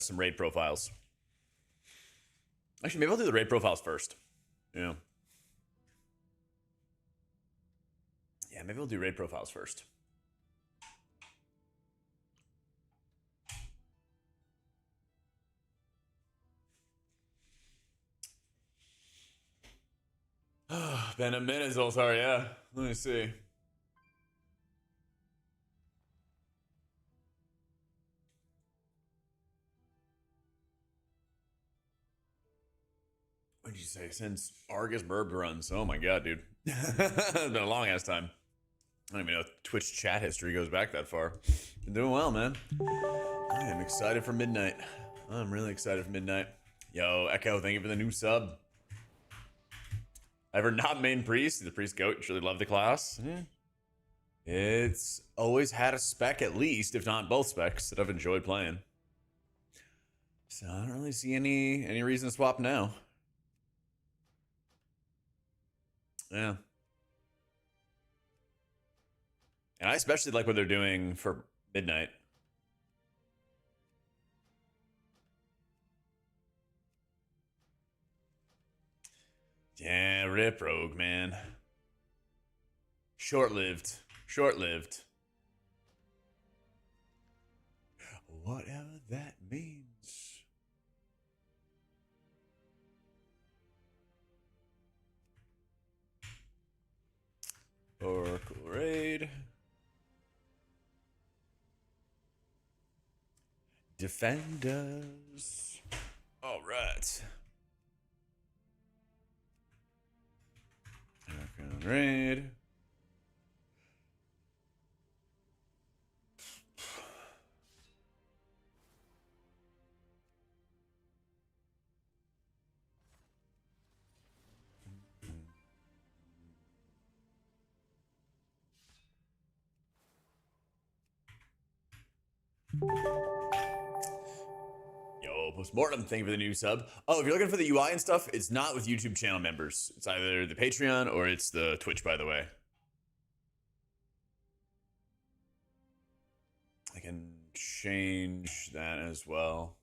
some raid profiles. Actually, maybe I'll do the raid profiles first. Yeah. Yeah, maybe we'll do raid profiles first. Been a minute, Zoltar, yeah. Let me see. What did you say? Since Argus Burb runs. Oh my god, dude. It's been a long ass time. I don't even know if Twitch chat history goes back that far. Been doing well, man. I am excited for midnight. I'm really excited for midnight. Yo, Echo, thank you for the new sub. Ever not main priest? The priest goat. Really love the class. Yeah. It's always had a spec at least, if not both specs, that I've enjoyed playing. So I don't really see any reason to swap now. Yeah. And I especially like what they're doing for midnight. Yeah, rip Rogue, man. Short-lived. Short-lived. Whatever that means. Oracle raid. Defenders. All right. Oracle raid. Yo, Postmortem, thank you for the new sub. Oh, if you're looking for the UI and stuff, it's not with YouTube channel members. It's either the Patreon or it's the Twitch, by the way. I can change that as well.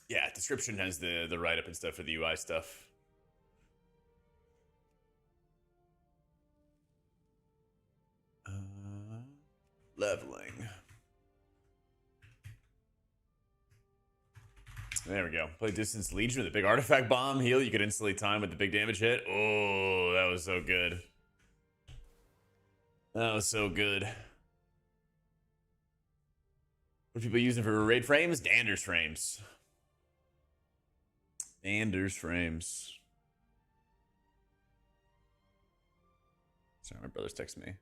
Yeah, description has the write-up and stuff for the UI stuff. Leveling. There we go. Play Distance Legion with a big artifact bomb heal. You could instantly time with the big damage hit. Oh, that was so good. That was so good. What are people using for raid frames? Dander's frames. Dander's frames. Sorry, my brother's texting me.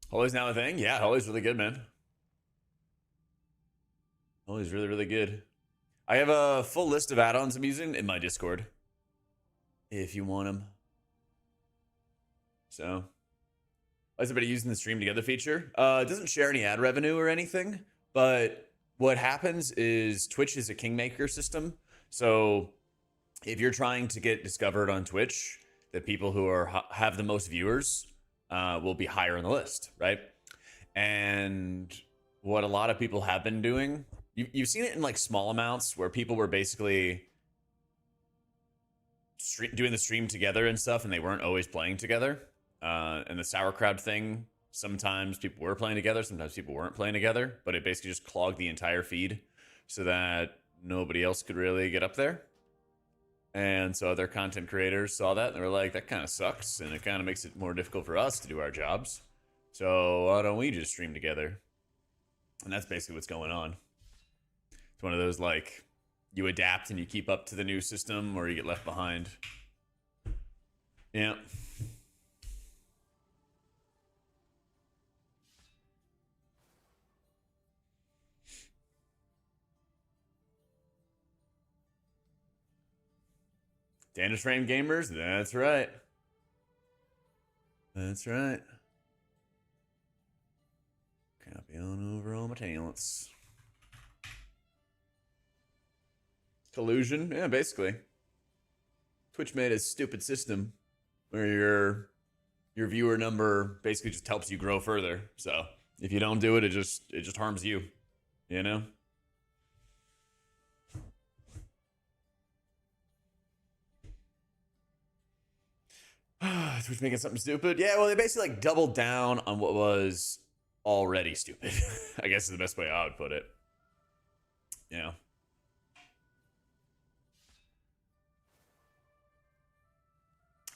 Holy's now a thing? Yeah, Holy's really good, man. Holy's really, really good. I have a full list of add-ons I'm using in my Discord. If you want them. So, is everybody using the stream together feature? It doesn't share any ad revenue or anything, but what happens is Twitch is a kingmaker system. So if you're trying to get discovered on Twitch, the people who have the most viewers will be higher on the list, right? And what a lot of people have been doing, you've seen it in like small amounts where people were basically doing the stream together and stuff, and they weren't always playing together. And the sauerkraut thing, sometimes people were playing together, sometimes people weren't playing together, but it basically just clogged the entire feed so that nobody else could really get up there. And so other content creators saw that and they were like, that kind of sucks, and it kind of makes it more difficult for us to do our jobs. So why don't we just stream together? And that's basically what's going on. It's one of those, like, you adapt and you keep up to the new system, or you get left behind. Yeah. Dangerous Frame Gamers? That's right. That's right. Copy on over all my talents. Collusion? Yeah, basically. Twitch made a stupid system where your viewer number basically just helps you grow further. So if you don't do it, it just harms you. You know? Twitch making something stupid? Yeah, well, they basically like doubled down on what was already stupid. I guess is the best way I would put it. Yeah.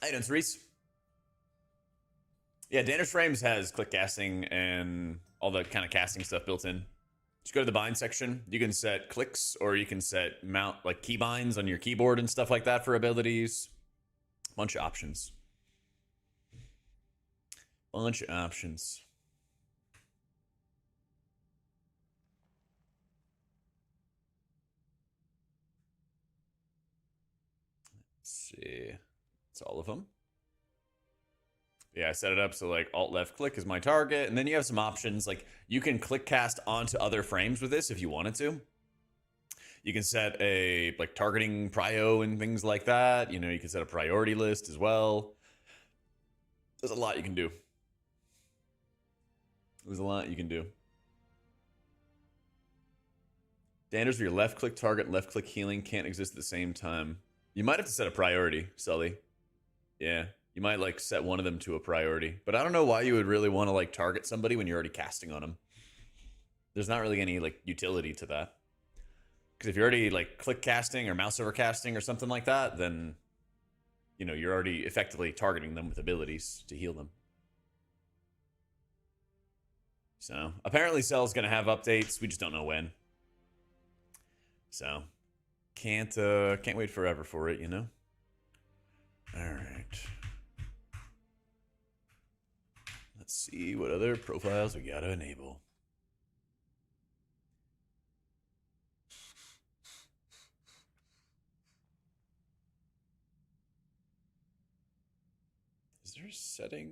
Items, Reese. Yeah, Dangerous Frames has click casting and all the kind of casting stuff built in. Just go to the bind section. You can set clicks or you can set mount like key binds on your keyboard and stuff like that for abilities. Bunch of options. Bunch of options. Let's see. It's all of them. Yeah, I set it up so like alt left click is my target, and then you have some options like you can click cast onto other frames with this if you wanted to. You can set a like targeting prio and things like that. You know, you can set a priority list as well. There's a lot you can do. There's a lot you can do. Standards for your left click target and left click healing can't exist at the same time. You might have to set a priority, Sully. Yeah. You might like set one of them to a priority, but I don't know why you would really want to like target somebody when you're already casting on them. There's not really any like utility to that. Because if you're already like click casting or mouse over casting or something like that, then you know you're already effectively targeting them with abilities to heal them. So apparently Cell's gonna have updates. We just don't know when. So can't wait forever for it, you know. All right. Let's see what other profiles we gotta enable. Is there a setting?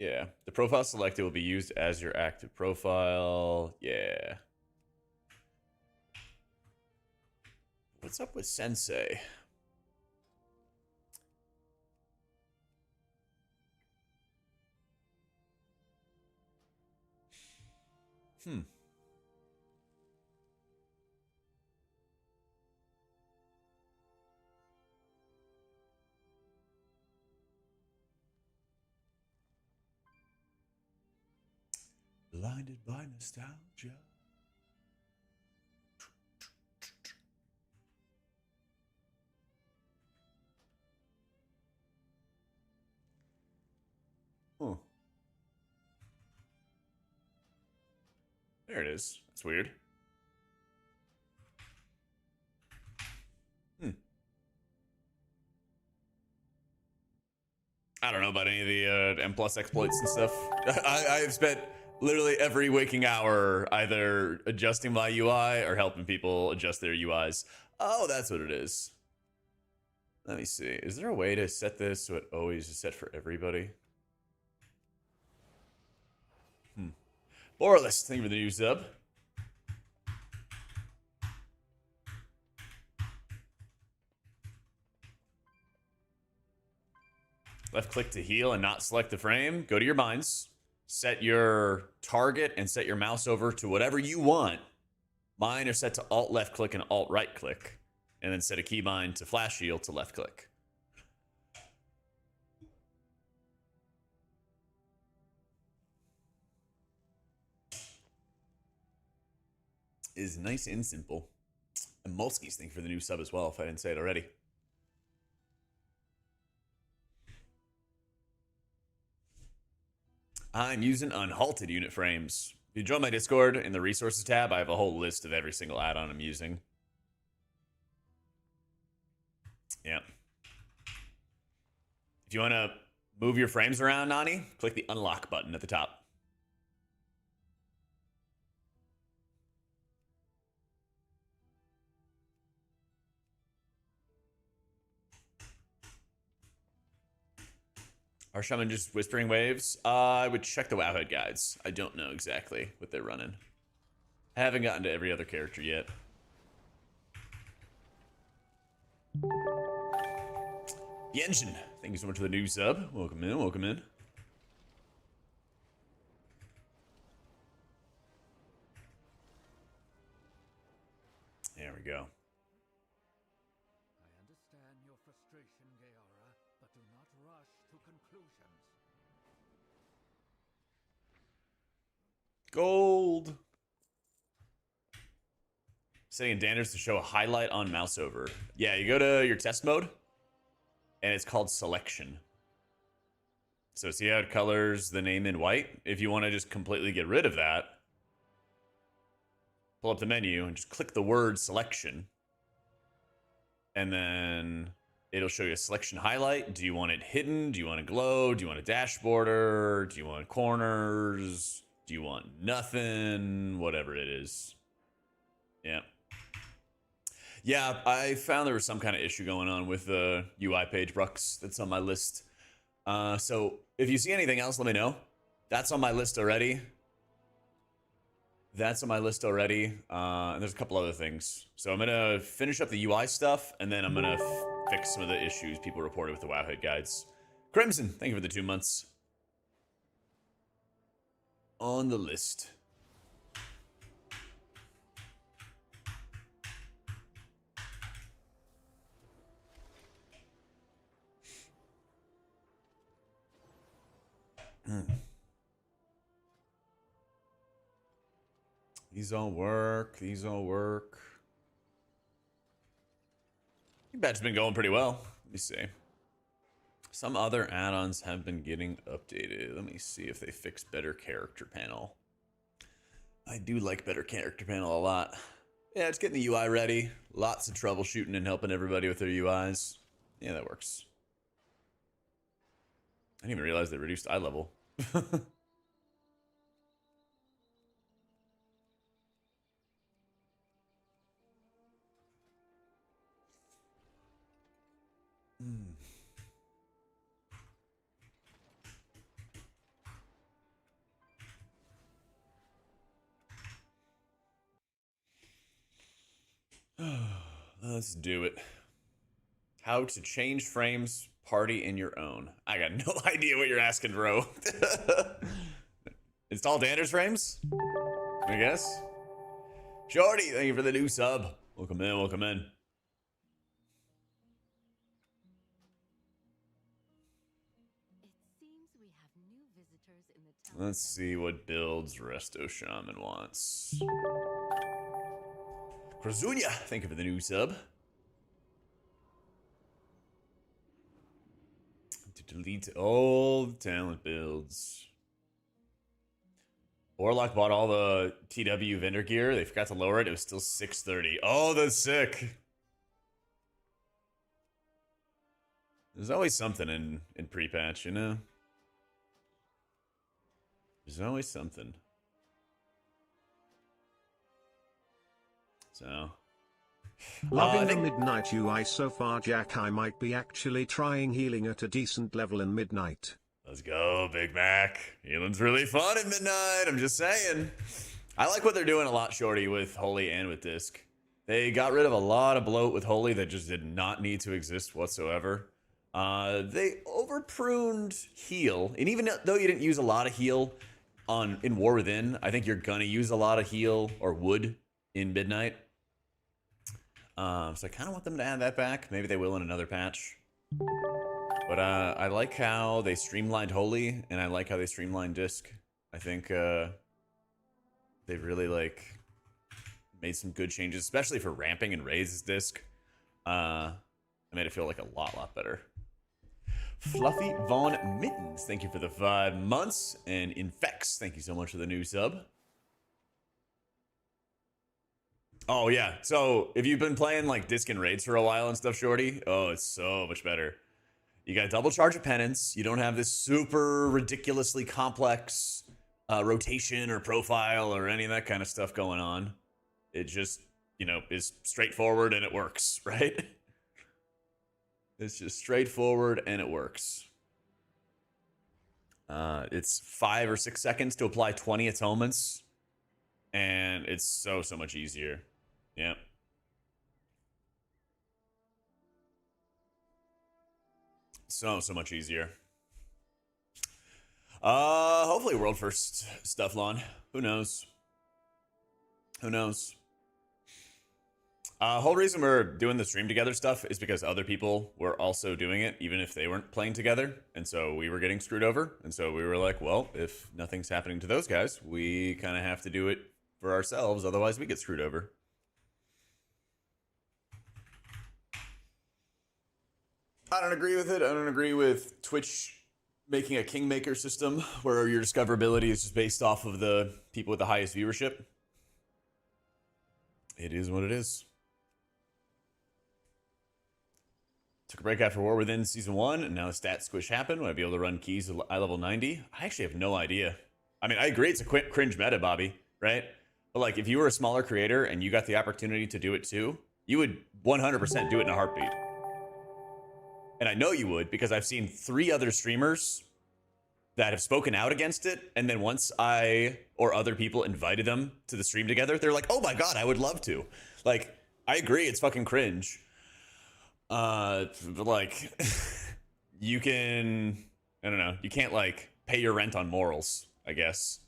Yeah, the profile selected will be used as your active profile. Yeah. What's up with Sensei? Blinded by nostalgia. Huh. There it is. That's weird. I don't know about any of the M plus exploits and stuff. I've spent literally every waking hour either adjusting my UI or helping people adjust their UIs. Oh, that's what it is. Let me see. Is there a way to set this so it always is set for everybody? Boralist, thank you for the new sub. Left click to heal and not select the frame. Go to your binds. Set your target and set your mouse over to whatever you want. Mine are set to alt left click and alt right click. And then set a keybind to flash shield to left click. Is nice and simple. And Molski's thank you for the new sub as well, if I didn't say it already. I'm using unhalted unit frames. If you join my Discord in the resources tab, I have a whole list of every single add-on I'm using. Yeah. If you want to move your frames around, Nani, click the unlock button at the top. Are Shaman just whispering waves? I would check the Wowhead guides. I don't know exactly what they're running. I haven't gotten to every other character yet. The Engine. Thank you so much for the new sub. Welcome in, welcome in. There we go. I understand your frustration, Gaora, but do not rush to conclusions. Gold. Setting in Danders to show a highlight on mouse over. Yeah, you go to your test mode, and it's called selection. So see how it colors the name in white? If you want to just completely get rid of that, pull up the menu and just click the word selection. And then it'll show you a selection highlight. Do you want it hidden? Do you want it glow? Do you want a dashboarder? Do you want corners? Do you want nothing? Whatever it is. Yeah. Yeah, I found there was some kind of issue going on with the UI page, Brux. That's on my list. So if you see anything else, let me know. That's on my list already. That's on my list already. And there's a couple other things. So I'm going to finish up the UI stuff, and then I'm going to fix some of the issues people reported with the Wowhead guides. Crimson, thank you for the 2 months. On the list. These all work. These all work. PrePatch's been going pretty well. Let me see. Some other add-ons have been getting updated. Let me see if they fixed better character panel. I do like better character panel a lot. Yeah, it's getting the UI ready. Lots of troubleshooting and helping everybody with their UIs. Yeah, that works. I didn't even realize they reduced eye level. Let's do it. How to change frames party in your own. I got no idea what you're asking, bro. Install Danders frames? I guess. Shorty, thank you for the new sub. Welcome in, welcome in. It seems we have new visitors in the town. Let's see what builds Resto Shaman wants. Krazunia, thank you for the new sub. To delete all the talent builds. Warlock bought all the TW vendor gear. They forgot to lower it. It was still 630. Oh, that's sick. There's always something in PrePatch, you know? There's always something. So... Loving the Midnight UI so far, Jak. I might be actually trying healing at a decent level in Midnight. Let's go, Big Mac. Healing's really fun at Midnight, I'm just saying. I like what they're doing a lot, Shorty, with Holy and with Disc. They got rid of a lot of bloat with Holy that just did not need to exist whatsoever. They over-pruned heal, and even though you didn't use a lot of heal in War Within, I think you're gonna use a lot of heal, or would, in Midnight. So I kind of want them to add that back. Maybe they will in another patch. But I like how they streamlined Holy, and I like how they streamlined Disc. I think they've really made some good changes, especially for ramping and raises Disc. I made it feel like a lot better. Fluffy Vaughn Mittens, thank you for the 5 months. And Infex, thank you so much for the new sub. Oh, yeah. So, if you've been playing, Disc and Raids for a while and stuff, Shorty, oh, it's so much better. You got double charge of penance. You don't have this super ridiculously complex rotation or profile or any of that kind of stuff going on. It just, is straightforward and it works, right? It's just straightforward and it works. It's 5 or 6 seconds to apply 20 atonements, and it's so much easier. Yeah. So much easier. Hopefully world first stuff, Lon. Who knows? Who knows? Whole reason we're doing the stream together stuff is because other people were also doing it, even if they weren't playing together. And so we were getting screwed over. And so we were like, well, if nothing's happening to those guys, we kind of have to do it for ourselves. Otherwise, we get screwed over. I don't agree with it. I don't agree with Twitch making a kingmaker system where your discoverability is just based off of the people with the highest viewership. It is what it is. Took a break after War Within Season 1, and now the stat squish happened. Will I be able to run keys at eye level 90? I actually have no idea. I mean, I agree it's a quick cringe meta, Bobby, right? But like, if you were a smaller creator and you got the opportunity to do it too, you would 100% do it in a heartbeat. And I know you would, because I've seen 3 other streamers that have spoken out against it, and then once I or other people invited them to the stream together, they're like, oh my god, I would love to. Like, I agree, it's fucking cringe. But like, you can, I don't know, you can't like pay your rent on morals, I guess.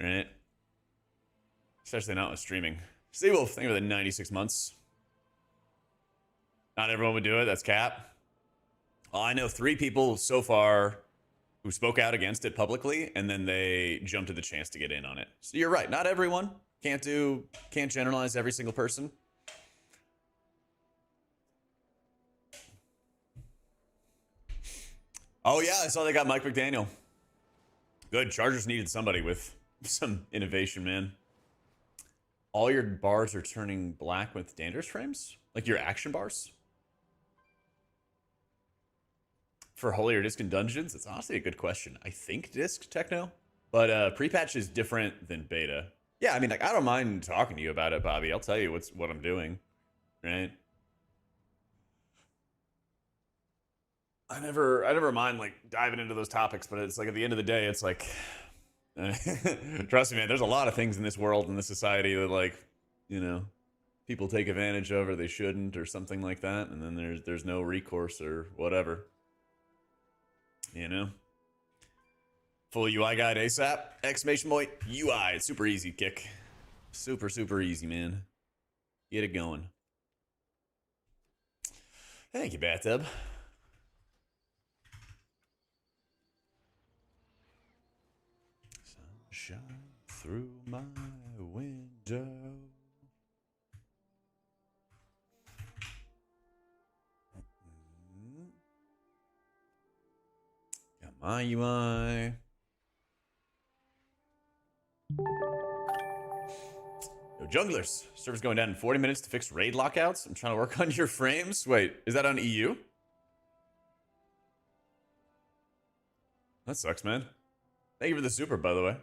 Right? Especially not with streaming. Steve Wolf, thank you for the 96 months. Not everyone would do it, that's cap. Well, I know 3 people so far who spoke out against it publicly, and then they jumped at the chance to get in on it. So you're right, not everyone. Can't generalize every single person. Oh yeah, I saw they got Mike McDaniel. Good, Chargers needed somebody with some innovation, man. All your bars are turning black with Danderous frames? Like your action bars? For Holier Disc and Dungeons? It's honestly a good question. I think Disc Techno, but PrePatch is different than beta. Yeah, I mean, like, I don't mind talking to you about it, Bobby. I'll tell you what I'm doing, right? I never mind like diving into those topics, but it's like at the end of the day, it's like, trust me, man. There's a lot of things in this world, in this society that, like, you know, people take advantage of, or they shouldn't, or something like that, and then there's no recourse or whatever. You know, full UI guide ASAP! Exclamation point UI. It's super easy, kick. Super easy, man. Get it going. Thank you, Bathtub. Sunshine through my window. Got my UI. Yo, junglers, server's going down in 40 minutes to fix raid lockouts. I'm trying to work on your frames. Wait, is that on EU? That sucks, man. Thank you for the super, by the way.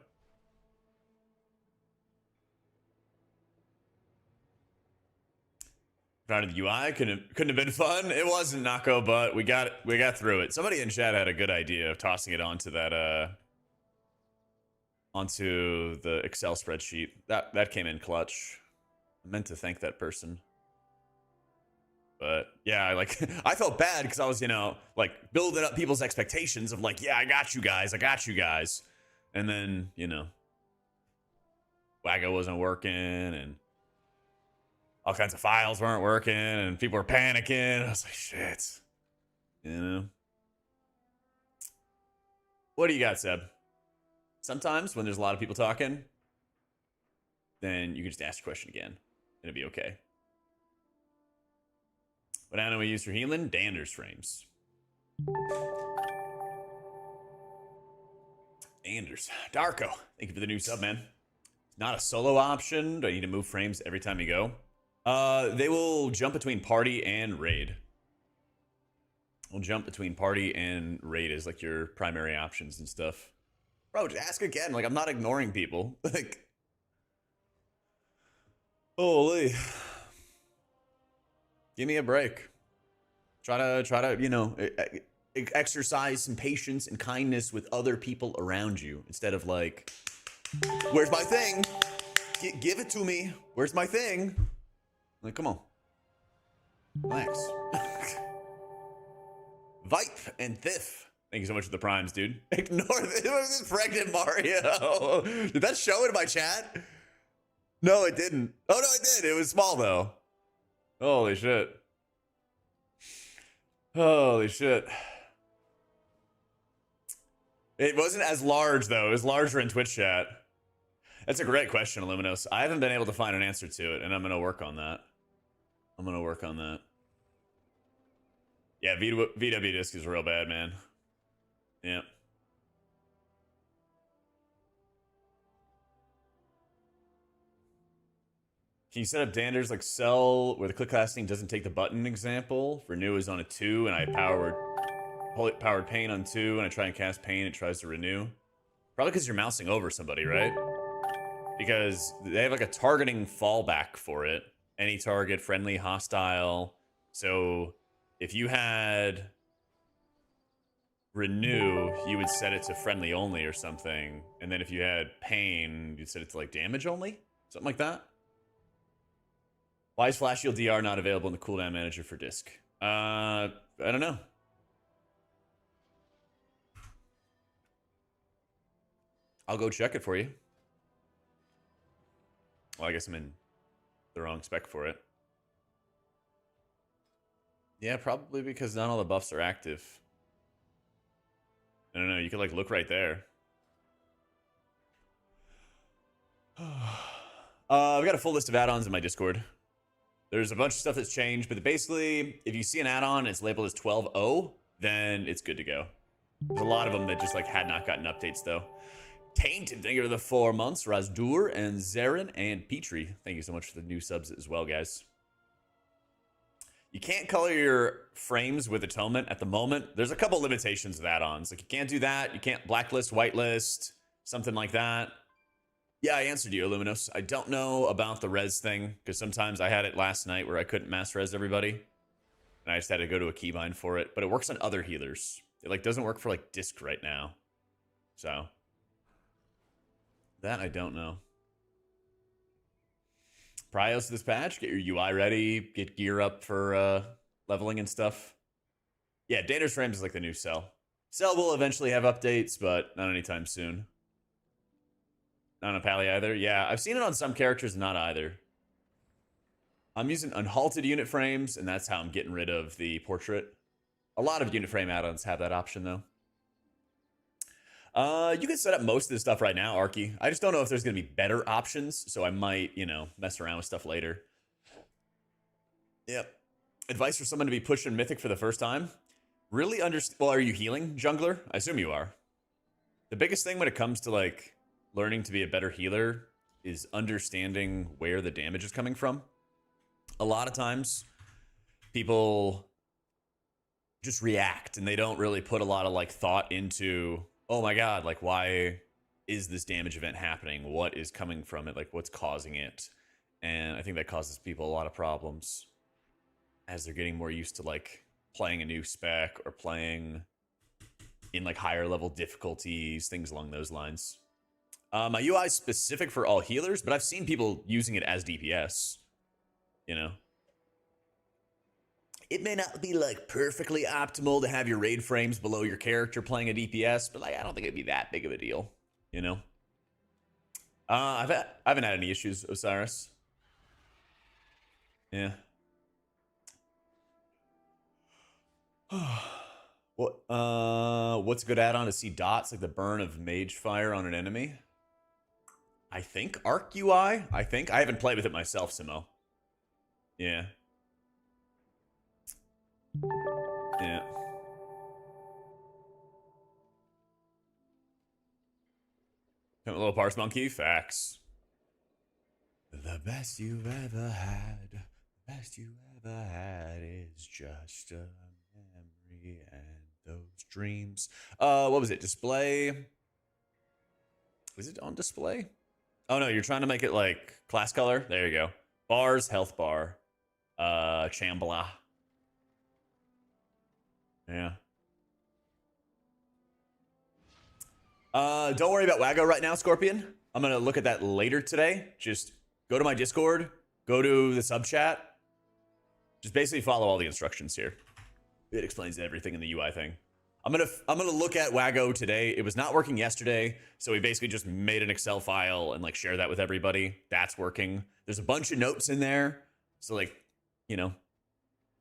Found the UI couldn't have been fun. It wasn't, Nako, but we got through it. Somebody in chat had a good idea of tossing it onto that onto the Excel spreadsheet. That came in clutch. I meant to thank that person. But yeah, I felt bad because I was, you know, like building up people's expectations of like, yeah, I got you guys. And then, you know, Waggo wasn't working and all kinds of files weren't working and people were panicking. I was like, shit. You know? What do you got, Seb? Sometimes when there's a lot of people talking, then you can just ask the question again. And it'll be okay. What animal we use for healing? Danderous frames. Anders. Darko. Thank you for the new sub, man. Not a solo option. Do I need to move frames every time you go? They will jump between party and raid. We'll jump between party and raid as like your primary options and stuff. Bro, just ask again. Like, I'm not ignoring people. Like, holy. Give me a break. Try to, you know, exercise some patience and kindness with other people around you instead of like, where's my thing? Give it to me. Where's my thing? Like, come on. Relax. Vipe and Thiff. Thank you so much for the primes, dude. Ignore this. It was this pregnant Mario. Did that show in my chat? No, it didn't. Oh, no, it did. It was small, though. Holy shit. Holy shit. It wasn't as large, though. It was larger in Twitch chat. That's a great question, Illuminos. I haven't been able to find an answer to it, and I'm going to work on that. Yeah, VW disc is real bad, man. Yeah. Can you set up Dander's like cell where the click casting doesn't take the button example? Renew is on a 2 and I powered pain on 2 and I try and cast pain, it tries to renew. Probably because you're mousing over somebody, right? Because they have like a targeting fallback for it. Any target, friendly, hostile. So if you had renew, you would set it to friendly only or something. And then if you had pain, you'd set it to like damage only? Something like that. Why is Flash Shield DR not available in the cooldown manager for disc? I don't know. I'll go check it for you. Well, I guess I'm in the wrong spec for it. Yeah, probably because not all the buffs are active. I don't know, you could like look right there. I've got a full list of add-ons in my Discord. There's a bunch of stuff that's changed, but basically, if you see an add-on and it's labeled as 12.0, then it's good to go. There's a lot of them that just like had not gotten updates though. Tainted, thank you for the 4 months. Razdur and Zarin and Petrie, thank you so much for the new subs as well, guys. You can't color your frames with Atonement at the moment. There's a couple limitations of add-ons. Like you can't do that. You can't blacklist, whitelist, something like that. Yeah, I answered you, Illuminos. I don't know about the res thing, because sometimes I had it last night where I couldn't mass res everybody. And I just had to go to a keybind for it. But it works on other healers. It like doesn't work for like disc right now. So that I don't know. Prios to this patch, get your UI ready, get gear up for leveling and stuff. Yeah, Dander's Frames is like the new Cell. Cell will eventually have updates, but not anytime soon. Not on Pally either. Yeah, I've seen it on some characters, not either. I'm using unhalted unit frames, and that's how I'm getting rid of the portrait. A lot of unit frame add-ons have that option, though. You can set up most of this stuff right now, Arky. I just don't know if there's going to be better options, so I might, you know, mess around with stuff later. Yep. Advice for someone to be pushing Mythic for the first time? Really well, are you healing, jungler? I assume you are. The biggest thing when it comes to, like, learning to be a better healer is understanding where the damage is coming from. A lot of times, people just react, and they don't really put a lot of, like, thought into... oh my god, like, why is this damage event happening? What is coming from it? Like, what's causing it? And I think that causes people a lot of problems as they're getting more used to, like, playing a new spec or playing in, like, higher level difficulties, things along those lines. My UI is specific for all healers, but I've seen people using it as DPS, you know? It may not be, like, perfectly optimal to have your raid frames below your character playing a DPS, but, like, I don't think it'd be that big of a deal, you know? I haven't had any issues, Osiris. Yeah. What's a good add-on to see dots, like the burn of Mage Fire on an enemy? I think Arc UI, I think. I haven't played with it myself, Simo. Yeah. Yeah. A little parse monkey, facts. The best you've ever had, the best you ever had is just a memory and those dreams. What was it? Display? Was it on display? Oh no, you're trying to make it like class color. There you go. Bars, health bar. Chambla. Yeah. Don't worry about Wago right now, Scorpion. I'm gonna look at that later today. Just go to my Discord, go to the sub chat. Just basically follow all the instructions here. It explains everything in the UI thing. I'm gonna look at Wago today. It was not working yesterday, so we basically just made an Excel file and like share that with everybody. That's working. There's a bunch of notes in there, so like, you know,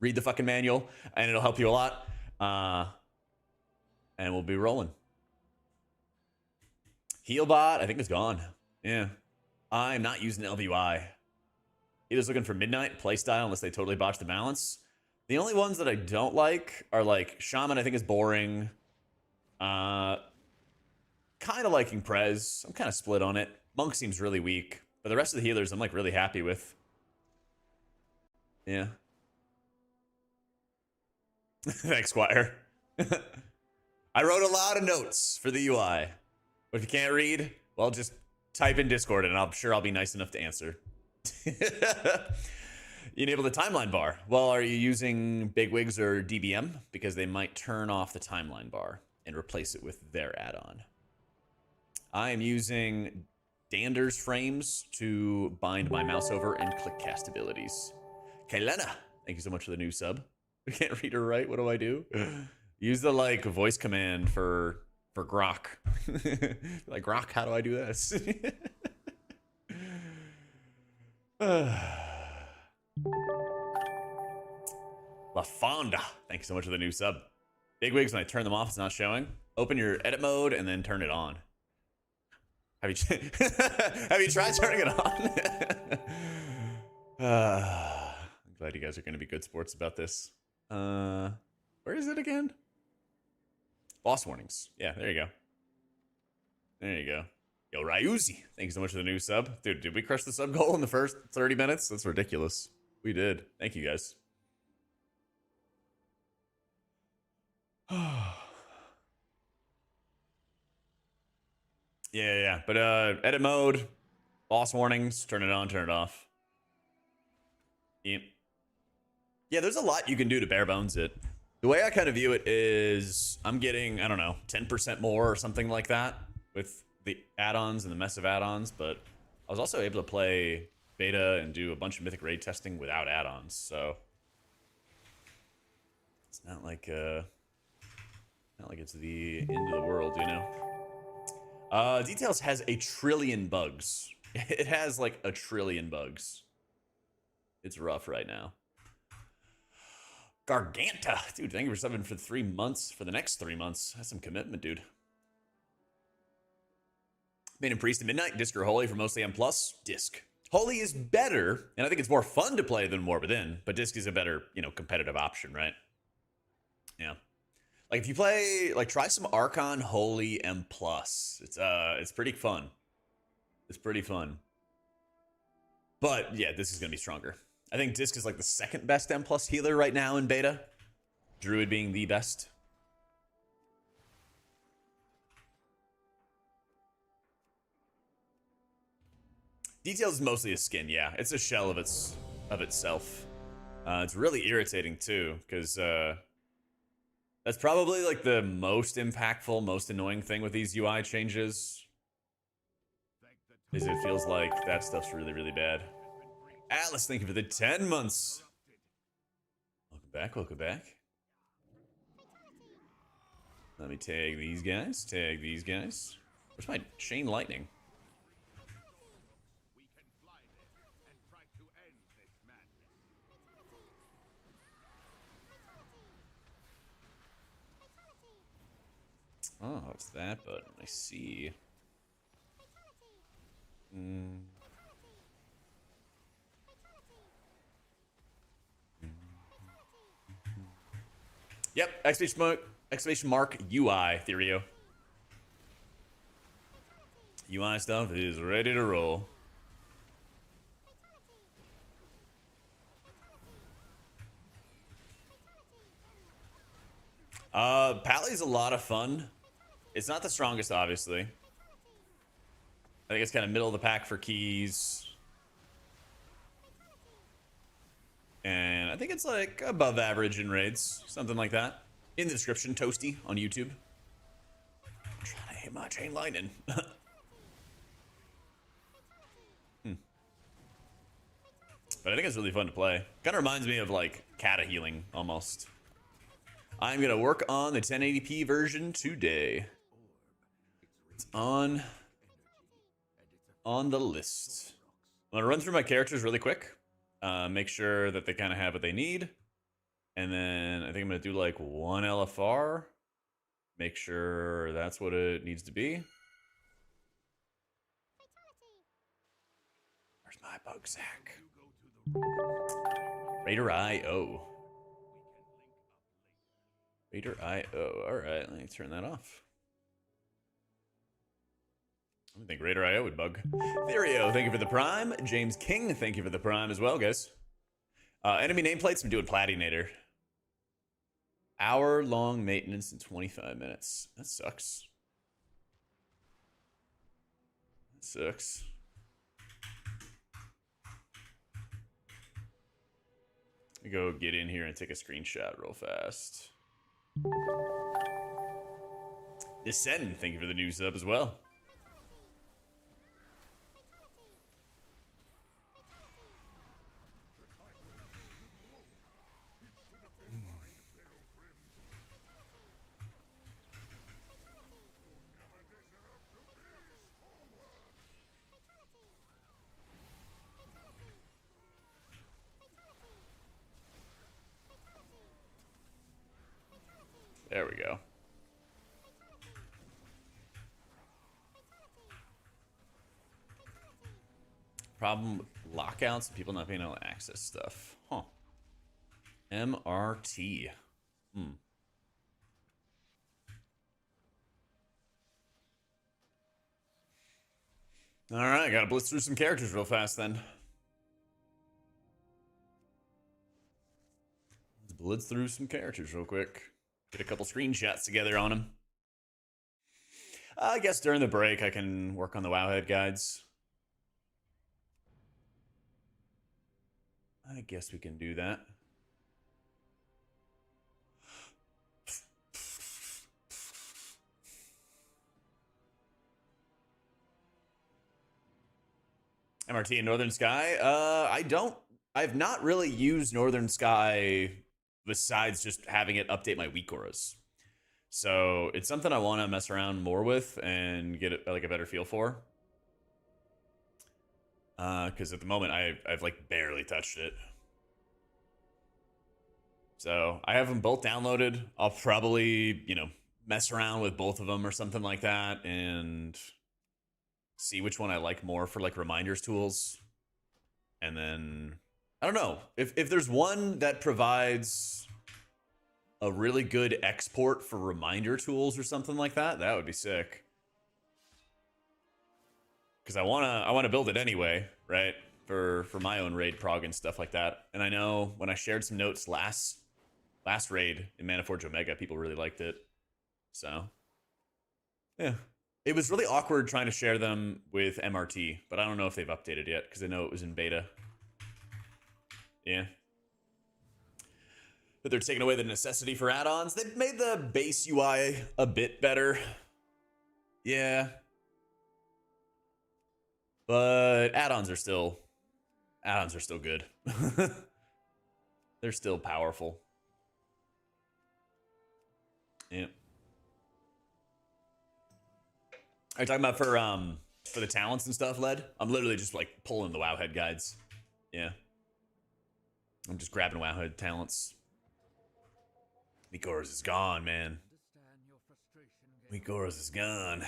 read the fucking manual and it'll help you a lot. And we'll be rolling. Healbot, I think it's gone. Yeah, I'm not using LVY. Either's looking for Midnight playstyle unless they totally botch the balance. The only ones that I don't like are like Shaman, I think is boring. Kind of liking Prez. I'm kind of split on it. Monk seems really weak. But the rest of the healers I'm like really happy with. Yeah. Thanks, Squire. I wrote a lot of notes for the UI. But if you can't read, well, just type in Discord and I'm sure I'll be nice enough to answer. You enable the timeline bar. Well, are you using Bigwigs or DBM? Because they might turn off the timeline bar and replace it with their add-on. I am using Dander's frames to bind my mouse over and click cast abilities. Kaylena, thank you so much for the new sub. I can't read or write. What do I do? Use the like voice command for Grok. Like, Grok, how do I do this? La Fonda, thank you so much for the new sub. Bigwigs, when I turn them off, it's not showing. Open your edit mode and then turn it on. Have you have you tried turning it on? I'm glad you guys are going to be good sports about this. Where is it again? Boss warnings. Yeah, there you go. There you go. Yo, Ryuzi, thank you so much for the new sub. Dude, did we crush the sub goal in the first 30 minutes? That's ridiculous. We did. Thank you, guys. Yeah. But edit mode, boss warnings, turn it on, turn it off. Yep. Yeah, there's a lot you can do to bare bones it. The way I kind of view it is I'm getting, I don't know, 10% more or something like that with the add-ons and the mess of add-ons, but I was also able to play beta and do a bunch of Mythic raid testing without add-ons, so it's not like it's the end of the world, you know. Details has a trillion bugs. It has like a trillion bugs. It's rough right now. Garganta, dude, thank you for subbing for 3 months. For the next 3 months, that's some commitment, dude. Main and Priest at Midnight, Disc or Holy for mostly M+. Disc. Holy is better, and I think it's more fun to play than War Within, but Disc is a better, you know, competitive option, right? Yeah. Like if you play, like try some Archon Holy M+. It's pretty fun. It's pretty fun. But yeah, this is gonna be stronger. I think Disc is like the second best M+ healer right now in beta. Druid being the best. Details is mostly a skin, yeah. It's a shell of itself. It's really irritating too, because that's probably like the most impactful, most annoying thing with these UI changes. Is it feels like that stuff's really, really bad. Atlas, thank you for the 10 months. Welcome back, welcome back. Let me tag these guys, Where's my chain lightning? Oh, it's that button. I see. Yep, exclamation mark UI, Therio. UI stuff is ready to roll. Pally's a lot of fun. It's not the strongest, obviously. I think it's kind of middle of the pack for keys. And I think it's like above average in raids. Something like that. In the description, Toasty on YouTube. I'm trying to hit my chain lightning. But I think it's really fun to play. Kind of reminds me of like Kata healing almost. I'm gonna work on the 1080p version today. It's on the list. I'm gonna run through my characters really quick. Make sure that they kind of have what they need. And then I think I'm gonna do like one LFR. Make sure that's what it needs to be. Where's my bug sack? Raider IO. Raider IO. Alright, let me turn that off. I don't think Raider IO would bug. Therio, thank you for the prime. James King, thank you for the prime as well, guys. Enemy nameplates, I'm doing Platinator. Hour-long maintenance in 25 minutes. That sucks. That sucks. Let me go get in here and take a screenshot real fast. Descend, thank you for the new sub as well. There we go. Problem with lockouts and people not being able to access stuff. Huh. MRT. Alright, gotta blitz through some characters real fast then. Let's blitz through some characters real quick. Get a couple screenshots together on them. I guess during the break I can work on the Wowhead guides. I guess we can do that. MRT in Northern Sky? I've not really used Northern Sky besides just having it update my weak auras. So it's something I want to mess around more with and get like a better feel for. Because at the moment I've like barely touched it. So I have them both downloaded. I'll probably, you know, mess around with both of them or something like that and see which one I like more for like reminders tools. And then I don't know if there's one that provides a really good export for reminder tools or something like that, that would be sick. Because I wanna build it anyway, right? For my own raid prog and stuff like that. And I know when I shared some notes last raid in Manaforge Omega, people really liked it. So yeah. It was really awkward trying to share them with MRT, but I don't know if they've updated yet because I know it was in beta. Yeah. But they're taking away the necessity for add-ons. They've made the base UI a bit better. Yeah. But add-ons are still good. They're still powerful. Yeah. Are you talking about for the talents and stuff, Led? I'm literally just like pulling the Wowhead guides. Yeah. I'm just grabbing Wowhead talents. Mikoras is gone, man. Mikoras is gone.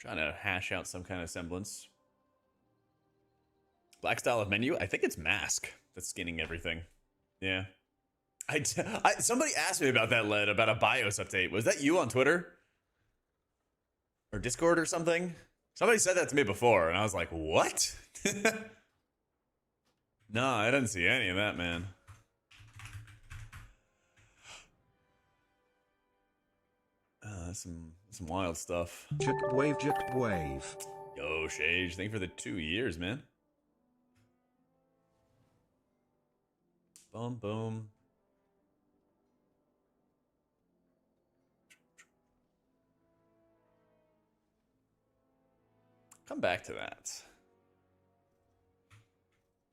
Trying to hash out some kind of semblance. Black style of menu? I think it's mask that's skinning everything. Yeah. Somebody asked me about that, Led, about a BIOS update. Was that you on Twitter? Or Discord or something? Somebody said that to me before, and I was like, what? No, I didn't see any of that, man. Some wild stuff. Jip wave, jip wave. Yo, Shage, thank you for the 2 years, man. Boom, boom. Come back to that.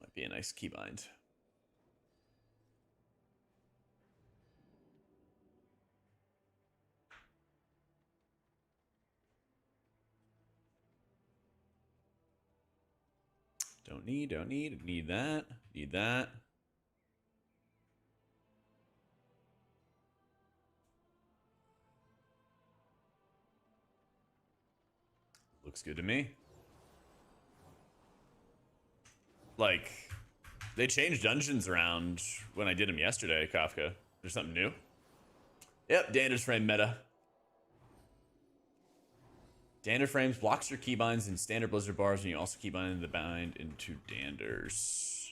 Might be a nice keybind. Don't need that, need that. Looks good to me. Like, they changed dungeons around when I did them yesterday, Kafka. There's something new. Yep, Dander's frame meta. Dander frames blocks your keybinds in standard blizzard bars, and you also keybind the bind into Danders.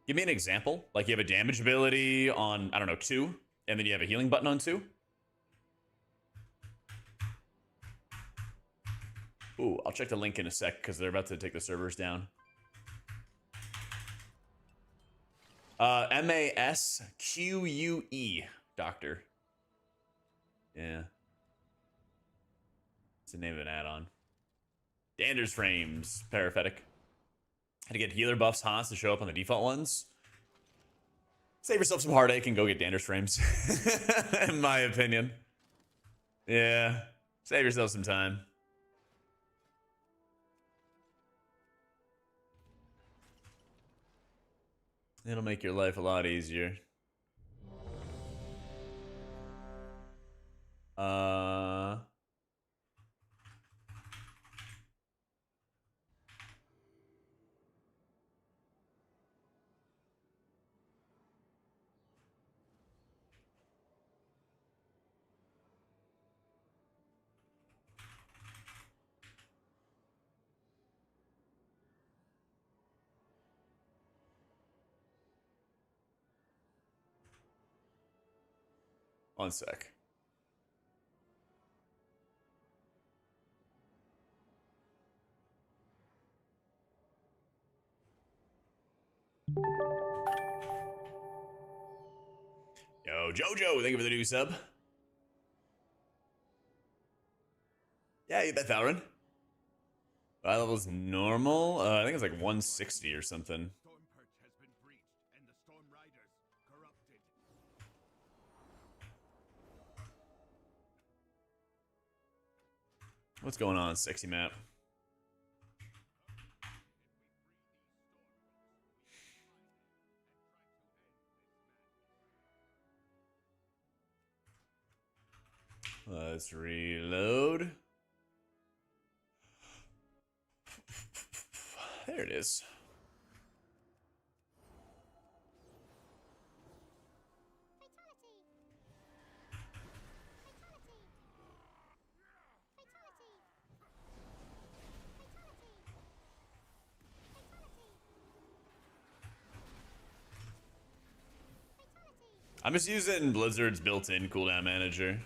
Give me an example. Like, you have a damage ability on, I don't know, 2, and then you have a healing button on 2. Ooh, I'll check the link in a sec, because they're about to take the servers down. MASQUE, Doctor. Yeah. It's the name of an add-on. Dander's frames, paraphetic. Had to get healer buffs Haas to show up on the default ones. Save yourself some heartache and go get Dander's frames. In my opinion. Yeah. Save yourself some time. It'll make your life a lot easier. One sec. Yo, Jojo, thank you for the new sub. Yeah, you bet, Valorant. Fire level's normal. I think it's like 160 or something. Storm perch has been breached, and the Storm Riders corrupted. What's going on, sexy map? Let's reload. There it is. I'm just using Blizzard's built-in cooldown manager.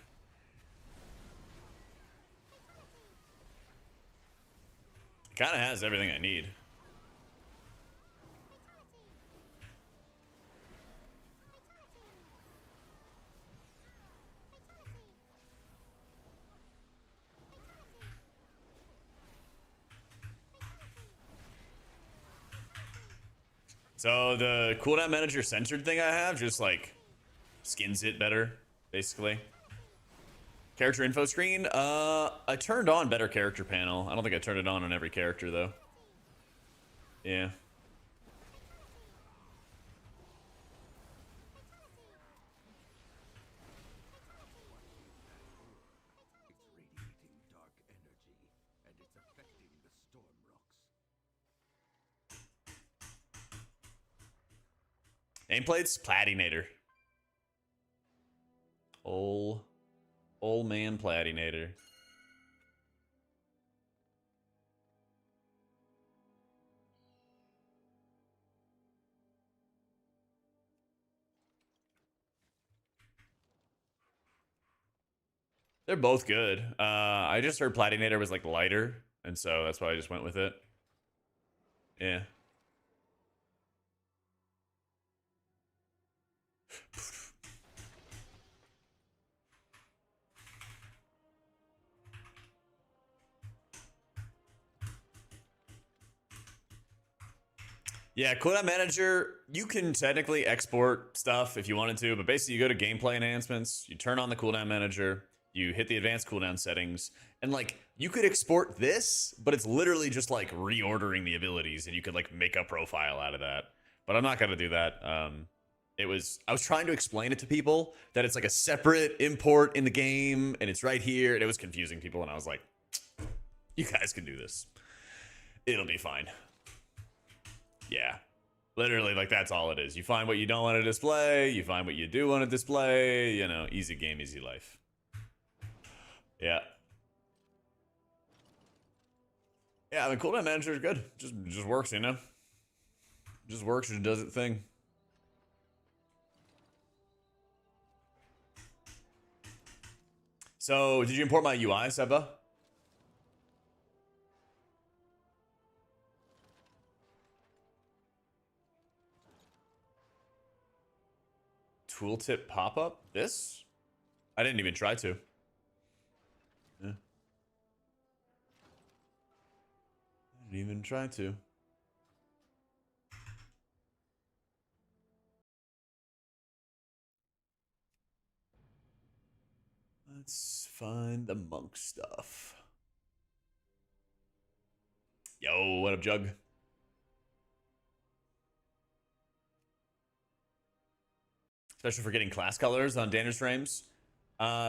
Kind of has everything I need. So the cooldown manager censored thing I have just like skins it better, basically. Character info screen. I turned on better character panel. I don't think I turned it on every character though. Yeah. It's radiating dark energy, and its Nameplates, Platinator. Old man Platinator. They're both good. I just heard Platinator was like lighter, and so that's why I just went with it. Yeah. Yeah, cooldown manager, you can technically export stuff if you wanted to, but basically you go to gameplay enhancements, you turn on the cooldown manager, you hit the advanced cooldown settings, and like you could export this, but it's literally just like reordering the abilities, and you could like make a profile out of that. But I'm not gonna do that. I was trying to explain it to people that it's like a separate import in the game, and it's right here, and it was confusing people, and I was like, you guys can do this. It'll be fine. Yeah, literally, like that's all it is. You find what you don't want to display, you find what you do want to display, you know, easy game, easy life. Yeah. Yeah, I mean, cooldown manager is good. Just works, you know? Just works and does its thing. So, did you import my UI, Seba? Tooltip pop-up? This? I didn't even try to. Yeah. I didn't even try to. Let's find the monk stuff. Yo, what up, Jug? Especially for getting class colors on Dangerous Frames.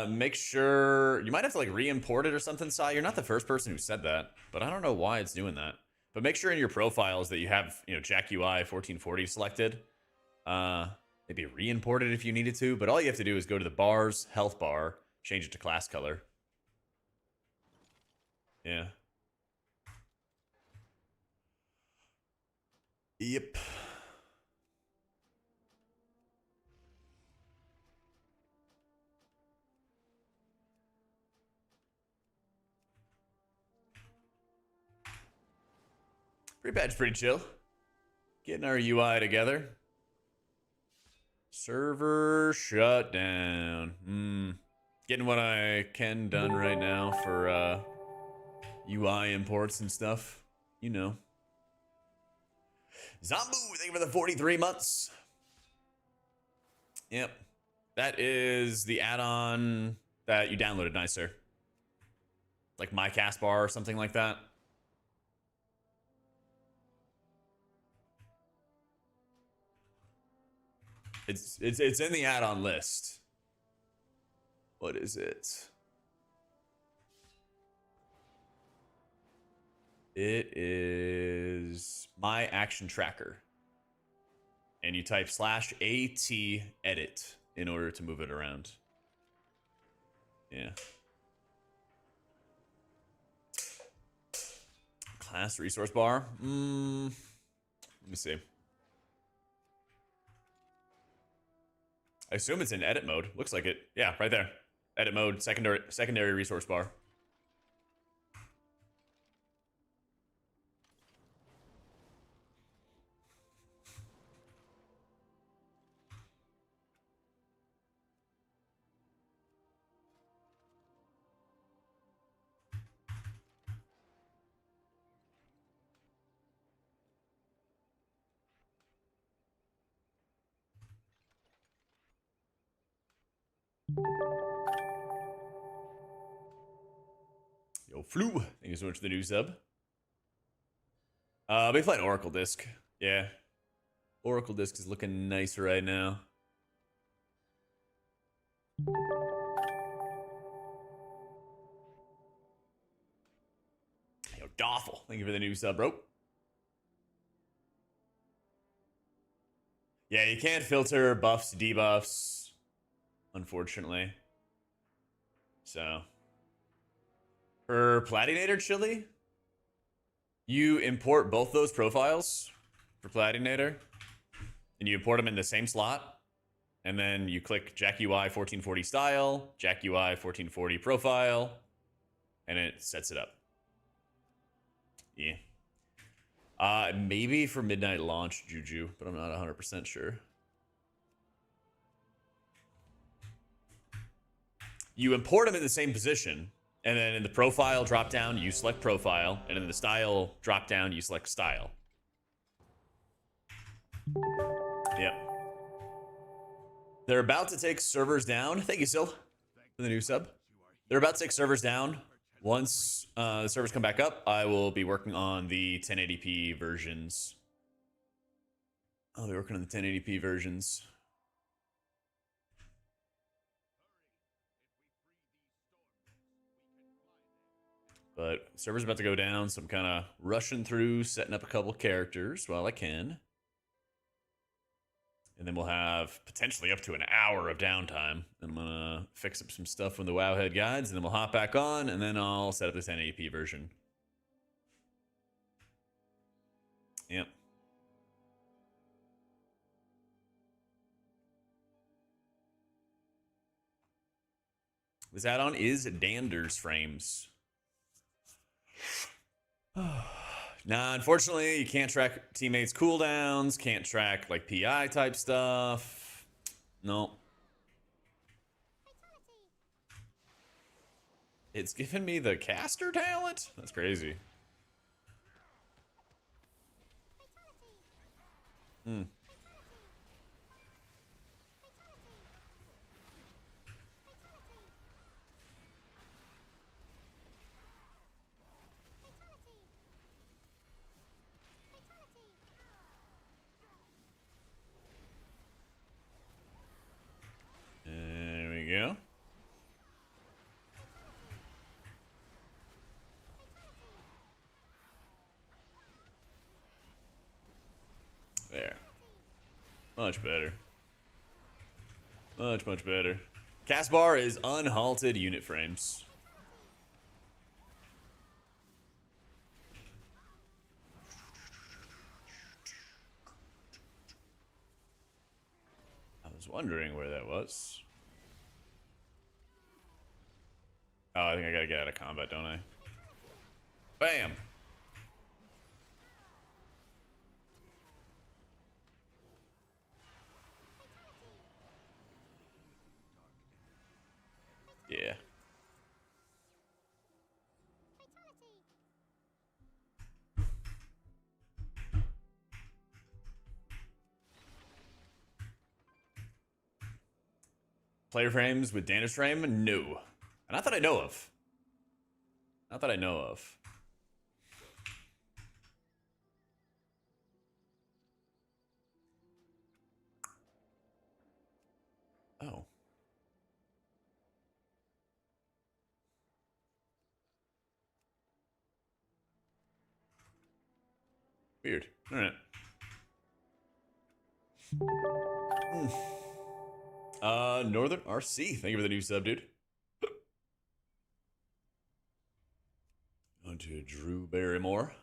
Make sure you might have to like re-import it or something, Sai. You're not the first person who said that, but I don't know why it's doing that. But make sure in your profiles that you have, you know, Jak UI 1440 selected. Maybe re-import it if you needed to, but all you have to do is go to the bars, health bar, change it to class color. Yeah. Yep. PrePatch pretty chill. Getting our UI together. Server shut down. Getting what I can done right now for UI imports and stuff. You know. Zombu, thank you for the 43 months. Yep. That is the add-on that you downloaded, nice sir. Like my cast bar or something like that. It's in the add-on list. What is it? It is My Action Tracker. And you type /AT edit in order to move it around. Yeah. Class resource bar. Let me see. I assume it's in edit mode. Looks like it. Yeah, right there. Edit mode, secondary resource bar. Yo, Flu. Thank you so much for the new sub. We played Oracle Disc. Yeah. Oracle Disc is looking nice right now. Yo, Doffel. Thank you for the new sub, bro. Yeah, you can't filter buffs, debuffs, unfortunately. So, for Platinator Chili, you import both those profiles for Platinator, and you import them in the same slot, and then you click Jak UI 1440 style, Jak UI 1440 profile, and it sets it up. Yeah. Maybe for midnight launch, Juju, but I'm not 100% sure. You import them in the same position, and then in the profile drop down, you select profile, and in the style drop down, you select style. Yep. They're about to take servers down. Thank you, Sil, for the new sub. They're about to take servers down. Once the servers come back up, I will be working on the 1080p versions. I'll be working on the 1080p versions. But server's about to go down, so I'm kind of rushing through, setting up a couple characters while I can. And then we'll have potentially up to an hour of downtime. I'm gonna fix up some stuff from the Wowhead guides, and then we'll hop back on, and then I'll set up this 1080p version. Yep. This add-on is Dander's frames. Nah, unfortunately, you can't track teammates' cooldowns, can't track like PI type stuff. No. It's given me the caster talent? That's crazy. Hmm. There we go. There. Much better. Much, much better. Cast bar is unhalted unit frames. I was wondering where that was. Oh, I think I gotta get out of combat, don't I? Bam! Yeah. Player frames with Danish frame? No. Not that I know of. Not that I know of. Oh. Weird. Alright. Northern RC. Thank you for the new sub, dude. On to Drew Barrymore.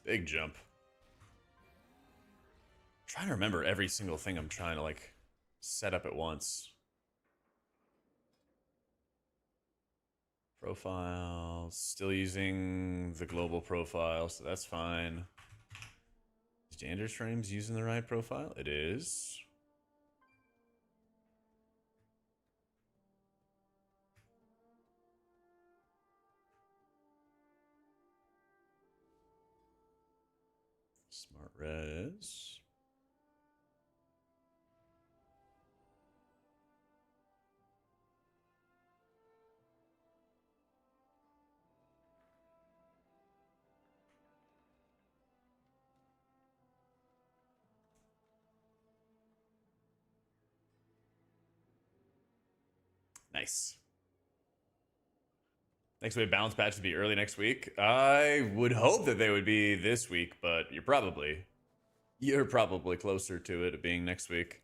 Big jump. I'm trying to remember every single thing I'm trying to like set up at once. Profiles. Still using the global profile, so that's fine. Is Dander's frames using the right profile? It is. Smart res. Nice. Next wave balance patch would be early next week. I would hope that they would be this week, but you're probably closer to it being next week.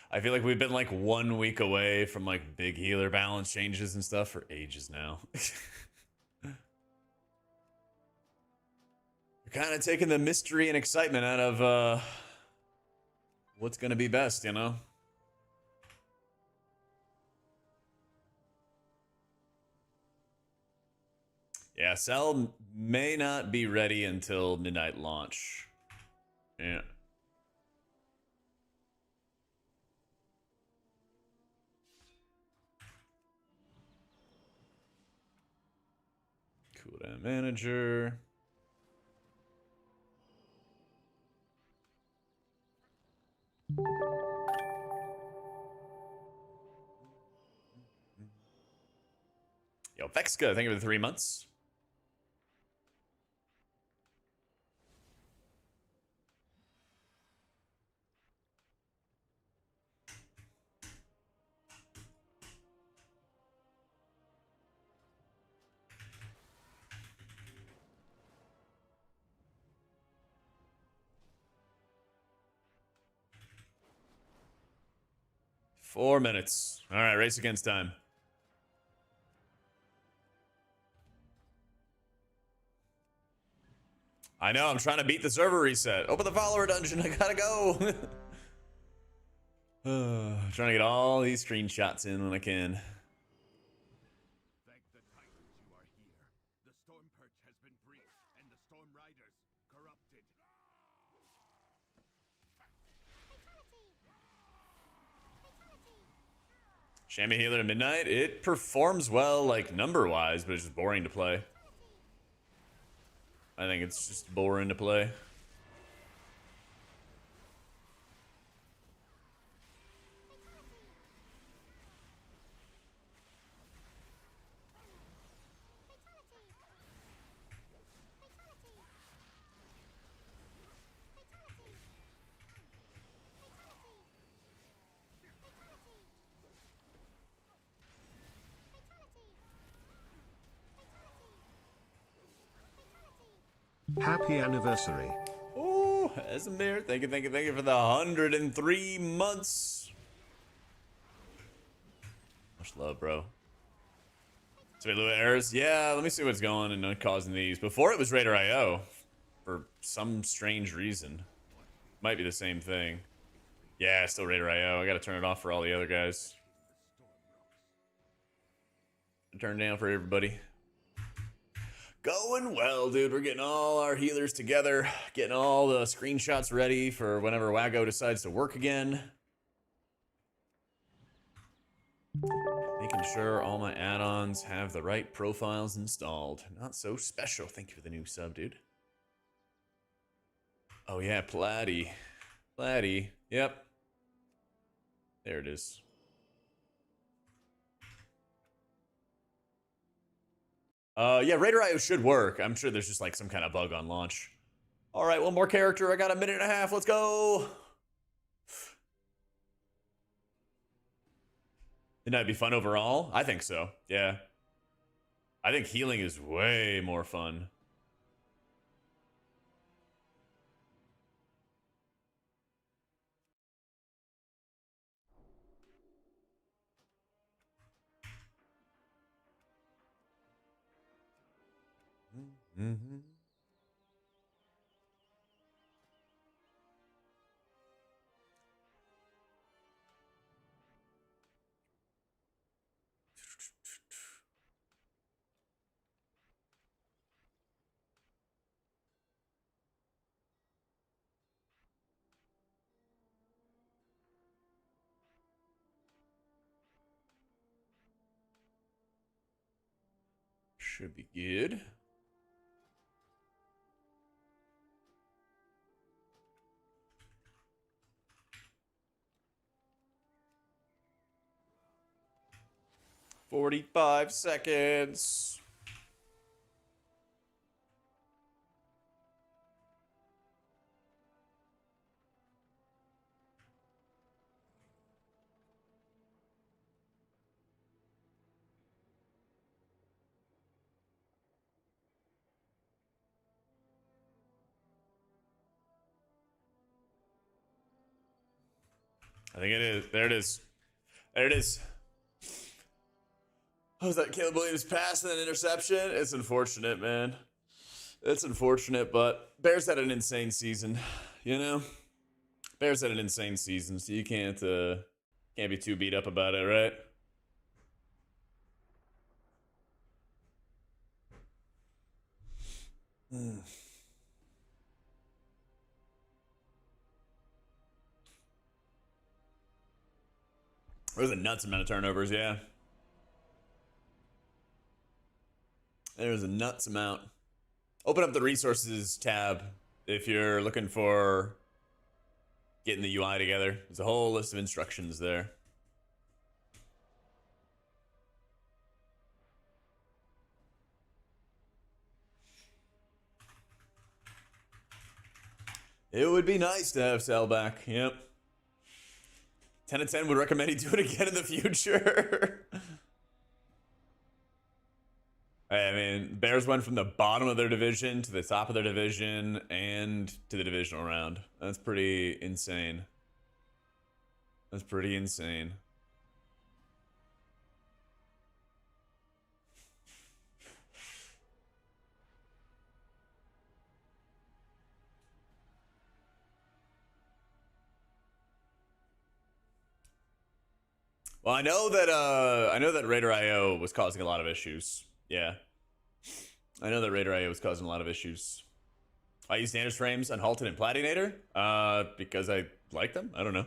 I feel like we've been like 1 week away from like big healer balance changes and stuff for ages now. We're kind of taking the mystery and excitement out of what's gonna be best, you know? Yeah, Cell may not be ready until midnight launch. Yeah. Cooldown manager. Yo, Vexka, thank you for the 3 months. Four minutes. All right, race against time. I know, I'm trying to beat the server reset. Open the follower dungeon, I gotta go. Trying to get all these screenshots in when I can. Thank the Titans you are here. The Storm Perch has been breached, and the Storm Riders corrupted. Chamois Healer at midnight. It performs well, like, number-wise, but it's just boring to play. I think it's just boring to play. Happy anniversary. Oh, Esamir, thank you for the 103 months. Much love, bro. So Lua errors. Yeah, let me see what's going and causing these. Before it was Raider IO, for some strange reason. Might be the same thing. Yeah, still Raider IO. I gotta turn it off for all the other guys. Turn down for everybody. Going well, dude. We're getting all our healers together, getting all the screenshots ready for whenever Waggo decides to work again. Making sure all my add-ons have the right profiles installed. Not so special. Thank you for the new sub, dude. Oh yeah, Platy. Platy. Yep. There it is. Yeah, Raider IO should work. I'm sure there's just like some kind of bug on launch. All right, one more character. I got a minute and a half. Let's go. Didn't that be fun overall? I think so. Yeah. I think healing is way more fun. Mm-hmm. Should be good. "45 seconds. I think it is. There it is. There it is. Oh, was that Caleb Williams pass and an interception? It's unfortunate, man. It's unfortunate, but Bears had an insane season, you know? Bears had an insane season, so you can't be too beat up about it, right? There was a nuts amount of turnovers, yeah. There was a nuts amount. Open up the resources tab if you're looking for getting the UI together. There's a whole list of instructions there. It would be nice to have Sal back. Yep. 10 of 10 would recommend he do it again in the future. I mean, Bears went from the bottom of their division to the top of their division and to the divisional round. That's pretty insane. That's pretty insane. Well, I know that Raider IO was causing a lot of issues. Yeah. I know that Raider IO was causing a lot of issues. I used Anders frames on Halted and Platinator because I like them. I don't know.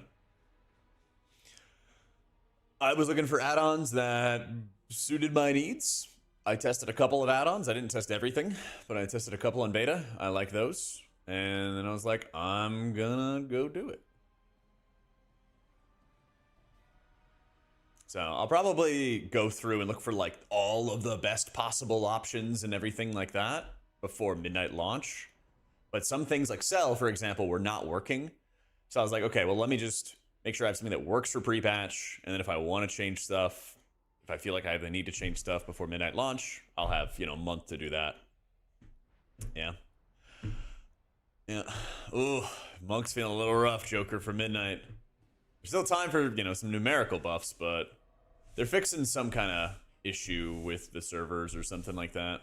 I was looking for add-ons that suited my needs. I tested a couple of add-ons. I didn't test everything, but I tested a couple on beta. I like those. And then I was like, I'm gonna go do it. So I'll probably go through and look for like all of the best possible options and everything like that before midnight launch. But some things like Cell, for example, were not working. So I was like, okay, well, let me just make sure I have something that works for PrePatch. And then if I want to change stuff, if I feel like I have the need to change stuff before midnight launch, I'll have, you know, a month to do that. Yeah. Yeah. Ooh, Monk's feeling a little rough, Joker, for midnight. There's still time for, you know, some numerical buffs, but they're fixing some kind of issue with the servers or something like that.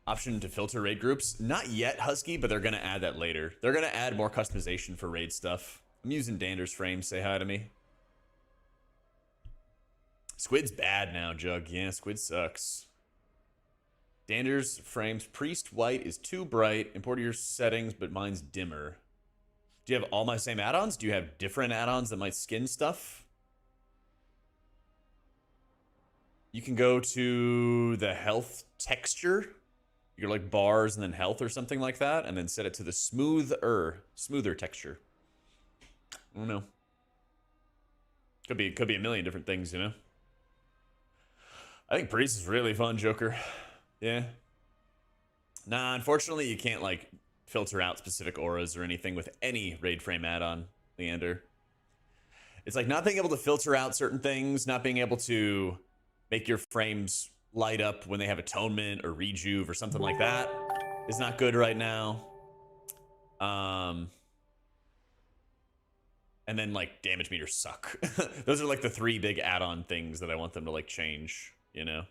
Option to filter raid groups. Not yet, Husky, but they're going to add that later. They're going to add more customization for raid stuff. I'm using Dander's frames. Say hi to me. Squid's bad now, Jug. Yeah, Squid sucks. Dander's frames. Priest white is too bright. Import your settings, but mine's dimmer. Do you have all my same add-ons? Do you have different add-ons that might skin stuff? You can go to the health texture. You're like bars and then health or something like that, and then set it to the smoother texture. I don't know. Could be a million different things, you know. I think Priest is really fun, Joker. Yeah. Nah, unfortunately, you can't like filter out specific auras or anything with any raid frame add-on, Leander. It's like not being able to filter out certain things, not being able to make your frames light up when they have atonement or rejuve or something like that is not good right now. And then like damage meters suck. Those are like the 3 big add-on things that I want them to like change, you know.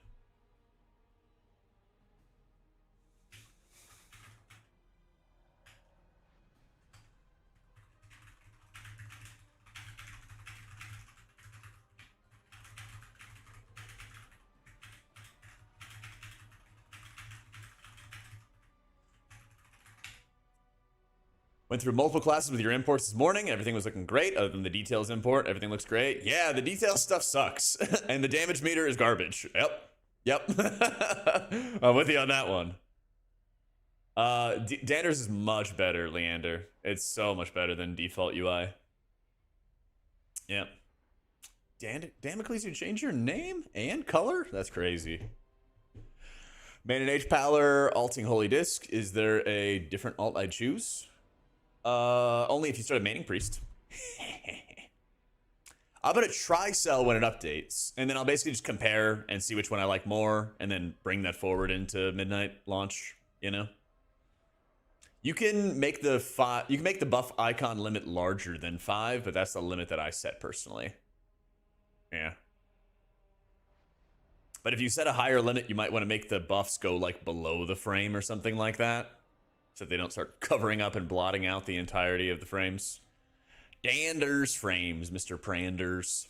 Went through multiple classes with your imports this morning. Everything was looking great. Other than the details import, everything looks great. Yeah, the details stuff sucks. And the damage meter is garbage. Yep. I'm with you on that one. Dander's is much better, Leander. It's so much better than default UI. Yep. Damocles, you change your name and color? That's crazy. Man and H Pallor, alting Holy Disc. Is there a different alt I'd choose? Only if you started maining Priest. I'm gonna try Cell when it updates, and then I'll basically just compare and see which one I like more, and then bring that forward into midnight launch, you know? You can make the buff icon limit larger than 5, but that's the limit that I set personally. Yeah. But if you set a higher limit, you might want to make the buffs go like below the frame or something like that, so they don't start covering up and blotting out the entirety of the frames. Dander's frames, Mr. Pranders.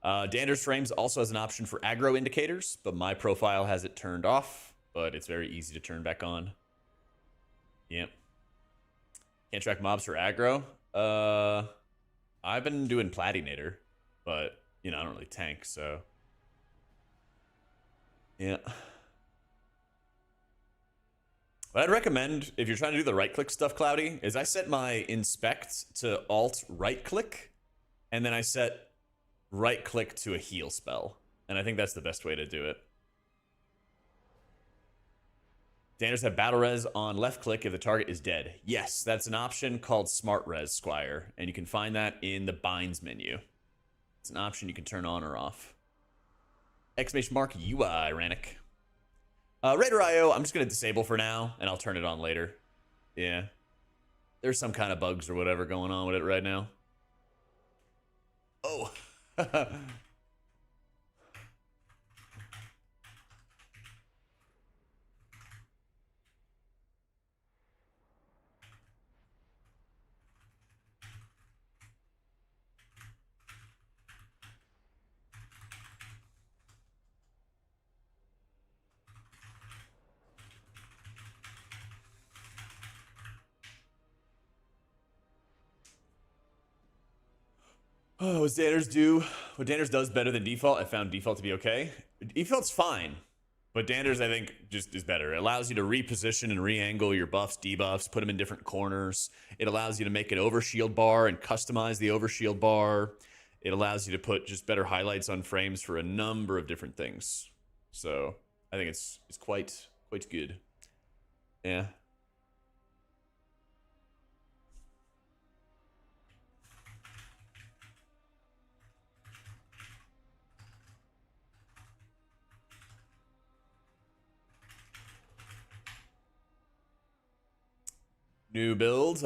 Dander's frames also has an option for aggro indicators, but my profile has it turned off, but it's very easy to turn back on. Yep. Can't track mobs for aggro. I've been doing Platinator, but, you know, I don't really tank, so... Yeah. What I'd recommend, if you're trying to do the right-click stuff, Cloudy, is I set my inspect to alt right-click, and then I set right-click to a heal spell. And I think that's the best way to do it. Danders have battle res on left-click if the target is dead. Yes, that's an option called Smart Res, Squire, and you can find that in the binds menu. It's an option you can turn on or off. Exclamation mark UI, Rannick. Raider IO, I'm just going to disable for now, and I'll turn it on later. Yeah. There's some kind of bugs or whatever going on with it right now. Oh. Oh, what Danders does better than default. I found default to be okay. Default's fine, but Danders, I think, just is better. It allows you to reposition and re-angle your buffs, debuffs, put them in different corners. It allows you to make an overshield bar and customize the overshield bar. It allows you to put just better highlights on frames for a number of different things. So I think it's quite good. Yeah. New build.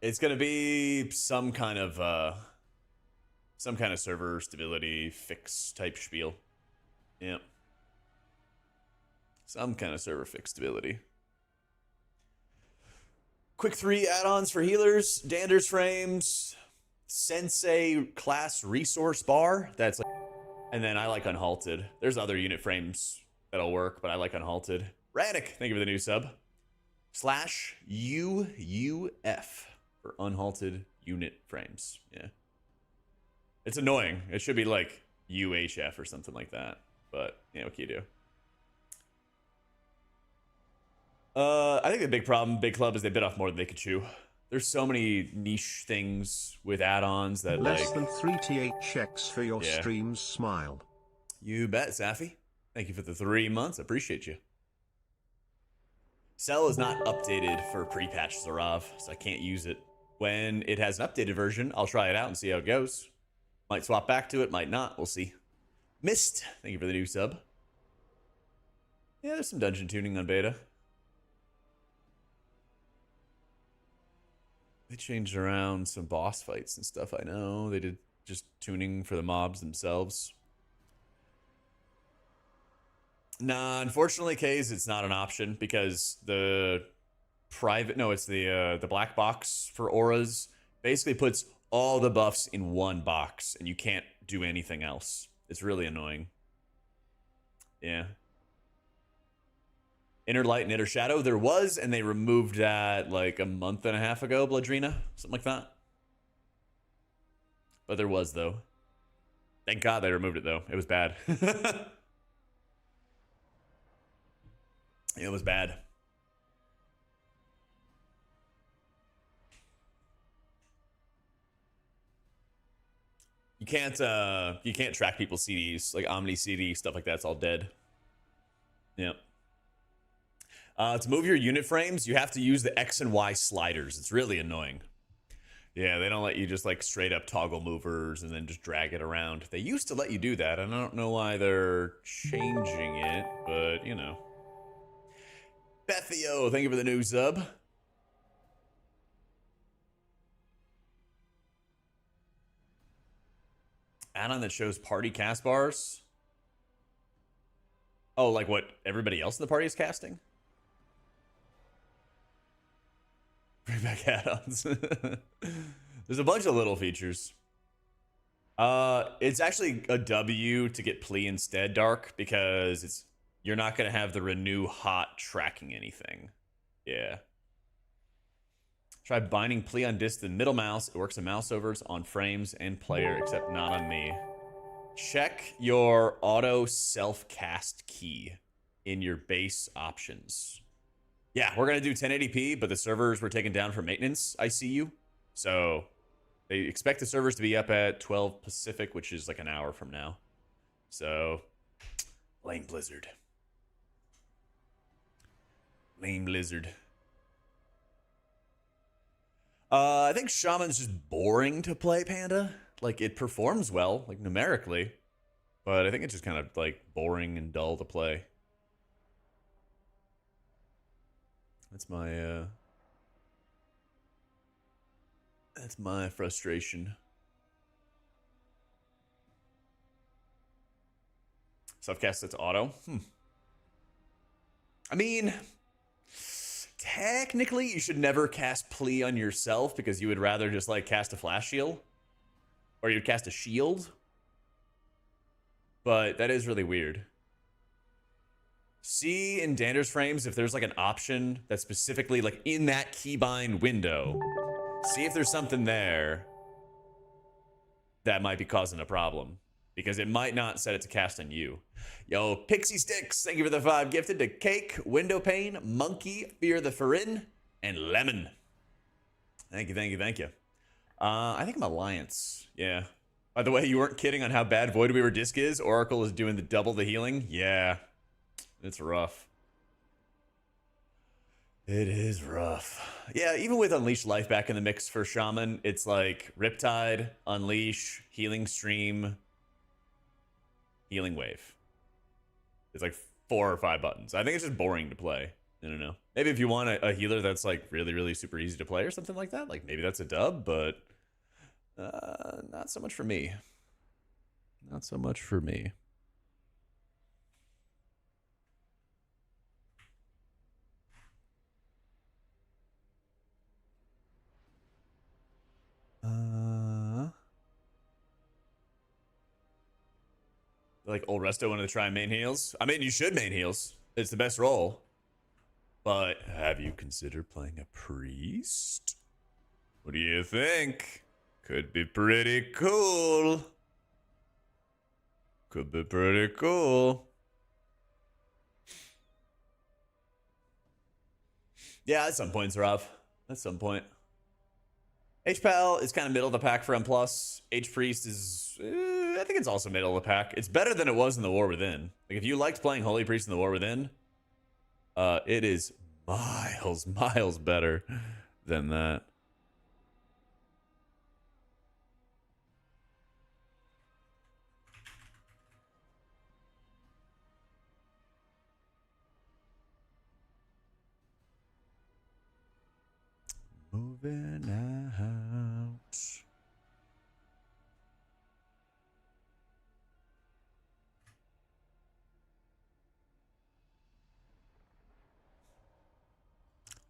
It's gonna be some kind of server stability fix type spiel. Yep. Some kind of server fix stability. Quick 3 add-ons for healers, Dander's frames, Sensei class resource bar. That's like, and then I like unhalted. There's other unit frames that'll work, but I like unhalted. Radic, thank you for the new sub. /UUF for unhalted unit frames. Yeah. It's annoying. It should be like UHF or something like that. But yeah, what can you do? I think the big problem, Big Club, is they bit off more than they could chew. There's so many niche things with add-ons that less than 3 TH checks for your streams, smile. You bet, Safi. Thank you for the 3 months. I appreciate you. Cell is not updated for pre-patch Zarav, so I can't use it. When it has an updated version, I'll try it out and see how it goes. Might swap back to it, might not. We'll see. Mist, thank you for the new sub. Yeah, there's some dungeon tuning on beta. They changed around some boss fights and stuff, I know. They did just tuning for the mobs themselves. Nah, unfortunately, Kaze, it's not an option because the black box for auras basically puts all the buffs in one box and you can't do anything else. It's really annoying. Yeah. Inner Light and Inner Shadow, there was, and they removed that like a month and a half ago, Bloodrina, something like that. But there was, though. Thank God they removed it, though. It was bad. It was bad. You can't track people's CDs, like Omni CD, stuff like that's all dead. Yep. To move your unit frames, you have to use the X and Y sliders. It's really annoying. Yeah, they don't let you just like straight up toggle movers and then just drag it around. They used to let you do that, and I don't know why they're changing it, but you know. Bethio, thank you for the new sub. Add-on that shows party cast bars. Oh, like what everybody else in the party is casting? Bring back add-ons. There's a bunch of little features. It's actually a W to get Plea instead, Dark, because you're not gonna have the renew hot tracking anything. Yeah. Try binding Plea on disc to the middle mouse. It works on mouse overs, on frames, and player, except not on me. Check your auto self-cast key in your base options. Yeah, we're going to do 1080p, but the servers were taken down for maintenance, I see you. So they expect the servers to be up at 12 Pacific, which is like an hour from now. So, lame Blizzard. Lame Blizzard. I think Shaman's just boring to play, Panda. Like, it performs well, like, numerically. But I think it's just kind of, like, boring and dull to play. That's my frustration. Self-cast that's auto? I mean, technically, you should never cast Plea on yourself because you would rather just, like, cast a flash shield. Or you'd cast a shield. But that is really weird. See in Dander's frames if there's like an option that's specifically like in that keybind window. See if there's something there that might be causing a problem. Because it might not set it to cast on you. Yo, Pixie Sticks, thank you for the 5 gifted to Cake, Window Pane, Monkey, Fear the Farin, and Lemon. Thank you, thank you, thank you. I think I'm Alliance. Yeah. By the way, you weren't kidding on how bad Void Weaver Disc is. Oracle is doing the double the healing. Yeah. It's rough. It is rough. Yeah, even with Unleash Life back in the mix for Shaman, it's like Riptide, Unleash, Healing Stream, Healing Wave. It's like 4 or 5 buttons. I think it's just boring to play. I don't know. Maybe if you want a healer that's like really, really super easy to play or something like that, like maybe that's a dub, but not so much for me. Not so much for me. Like old Resto wanted to try main heals. I mean, you should main heals. It's the best role. But have you considered playing a priest? What do you think? Could be pretty cool. Could be pretty cool. Yeah, at some point it's rough. At some point. HPAL is kind of middle of the pack for M+. H-Priest is... I think it's also middle of the pack. It's better than it was in the War Within. Like, if you liked playing Holy Priest in the War Within, it is miles better than that. Moving out.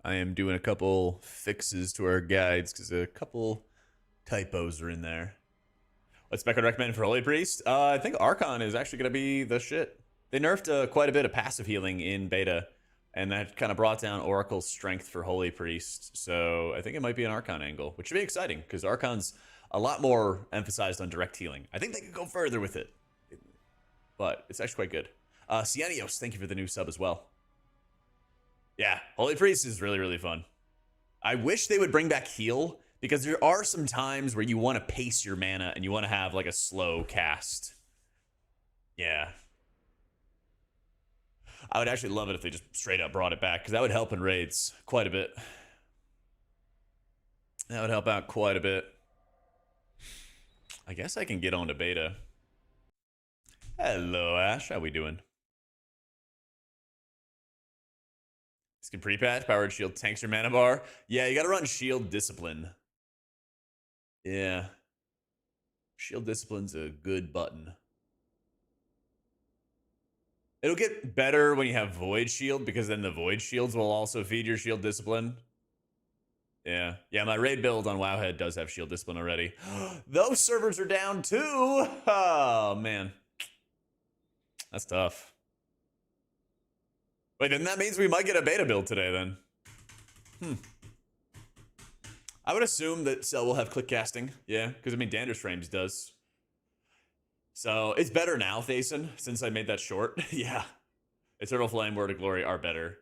I am doing a couple fixes to our guides because a couple typos are in there. What's Spec would recommend for Holy Priest? I think Archon is actually going to be the shit. They nerfed quite a bit of passive healing in beta, and that kind of brought down Oracle's strength for Holy Priest. So I think it might be an Archon angle, which should be exciting because Archon's a lot more emphasized on direct healing. I think they could go further with it, but it's actually quite good. Cienios, thank you for the new sub as well. Yeah, Holy Priest is really, really fun. I wish they would bring back heal, because there are some times where you want to pace your mana and you want to have like a slow cast. Yeah. I would actually love it if they just straight up brought it back, because that would help in raids quite a bit. That would help out quite a bit. I guess I can get on to beta. Hello, Ash. How we doing? Skin pre-patch, powered shield tanks your mana bar. Yeah, you gotta run shield discipline. Yeah. Shield discipline's a good button. It'll get better when you have void shield, because then the void shields will also feed your shield discipline. Yeah. Yeah, my raid build on Wowhead does have shield discipline already. Those servers are down too. Oh, man. That's tough. Wait, then that means we might get a beta build today then. I would assume that Cell will have click casting. Yeah, because I mean, Dander's Frames does. So it's better now, Thason, since I made that short. Yeah. Eternal Flame, Word of Glory are better.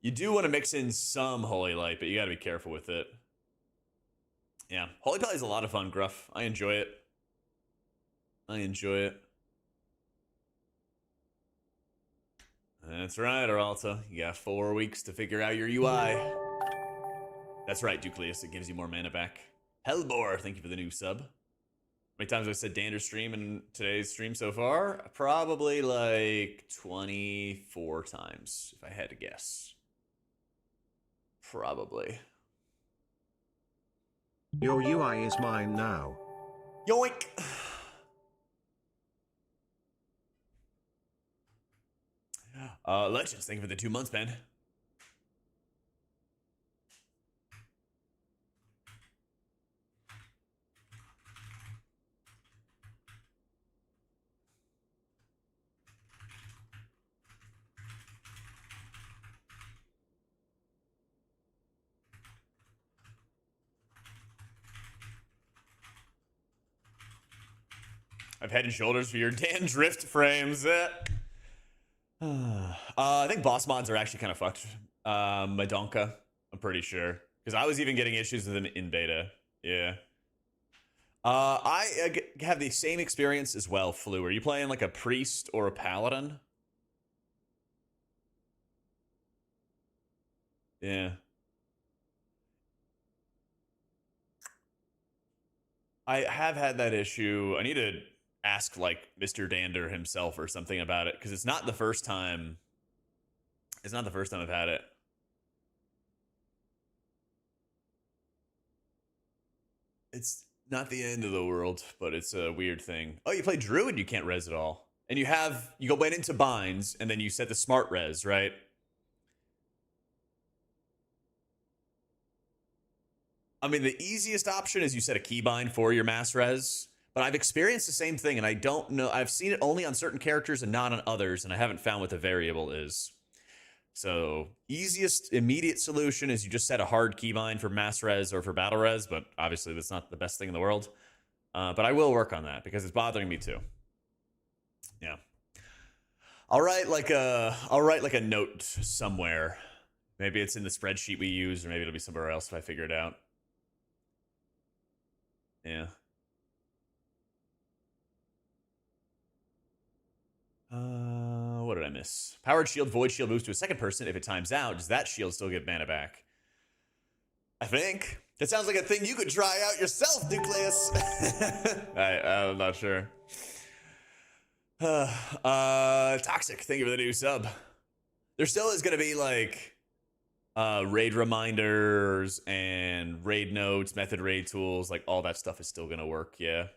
You do want to mix in some Holy Light, but you got to be careful with it. Yeah. Holy Pally is a lot of fun, Gruff. I enjoy it. I enjoy it. That's right, Aralta. You got 4 weeks to figure out your UI. That's right, Ducleus. It gives you more mana back. Hellbore, thank you for the new sub. How many times have I said Dander stream in today's stream so far? Probably like 24 times, if I had to guess. Probably. Your UI is mine now. Yoink! Legends, thank you for the 2 months, man. I've head and shoulders for your Dan Drift frames. I think boss mods are actually kind of fucked. Madonka, I'm pretty sure. Because I was even getting issues with them in beta. Yeah. I have the same experience as well, Flu. Are you playing like a priest or a paladin? Yeah. I have had that issue. I need to ask like Mr. Dander himself or something about it, because it's not the first time. It's not the first time I've had it. It's not the end of the world, but it's a weird thing. Oh, you play Druid, you can't res at all. And you go went into binds, and then you set the smart res, right? I mean, the easiest option is you set a keybind for your mass res, but I've experienced the same thing, and I don't know. I've seen it only on certain characters and not on others, and I haven't found what the variable is. So, easiest immediate solution is you just set a hard keybind for mass res or for battle res, but obviously that's not the best thing in the world. But I will work on that because it's bothering me too. Yeah. I'll write like a note somewhere. Maybe it's in the spreadsheet we use, or maybe it'll be somewhere else if I figure it out. Yeah. What did I miss? Powered shield, void shield moves to a second person. If it times out, does that shield still give mana back? I think. That sounds like a thing you could try out yourself, Nucleus. I'm not sure. Toxic, thank you for the new sub. There still is going to be like raid reminders and raid notes, method raid tools, like all that stuff is still going to work, yeah.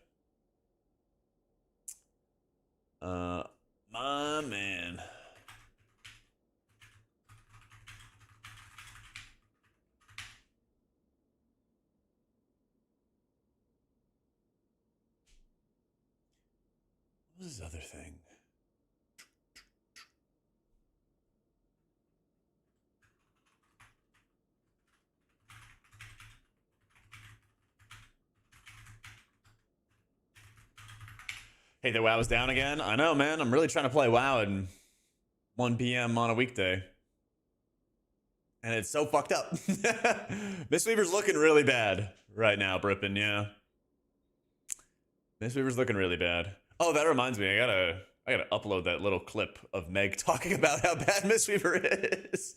My man. What was this other thing? Hey, the WoW is down again? I know, man. I'm really trying to play WoW at 1 p.m. on a weekday. And it's so fucked up. Mistweaver's looking really bad right now, Brippin, yeah. Mistweaver's looking really bad. Oh, that reminds me, I gotta upload that little clip of Meg talking about how bad Mistweaver is.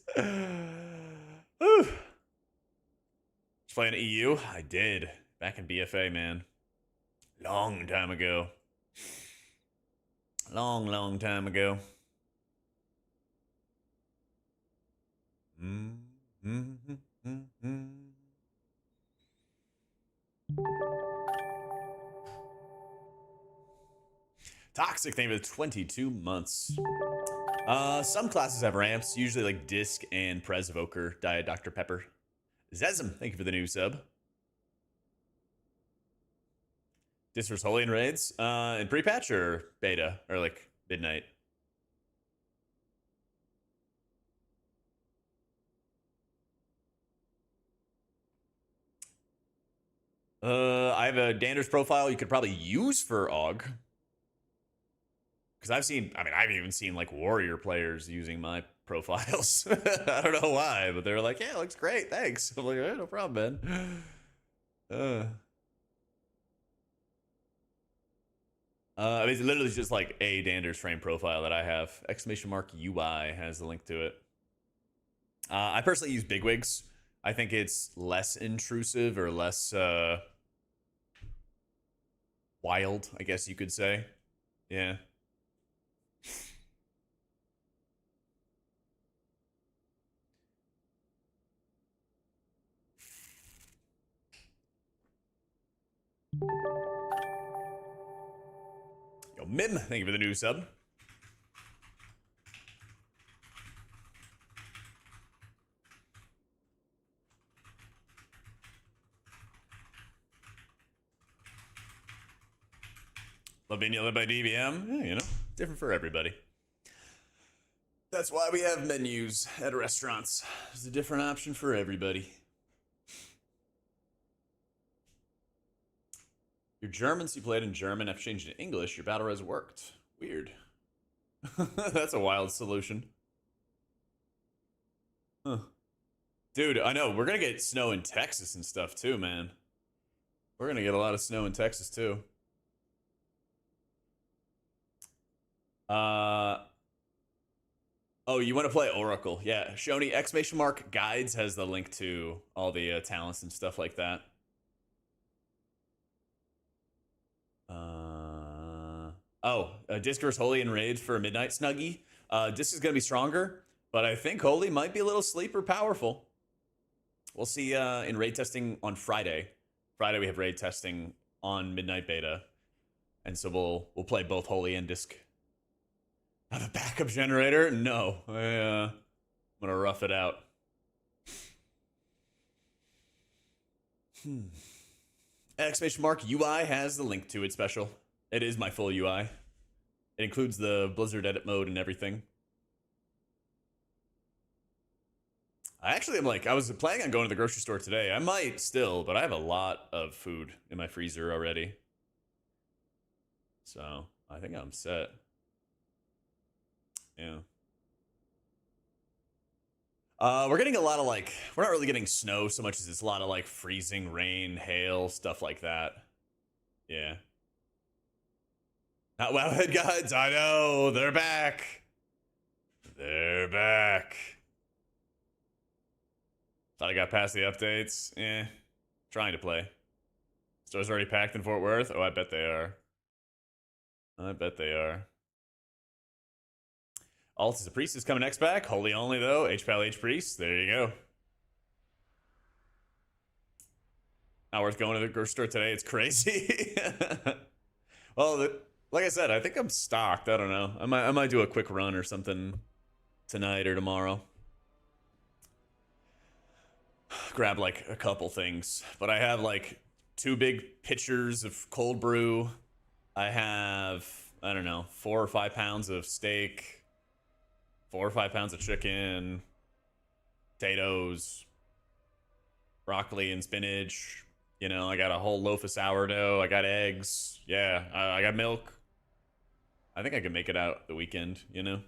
Whew. playing EU? I did. Back in BFA, man. Long time ago. Long time ago. Toxic, thank you for the 22 months. Some classes have ramps, usually like Disc and Prez Evoker, Diet Dr. Pepper. Zezum, thank you for the new sub. Disc vs. Holy in raids? In pre-patch or beta? Or like midnight? I have a Dander's profile you could probably use for AUG. Because I've even seen like warrior players using my profiles. I don't know why, but they're like, yeah, it looks great, thanks. I'm like, hey, no problem, man. It's literally just like a Dander's frame profile that I have. !UI has the link to it. I personally use bigwigs. I think it's less intrusive or less wild, I guess you could say. Yeah. Yo, Mim, thank you for the new sub. Lavinia led by DBM. Yeah, you know, different for everybody. That's why we have menus at restaurants. There's a different option for everybody. Your Germans you played in German have changed to English. Your battle res worked. Weird. That's a wild solution. Huh. Dude, I know. We're going to get snow in Texas and stuff too, man. We're going to get a lot of snow in Texas too. Oh, you want to play Oracle? Yeah, Shoni ! Guides has the link to all the talents and stuff like that. Disc vs. Holy in Raid for a Midnight Snuggie. Disc is going to be stronger, but I think Holy might be a little sleeper powerful. We'll see in raid testing on Friday. Friday we have raid testing on Midnight Beta, and so we'll play both Holy and Disc. Have a backup generator? No, I'm gonna rough it out. !UI has the link to it special. It is my full UI. It includes the Blizzard edit mode and everything. I was planning on going to the grocery store today. I might still, but I have a lot of food in my freezer already. So I think I'm set. Yeah. We're getting a lot of we're not really getting snow so much as it's a lot of freezing rain, hail, stuff like that. Yeah. Not Wowhead Guides, I know, they're back. They're back. Thought I got past the updates. Trying to play. Stores already packed in Fort Worth? Oh, I bet they are. I bet they are. Alt is a Priest is coming next back. Holy only, though. HPAL H Priest. There you go. Not worth going to the grocery store today. It's crazy. Well, like I said, I think I'm stocked. I don't know. I might do a quick run or something tonight or tomorrow. Grab a couple things. But I have 2 big pitchers of cold brew. I have, I don't know, 4 or 5 pounds of steak. 4 or 5 pounds of chicken, potatoes, broccoli and spinach. You know, I got a whole loaf of sourdough. I got eggs. Yeah, I got milk. I think I can make it out the weekend, you know?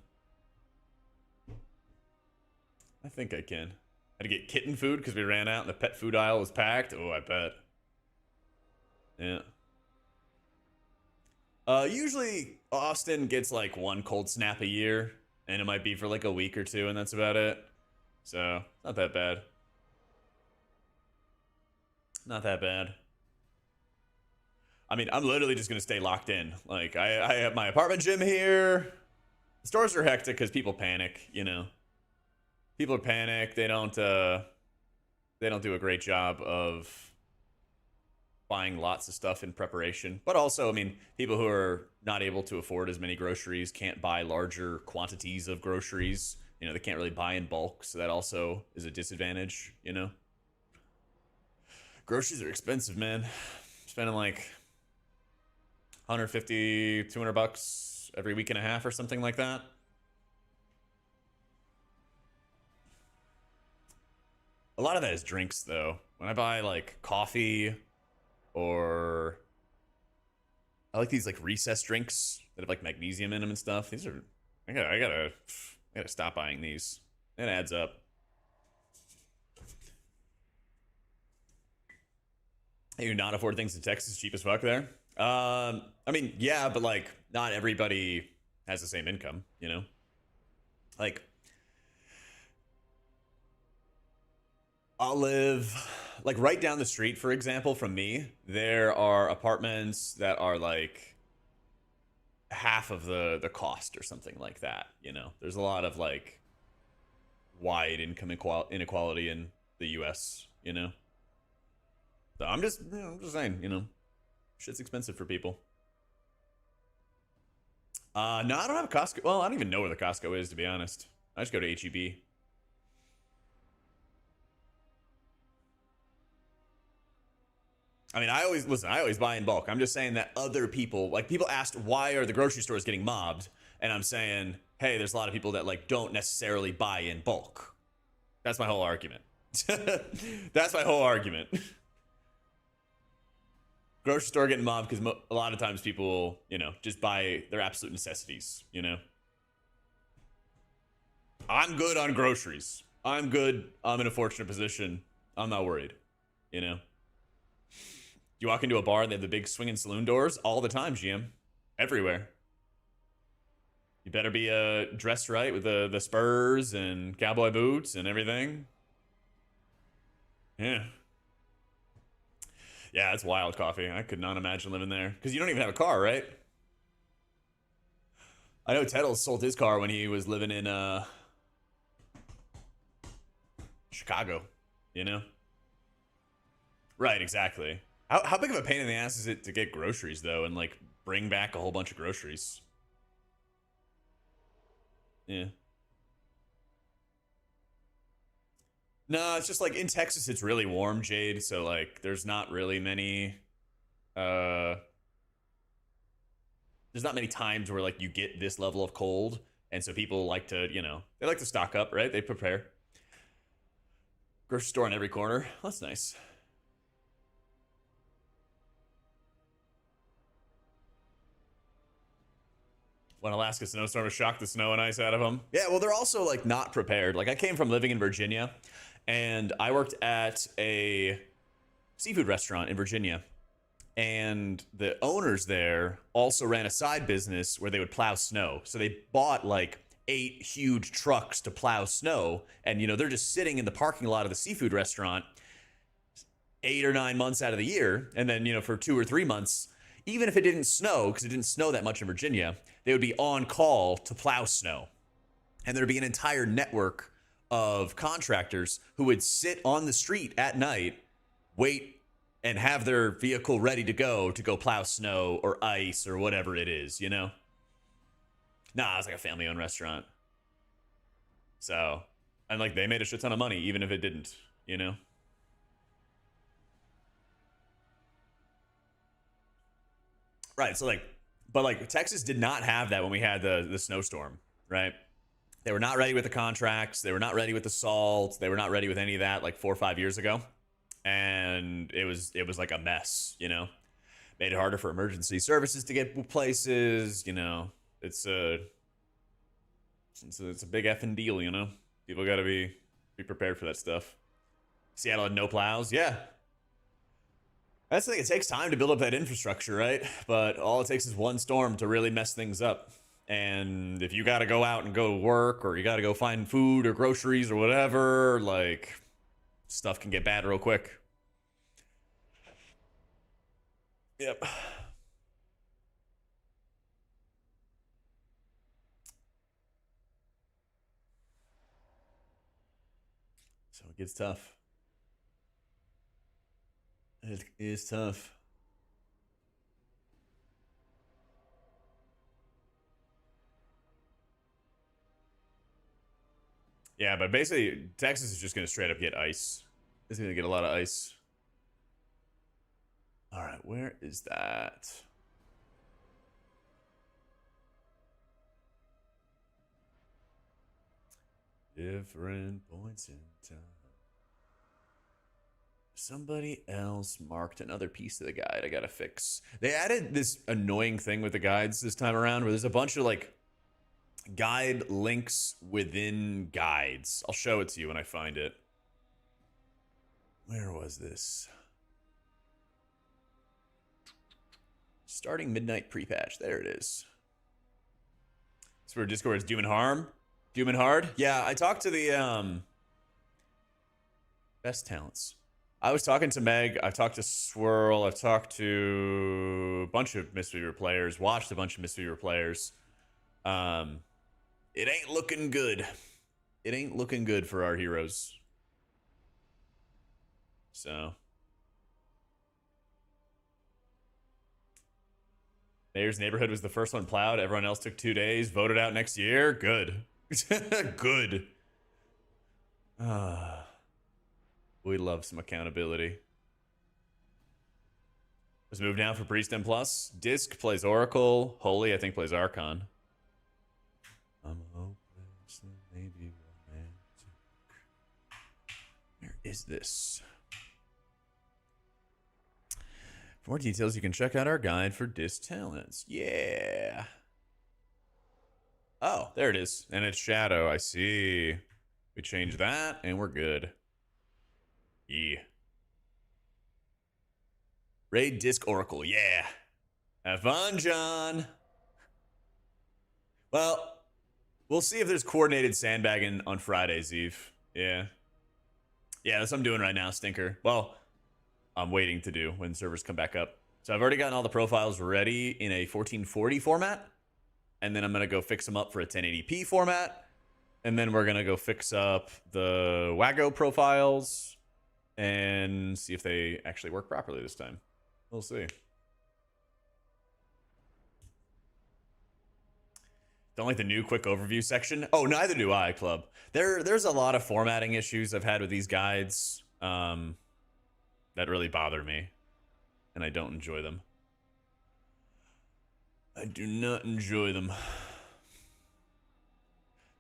I think I can. Had to get kitten food because we ran out and the pet food aisle was packed. Oh, I bet. Yeah. Usually Austin gets 1 cold snap a year. And it might be for a week or 2, and that's about it. So, not that bad. Not that bad. I mean, I'm literally just gonna stay locked in. Like, I have my apartment gym here. The stores are hectic because people panic. You know, people are panic. They don't do a great job of buying lots of stuff in preparation. But also, I mean, people who are not able to afford as many groceries can't buy larger quantities of groceries. You know, they can't really buy in bulk, so that also is a disadvantage. You know, groceries are expensive, man. Spending like 150, 200 bucks every week and a half or something like that. A lot of that is drinks, though. When I buy like coffee, or I like these like recess drinks that have like magnesium in them and stuff. These are I gotta stop buying these. It adds up. You not afford things in Texas cheap as fuck there? I mean, yeah, but like not everybody has the same income, you know? Like I'll live like right down the street, for example, from me. There are apartments that are like half of the cost or something like that. You know, there's a lot of like wide income inequality in the U.S. You know, so I'm just saying, you know, shit's expensive for people. No, I don't have a Costco. Well, I don't even know where the Costco is, to be honest. I just go to HEB. I mean, I always buy in bulk. I'm just saying that other people, like people asked, why are the grocery stores getting mobbed? And I'm saying, hey, there's a lot of people that like don't necessarily buy in bulk. That's my whole argument. That's my whole argument. Grocery store getting mobbed because a lot of times people, you know, just buy their absolute necessities, you know? I'm good on groceries. I'm good. I'm in a fortunate position. I'm not worried, you know? You walk into a bar, they have the big swinging saloon doors all the time, GM. Everywhere. You better be dressed right with the spurs and cowboy boots and everything. Yeah. Yeah, it's wild coffee. I could not imagine living there. Because you don't even have a car, right? I know Tettles sold his car when he was living in Chicago, you know? Right, exactly. How big of a pain in the ass is it to get groceries, though, and, like, bring back a whole bunch of groceries? Yeah. No, it's just, like, in Texas, it's really warm, Jade, so, like, there's not really many, there's not many times where, like, you get this level of cold, and so people like to, you know, they like to stock up, right? They prepare. Grocery store on every corner. That's nice. When Alaska snowstorm shocked the snow and ice out of them. Yeah, well, they're also like not prepared. Like I came from living in Virginia, and I worked at a seafood restaurant in Virginia, and the owners there also ran a side business where they would plow snow. So they bought like 8 huge trucks to plow snow, and you know they're just sitting in the parking lot of the seafood restaurant 8 or 9 months out of the year, and then you know for 2 or 3 months, even if it didn't snow, because it didn't snow that much in Virginia, they would be on call to plow snow. And there'd be an entire network of contractors who would sit on the street at night, wait, and have their vehicle ready to go plow snow or ice or whatever it is, you know? Nah, it's like a family-owned restaurant. So, and like they made a shit ton of money, even if it didn't, you know? Right, so like, but like Texas did not have that when we had the snowstorm, right? They were not ready with the contracts. They were not ready with the salt. They were not ready with any of that like 4 or 5 years ago. And it was like a mess, you know? Made it harder for emergency services to get places, you know? It's a big effing deal, you know? People gotta be prepared for that stuff. Seattle had no plows. Yeah. That's the thing, it takes time to build up that infrastructure, right? But all it takes is one storm to really mess things up. And if you gotta go out and go work, or you gotta go find food or groceries or whatever, like, stuff can get bad real quick. Yep. So it gets tough. It is tough. Yeah, but basically, Texas is just going to straight up get ice. It's going to get a lot of ice. All right, where is that? Different points in time. Somebody else marked another piece of the guide I gotta fix. They added this annoying thing with the guides this time around where there's a bunch of like guide links within guides. I'll show it to you when I find it. Where was this? Starting midnight pre-patch. There it is. That's where Discord is doing harm. Doing hard. Yeah, I talked to the best talents. I was talking to Meg. I've talked to Swirl. I've talked to a bunch of Mistweaver players. Watched a bunch of Mistweaver players. It ain't looking good. It ain't looking good for our heroes. So. Mayor's neighborhood was the first one plowed. Everyone else took 2 days. Voted out next year. Good. Good. We love some accountability. Let's move down for Priest and Plus. Disc plays Oracle. Holy, I think, plays Archon. I'm hopeless, maybe romantic. Where is this? For more details, you can check out our guide for disc talents. Yeah. Oh, there it is. And it's Shadow. I see. We change that, and we're good. Yeah. Raid Disc Oracle. Yeah. Have fun, John. Well, we'll see if there's coordinated sandbagging on Fridays, Eve. Yeah. Yeah, that's what I'm doing right now, Stinker. Well, I'm waiting to do when servers come back up. So I've already gotten all the profiles ready in a 1440 format. And then I'm going to go fix them up for a 1080p format. And then we're going to go fix up the Wago profiles and see if they actually work properly this time. We'll see. Don't like the new quick overview section. Oh, neither do I, Club. There's a lot of formatting issues I've had with these guides that really bother me. And I don't enjoy them. I do not enjoy them.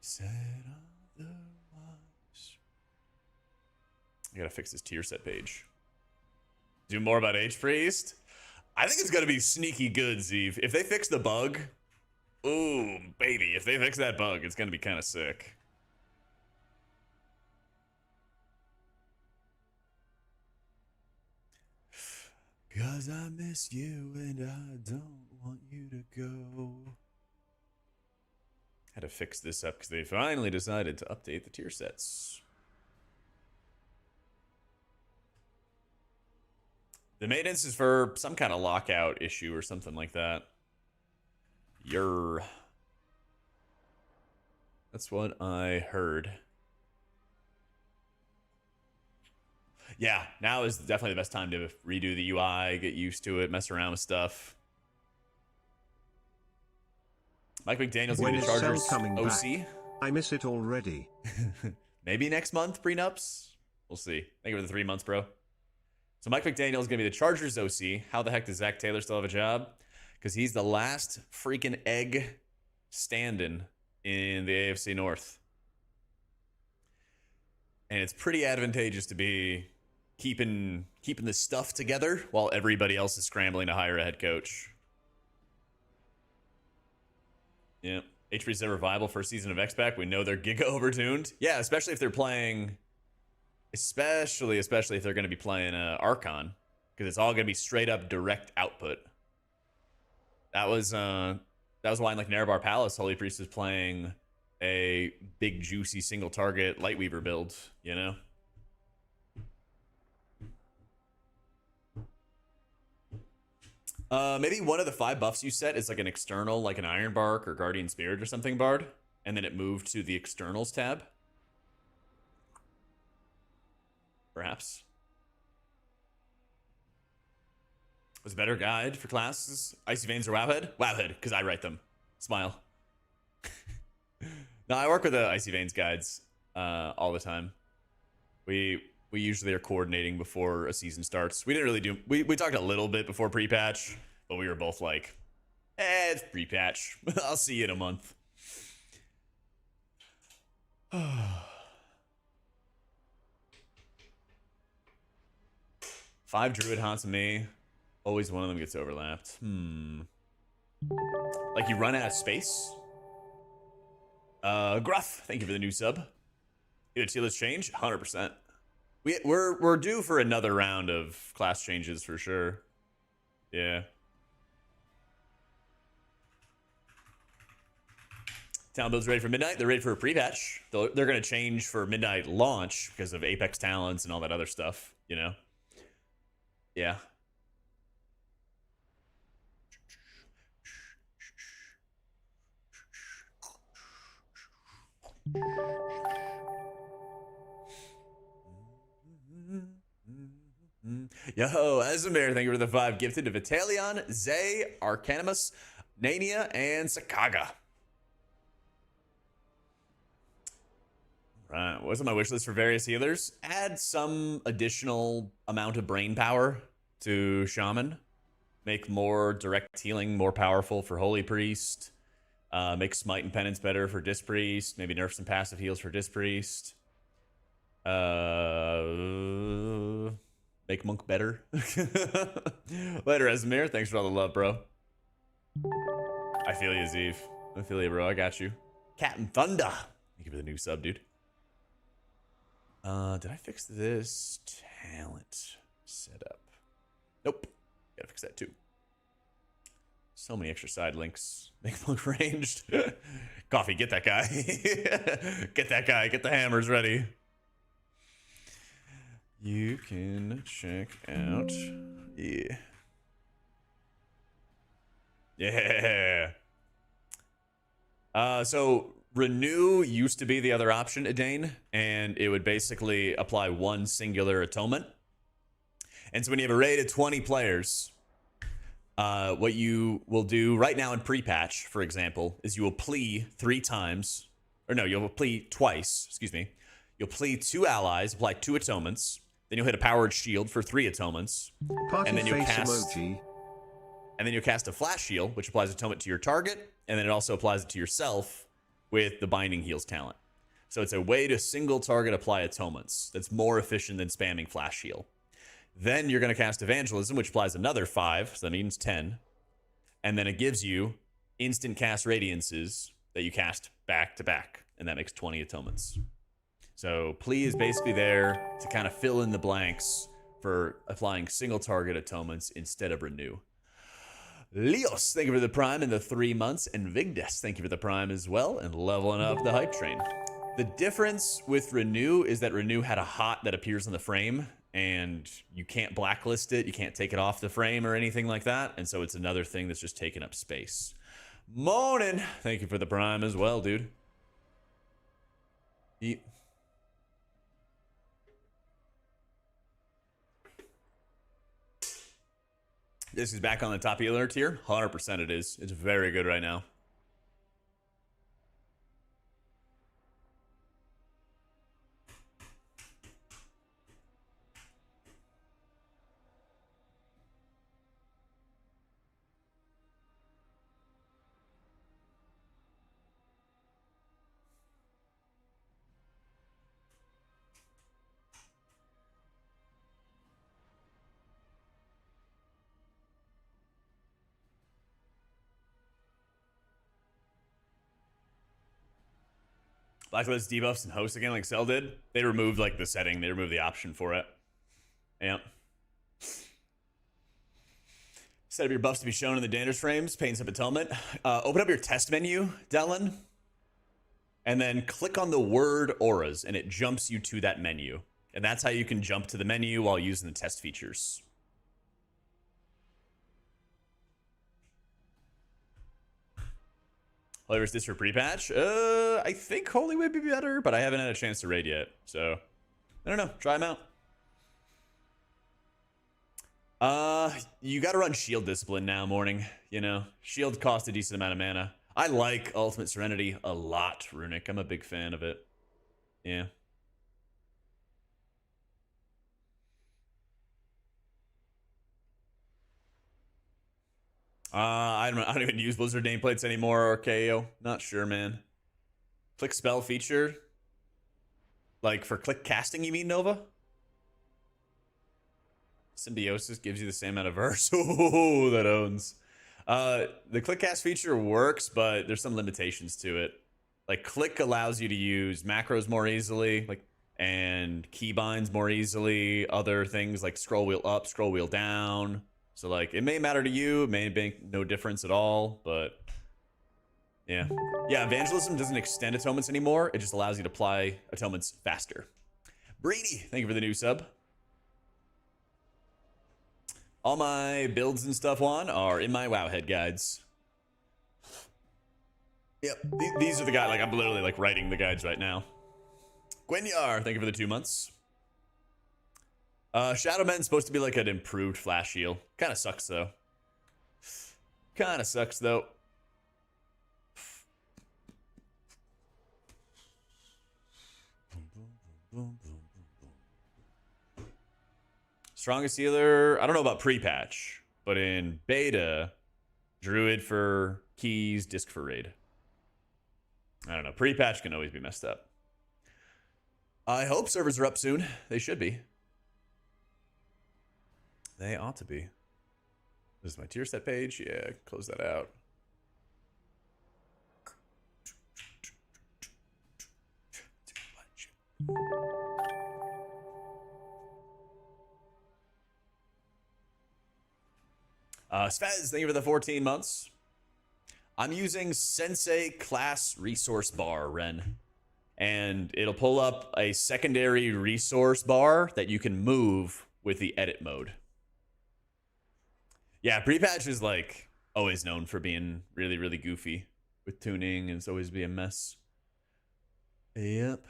Said otherwise. I gotta fix this tier set page. Do more about H-Priest? I think it's gonna be sneaky good, Zeev. If they fix the bug, ooh, baby. If they fix that bug, it's gonna be kind of sick. Cause I miss you and I don't want you to go. Had to fix this up because they finally decided to update the tier sets. The maintenance is for some kind of lockout issue or something like that. That's what I heard. Yeah, now is definitely the best time to redo the UI, get used to it, mess around with stuff. Mike McDaniel's going to Chargers OC. Back? I miss it already. Maybe next month, prenups. We'll see. Thank you for the 3 months, bro. So Mike McDaniel's going to be the Chargers OC. How the heck does Zach Taylor still have a job? Because he's the last freaking egg standing in the AFC North. And it's pretty advantageous to be keeping the stuff together while everybody else is scrambling to hire a head coach. Yeah. HP's ever viable for a season of X-Pac. We know they're giga overtuned. Yeah, especially if they're playing... Especially if they're going to be playing Archon. Because it's all going to be straight up direct output. That was why in like Nerebar Palace, Holy Priest was playing a big, juicy, single target Lightweaver build, you know? Maybe one of the 5 buffs you set is like an external, like an Iron Bark or Guardian Spirit or something bard, and then it moved to the externals tab. Perhaps. Was a better guide for classes? Icy Veins or Wowhead? Wowhead, because I write them. Smile. No, I work with the Icy Veins guides all the time. We usually are coordinating before a season starts. We didn't really do... We talked a little bit before pre-patch, but we were both like, it's pre-patch. I'll see you in a month. 5 Druid haunts me. Always one of them gets overlapped. Like you run out of space? Gruff, thank you for the new sub. Did Tila's change? 100%. We're due for another round of class changes for sure. Yeah. Town build's ready for midnight. They're ready for a pre-patch. They're going to change for midnight launch because of Apex talents and all that other stuff, you know? Yeah. Yo, Azamir, thank you for the 5 gifted to Vitalion, Zay, Arcanimus, Nania, and Sakaga. Right, what's on my wish list for various healers? Add some additional amount of brain power to Shaman. Make more direct healing more powerful for Holy Priest. Make Smite and Penance better for Disc Priest. Maybe nerf some passive heals for Disc Priest. Make Monk better. Later, Esmir. Thanks for all the love, bro. I feel you, Zeev. I feel you, bro. I got you. Captain Thunder. Thank you for the new sub, dude. Did I fix this talent setup? Nope. Gotta fix that too. So many extra side links. Make Monk ranged. Coffee, get that guy. Get that guy. Get the hammers ready. You can check out. Yeah. Yeah. So Renew used to be the other option, Edane, and it would basically apply one singular atonement. And so when you have a raid of 20 players, what you will do right now in pre-patch, for example, is you will plea 3 times, or no, you'll plea twice, excuse me. You'll plea 2 allies, apply 2 atonements, then you'll hit a powered shield for 3 atonements, Party and then you'll face cast, emoji. and then you'll cast a flash shield, which applies atonement to your target, and then it also applies it to yourself with the Binding Heals talent. So it's a way to single target apply atonements that's more efficient than spamming flash heal. Then you're going to cast Evangelism, which applies another 5, so that means 10. And then it gives you instant cast Radiances that you cast back to back, and that makes 20 atonements. So Plea is basically there to kind of fill in the blanks for applying single target atonements instead of Renew. Leos, thank you for the Prime in the 3 months. And Vigdes, thank you for the Prime as well, and leveling up the hype train. The difference with Renew is that Renew had a hot that appears on the frame, and you can't blacklist it, you can't take it off the frame or anything like that, and so it's another thing that's just taking up space. Morning! Thank you for the Prime as well, dude. This is back on the top healer tier. 100% it is. It's very good right now. Blacklist debuffs and hosts again like Cell did. They removed like the setting. They removed the option for it. Yep. Set up your buffs to be shown in the dangerous frames. Paints up atonement. Open up your test menu, Dellen. And then click on the word auras and it jumps you to that menu. And that's how you can jump to the menu while using the test features. Players this for pre-patch? I think Holy would be better, but I haven't had a chance to raid yet. So, I don't know. Try them out. You got to run Shield Discipline now, Morning. You know, Shield costs a decent amount of mana. I like Ultimate Serenity a lot, Runic. I'm a big fan of it. Yeah. I don't even use Blizzard nameplates anymore or KO. Not sure, man. Click spell feature? Like for click casting, you mean, Nova? Symbiosis gives you the same amount of verse. Oh, that owns. The click cast feature works, but there's some limitations to it. Like click allows you to use macros more easily, like and keybinds more easily. Other things like scroll wheel up, scroll wheel down. So like it may matter to you, it may make no difference at all, but yeah. Yeah, evangelism doesn't extend atonements anymore. It just allows you to apply atonements faster. Brady, thank you for the new sub. All my builds and stuff on are in my Wowhead guides. Yep, these are the guides. Like I'm literally like writing the guides right now. Gwenyar, thank you for the 2 months. Shadow Men's supposed to be like an improved flash heal. Kind of sucks though. Kind of sucks though. Strongest healer, I don't know about pre-patch, but in beta, Druid for keys, disc for raid. I don't know. Pre-patch can always be messed up. I hope servers are up soon. They should be. They ought to be. This is my tier set page. Yeah, close that out. Svez, thank you for the 14 months. I'm using Sensei Class Resource Bar, Ren. And it'll pull up a secondary resource bar that you can move with the edit mode. Yeah, pre-patch is like always known for being really, really goofy with tuning, and it's always be a mess. Yep.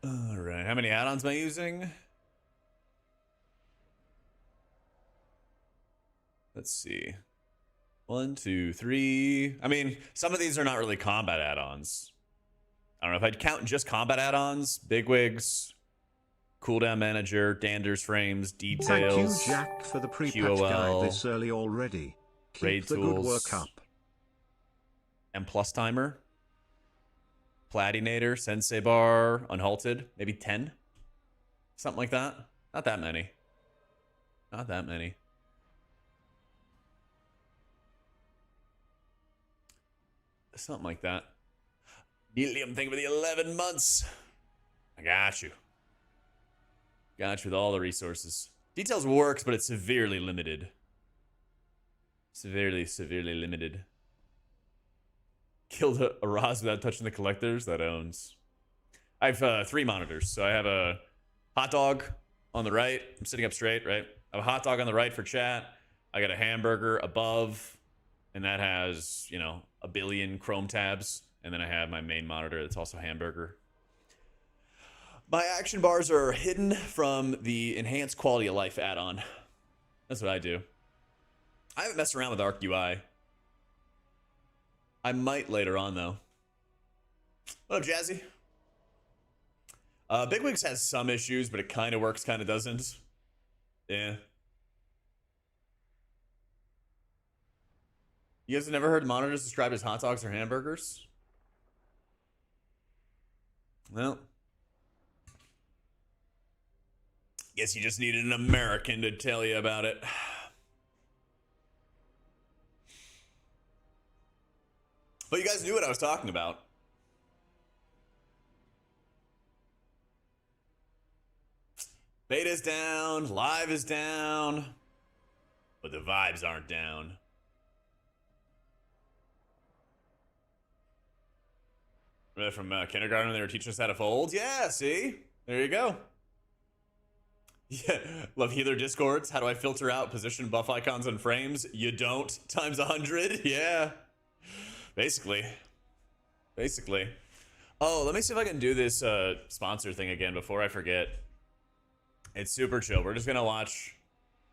All right, how many add-ons am I using? Let's see. 1, 2, 3. I mean, some of these are not really combat add-ons. I don't know if I'd count just combat add-ons. Bigwigs, cooldown manager, Dander's frames, details. Thank you, Jack, for the pre-patch guide this early already. Keep raid the tools, good work up. M plus timer, Platinator, Sensei bar, unhalted, maybe 10, something like that. Not that many. Not that many. Something like that. Nelium, thank you for the 11 months. I got you. Got you with all the resources. Details works, but it's severely limited. Severely, severely limited. Killed a Raz without touching the collectors. That owns. I have 3 monitors. So I have a hot dog on the right. I'm sitting up straight, right? I have a hot dog on the right for chat. I got a hamburger above, and that has, you know, a billion Chrome tabs. And then I have my main monitor that's also hamburger. My action bars are hidden from the enhanced quality of life add-on. That's what I do. I haven't messed around with Arc UI. I might later on, though. What up, Jazzy? Bigwigs has some issues, but it kind of works, kind of doesn't. Yeah. You guys have never heard monitors described as hot dogs or hamburgers? Well, guess you just needed an American to tell you about it. But you guys knew what I was talking about. Beta's down, live is down. but the vibes aren't down. Remember from kindergarten when they were teaching us how to fold? Yeah, see? There you go. Yeah, love healer discords. How do I filter out position buff icons on frames? You don't, times 100. Yeah, basically. Oh, let me see if I can do this sponsor thing again before I forget. It's super chill. We're just gonna watch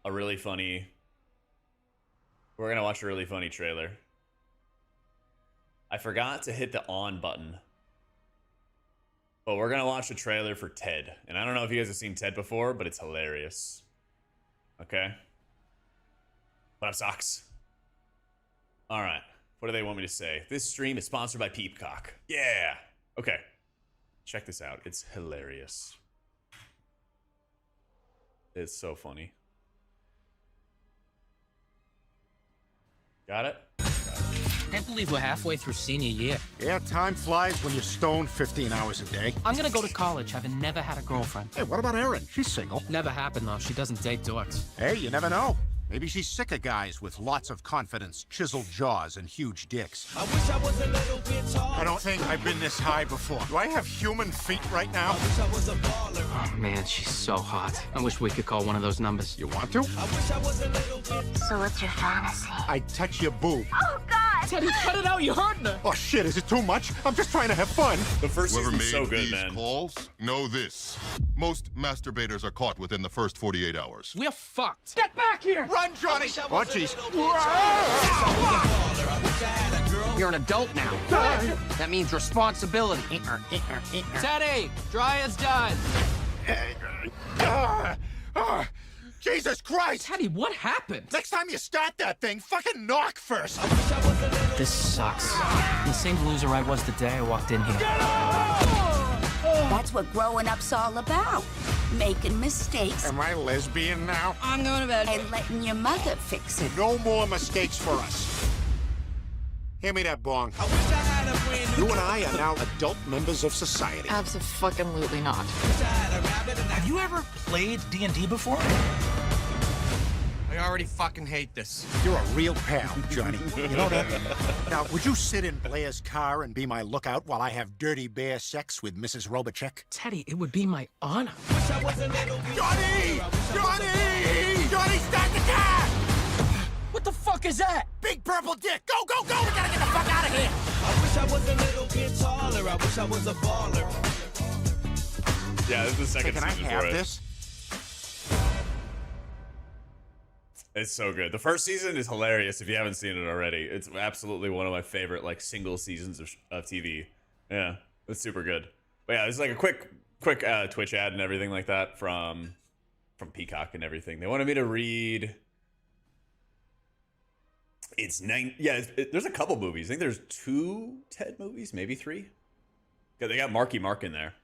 a really funny. We're gonna watch a really funny trailer. I forgot to hit the on button. But we're gonna watch a trailer for Ted. And I don't know if you guys have seen Ted before, but it's hilarious. Okay? What up, socks? Alright. What do they want me to say? This stream is sponsored by Peepcock. Yeah! Okay. Check this out. It's hilarious. It's so funny. Got it? Can't believe we're halfway through senior year. Yeah, time flies when you're stoned 15 hours a day. I'm gonna go to college, having never had a girlfriend. Hey, what about Erin? She's single. Never happened, though. She doesn't date dorks. Hey, you never know. Maybe she's sick of guys with lots of confidence, chiseled jaws, and huge dicks. I wish I was a little bit taller. I don't think I've been this high before. Do I have human feet right now? I wish I was a baller. Oh, man, she's so hot. I wish we could call one of those numbers. You want to? I wish I was a little bit. So what's your fantasy? I touch your boob. Oh, God! Teddy, cut it out. You're hurting her. Oh, shit, is it too much? I'm just trying to have fun. The first Whoever season's made so good, these man. calls know this. Most masturbators are caught within the first 48 hours. We're fucked. Get back here. Run, Johnny! Oh, jeez. You're an adult now. That means responsibility. Teddy, dryer's done. Jesus Christ! Teddy, what happened? Next time you start that thing, fucking knock first. This sucks. The same loser I was the day I walked in here. That's what growing up's all about. Making mistakes Am I lesbian now? I'm going to bed. And letting your mother fix it. No more mistakes for us. Hand me that bong. I wish I had a friend. You and I are now adult members of society. Abso-fucking-lutely not. Have you ever played D&D before? I already fucking hate this. You're a real pal, Johnny. You know that? Now, would you sit in Blair's car and be my lookout while I have dirty bear sex with Mrs. Robachek? Teddy, it would be my honor. Wish I was a little bit. Johnny! Johnny! Johnny, start the car! What the fuck is that? Big purple dick! Go, go, go! We gotta get the fuck out of here! I wish I was a little bit taller. I wish I was a baller. Yeah, this is the second Can I season have for it. this? It's so good. The first season is hilarious if you haven't seen it already. It's absolutely one of my favorite like single seasons of TV. Yeah, it's super good. But yeah, it's like a quick Twitch ad and everything like that from Peacock and everything. They wanted me to read. It's nine. Yeah, there's a couple movies. I think there's 2 Ted movies, maybe 3. Yeah, they got Marky Mark in there.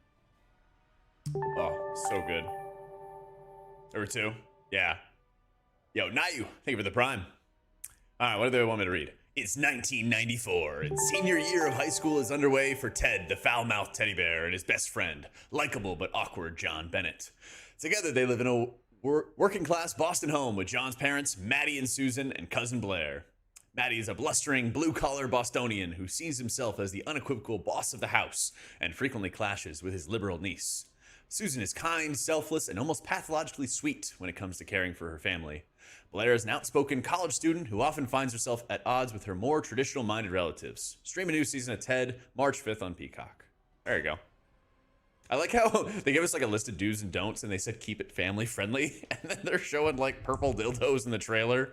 Oh, so good. There were 2. Yeah. Yo, not you. Thank you for the prime. All right, what do they want me to read? It's 1994, and senior year of high school is underway for Ted, the foul-mouthed teddy bear, and his best friend, likable but awkward John Bennett. Together, they live in a working-class Boston home with John's parents, Maddie and Susan, and cousin Blair. Maddie is a blustering, blue-collar Bostonian who sees himself as the unequivocal boss of the house and frequently clashes with his liberal niece. Susan is kind, selfless, and almost pathologically sweet when it comes to caring for her family. Blair is an outspoken college student who often finds herself at odds with her more traditional-minded relatives. Stream a new season of Ted, March 5th on Peacock. There you go. I like how they give us like a list of do's and don'ts, and they said keep it family-friendly, and then they're showing like purple dildos in the trailer.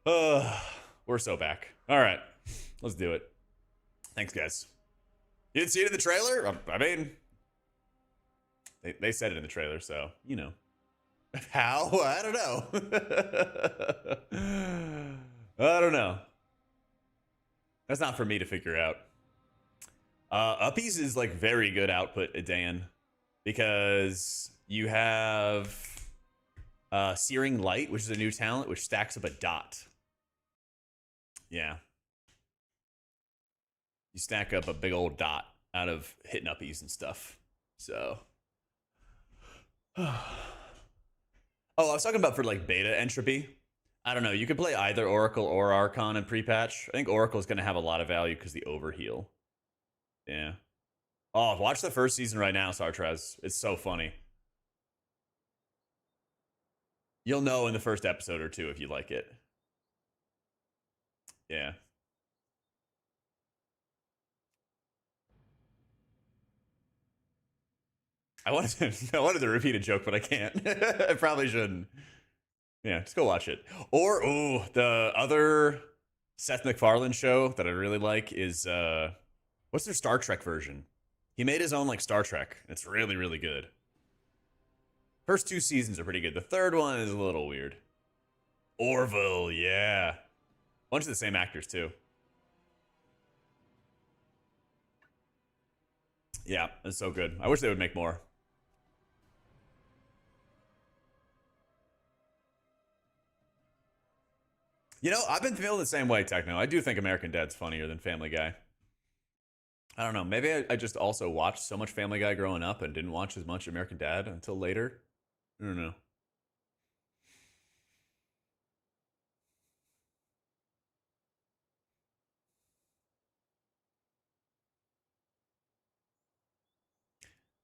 We're so back. All right, let's do it. Thanks, guys. You didn't see it in the trailer? I mean, they said it in the trailer, so, you know. How? I don't know. I don't know. That's not for me to figure out. Uppies is like very good output, Dan, because you have Searing Light, which is a new talent, which stacks up a dot. Yeah. You stack up a big old dot out of hitting uppies and stuff. So. Oh, I was talking about for like beta entropy. I don't know. You could play either Oracle or Archon in pre-patch. I think Oracle is going to have a lot of value because the overheal. Yeah. Oh, watch the first season right now, Sartrez. It's so funny. You'll know in the first episode or two if you like it. Yeah. I wanted to repeat a joke, but I can't. I probably shouldn't. Yeah, just go watch it. Or the other Seth MacFarlane show that I really like is what's their Star Trek version? He made his own like Star Trek. It's really, really good. First 2 seasons are pretty good. The third one is a little weird. Orville, yeah. Bunch of the same actors too. Yeah, it's so good. I wish they would make more. You know, I've been feeling the same way, Techno. I do think American Dad's funnier than Family Guy. I don't know. Maybe I just also watched so much Family Guy growing up and didn't watch as much American Dad until later. I don't know.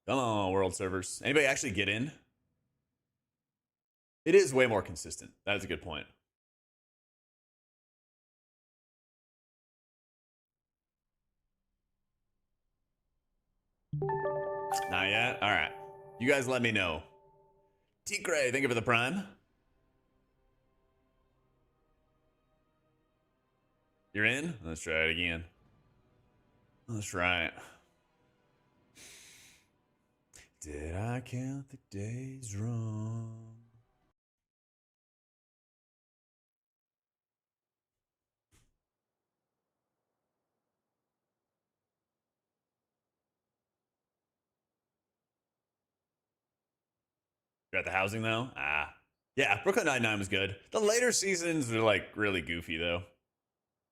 Come on, world servers. Anybody actually get in? It is way more consistent. That is a good point. Not yet? All right. You guys let me know. T-Cray, thank you for the prime. You're in? Let's try it again. That's right. Did I count the days wrong? You're at the housing though? Ah. Yeah, Brooklyn Nine-Nine was good. The later seasons are like really goofy though.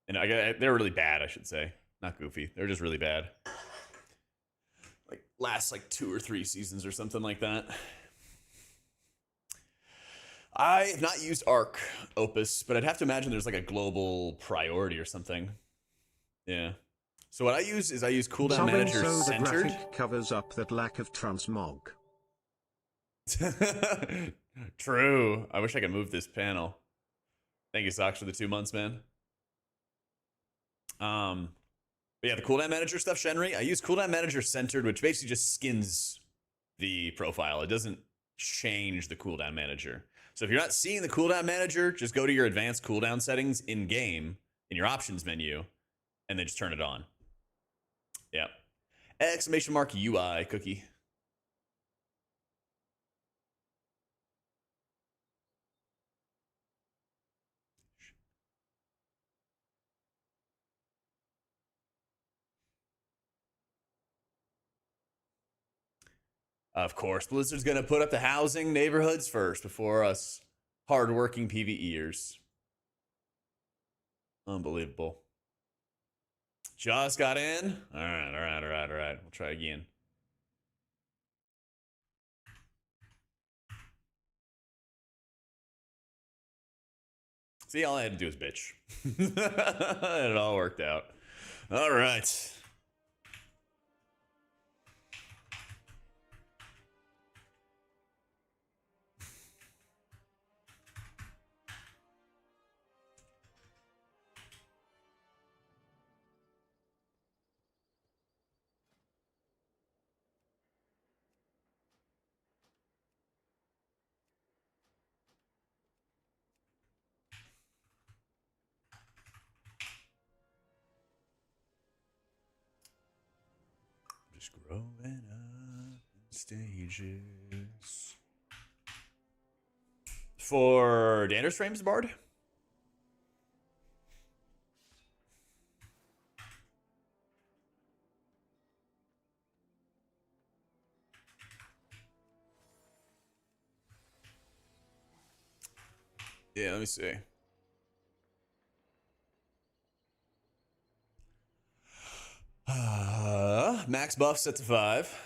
And they're really bad, I should say. Not goofy. They're just really bad. Like last like 2 or 3 seasons or something like that. I have not used Arc Opus, but I'd have to imagine there's like a global priority or something. Yeah. So what I use is Cooldown Manager So the centered. graphic covers up that lack of transmog. True. I wish I could move this panel. Thank you, Socks, for the 2 months, man. But yeah, the cooldown manager stuff, Shenry. I use cooldown manager centered, which basically just skins the profile. It doesn't change the cooldown manager. So if you're not seeing the cooldown manager, just go to your advanced cooldown settings in game in your options menu, and then just turn it on. Yeah. Exclamation mark UI cookie. Of course, Blizzard's going to put up the housing neighborhoods first before us hardworking PvEers. Unbelievable. Just got in. All right. We'll try again. See, all I had to do was bitch. It all worked out. All right. Just growing up in stages. For Dander's Frames Bard? Yeah, let me see. Max buff set to 5.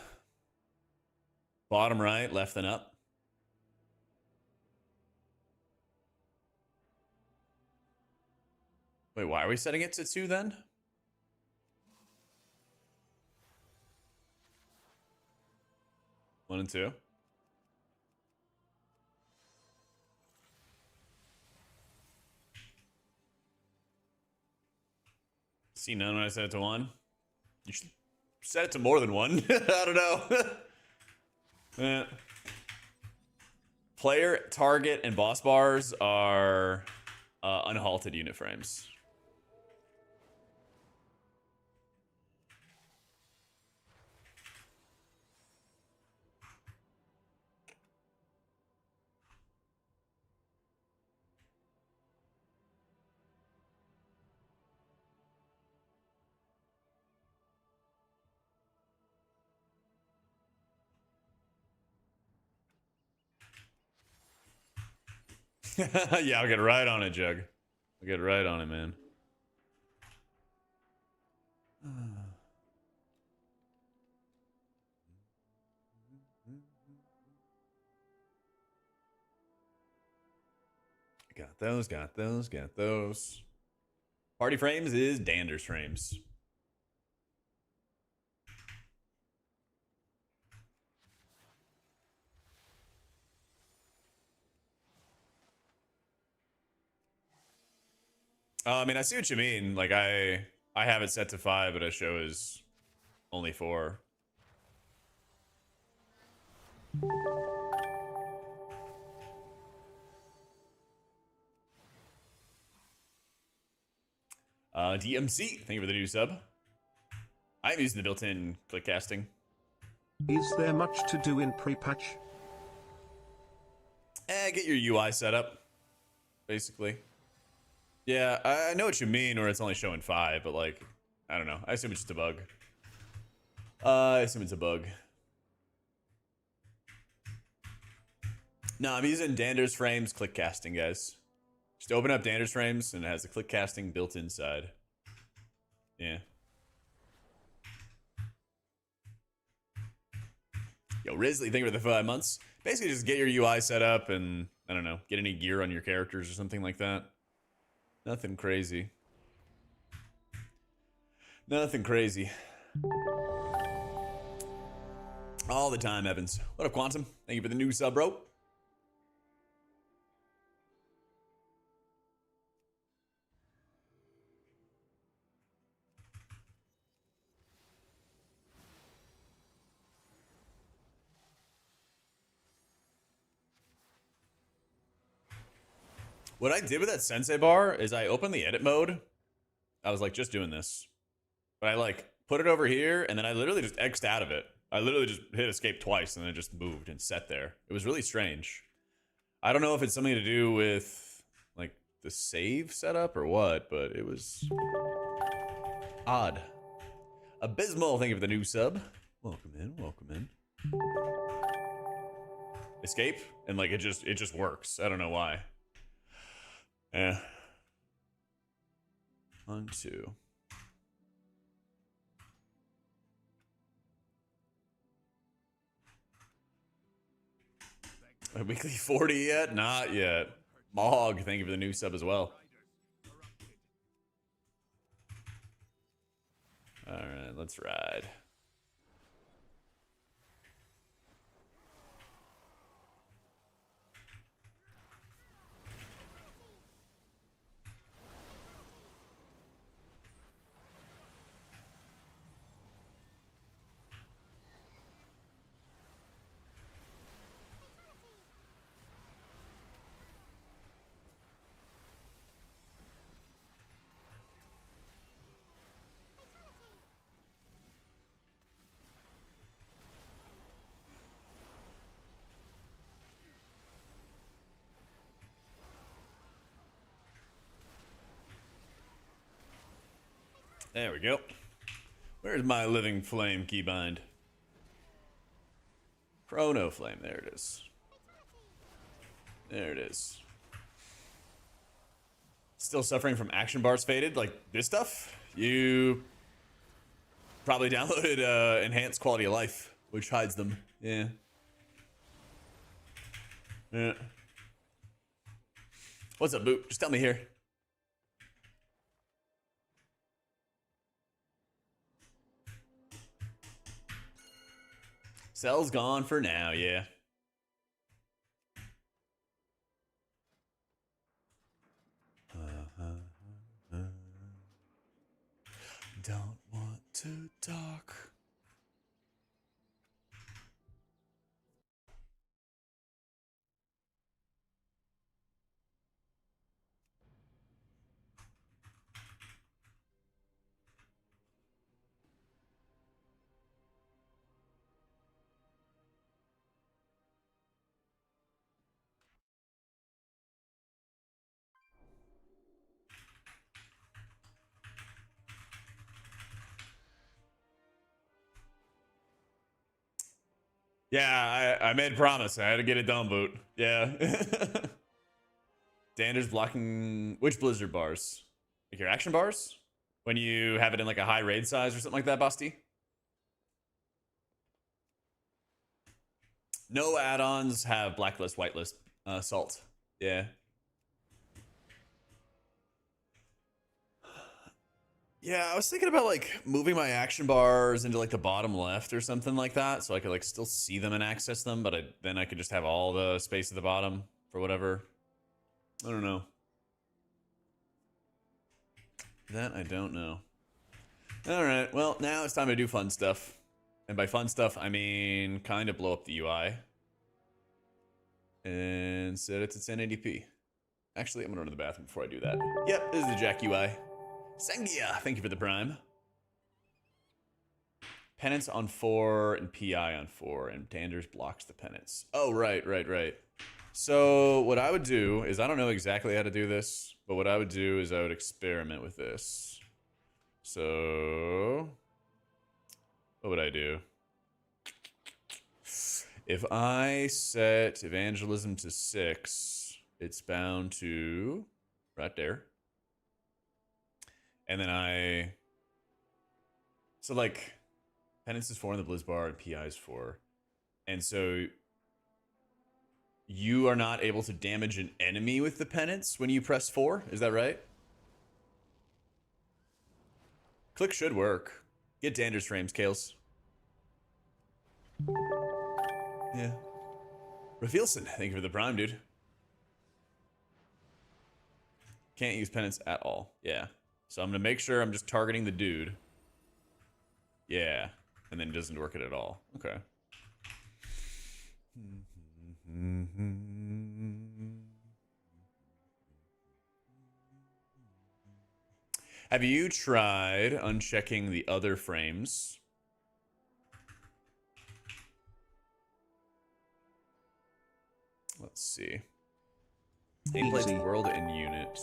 Bottom right, left then up. Wait, why are we setting it to 2 then? One and 2. See none when I set it to 1. You should set it to more than 1. I don't know. Player, target, and boss bars are unhalted unit frames. Yeah, I'll get right on it, Jug. I'll get right on it, man. Got those, got those, got those. Party frames is Dander's frames. I mean, I see what you mean. Like, I have it set to 5, but I show is only 4. DMC, thank you for the new sub. I'm using the built-in click casting. Is there much to do in PrePatch? Get your UI set up, basically. Yeah, I know what you mean, or it's only showing 5, but like, I don't know. I assume it's just a bug. I assume it's a bug. No, I'm using Dander's frames click casting, guys. Just open up Dander's frames, and it has the click casting built inside. Yeah. Yo, Risley, thank you for the 5 months. Basically, just get your UI set up and, I don't know, get any gear on your characters or something like that. Nothing crazy. Nothing crazy. All the time, Evans. What up, Quantum? Thank you for the new sub, bro. What I did with that sensei bar is I opened the edit mode. I was like, just doing this. But I like put it over here and then I literally just X'd out of it. I literally just hit escape twice and then it just moved and sat there. It was really strange. I don't know if it's something to do with like the save setup or what, but it was odd. Abysmal, thank you for the new sub. Welcome in, welcome in. Escape and like it just works. I don't know why. Yeah. 1, 2. A weekly 40 yet? Not yet. Mog, thank you for the new sub as well. Alright, let's ride. There we go. Where's my living flame keybind? Chrono flame. There it is. There it is. Still suffering from action bars faded? Like this stuff? You probably downloaded enhanced quality of life, which hides them. Yeah. Yeah. What's up, Boot? Just tell me here. Cell's gone for now, yeah. Don't want to talk. Yeah, I made a promise. I had to get it done, boot. Yeah. Dander's blocking which blizzard bars? Like your action bars? When you have it in like a high raid size or something like that, Basti? No add-ons have blacklist, whitelist, salt. Yeah. Yeah, I was thinking about like moving my action bars into like the bottom left or something like that, so I could like still see them and access them, but then I could just have all the space at the bottom for whatever. I don't know. That I don't know. All right, well now it's time to do fun stuff, and by fun stuff I mean kind of blow up the UI and set it to 1080p. Actually, I'm gonna run to the bathroom before I do that. Yep, this is the Jak UI. Sengia, thank you for the prime. Penance on 4 and PI on 4, and Danders blocks the penance. Oh, right. So what I would do is, I don't know exactly how to do this, but what I would do is I would experiment with this. So what would I do? If I set evangelism to 6, it's bound to right there. And then so like, penance is 4 in the blizz bar and PI is 4. And so you are not able to damage an enemy with the penance when you press 4. Is that right? Click should work. Get Dander's frames, Kales. Yeah. Rafielson, thank you for the prime, dude. Can't use penance at all. Yeah. So I'm going to make sure I'm just targeting the dude. Yeah. And then it doesn't work it at all. Okay. Have you tried unchecking the other frames? Let's see. Nameplates, world, and unit.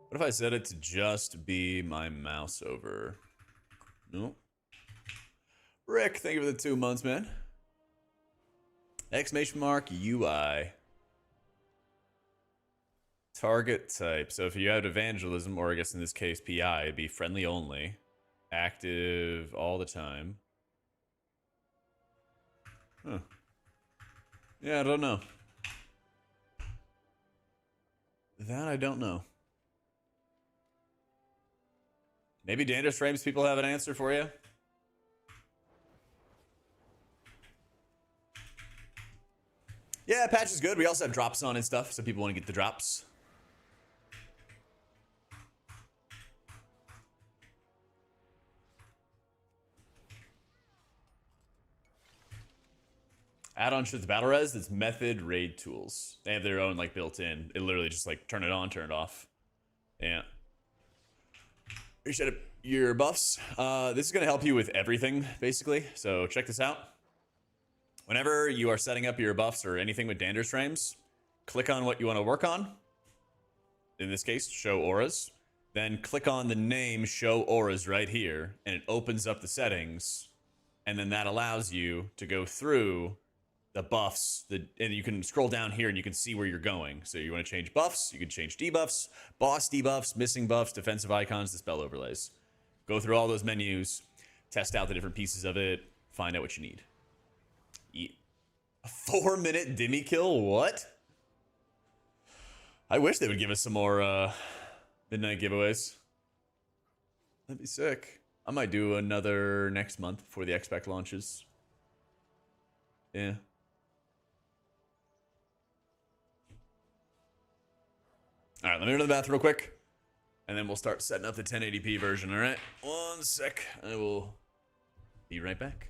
What if I set it to just be my mouse over? Nope. Rick, thank you for the 2 months, man. Exclamation mark UI. Target type. So if you had evangelism, or I guess in this case PI, it'd be friendly only. Active all the time. Huh. Yeah, I don't know. That I don't know. Maybe Dangerous Frames people have an answer for you. Yeah, patch is good. We also have drops on and stuff, so people want to get the drops. Add-on shoots battle res. It's method raid tools. They have their own like built in. It literally just like turn it on, turn it off. Yeah. Reset up your buffs. This is gonna help you with everything basically. So check this out. Whenever you are setting up your buffs or anything with Dander's frames, click on what you want to work on. In this case, show auras. Then click on the name show auras right here, and it opens up the settings. And then that allows you to go through the buffs, and you can scroll down here and you can see where you're going. So you want to change buffs, you can change debuffs, boss debuffs, missing buffs, defensive icons, dispel overlays. Go through all those menus, test out the different pieces of it, find out what you need. A 4-minute Demi kill? What? I wish they would give us some more midnight giveaways. That'd be sick. I might do another next month before the X-Pack launches. Yeah. All right, let me go to the bathroom real quick, and then we'll start setting up the 1080p version. All right, 1 sec. I will be right back.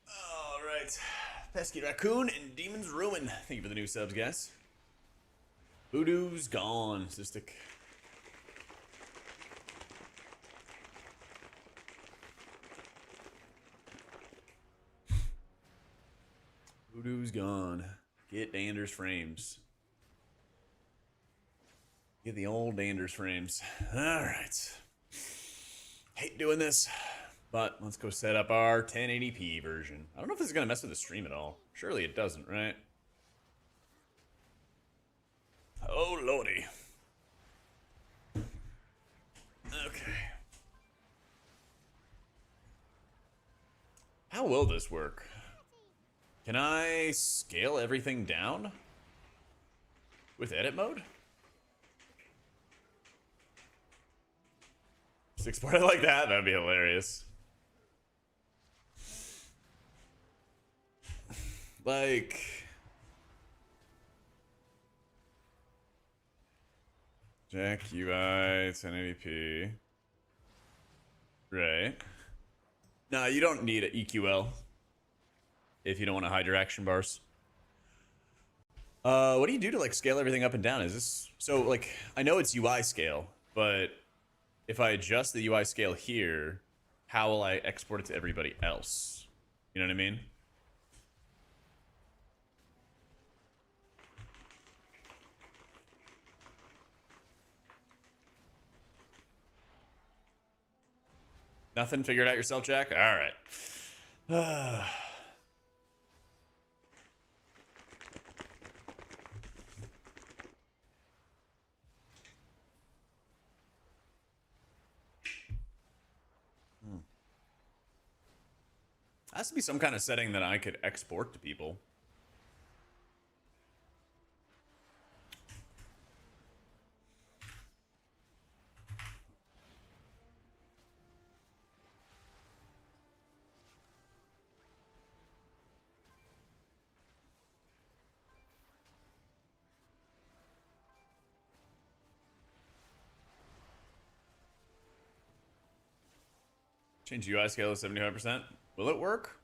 All right. Pesky Raccoon and Demon's Ruin. Thank you for the new subs, guys. Voodoo's gone, Cystic. Voodoo's gone. Get Anders frames. Get the old Anders frames. All right. Hate doing this, but let's go set up our 1080p version. I don't know if this is going to mess with the stream at all. Surely it doesn't, right? Oh, lordy. Okay. How will this work? Can I scale everything down with edit mode? 6-port, I like that. That'd be hilarious. Like... Jack UI 1080p. Right. Nah, you don't need an EQL if you don't want to hide your action bars. What do you do to like scale everything up and down? Is this so like I know it's UI scale, but if I adjust the UI scale here, how will I export it to everybody else? You know what I mean? Nothing? Figure it out yourself, Jack? All right. Has to be some kind of setting that I could export to people. Change UI scale to 75%. Will it work?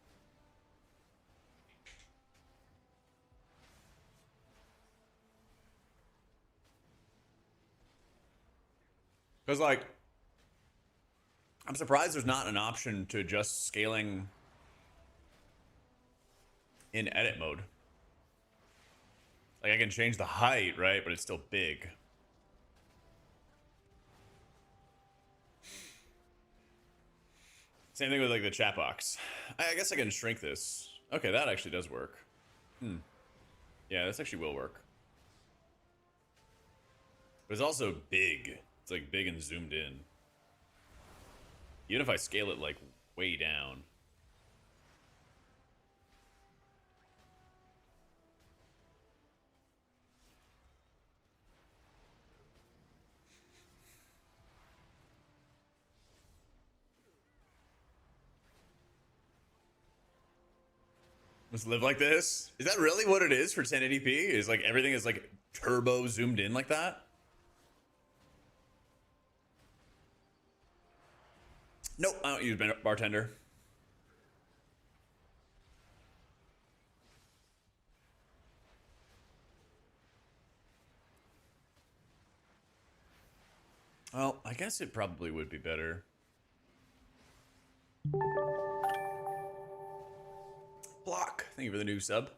Because, like, I'm surprised there's not an option to adjust scaling in edit mode. Like, I can change the height, right? But it's still big. Same thing with, like, the chat box. I guess I can shrink this. Okay, that actually does work. Yeah, this actually will work. But it's also big. It's, like, big and zoomed in. Even if I scale it, like, way down. Just live like this? Is that really what it is for 1080p? Is like everything is like turbo zoomed in like that? Nope, I don't use bartender. Well, I guess it probably would be better. Block. Thank you for the new sub.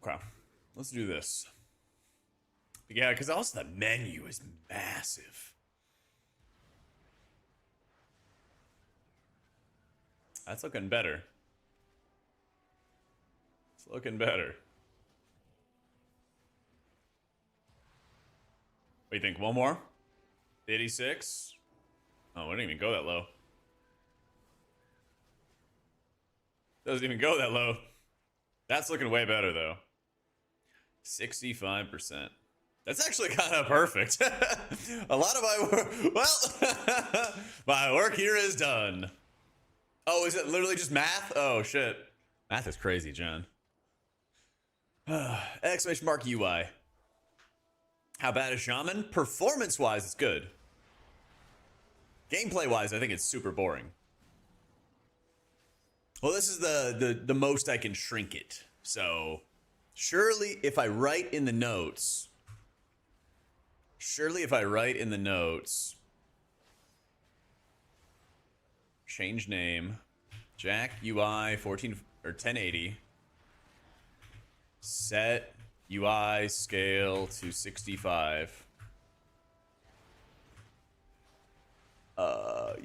Okay, let's do this. Yeah, because also the menu is massive. That's looking better. It's looking better. What do you think? One more? 86? Oh, we didn't even go that low. Doesn't even go that low. That's looking way better, though. 65%. That's actually kind of perfect. A lot of my work... Well, my work here is done. Oh, is it literally just math? Oh, shit. Math is crazy, John. Exclamation mark UI. How bad is Shaman? Performance-wise, it's good. Gameplay-wise, I think it's super boring. Well, this is the most I can shrink it. So, surely if I write in the notes... Change name. Jak UI 14 or 1080. Set UI scale to 65.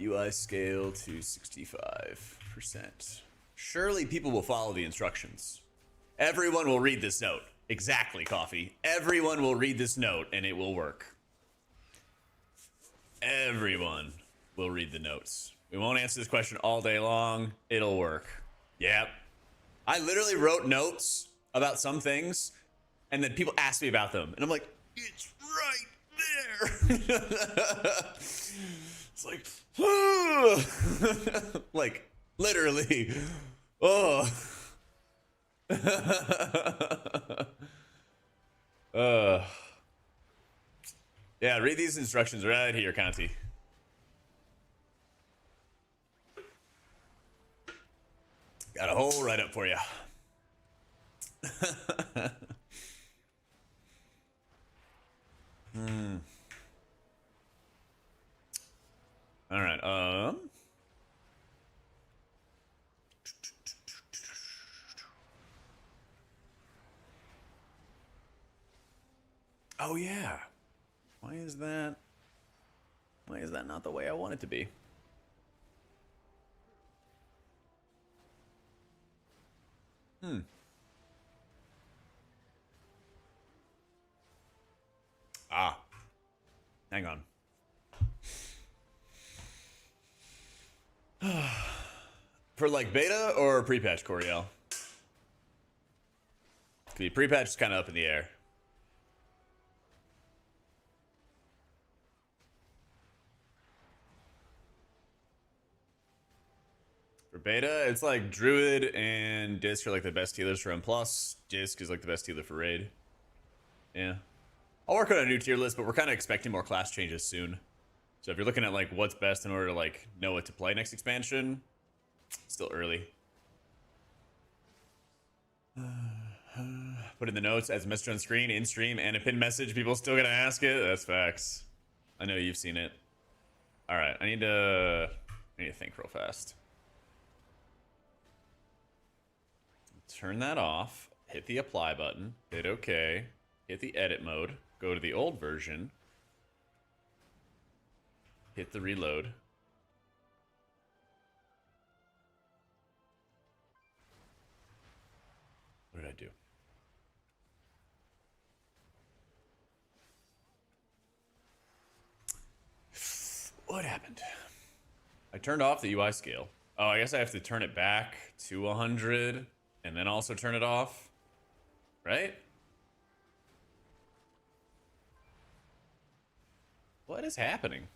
UI scale to 65%. Surely people will follow the instructions. Everyone will read this note. Exactly, Coffee. Everyone will read this note and it will work. Everyone will read the notes. We won't answer this question all day long. It'll work. Yep. I literally wrote notes about some things and then people ask me about them. And I'm like, it's right there. It's like, like, literally. Oh. Yeah, read these instructions right here, Conti. Got a whole write-up for you. All right. Oh yeah. Why is that? Why is that not the way I want it to be? Ah. Hang on. For like beta or pre-patch, Coriel? Could be pre-patch is kind of up in the air. For beta, it's like Druid and Disc are like the best healers for M+. Disc is like the best healer for Raid. Yeah. I'll work on a new tier list, but we're kind of expecting more class changes soon. So if you're looking at like what's best in order to like know what to play next expansion, still early. Put in the notes as a message on screen, in stream, and a pinned message. People still gonna ask it. That's facts. I know you've seen it. All right, I need to think real fast. Turn that off. Hit the apply button. Hit OK. Hit the edit mode. Go to the old version. Hit the reload. What did I do? What happened? I turned off the UI scale. Oh, I guess I have to turn it back to 100 and then also turn it off, right? What is happening?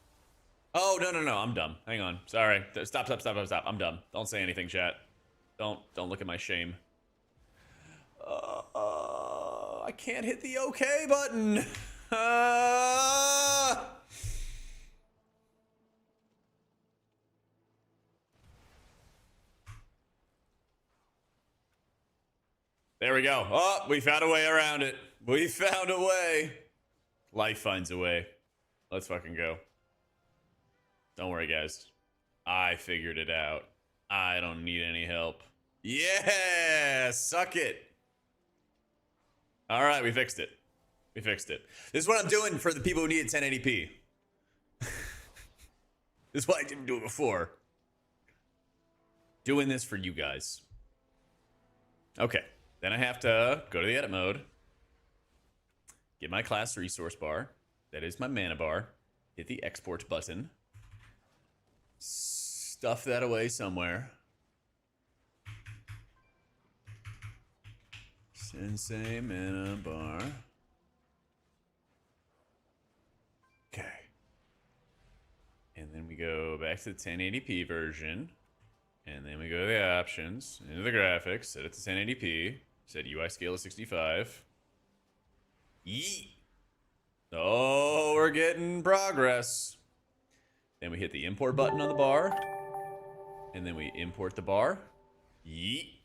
Oh, no, I'm dumb. Hang on. Sorry. Stop. I'm dumb. Don't say anything, chat. Don't look at my shame. I can't hit the OK button. There we go. Oh, we found a way around it. We found a way. Life finds a way. Let's fucking go. Don't worry, guys. I figured it out. I don't need any help. Yeah, suck it. All right, we fixed it. We fixed it. This is what I'm doing for the people who need 1080p. This is why I didn't do it before. Doing this for you guys. Okay. Then I have to go to the edit mode. Get my class resource bar. That is my mana bar. Hit the export button. Stuff that away somewhere. Sensei mana bar. Okay. And then we go back to the 1080p version. And then we go to the options, into the graphics, set it to 1080p. Set UI scale to 65. Yeet. Oh, we're getting progress. Then we hit the import button on the bar. And then we import the bar. Yeet.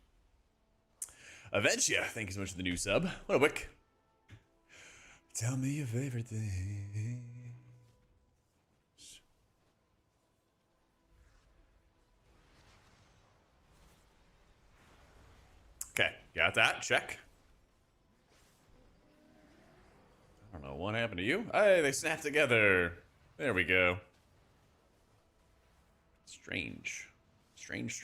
Aventia, thank you so much for the new sub. What a wick. Tell me your favorite thing. Okay, got that. Check. I don't know what happened to you. Hey, they snapped together. There we go. Strange. Strange.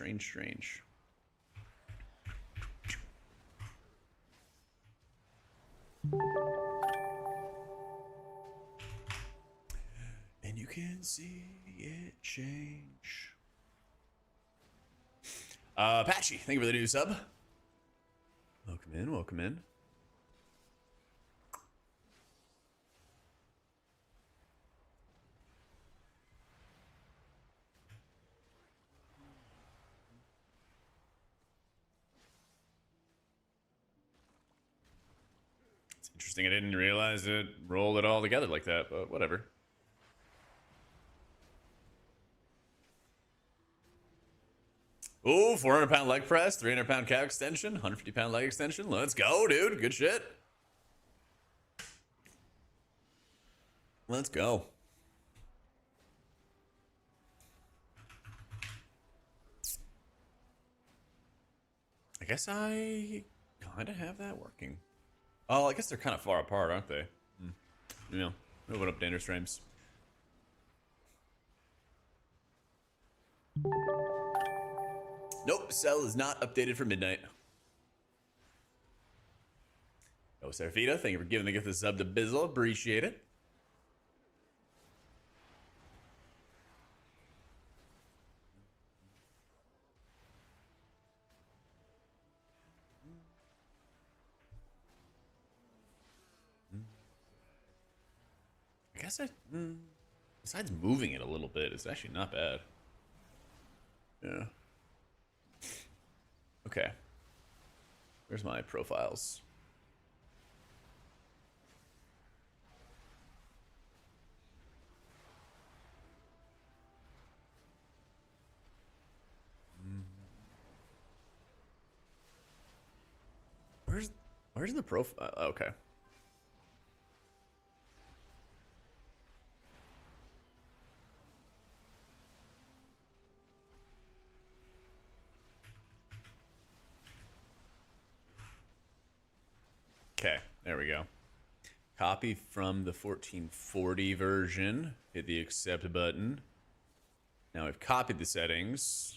And you can see it change. Patchy, thank you for the new sub. Welcome in. It's interesting I didn't realize it rolled it all together like that, but whatever. Ooh, 400-pound leg press, 300-pound calf extension, 150-pound leg extension. Let's go, dude. Good shit. Let's go. I guess I kind of have that working. Oh, I guess they're kind of far apart, aren't they? You know, moving up dangerous frames. Nope, cell is not updated for midnight. Oh, Serafita, thank you for giving the gift of sub to Bizzle. Appreciate it. I guess besides moving it a little bit, it's actually not bad. Yeah. Okay. Where's my profiles? Where's the profile? Okay. Okay, there we go. Copy from the 1440 version. Hit the accept button. Now I've copied the settings.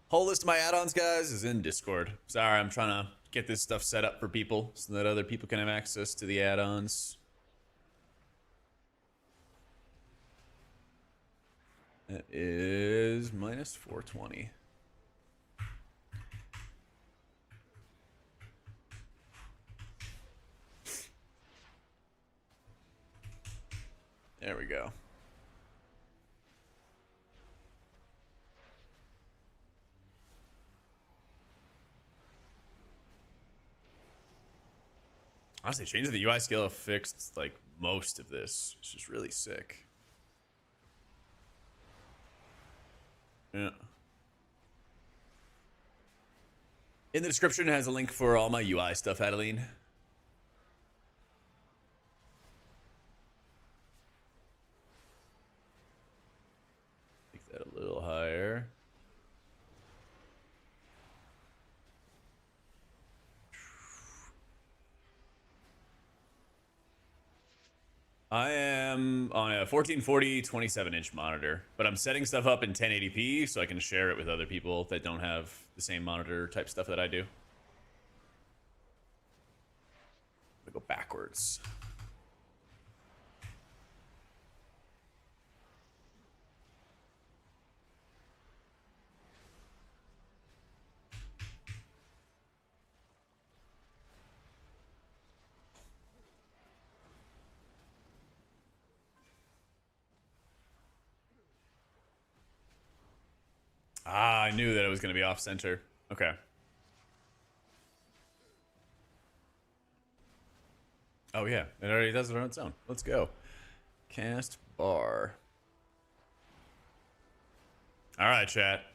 Whole list of my add-ons, guys, is in Discord. Sorry, I'm trying to get this stuff set up for people so that other people can have access to the add-ons. That is minus 420. There we go. Honestly, changing the UI scale fixed like most of this. It's just really sick. Yeah. In the description, it has a link for all my UI stuff, Adeline. Make that a little higher. I am on a 1440 27-inch monitor, but I'm setting stuff up in 1080p so I can share it with other people that don't have the same monitor type stuff that I do. I'm gonna go backwards. Ah, I knew that it was going to be off center. Okay. Oh, yeah. It already does it on its own. Let's go. Cast bar. All right, chat.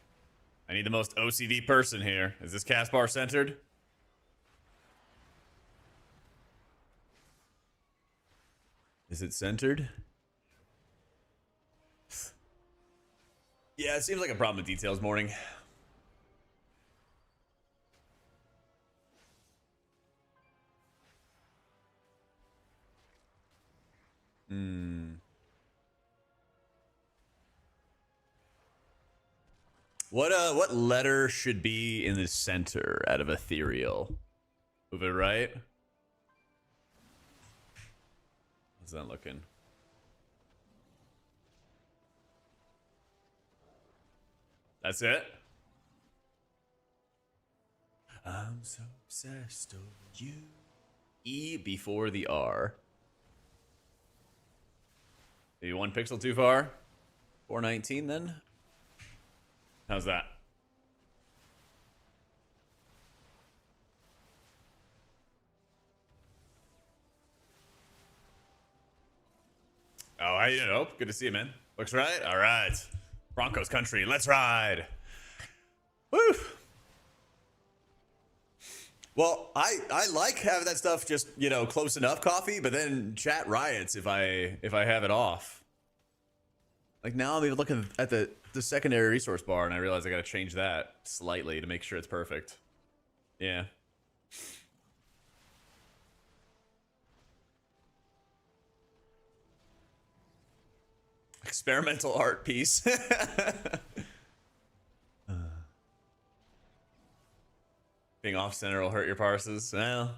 I need the most OCD person here. Is this cast bar centered? Is it centered? Yeah, it seems like a problem with details morning. What letter should be in the center out of ethereal? Move it right. How's that looking? That's it? I'm so obsessed over you. E before the R. Maybe 1 pixel too far? 419 then? How's that? Oh, how you doing? Good to see you, man. Looks right? All right. Broncos country, let's ride. Woo! Well, I like having that stuff just, you know, close enough coffee, but then chat riots if I have it off. Like now I'm even looking at the secondary resource bar and I realize I gotta change that slightly to make sure it's perfect. Yeah. Experimental art piece. Being off center will hurt your parses. Well, at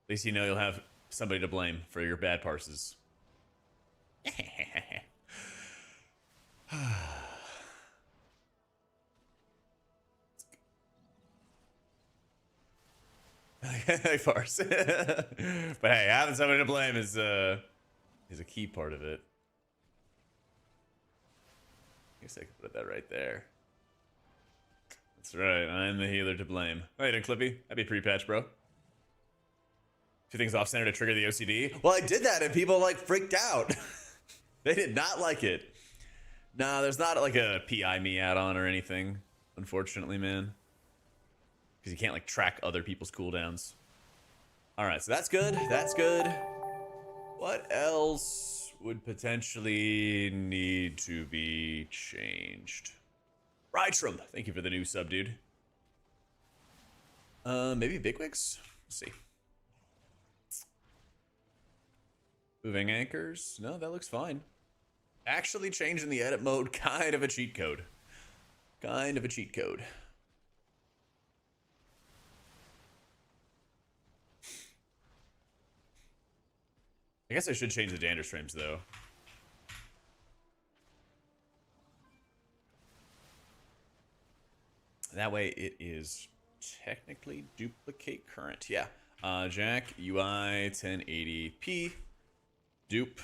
least you know you'll have somebody to blame for your bad parses. Farce. But hey, having somebody to blame is a key part of it. I guess I could put that right there. That's right, I'm the healer to blame. Oh, you done, Clippy? That'd be PrePatch, bro. Two things off center to trigger the OCD. Well, I did that and people like freaked out. They did not like it. Nah, there's not like a PI me add-on or anything, unfortunately, man. Because you can't like track other people's cooldowns. Alright, so that's good. That's good. What else would potentially need to be changed? Rytrum, thank you for the new sub, dude. Maybe bigwigs? Let's see. Moving anchors? No, that looks fine. Actually changing the edit mode, kind of a cheat code. Kind of a cheat code. I guess I should change the dander frames though. That way it is technically duplicate current. Yeah. Jak UI 1080p. Dupe.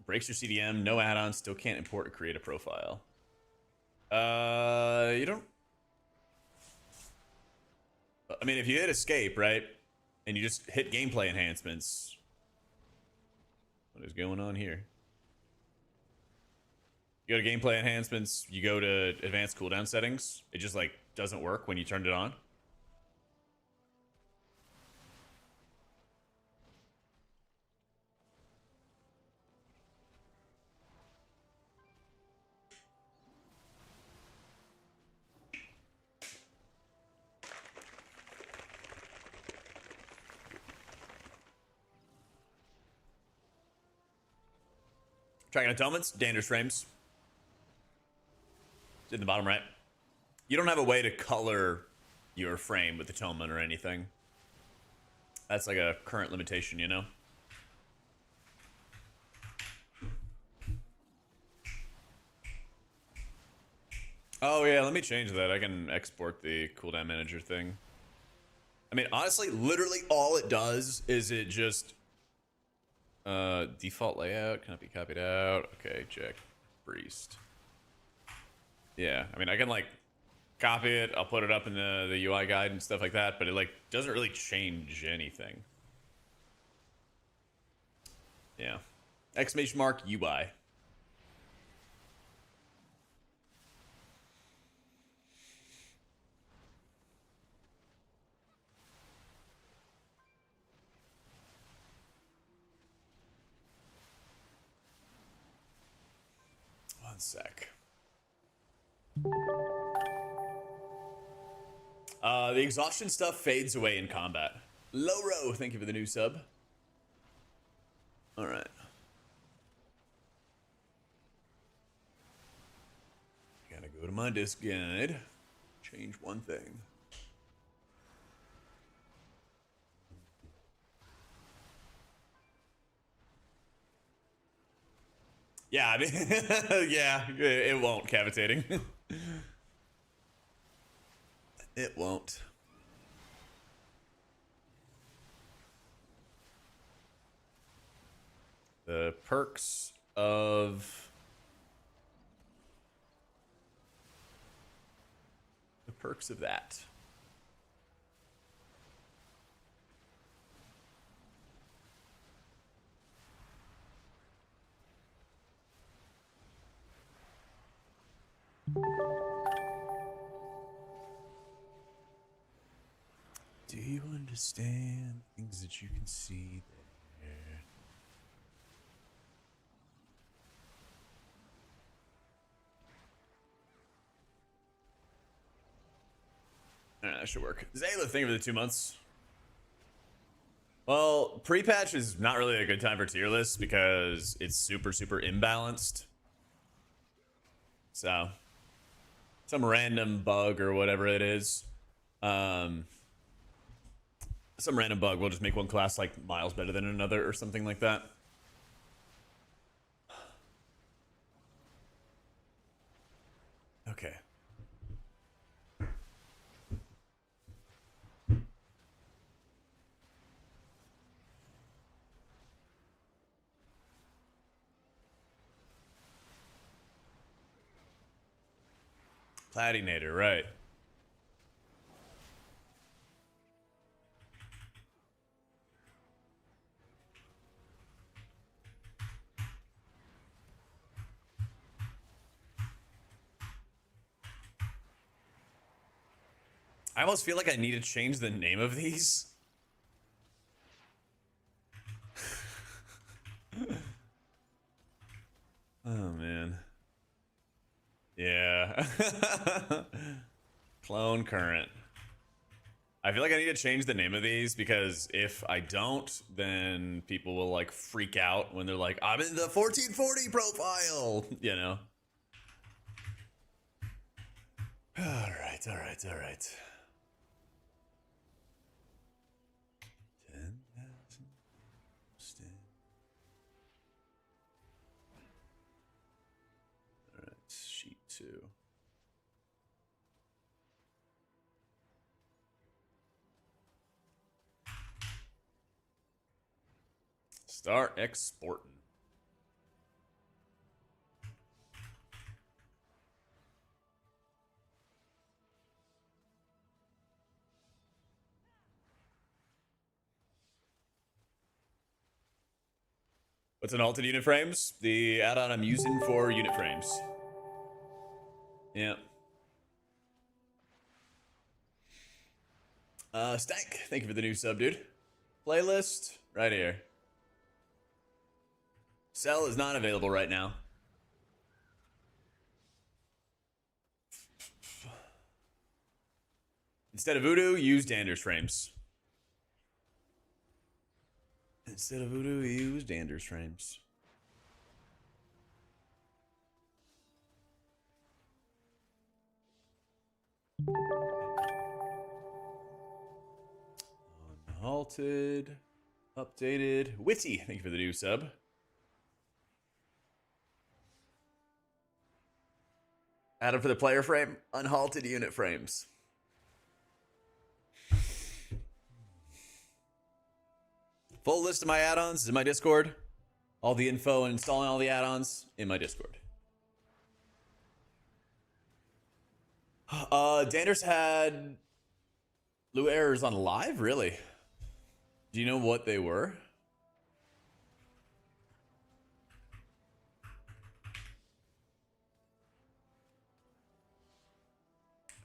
Breaks your CDM, no add-ons, still can't import or create a profile. You don't... I mean, if you hit escape, right? And you just hit gameplay enhancements. What is going on here? You go to gameplay enhancements, you go to advanced cooldown settings. It just like doesn't work when you turned it on. Tracking atonements, Dander's frames. It's in the bottom right. You don't have a way to color your frame with atonement or anything. That's like a current limitation, you know? Oh yeah, let me change that. I can export the cooldown manager thing. I mean, honestly, literally all it does is it just... default layout cannot be copied out. Okay, check. Priest. Yeah, I mean, I can like copy it. I'll put it up in the UI guide and stuff like that, but it like doesn't really change anything. Yeah. Exclamation mark UI. One sec. The exhaustion stuff fades away in combat. Loro, thank you for the new sub. All right. Gotta go to my disc guide. Change one thing. Yeah, I mean, yeah, it won't, cavitating. It won't. The perks of... The perks of that. Do you understand things that you can see there? Alright, that should work. Zayla, thank you for the 2 months. Well, pre-patch is not really a good time for tier lists because it's super, super imbalanced. So, some random bug or whatever it is. Some random bug will just make one class like miles better than another or something like that. Okay. Platinator, right. I almost feel like I need to change the name of these. Oh, man. Yeah. Clone current. I feel like I need to change the name of these because if I don't, then people will like freak out when they're like, I'm in the 1440 profile, you know? All right, all right, all right. 10,000. All right, sheet 2. Start exporting. What's an altered unit frames? The add-on I'm using for unit frames. Yeah. Stank, thank you for the new sub, dude. Playlist, right here. Cell is not available right now. Instead of Voodoo, use Dander's frames. Instead of Voodoo, use Dander's frames. Unhalted. Updated. Witty, thank you for the new sub. Add-on for the player frame. Unhalted unit frames. Full list of my add-ons is in my Discord. All the info and installing all the add-ons in my Discord. Danders had blue errors on live? Really? Do you know what they were?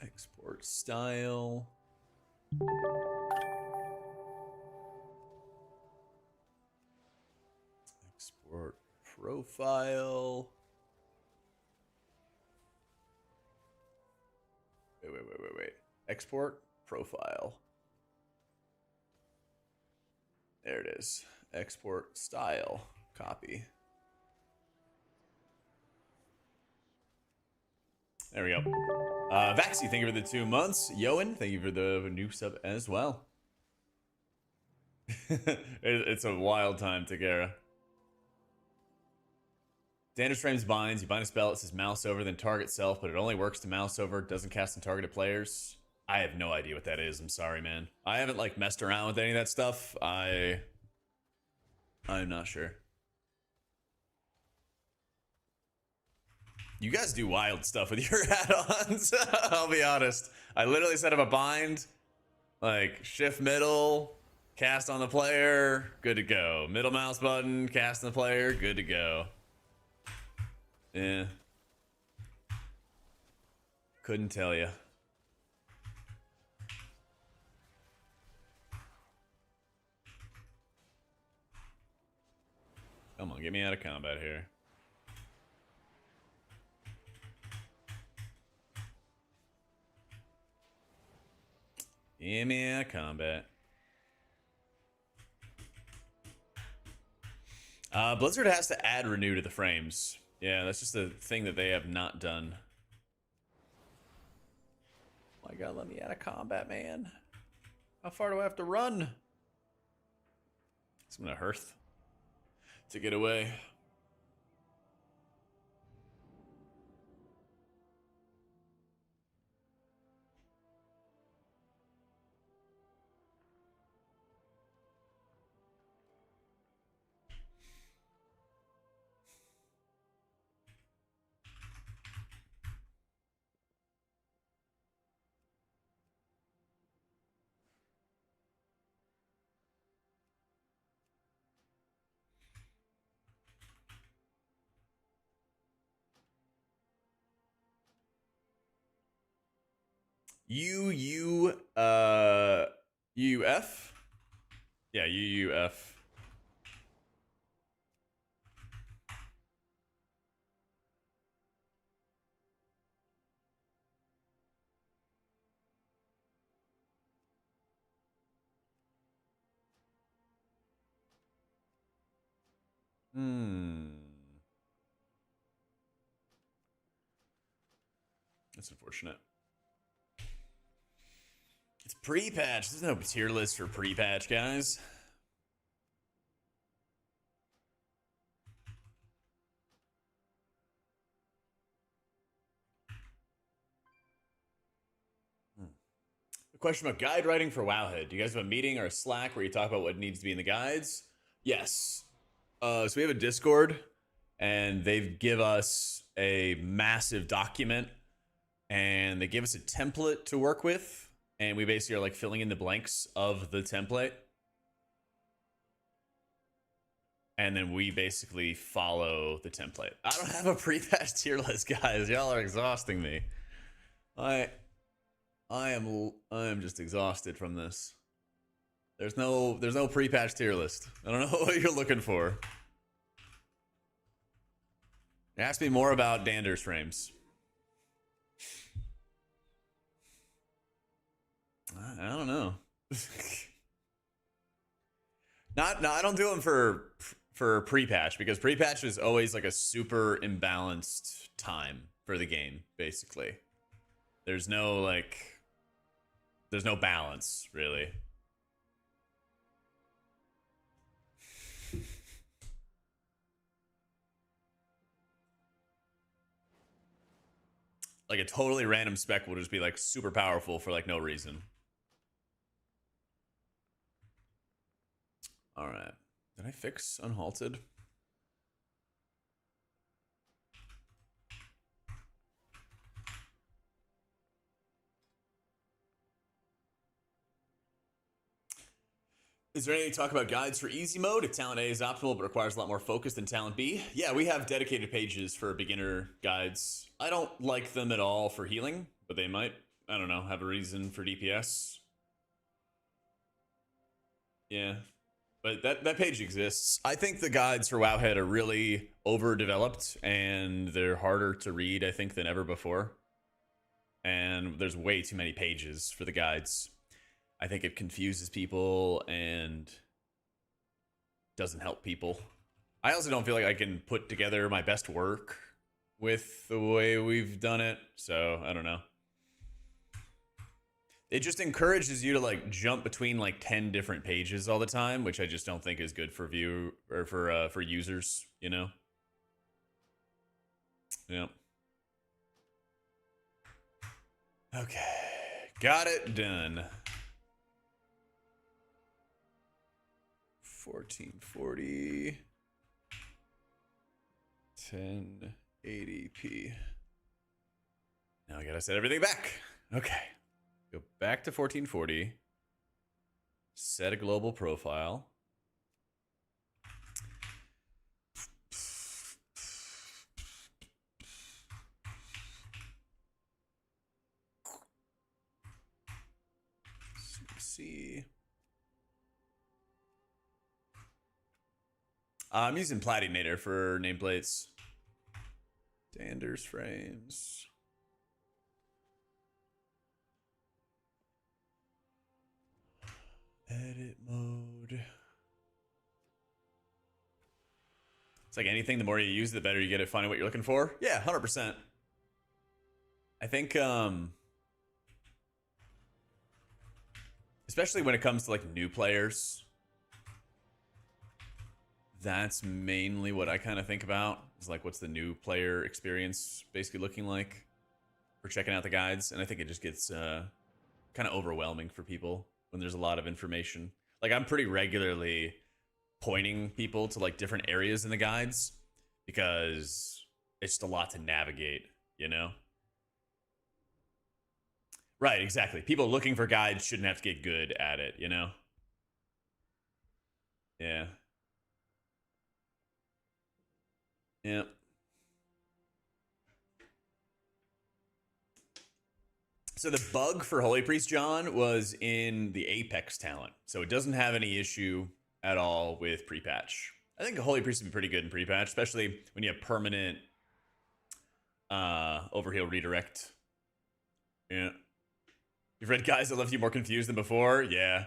Export style. Export profile. Wait. Export profile. There it is. Export style. Copy. There we go. Vaxi, thank you for the 2 months. Yoan, thank you for the new sub as well. It's a wild time, Tagara. Dander's frames binds. You bind a spell, it says mouse over, then target self, but it only works to mouse over, doesn't cast on targeted players. I have no idea what that is. I'm sorry, man. I haven't like messed around with any of that stuff. I'm not sure. You guys do wild stuff with your add-ons. I'll be honest. I literally set up a bind, like shift middle, cast on the player, good to go. Middle mouse button, cast on the player, good to go. Yeah. Couldn't tell you. Come on, get me out of combat here. Get me out of combat. Blizzard has to add renew to the frames. Yeah, that's just a thing that they have not done. my god, let me out of combat, man. How far do I have to run? It's gonna Hearth to get away. UF? Yeah, UUF. That's unfortunate. It's pre-patch. There's no tier list for pre-patch, guys. A question about guide writing for Wowhead. Do you guys have a meeting or a Slack where you talk about what needs to be in the guides? Yes. So we have a Discord, and they give us a massive document, and they give us a template to work with, and we basically are like filling in the blanks of the template. And then we basically follow the template. I don't have a pre-patch tier list, guys. Y'all are exhausting me. I am just exhausted from this. There's no pre-patch tier list. I don't know what you're looking for. Ask me more about Dander's frames. I don't know. I don't do them for pre-patch, because pre-patch is always like a super imbalanced time for the game, basically. There's no balance, really. Like a totally random spec will just be like super powerful for like no reason. All right. Did I fix Unhalted? Is there any talk about guides for easy mode? If talent A is optimal but requires a lot more focus than talent B? Yeah, we have dedicated pages for beginner guides. I don't like them at all for healing, but they might, I don't know, have a reason for DPS. Yeah, but that page exists. I think the guides for Wowhead are really overdeveloped, and they're harder to read, I think, than ever before. And there's way too many pages for the guides. I think it confuses people and doesn't help people. I also don't feel like I can put together my best work with the way we've done it, so I don't know. It just encourages you to like jump between like 10 different pages all the time, which I just don't think is good for view or for users, you know? Yep. Okay, got it done. 1440 1080p. Now I gotta set everything back. Okay, go back to 1440, set a global profile. See, I'm using Platinator for nameplates. Dander's frames. Edit mode. It's like anything, the more you use it, the better you get at finding what you're looking for. Yeah, 100%. I think especially when it comes to like new players. That's mainly what I kind of think about. Is like, what's the new player experience basically looking like for checking out the guides? And I think it just gets kind of overwhelming for people when there's a lot of information. Like, I'm pretty regularly pointing people to like different areas in the guides because it's just a lot to navigate, you know? Right, exactly. People looking for guides shouldn't have to get good at it, you know? Yeah. Yep. So the bug for Holy Priest John was in the Apex talent. So it doesn't have any issue at all with PrePatch. I think the Holy Priest would be pretty good in PrePatch, especially when you have permanent overheal redirect. Yeah. You've read guys that left you more confused than before? Yeah.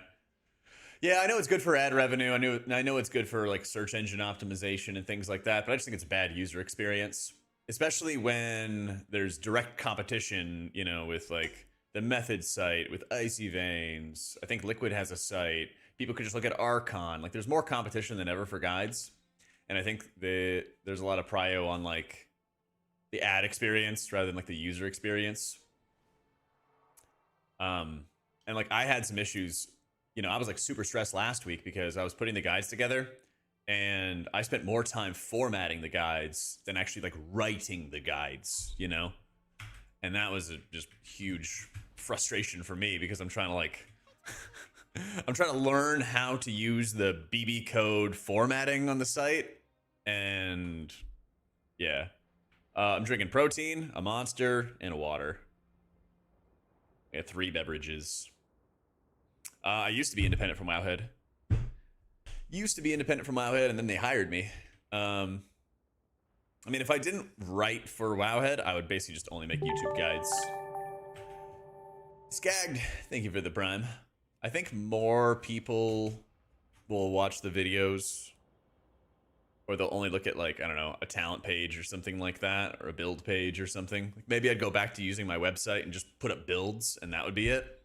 Yeah, I know it's good for ad revenue. I know it's good for like search engine optimization and things like that, but I just think it's a bad user experience, especially when there's direct competition, you know, with like the Method site, with Icy Veins. I think Liquid has a site. People could just look at Archon. Like, there's more competition than ever for guides, and I think there's a lot of prio on like the ad experience rather than like the user experience. And like I had some issues. You know, I was like super stressed last week because I was putting the guides together and I spent more time formatting the guides than actually like writing the guides, you know? And that was a just huge frustration for me because I'm trying to like, I'm trying to learn how to use the BB code formatting on the site. And yeah, I'm drinking protein, a Monster, and a water. I got 3 beverages. I used to be independent from Wowhead. And then they hired me. I mean, if I didn't write for Wowhead, I would basically just only make YouTube guides. Skagged, thank you for the prime. I think more people will watch the videos, or they'll only look at like, I don't know, a talent page or something like that, or a build page or something. Maybe I'd go back to using my website and just put up builds and that would be it.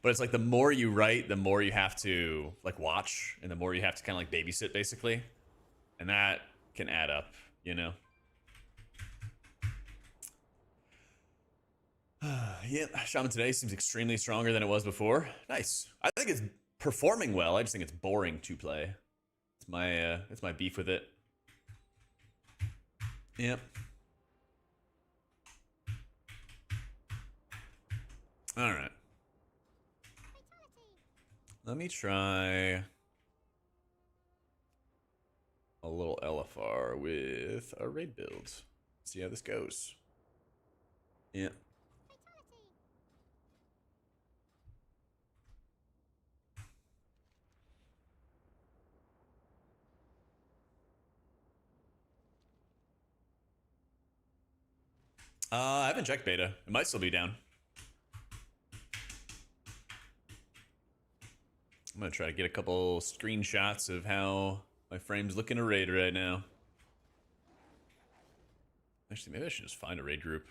But it's like the more you write, the more you have to like watch, and the more you have to kind of like babysit basically. And that can add up, you know? Yeah, Shaman today seems extremely stronger than it was before. Nice. I think it's performing well. I just think it's boring to play. It's my beef with it. Yep. All right. Let me try a little LFR with a raid build. See how this goes. Yeah. I haven't checked beta. It might still be down. I'm gonna try to get a couple screenshots of how my frame's looking to raid right now. Actually, maybe I should just find a raid group.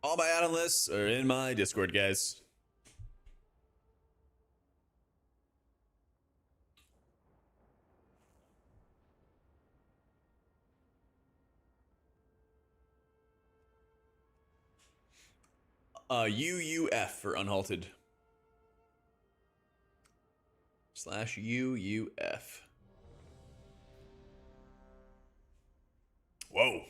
All my add-on lists are in my Discord, guys. UUF for unhalted. /UUF. Whoa.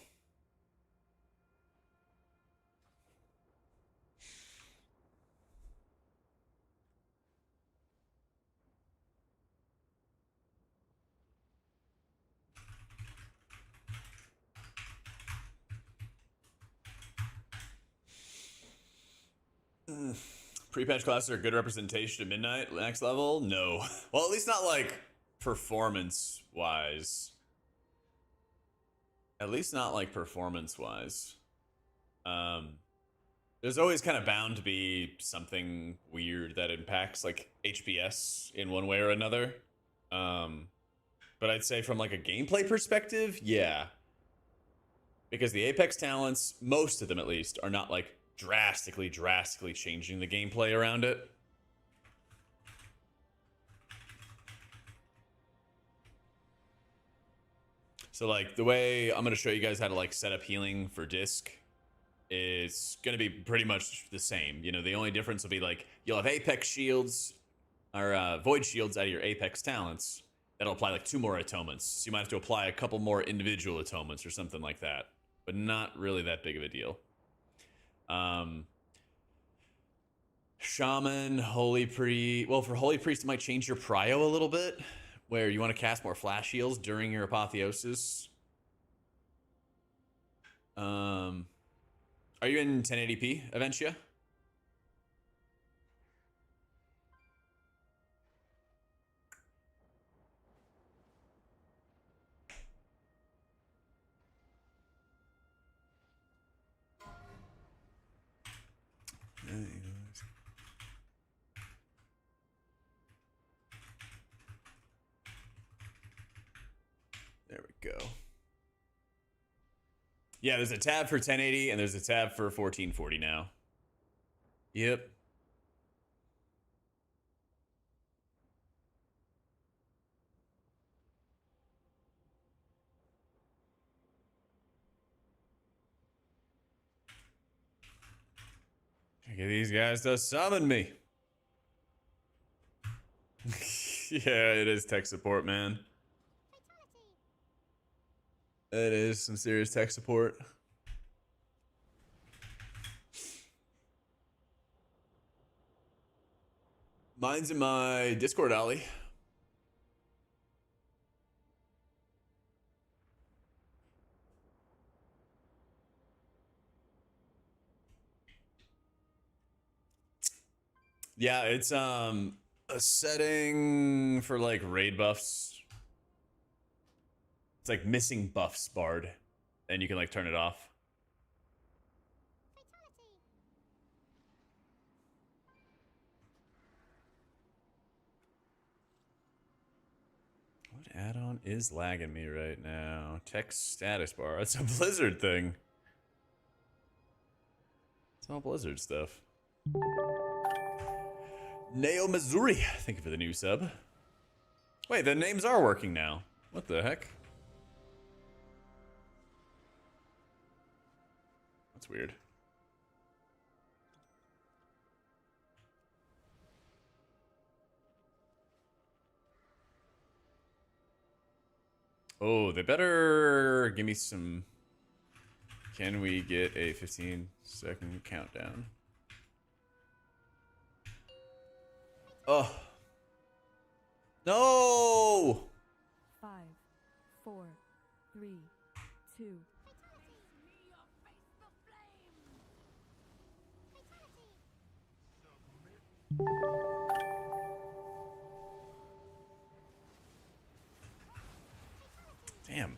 Pre-patch classes are a good representation of Midnight next level? No. Well, at least not like performance wise. At least not like performance wise. There's always kind of bound to be something weird that impacts like HPS in one way or another. But I'd say from like a gameplay perspective, yeah. Because the Apex talents, most of them at least, are not like drastically changing the gameplay around it. So like the way I'm going to show you guys how to like set up healing for disc is going to be pretty much the same. You know, the only difference will be like you'll have Apex shields or void shields out of your Apex talents. That'll apply like 2 more atonements. So you might have to apply a couple more individual atonements or something like that. But not really that big of a deal. Shaman, Holy Priest. Well, for Holy Priest, it might change your prio a little bit, where you want to cast more flash heals during your apotheosis. Are you in 1080p, Aventia? There we go. Yeah, there's a tab for 1080 and there's a tab for 1440 now. Yep. Get these guys to summon me. Yeah, it is tech support, man. It is some serious tech support. Mine's in my Discord alley. Yeah, it's a setting for like raid buffs. It's like missing buffs barred, and you can like turn it off. What add-on is lagging me right now? Text status bar. That's a Blizzard thing. It's all Blizzard stuff. Nail Missouri. Thank you for the new sub. Wait, the names are working now. What the heck? That's weird. Oh, they better give me some... Can we get a 15-second countdown? Oh. No! 5, 4, 3, 2. Damn.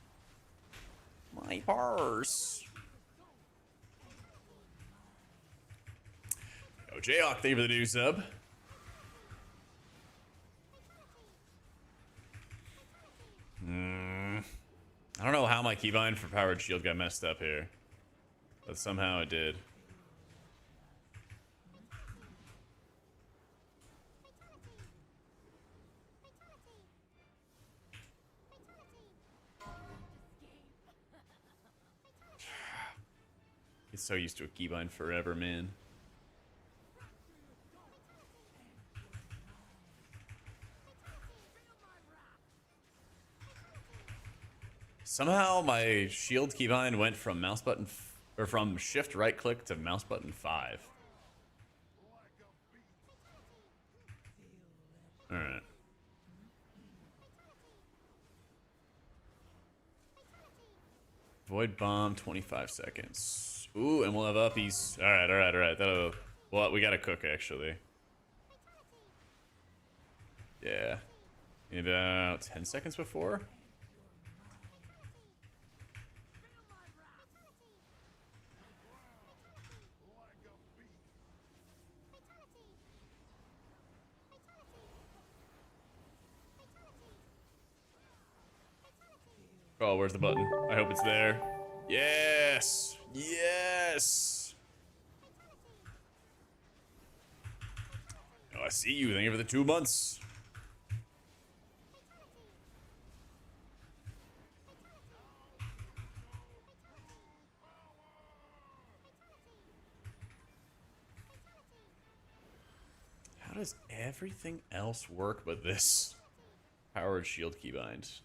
My purse. Oh, Jayhawk, thank you for the new sub. I don't know how my keybind for powered shield got messed up here, but somehow it did. Get so used to a keybind forever, man. Somehow my shield keybind went from mouse button or from shift right click to mouse button 5. All right. Void bomb 25 seconds. Ooh, and we'll have uppies. All right, all right, all right. That'll. Well, we gotta cook actually. Yeah. About 10 seconds before. Oh, where's the button? I hope it's there. Yes! Yes! Oh, I see you. Thank you for the 2 months. How does everything else work but this powered shield keybind?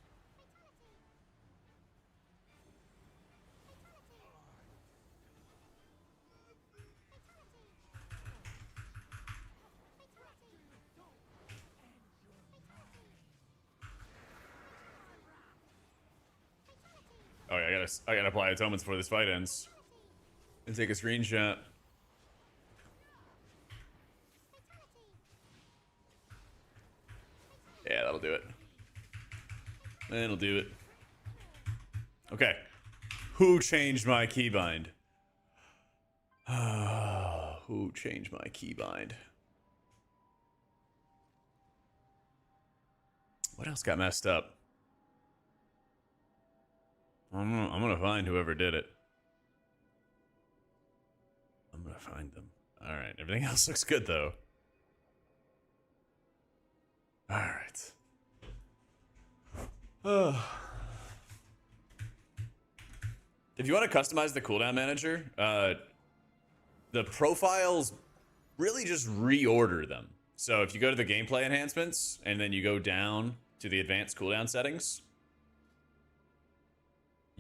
Oh yeah, I gotta apply atonements before this fight ends. And take a screenshot. Yeah, that'll do it. That'll do it. Okay. Who changed my keybind? Who changed my keybind? What else got messed up? I'm gonna find whoever did it. I'm gonna find them. All right. Everything else looks good though. All right. If you want to customize the cooldown manager, the profiles really just reorder them. So if you go to the gameplay enhancements and then you go down to the advanced cooldown settings,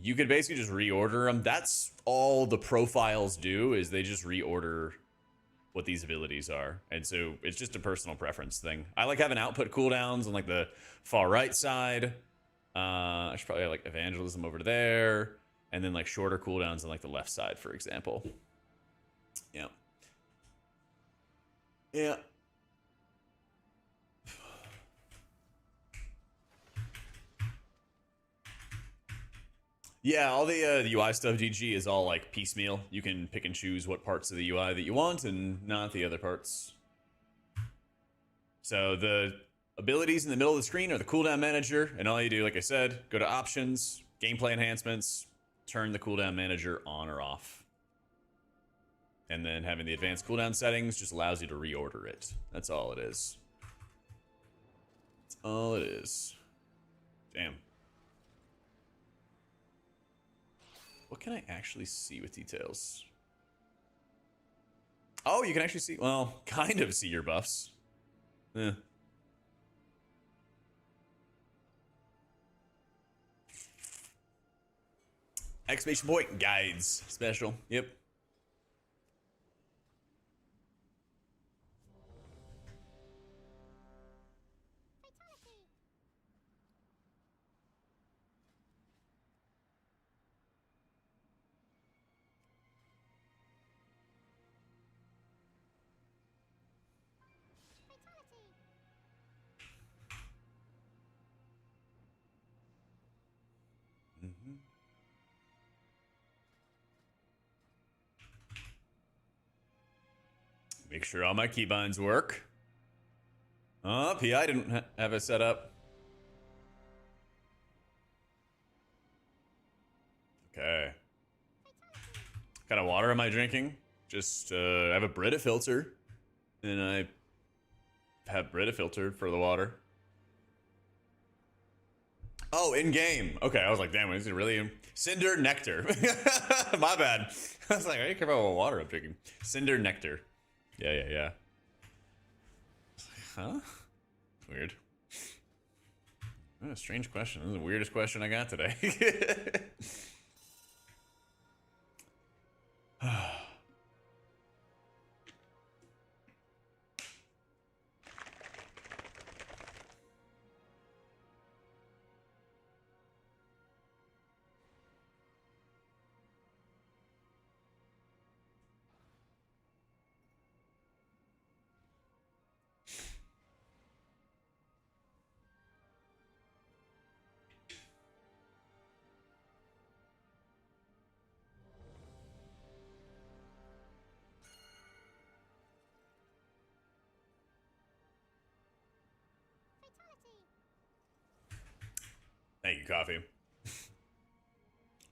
you could basically just reorder them. That's all the profiles do, is they just reorder what these abilities are. And so it's just a personal preference thing. I like having output cooldowns on like the far right side. I should probably have like evangelism over there, and then like shorter cooldowns on like the left side, for example. Yeah. Yeah. Yeah, all the UI stuff, GG, is all like piecemeal. You can pick and choose what parts of the UI that you want and not the other parts. So the abilities in the middle of the screen are the cooldown manager, and all you do, like I said, go to options, gameplay enhancements, turn the cooldown manager on or off. And then having the advanced cooldown settings just allows you to reorder it. That's all it is. That's all it is. Damn. What can I actually see with details? Oh, you can actually see, well, kind of see your buffs. Eh. Exclamation point guides special. Yep. Make sure all my keybinds work. Oh, PI didn't have it set up. Okay. What kind of water am I drinking? Just, I have a Brita filter. And I have Brita filtered for the water. Oh, in-game. Okay, I was like, damn, is it really... Cinder Nectar. My bad. I was like, I don't care about what water I'm drinking. Cinder Nectar. Yeah. Huh? Weird. Oh, strange question. This is the weirdest question I got today. you, Coffee.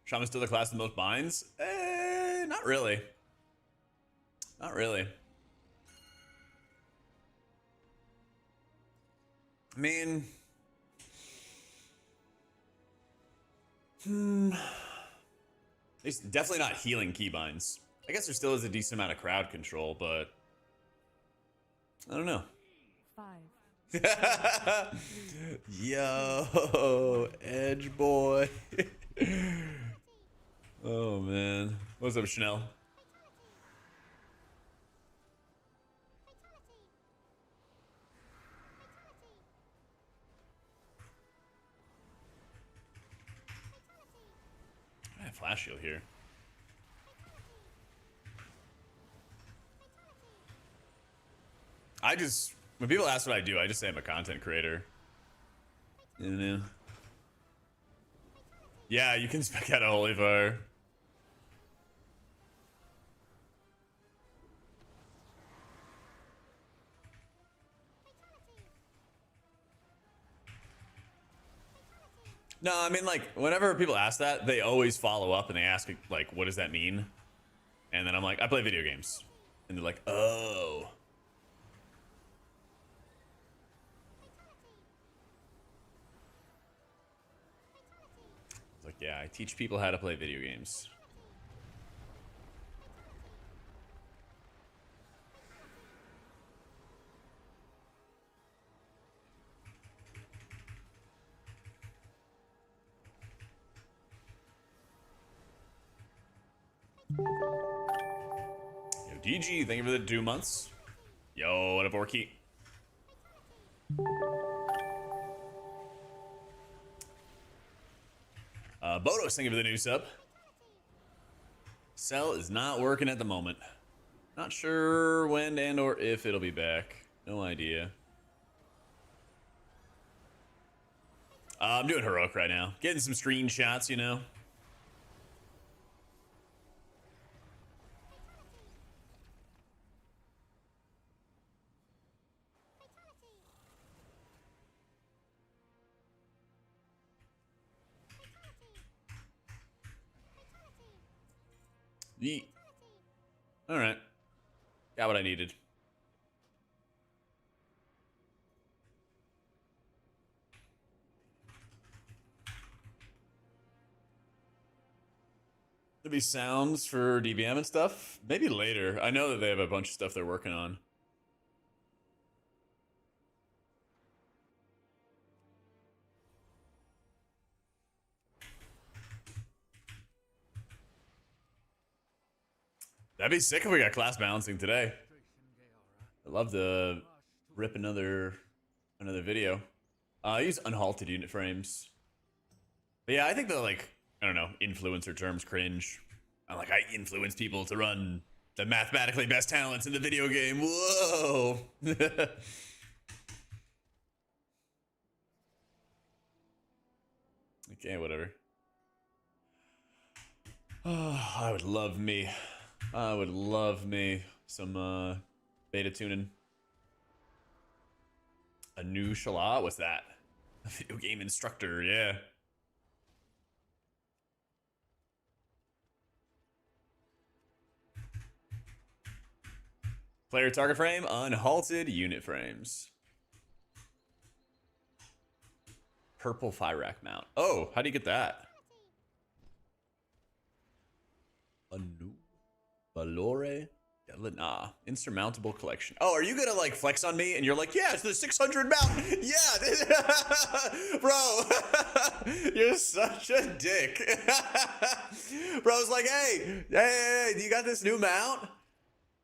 Shaman's still the class with the most binds? Not really. Not really. I mean... It's definitely not healing keybinds. I guess there still is a decent amount of crowd control, but... I don't know. 5. Yo, Edge boy. Oh man. What's up, Chanel? I have flash shield here. I just, when people ask what I do, I just say I'm a content creator. You know? Yeah, you can spec out a holy fire. No, I mean, like, whenever people ask that, they always follow up and they ask, like, what does that mean? And then I'm like, I play video games. And they're like, oh. It's like, yeah, I teach people how to play video games. Yo, DG, thank you for the 2 months. Yo, what up, Orky? Bodos, thank you for the new sub. Cell is not working at the moment. Not sure when and or if it'll be back. No idea. I'm doing heroic right now. Getting some screenshots, you know. Yeet. All right. Got what I needed. There'll be sounds for DBM and stuff. Maybe later. I know that they have a bunch of stuff they're working on. That'd be sick if we got class balancing today. I'd love to rip another video. I use unhalted unit frames. But yeah, I think the, like, I don't know, influencer terms cringe. I'm like, I influence people to run the mathematically best talents in the video game. Whoa. Okay, whatever. Oh, I would love me some beta tuning. A new Shala? What's that? A video game instructor, yeah. Player target frame, unhalted unit frames. Purple fire rack mount. Oh, how do you get that? A new Valore Delina insurmountable collection. Oh, are you gonna like flex on me and you're like, yeah, it's the 600 mount. Yeah, bro, you're such a dick. Bro's like, hey, you got this new mount?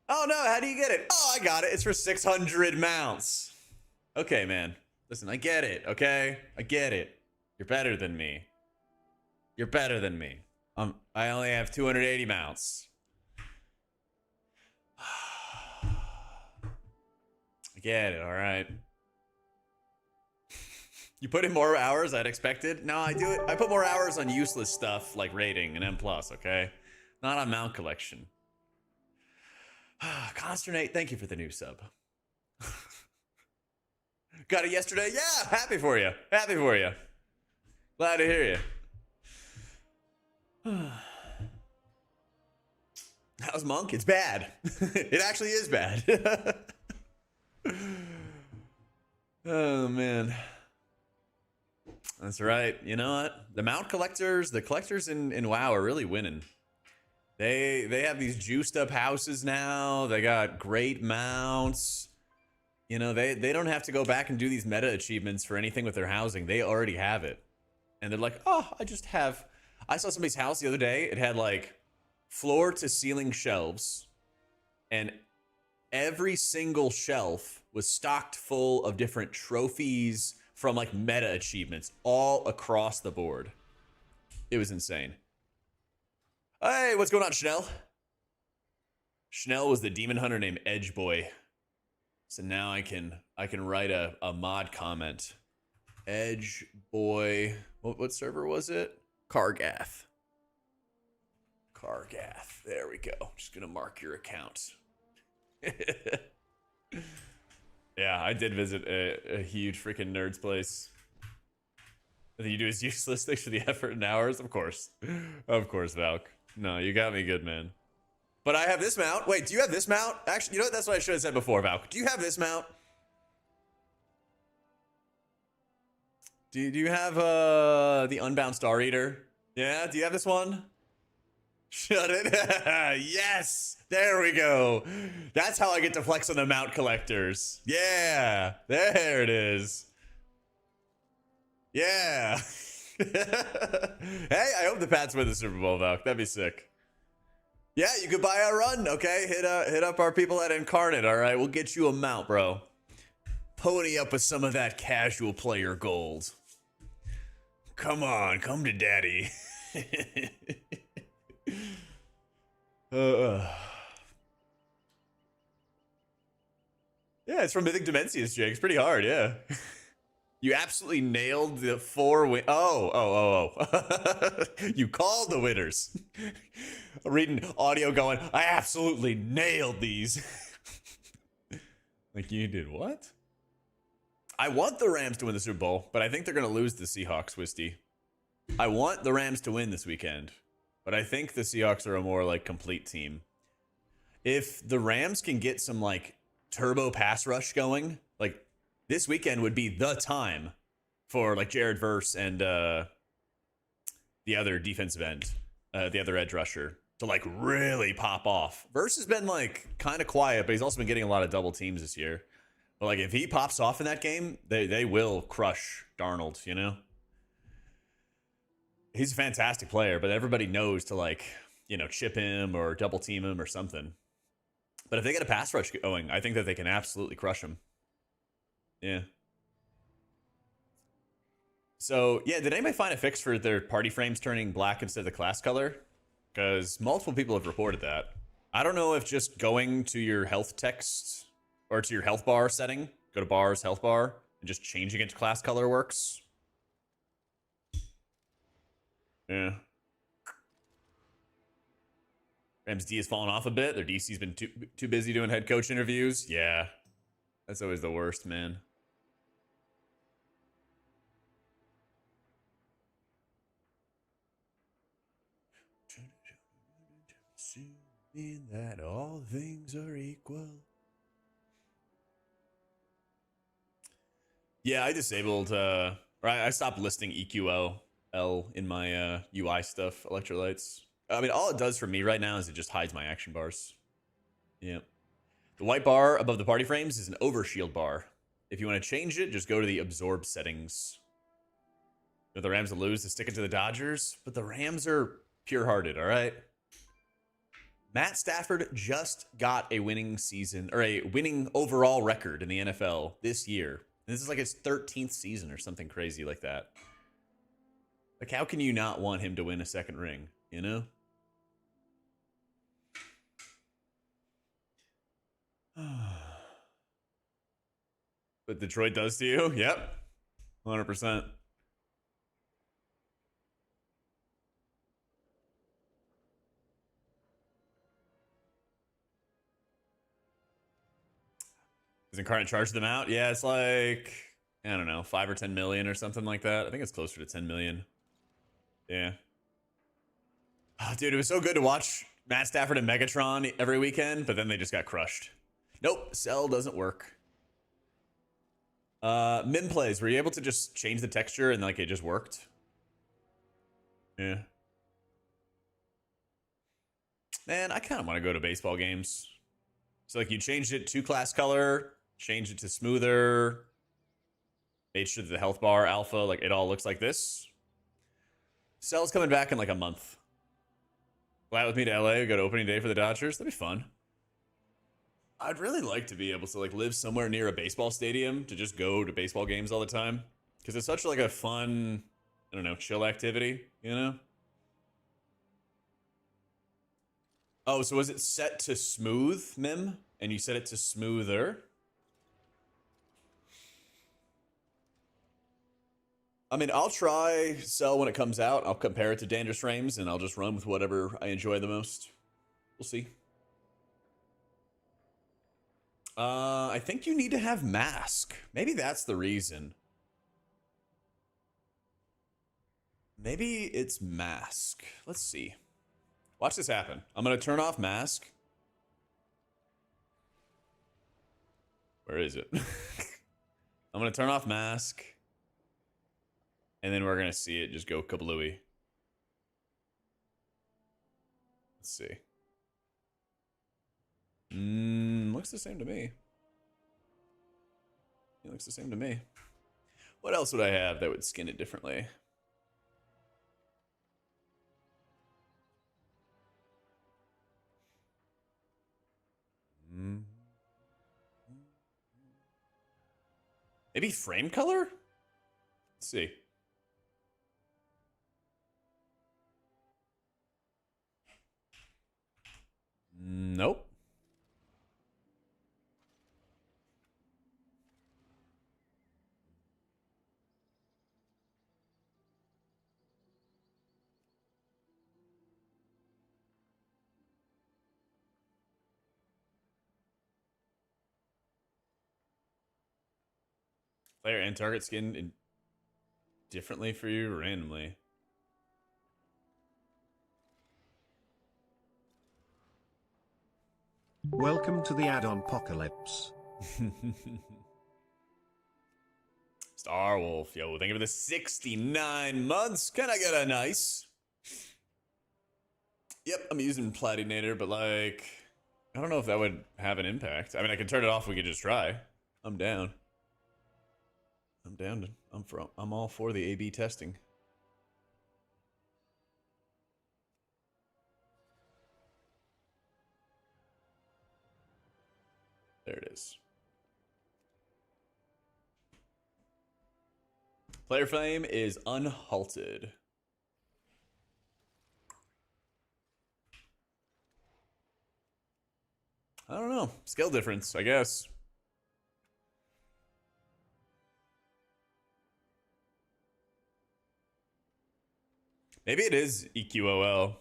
Oh no, how do you get it? Oh, I got it. It's for 600 mounts. Okay, man. Listen, I get it, okay? I get it. You're better than me. You're better than me. I only have 280 mounts. I get it, all right. You put in more hours I'd expected? No, I do it. I put more hours on useless stuff like rating and M+, okay? Not on mount collection. Consternate, thank you for the new sub. Got it yesterday? Yeah, happy for you. Happy for you. Glad to hear you. How's Monk? It's bad. It actually is bad. Oh man. That's right. You know what? The mount collectors, the collectors in WoW are really winning. They have these juiced up houses now. They got great mounts. You know, they don't have to go back and do these meta achievements for anything with their housing. They already have it. And they're like, oh, I saw somebody's house the other day. It had like floor to ceiling shelves, and every single shelf was stocked full of different trophies from like meta achievements all across the board. It was insane. Hey, what's going on, Schnell? Schnell was the demon hunter named Edge Boy. So now I can write a mod comment. Edge Boy. What server was it? Kargath. Kargath. There we go. Just gonna mark your account. Yeah, I did visit a huge freaking nerd's place. The thing you do is useless. Thanks for the effort and hours. Of course, Valk. No, you got me good, man. But I have this mount. Wait, do you have this mount? Actually, you know what? That's what I should have said before, Valk. Do you have this mount? Do you have the Unbound Star Eater? Yeah, do you have this one? Shut it. Yes, there we go. That's how I get to flex on the mount collectors. Yeah, there it is. Yeah. Hey, I hope the Pats win the Super Bowl, Valk. That'd be sick. Yeah, you could buy a run, okay? Hit up our people at Incarnate, all right? We'll get you a mount, bro. Pony up with some of that casual player gold. Come on, come to daddy. Yeah, it's from Mythic Dimensius, Jake. It's pretty hard, yeah. You absolutely nailed the 4 win. Oh. You called the winners. Reading audio going, I absolutely nailed these. Like, you did what? I want the Rams to win the Super Bowl, but I think they're going to lose the Seahawks, Wisty. I want the Rams to win this weekend, but I think the Seahawks are a more, like, complete team. If the Rams can get some, like, turbo pass rush going, like, this weekend would be the time for, like, Jared Verse and the other defensive end, the other edge rusher, to, like, really pop off. Verse has been, like, kind of quiet, but he's also been getting a lot of double teams this year. But, like, if he pops off in that game, they will crush Darnold, you know? He's a fantastic player, but everybody knows to, like, you know, chip him or double team him or something. But if they get a pass rush going, I think that they can absolutely crush him. Yeah. So, yeah, did anybody find a fix for their party frames turning black instead of the class color? Because multiple people have reported that. I don't know if just going to your health text or to your health bar setting, go to bars, health bar, and just changing it to class color works. Yeah. Rams D has fallen off a bit. Their DC's been too busy doing head coach interviews. Yeah. That's always the worst, man. Assuming that all things are equal. Yeah, I disabled, or I stopped listing EQL in my UI stuff, electrolytes. I mean, all it does for me right now is it just hides my action bars. Yeah. The white bar above the party frames is an overshield bar. If you want to change it, just go to the absorb settings. If the Rams will lose, to stick it to the Dodgers, but the Rams are pure-hearted, all right? Matt Stafford just got a winning season, or a winning overall record in the NFL this year. And this is like his 13th season or something crazy like that. Like, how can you not want him to win a second ring, you know? But Detroit does to you? Yep. 100%. Is Incarnate charge them out? Yeah, it's like I don't know, 5 or 10 million or something like that. I think it's closer to 10 million. Yeah. Oh, dude, it was so good to watch Matt Stafford and Megatron every weekend, but then they just got crushed. Nope, Cell doesn't work. Min plays, were you able to just change the texture and like it just worked? Yeah. Man, I kind of want to go to baseball games. So like you changed it to class color, changed it to smoother, made sure that the health bar, alpha, like it all looks like this. Cell's coming back in like a month. Fly out with me to LA, go to opening day for the Dodgers. That'd be fun. I'd really like to be able to like live somewhere near a baseball stadium to just go to baseball games all the time. Because it's such like a fun, I don't know, chill activity, you know? Oh, so was it set to smooth, Mim? And you set it to smoother? I mean, I'll try Cell when it comes out. I'll compare it to Dangerous Frames, and I'll just run with whatever I enjoy the most. We'll see. I think you need to have Mask. Maybe that's the reason. Maybe it's Mask. Let's see. Watch this happen. I'm going to turn off Mask. Where is it? I'm going to turn off Mask. And then we're going to see it just go kablooey. Let's see. Looks the same to me. It looks the same to me. What else would I have that would skin it differently? Maybe frame color? Let's see. Nope. Player and target skin differently for you randomly. Welcome to the add-on apocalypse. Star Wolf, yo, thank you for the 69 months. Can I get a nice? Yep, I'm using Platinator, but like, I don't know if that would have an impact. I mean, I can turn it off. We could just try. I'm down. I'm down. I'm all for the A/B testing. There it is. Player flame is unhalted. I don't know. Scale difference, I guess. Maybe it is EQOL.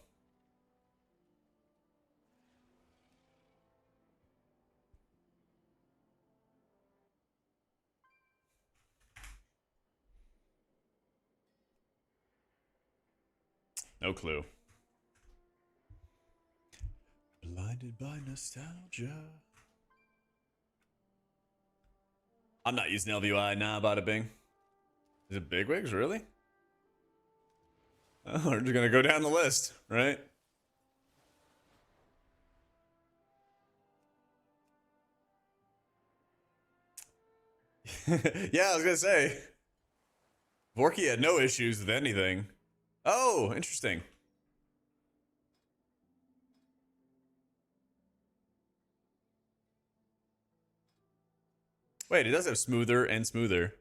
No clue. Blinded by nostalgia. I'm not using LVI, nah, bada bing. Is it bigwigs, really? Oh, we're just gonna go down the list, right? Yeah, I was gonna say. Vorky had no issues with anything. Oh, interesting. Wait, it does have smoother and smoother.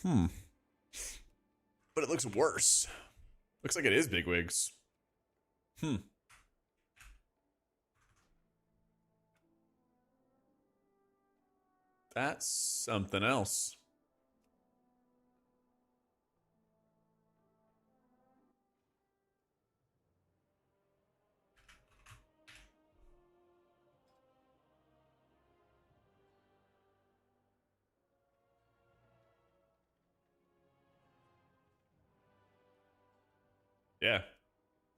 But it looks worse. Looks like it is bigwigs. That's something else. Yeah,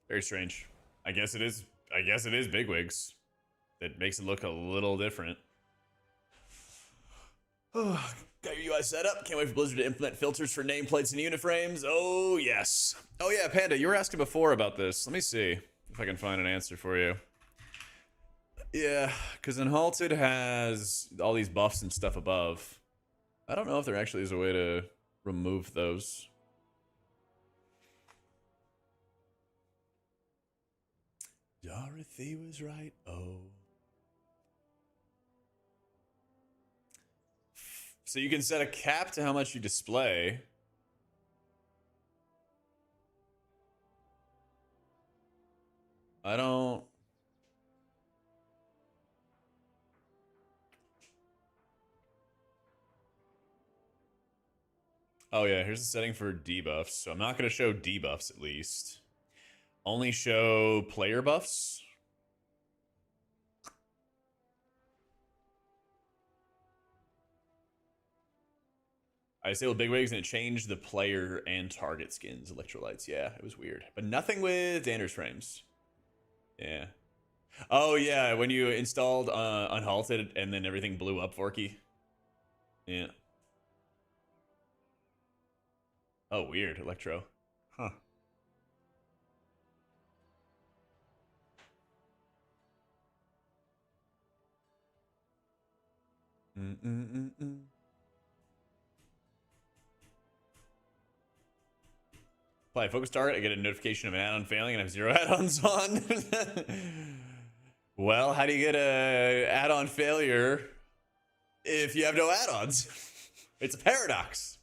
very strange. I guess it is. I guess it is bigwigs. That makes it look a little different. Oh, got your UI set up. Can't wait for Blizzard to implement filters for nameplates and unit frames. Oh yes. Oh yeah, Panda, you were asking before about this. Let me see if I can find an answer for you. Yeah, because Unhalted has all these buffs and stuff above. I don't know if there actually is a way to remove those. Dorothy was right. Oh. So you can set a cap to how much you display. I don't... Oh yeah, here's the setting for debuffs. So I'm not going to show debuffs at least. Only show player buffs. I disabled bigwigs and it changed the player and target skins, electrolytes. Yeah, it was weird. But nothing with Dander's frames. Yeah. Oh yeah, when you installed Unhalted and then everything blew up, Forky. Yeah. Oh, weird, Electro. Huh. Apply a focus target, I get a notification of an add-on failing and I have 0 add-ons on. Well, how do you get a add-on failure if you have no add-ons? It's a paradox.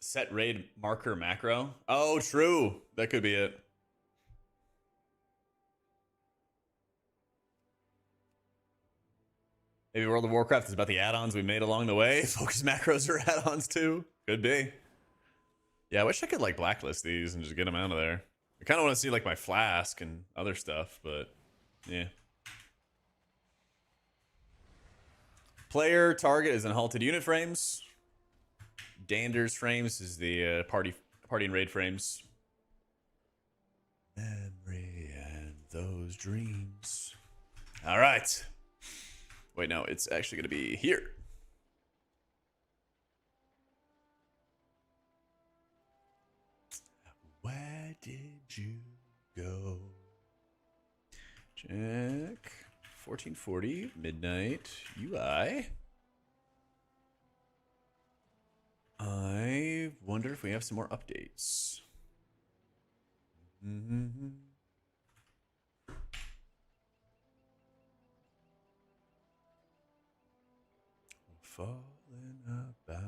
Set raid marker macro. Oh, true. That could be it. Maybe World of Warcraft is about the add-ons we made along the way. Focus macros are add-ons too. Could be. Yeah, I wish I could like blacklist these and just get them out of there. I kind of want to see like my flask and other stuff, but yeah. Player target is Unhalted unit frames. Dander's frames is the party and raid frames. Memory and those dreams. All right. Wait, no, it's actually going to be here. Where did you go? Check. 1440, midnight, UI. I wonder if we have some more updates. Falling about.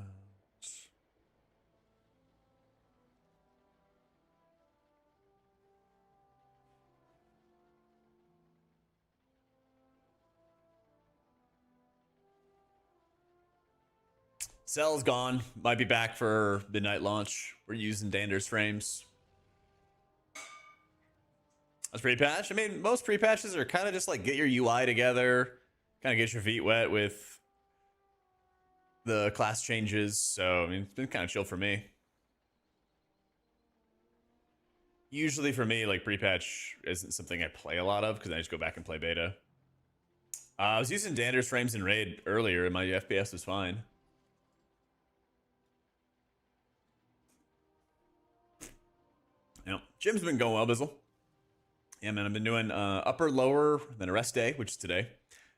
Cell's gone. Might be back for midnight launch. We're using Dander's frames. That's PrePatch. I mean, most PrePatches are kind of just like get your UI together, kind of get your feet wet with the class changes. So, I mean, it's been kind of chill for me. Usually for me, like PrePatch isn't something I play a lot of because I just go back and play beta. I was using Dander's frames in Raid earlier and my FPS was fine. Yeah, gym's been going well, Bizzle. Yeah, man, I've been doing upper, lower, then a rest day, which is today.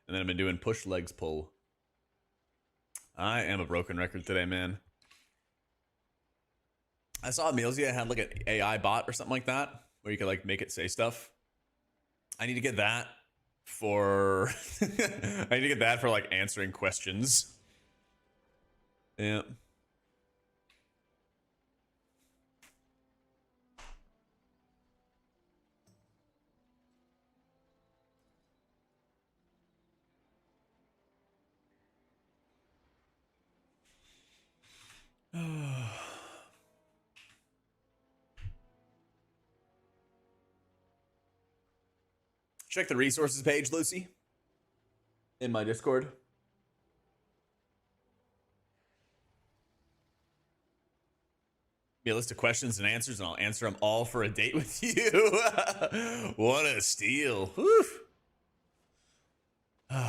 And then I've been doing push, legs, pull. I am a broken record today, man. I saw Amelia had like an AI bot or something like that, where you could like make it say stuff. I need to get that for... I need to get that for like answering questions. Yeah. Check the resources page, Lucy, in my Discord. Be a list of questions and answers, and I'll answer them all for a date with you. What a steal. Whew.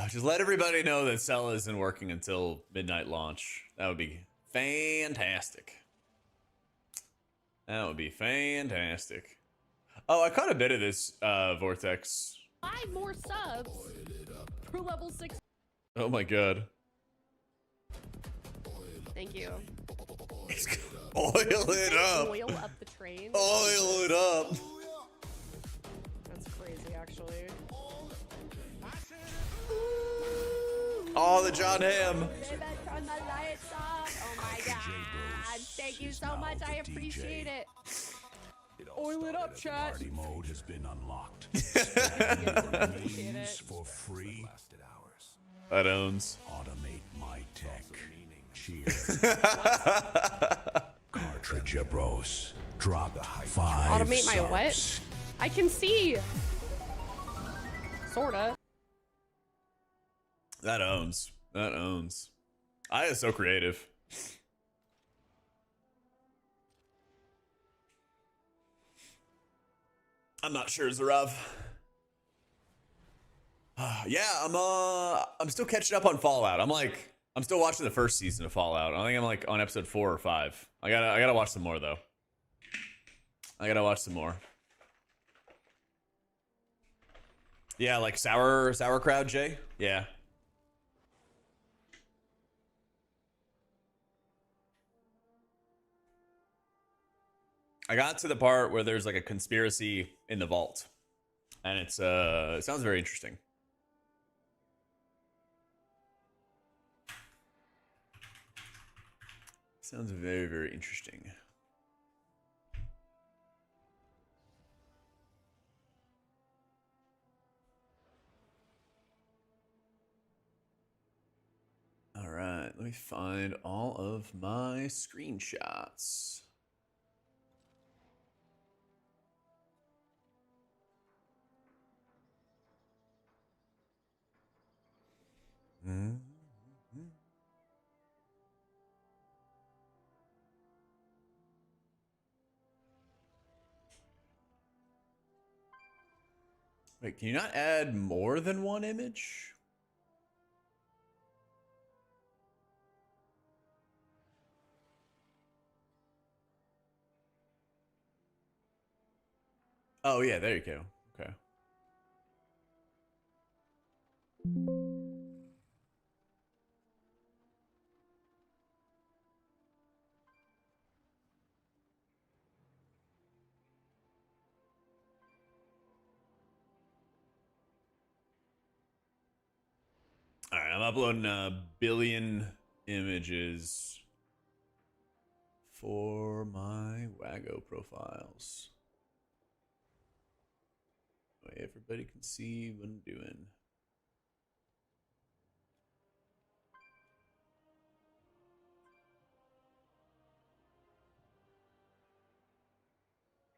Just let everybody know that Cell isn't working until midnight launch. That would be fantastic. That would be fantastic. Oh, I caught a bit of this Vortex. 5 more subs for level 6. Oh my god. Thank you. Oil it up. Oil up the train. Oil it up. That's crazy, actually. Oh, the John Hamm. Turn the lights off. Oh my god. Thank you so much. I appreciate it. Oil it up, chat. Party mode has been unlocked. Means for free. That owns. Automate my tech. Cheers. Cartridge bros. Drop 5. Automate my what? I can see. Sorta. That owns. That owns. I is so creative. I'm not sure, Zarav. Yeah, I'm still catching up on Fallout. I'm still watching the first season of Fallout. I think I'm like on episode 4 or 5. I gotta watch some more though. I gotta watch some more. Yeah, like sauerkraut, Jay. Yeah. I got to the part where there's like a conspiracy in the vault, and it sounds very interesting. Sounds very, very interesting. All right, let me find all of my screenshots. Wait, can you not add more than one image? Oh yeah, there you go. Okay. All right, I'm uploading a billion images for my Waggo profiles. Way everybody can see what I'm doing.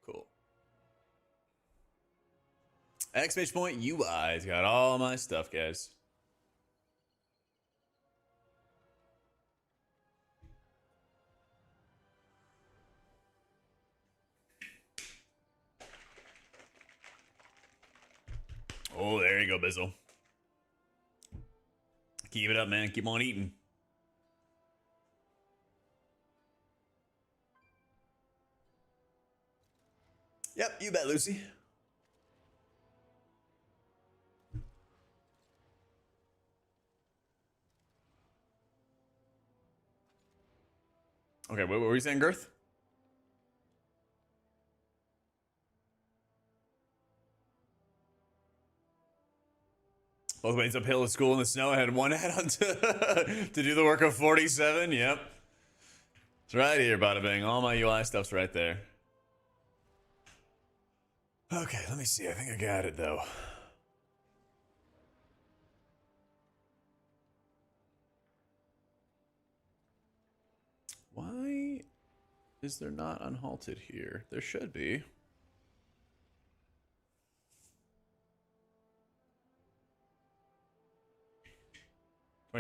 Cool. Exclamation point UI's got all my stuff, guys. Oh, there you go, Bizzle. Keep it up, man. Keep on eating. Yep, you bet, Lucy. Okay, what were you saying, Girth? Both ways uphill to school in the snow. I had one head on to do the work of 47. Yep. It's right here, bada bing. All my UI stuff's right there. Okay, let me see. I think I got it, though. Why is there not unhalted here? There should be.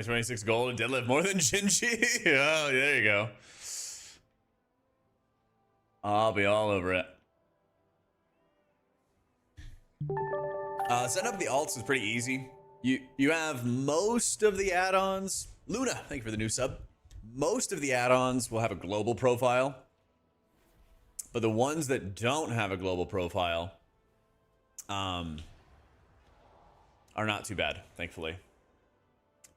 2026 gold and deadlift more than Shinji. Oh, there you go. I'll be all over it. Setting up the alts is pretty easy. You have most of the add-ons. Luna, thank you for the new sub. Most of the add-ons will have a global profile, but the ones that don't have a global profile are not too bad, thankfully,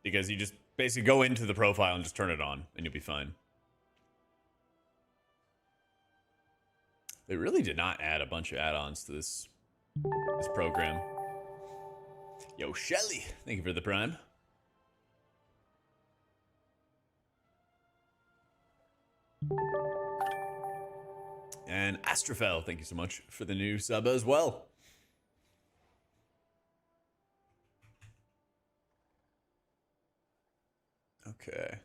because you just basically go into the profile and just turn it on and you'll be fine. They really did not add a bunch of add-ons to this program. Yo, Shelly, thank you for the prime. And Astrofel, thank you so much for the new sub as well. Okay.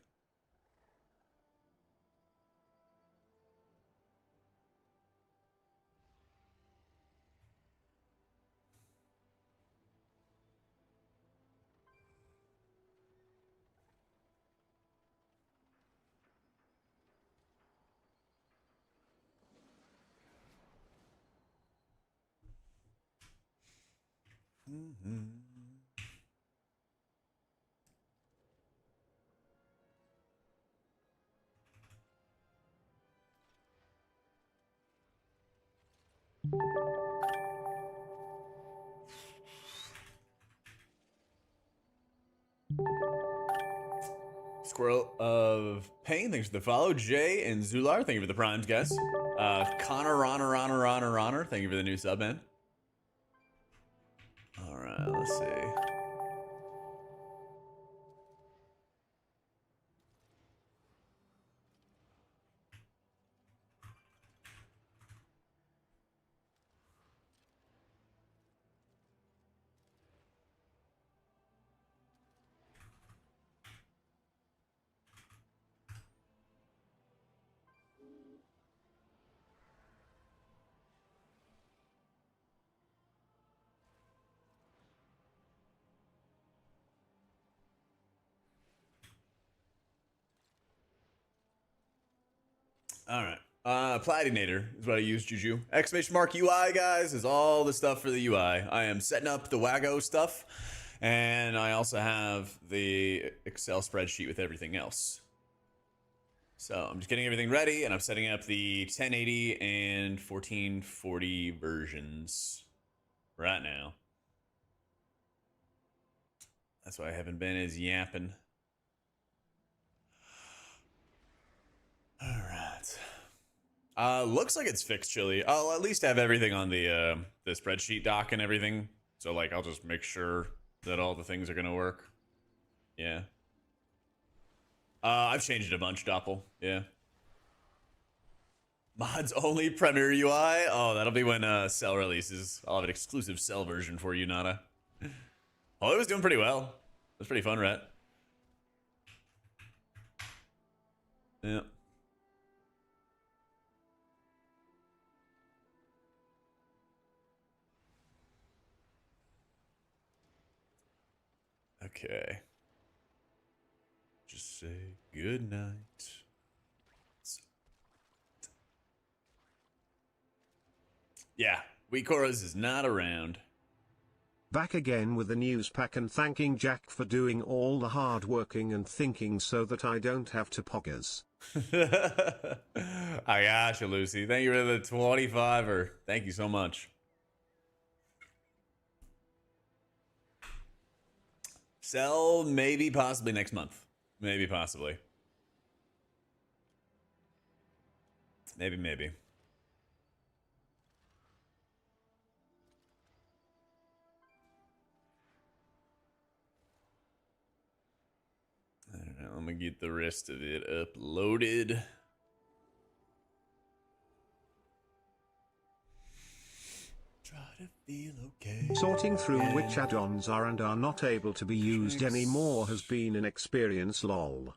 Squirrel of Pain, thanks for the follow. Jay and Zular, thank you for the primes, guys. Connor, Ronner, thank you for the new sub, man. All right, let's see. All right. Platinator is what I use, Juju. Exclamation mark UI, guys, is all the stuff for the UI. I am setting up the Wago stuff, and I also have the Excel spreadsheet with everything else. So I'm just getting everything ready, and I'm setting up the 1080 and 1440 versions right now. That's why I haven't been as yapping. All right. Looks like it's fixed, Chili. I'll at least have everything on the spreadsheet doc and everything. So like, I'll just make sure that all the things are gonna work. Yeah. I've changed it a bunch, Doppel. Yeah. Mods only Premiere UI. Oh, that'll be when Cell releases. I'll have an exclusive Cell version for you, Nada. Oh, it was doing pretty well. It was pretty fun, right? Yeah. Okay. Just say good night. Yeah, Weekoras is not around. Back again with the news pack and thanking Jack for doing all the hard working and thinking so that I don't have to poggers. I got you, Lucy. Thank you for the 25er. Thank you so much. Sell maybe possibly next month. Maybe possibly. Maybe. I don't know. I'm gonna get the rest of it uploaded. Try to feel okay. Sorting through which add-ons are and are not able to be used anymore has been an experience, lol.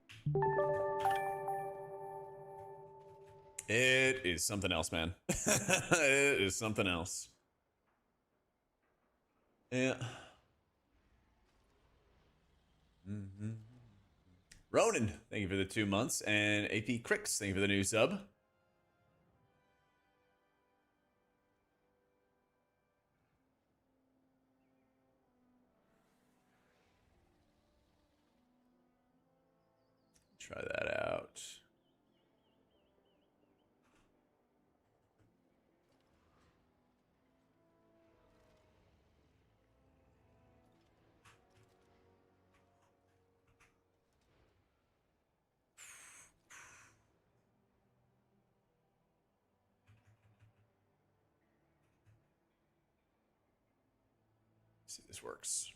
It is something else, man. It is something else. Yeah. Ronan, thank you for the 2 months. And AP Cricks, thank you for the new sub. Try that out. See if this works.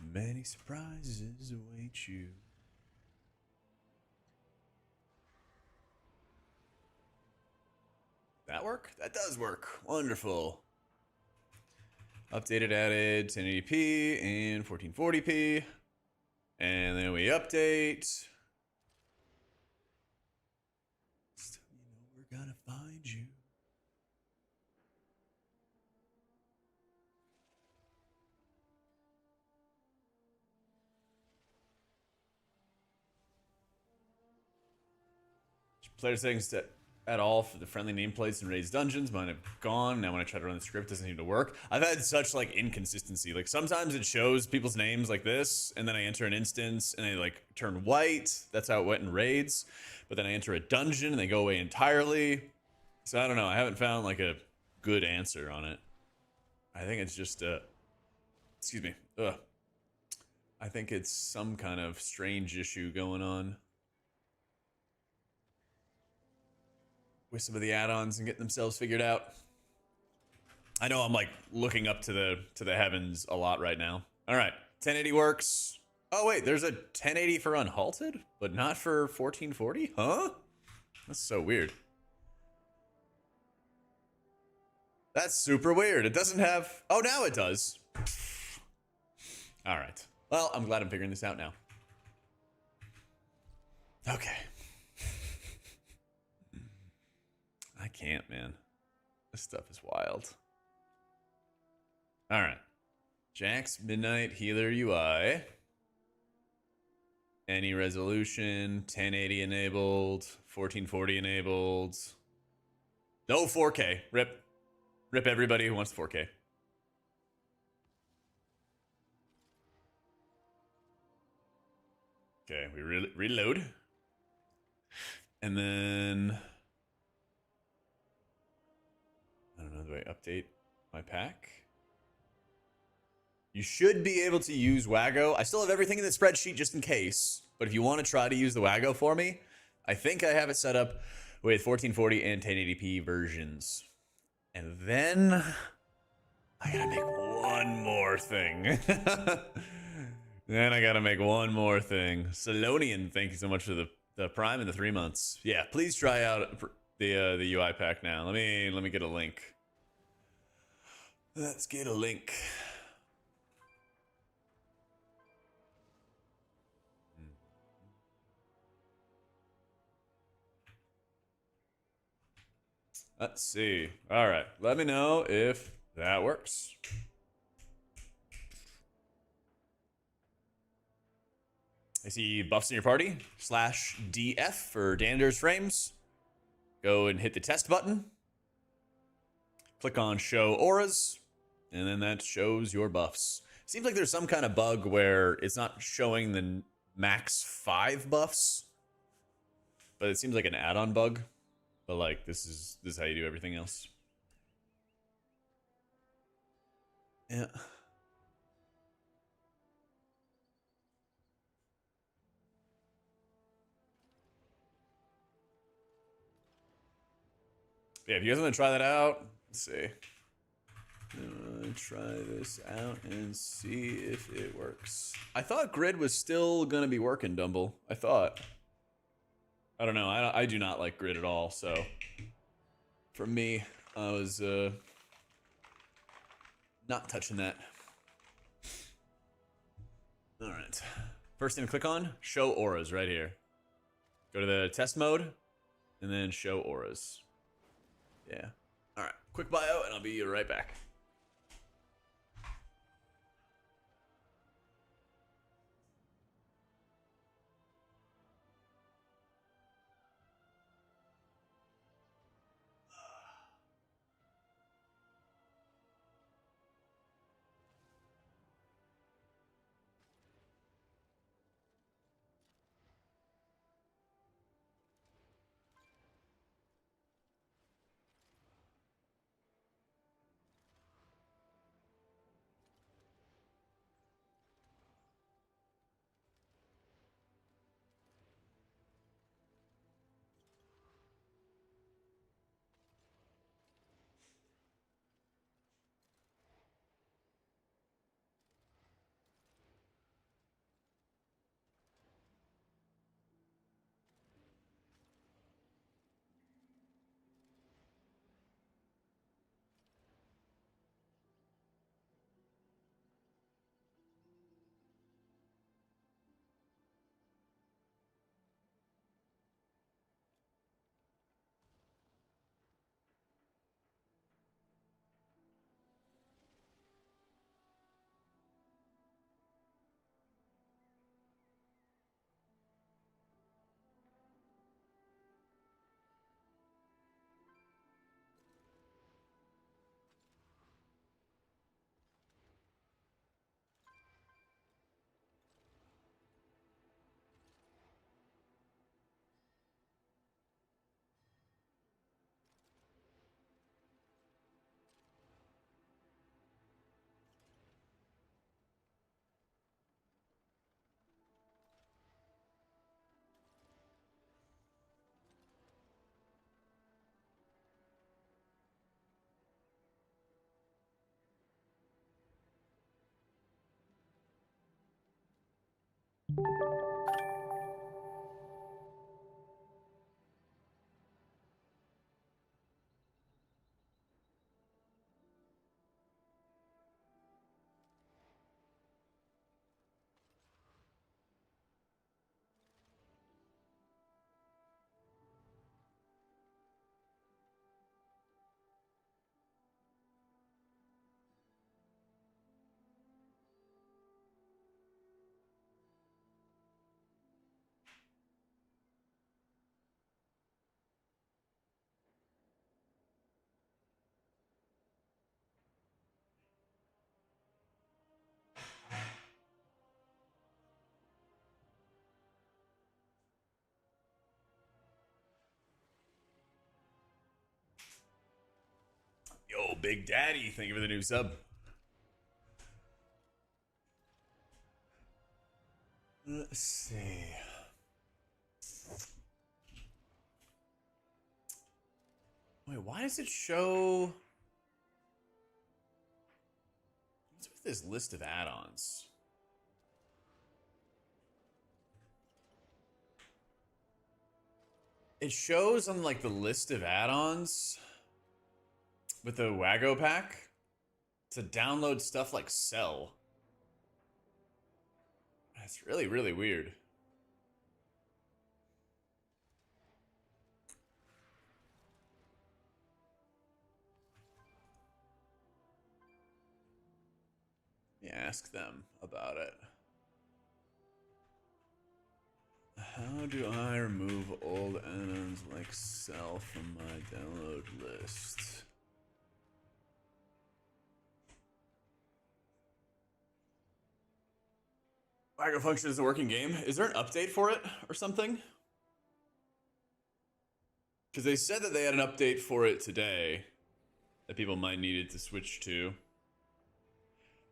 Many surprises await you. That work? That does work. Wonderful. Updated, added 1080p and 1440p. And then we update. So you know we're gonna find you. Player settings at all for the friendly nameplates and raised dungeons. Mine have gone. Now when I try to run the script, it doesn't seem to work. I've had such like inconsistency. Like sometimes it shows people's names like this, and then I enter an instance and they like turn white. That's how it went in raids. But then I enter a dungeon and they go away entirely. So I don't know. I haven't found like a good answer on it. I think it's just excuse me. I think it's some kind of strange issue going on with some of the add-ons and getting themselves figured out. I know I'm like looking up to the heavens a lot right now. All right, 1080 works. Oh wait, there's a 1080 for Unhalted, but not for 1440? Huh? That's so weird. That's super weird. It doesn't have... Oh, now it does. All right. Well, I'm glad I'm figuring this out now. Okay. I can't, man. This stuff is wild. All right. Jak's Midnight Healer UI. Any resolution, 1080 enabled, 1440 enabled. No 4K. Rip. Rip everybody who wants 4K. Okay, we reload. And then... I don't know, do I update my pack? You should be able to use Wago. I still have everything in the spreadsheet just in case. But if you want to try to use the Wago for me, I think I have it set up with 1440 and 1080p versions. And then I gotta make one more thing. Then I gotta make one more thing. Salonian, thank you so much for the Prime and the 3 months. Yeah, please try out the UI pack now. Let me get a link. Let's get a link. Let's see. All right, let me know if that works. I see buffs in your party, /DF for Dander's frames. Go and hit the test button. Click on show auras, and then that shows your buffs. Seems like there's some kind of bug where it's not showing the max 5 buffs, but it seems like an add-on bug. But like this is how you do everything else. Yeah. Yeah, if you guys want to try that out, let's see. Try this out and see if it works. I thought grid was still gonna be working, Dumble. I thought. I don't know. I do not like grid at all. So for me, I was not touching that. All right. First thing to click on, show auras right here. Go to the test mode and then show auras. Yeah. All right. Quick bio and I'll be right back. Yo, Big Daddy, thank you for the new sub. Let's see. Wait, why does it show? What's with this list of add-ons? It shows on like the list of add-ons with the Wago pack to download stuff like Cell. That's really, really weird. Let me ask them about it. How do I remove old add-ons like Cell from my download list? Wago Function is a working game. Is there an update for it or something? Because they said that they had an update for it today that people might need it to switch to.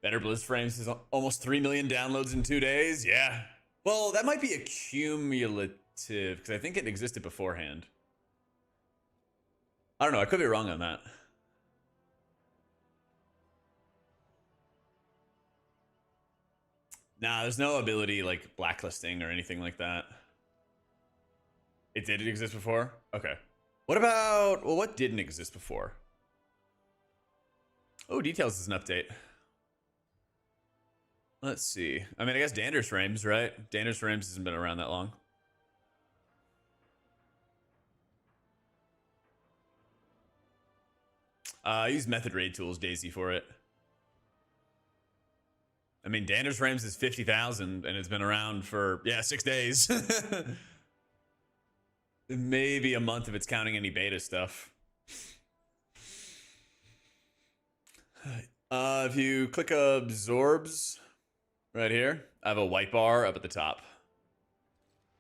Better Blizz Frames is almost 3 million downloads in 2 days. Yeah. Well, that might be a cumulative because I think it existed beforehand. I don't know. I could be wrong on that. Nah, there's no ability like blacklisting or anything like that. It did exist before? Okay. What about, well, what didn't exist before? Oh, Details is an update. Let's see. I mean, I guess Dander's Frames, right? Dander's Frames hasn't been around that long. I use Method Raid Tools Daisy for it. I mean, Dander's Frames is 50,000 and it's been around for, yeah, 6 days. Maybe a month if it's counting any beta stuff. If you click Absorbs right here, I have a white bar up at the top.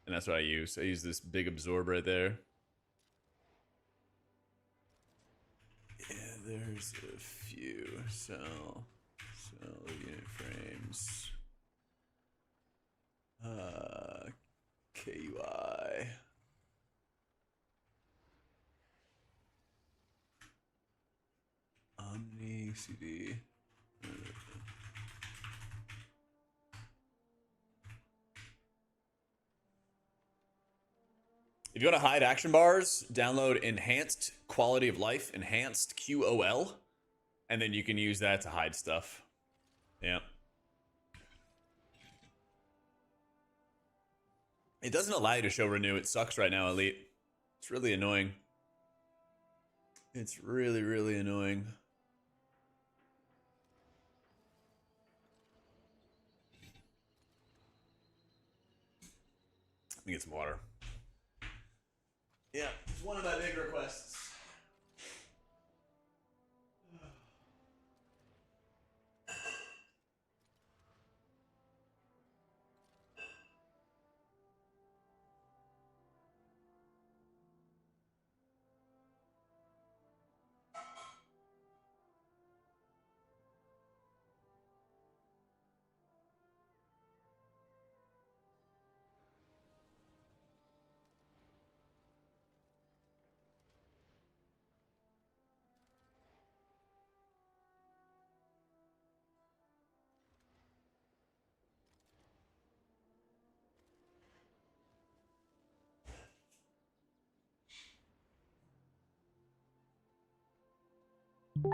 And that's what I use. I use this big absorb right there. Yeah, there's a few. Cell unit frames. KUI. Omni CD. If you want to hide action bars, download Enhanced Quality of Life, Enhanced QOL, and then you can use that to hide stuff. Yeah. It doesn't allow you to show renew. It sucks right now, Elite. It's really annoying. It's really, really annoying. Let me get some water. Yeah, it's one of my big requests. No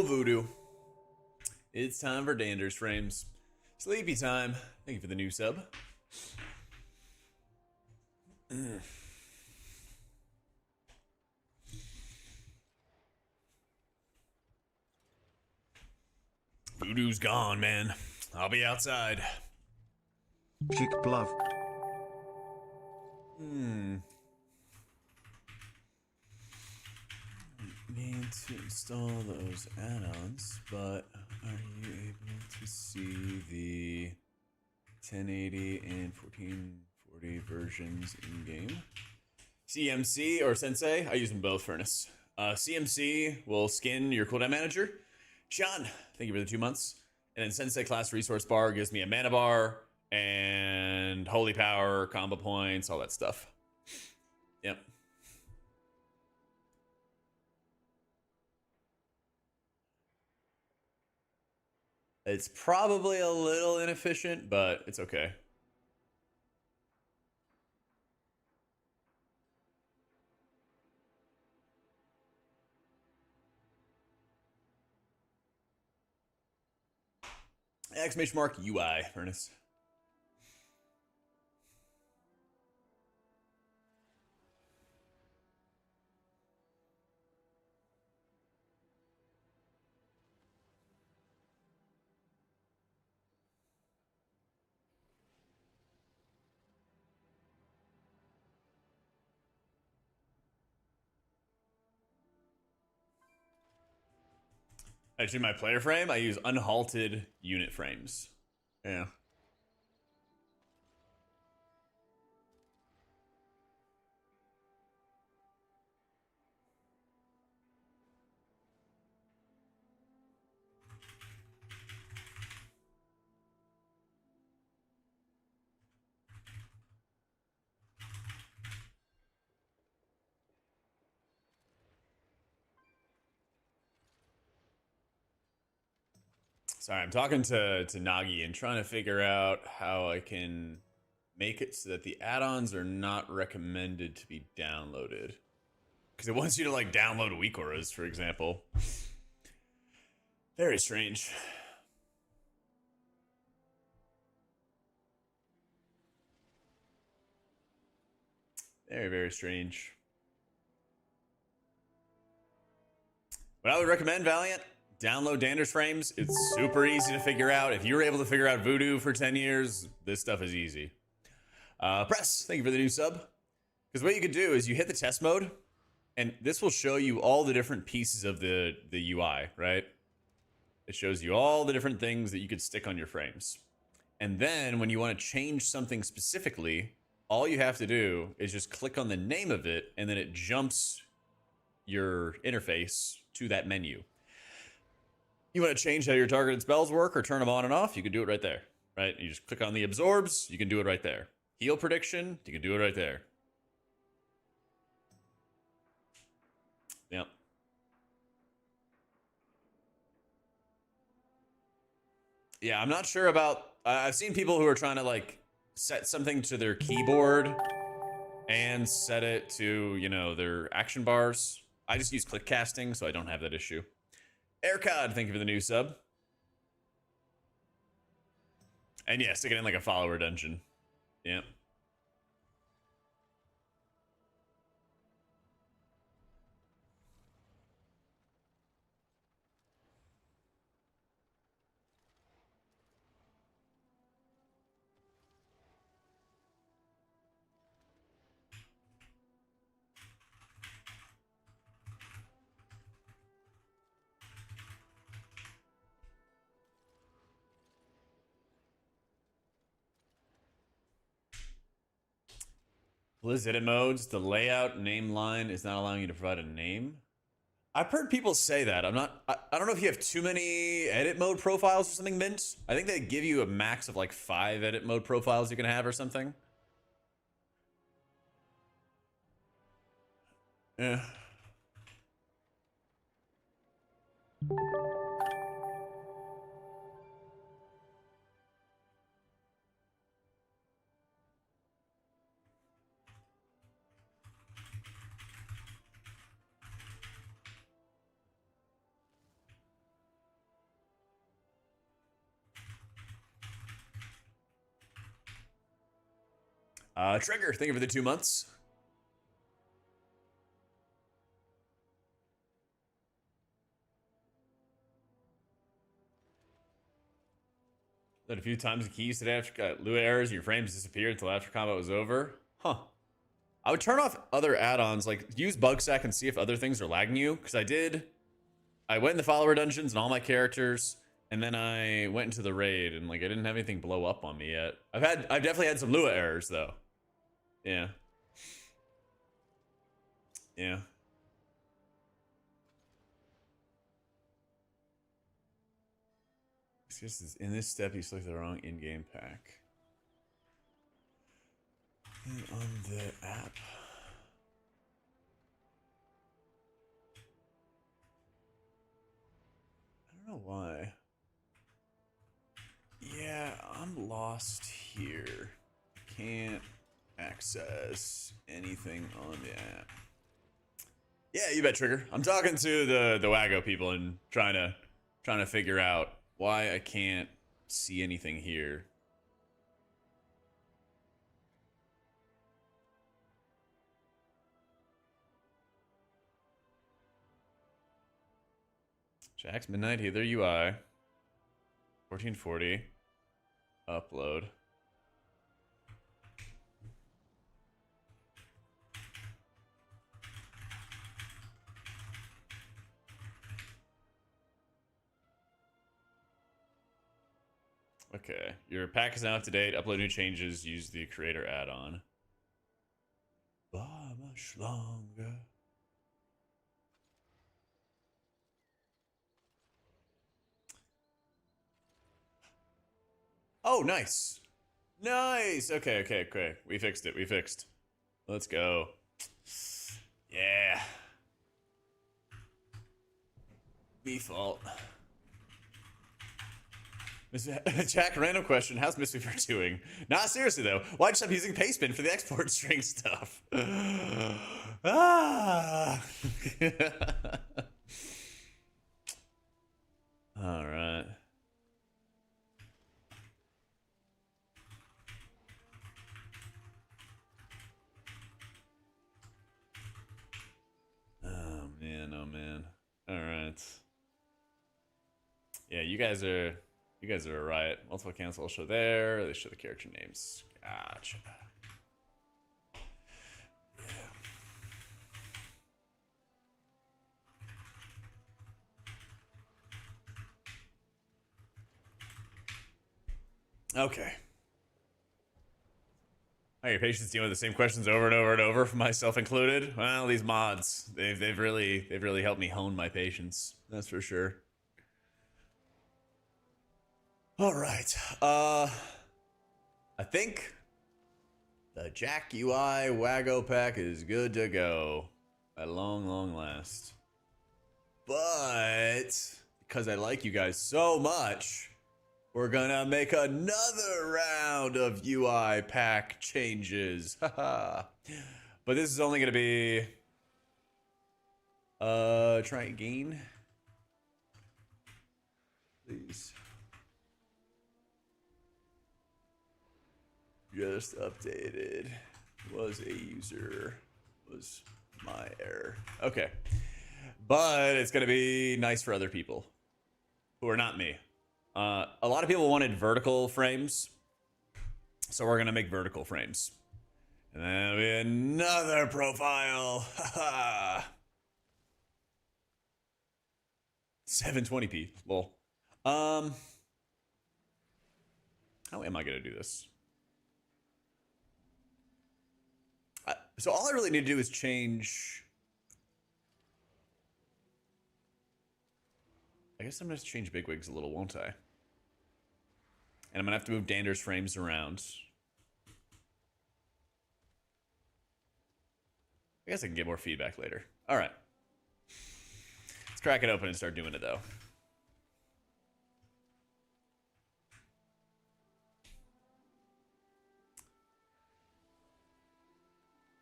voodoo. It's time for Dander's frames. Sleepy time. Thank you for the new sub. Voodoo's gone, man. I'll be outside. Chick Bluff. Need to install those add-ons, but are you able to see the 1080 and 1440 versions in game? CMC or Sensei? I use them both, Furnace. CMC will skin your cooldown manager. Sean, thank you for the 2 months. And then Sensei class resource bar gives me a mana bar and holy power, combo points, all that stuff. Yep. It's probably a little inefficient, but it's okay. Exclamation mark UI, Ernest. Actually, my player frame, I use unhalted unit frames. Yeah. Sorry, I'm talking to Nagi and trying to figure out how I can make it so that the add-ons are not recommended to be downloaded. Because it wants you to like download weak auras, for example. Very strange. Very, very strange. What I would recommend, Valiant, download Dander's frames. It's super easy to figure out. If you were able to figure out Voodoo for 10 years, this stuff is easy. Press, thank you for the new sub. Because what you could do is you hit the test mode, and this will show you all the different pieces of the UI, right? It shows you all the different things that you could stick on your frames. And then when you want to change something specifically, all you have to do is just click on the name of it, and then it jumps your interface to that menu. You want to change how your targeted spells work or turn them on and off, you can do it right there, right? You just click on the absorbs, you can do it right there. Heal prediction, you can do it right there. Yep. Yeah, I'm not sure about... I've seen people who are trying to like set something to their keyboard and set it to, you know, their action bars. I just use click casting, so I don't have that issue. Aircod, thank you for the new sub. And yeah, stick it in like a follower dungeon. Yep. Blizz edit modes, the layout name line is not allowing you to provide a name. I've heard people say that. I don't know if you have too many edit mode profiles or something, Mint. I think they give you a max of like 5 edit mode profiles you can have or something. Yeah. Trigger, thank you for the 2 months. That a few times the keys today after got Lua errors, your frames disappeared until after combat was over. Huh. I would turn off other add-ons, like use Bugsack and see if other things are lagging you. Because I went in the follower dungeons and all my characters, and then I went into the raid and like I didn't have anything blow up on me yet. I've definitely had some Lua errors though. Yeah. Yeah. In this step, you select the wrong in-game pack. And on the app. I don't know why. Yeah, I'm lost here. Can't access anything on the app. Yeah, you bet, Trigger. I'm talking to the Wago people and trying to figure out why I can't see anything here. Jack's Midnight Heather UI. 1440. Upload. Okay, your pack is now up to date. Upload new changes. Use the creator add-on. Much longer. Oh, nice. Nice. Okay. We fixed it. Let's go. Yeah. Default. Jack, random question. How's Mythic doing? Nah, seriously though. Why'd you stop using Pastebin for the export string stuff? Ah. All right. Oh man. All right. Yeah, you guys are a riot. Multiple cancel show there. They show the character names. Gotcha. Yeah. Okay. Are your patients dealing with the same questions over and over and over, for myself included? Well, these mods, they've really helped me hone my patience. That's for sure. All right. I think the Jak UI Wago pack is good to go at long last. But because I like you guys so much, we're gonna make another round of UI pack changes. Haha. But this is only gonna be try again. Please. Just updated. Was a user. Was my error. Okay. But it's gonna be nice for other people who are not me. A lot of people wanted vertical frames, so we're gonna make vertical frames. And then there'll be another profile. 720p. Lol. How am I gonna do this? So all I really need to do is change. I guess I'm gonna change Bigwigs a little, won't I? And I'm gonna have to move Dander's frames around. I guess I can get more feedback later. All right. Let's crack it open and start doing it though.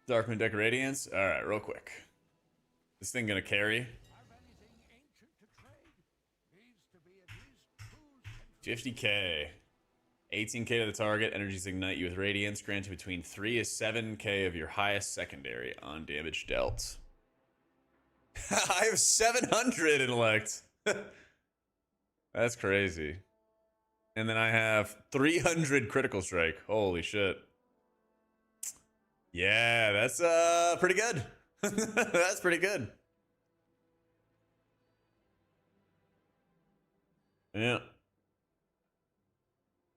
Darkmoon Deck Radiance. All right, real quick. This thing gonna carry. 50k. 18k to the target. Energies ignite you with radiance. Granted between 3 to 7k of your highest secondary on damage dealt. I have 700 intellect. That's crazy. And then I have 300 critical strike. Holy shit. Yeah, that's pretty good. That's pretty good. Yeah.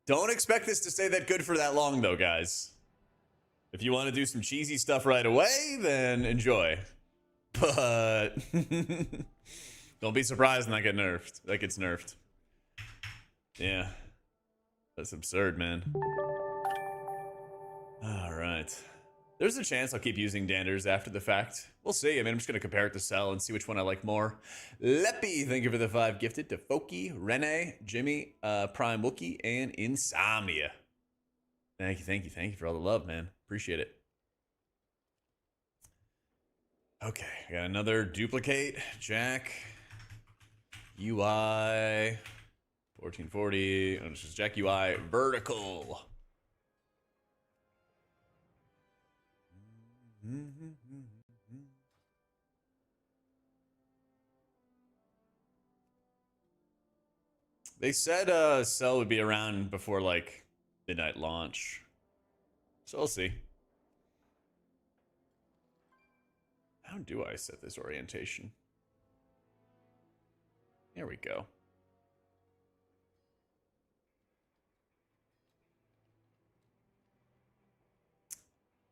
Don't expect this to stay that good for that long, though, guys. If you want to do some cheesy stuff right away, then enjoy. But don't be surprised when that gets nerfed. That gets nerfed. Yeah. That's absurd, man. All right. There's a chance I'll keep using Danders after the fact. We'll see. I mean, I'm just going to compare it to Cell and see which one I like more. Leppy, thank you for the 5 gifted to Foki, Rene, Jimmy, Prime Wookie, and Insomnia. Thank you for all the love, man. Appreciate it. Okay, I got another duplicate. Jak. UI. 1440. Oh, this is Jak UI vertical. They said Cell would be around before like midnight launch. So we'll see. How do I set this orientation? There we go.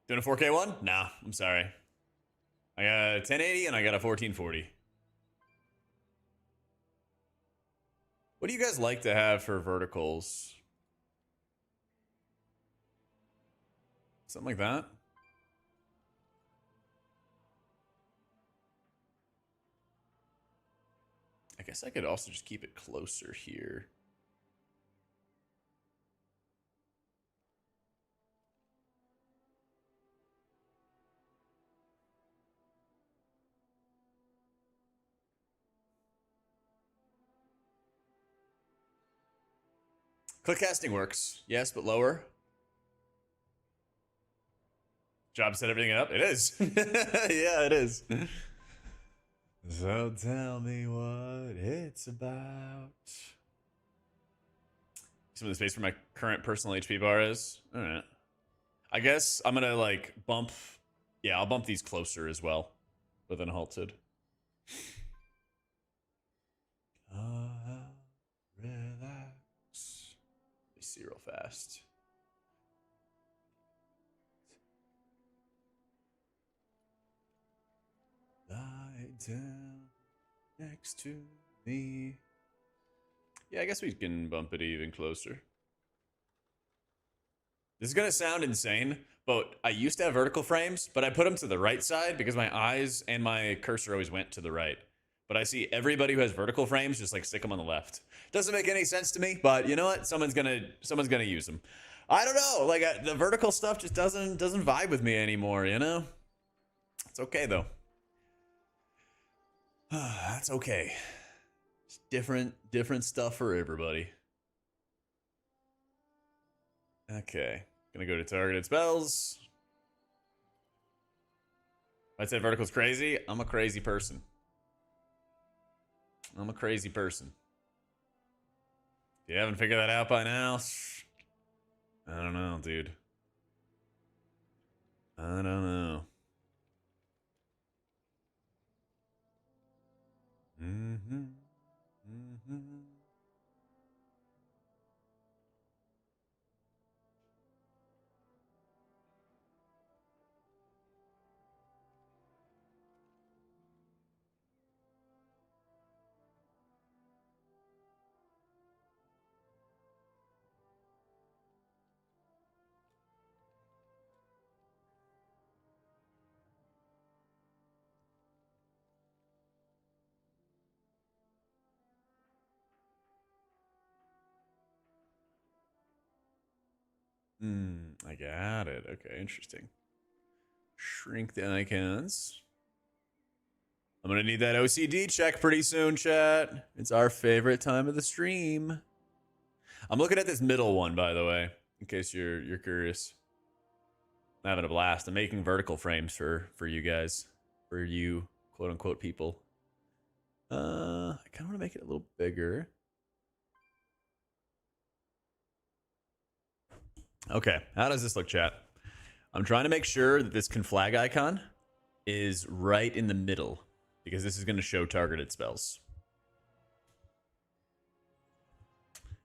Doing a 4K one? Nah, I'm sorry. I got a 1080 and I got a 1440. What do you guys like to have for verticals? Something like that? I guess I could also just keep it closer here. Click casting works. Yes, but lower. Job set everything up. It is. Yeah, it is. So tell me what it's about. Some of the space for my current personal HP bar is. All right. I guess I'm gonna like bump. Yeah, I'll bump these closer as well with unhalted. Relax. Let me see real fast. Lie down next to me. Yeah, I guess we can bump it even closer. This is gonna sound insane, but I used to have vertical frames, but I put them to the right side because my eyes and my cursor always went to the right. But I see everybody who has vertical frames just like stick them on the left. Doesn't make any sense to me, but you know what? Someone's gonna use them. I don't know. Like the vertical stuff just doesn't vibe with me anymore. You know? It's okay though. That's okay. It's different stuff for everybody. Okay, gonna go to targeted spells. I said vertical's crazy. I'm a crazy person. I'm a crazy person. If you haven't figured that out by now, I don't know, dude. I don't know. I got it. Okay, interesting. Shrink the icons. I'm gonna need that OCD check pretty soon, chat. It's our favorite time of the stream. I'm looking at this middle one, by the way, in case you're curious. I'm having a blast. I'm making vertical frames for you guys, for you quote unquote people. I kind of want to make it a little bigger. Okay, how does this look, chat? I'm trying to make sure that this conflag icon is right in the middle, because this is going to show targeted spells.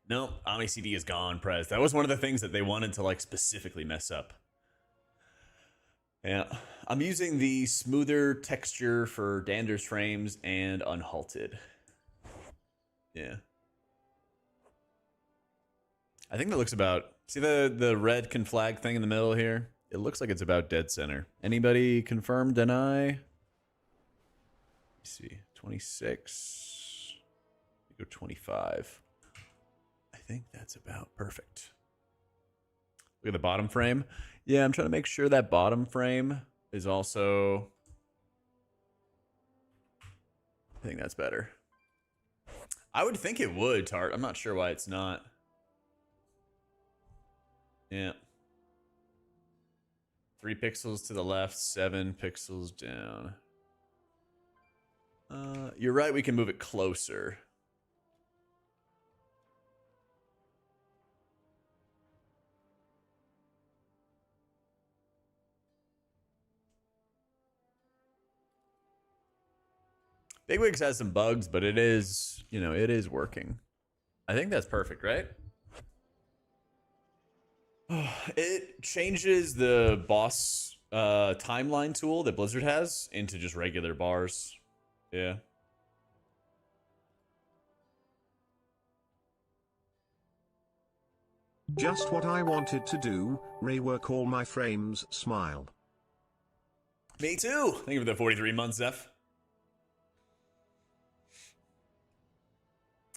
No, Omni CD is gone, Prez. That was one of the things that they wanted to like specifically mess up. Yeah, I'm using the smoother texture for Dander's frames and unhalted. Yeah. I think that looks about... See the red conflag thing in the middle here? It looks like it's about dead center. Anybody confirm, deny? Let's see, 26. Go 25. I think that's about perfect. Look at the bottom frame. Yeah, I'm trying to make sure that bottom frame is also... I think that's better. I would think it would, Tart. I'm not sure why it's not. Yeah. 3 pixels to the left, 7 pixels down. You're right, we can move it closer. Bigwigs has some bugs, but it is, you know, it is working. I think that's perfect, right? It changes the boss timeline tool that Blizzard has into just regular bars. Yeah. Just what I wanted to do, rework all my frames, smile. Me too. Thank you for the 43 months, Zeph.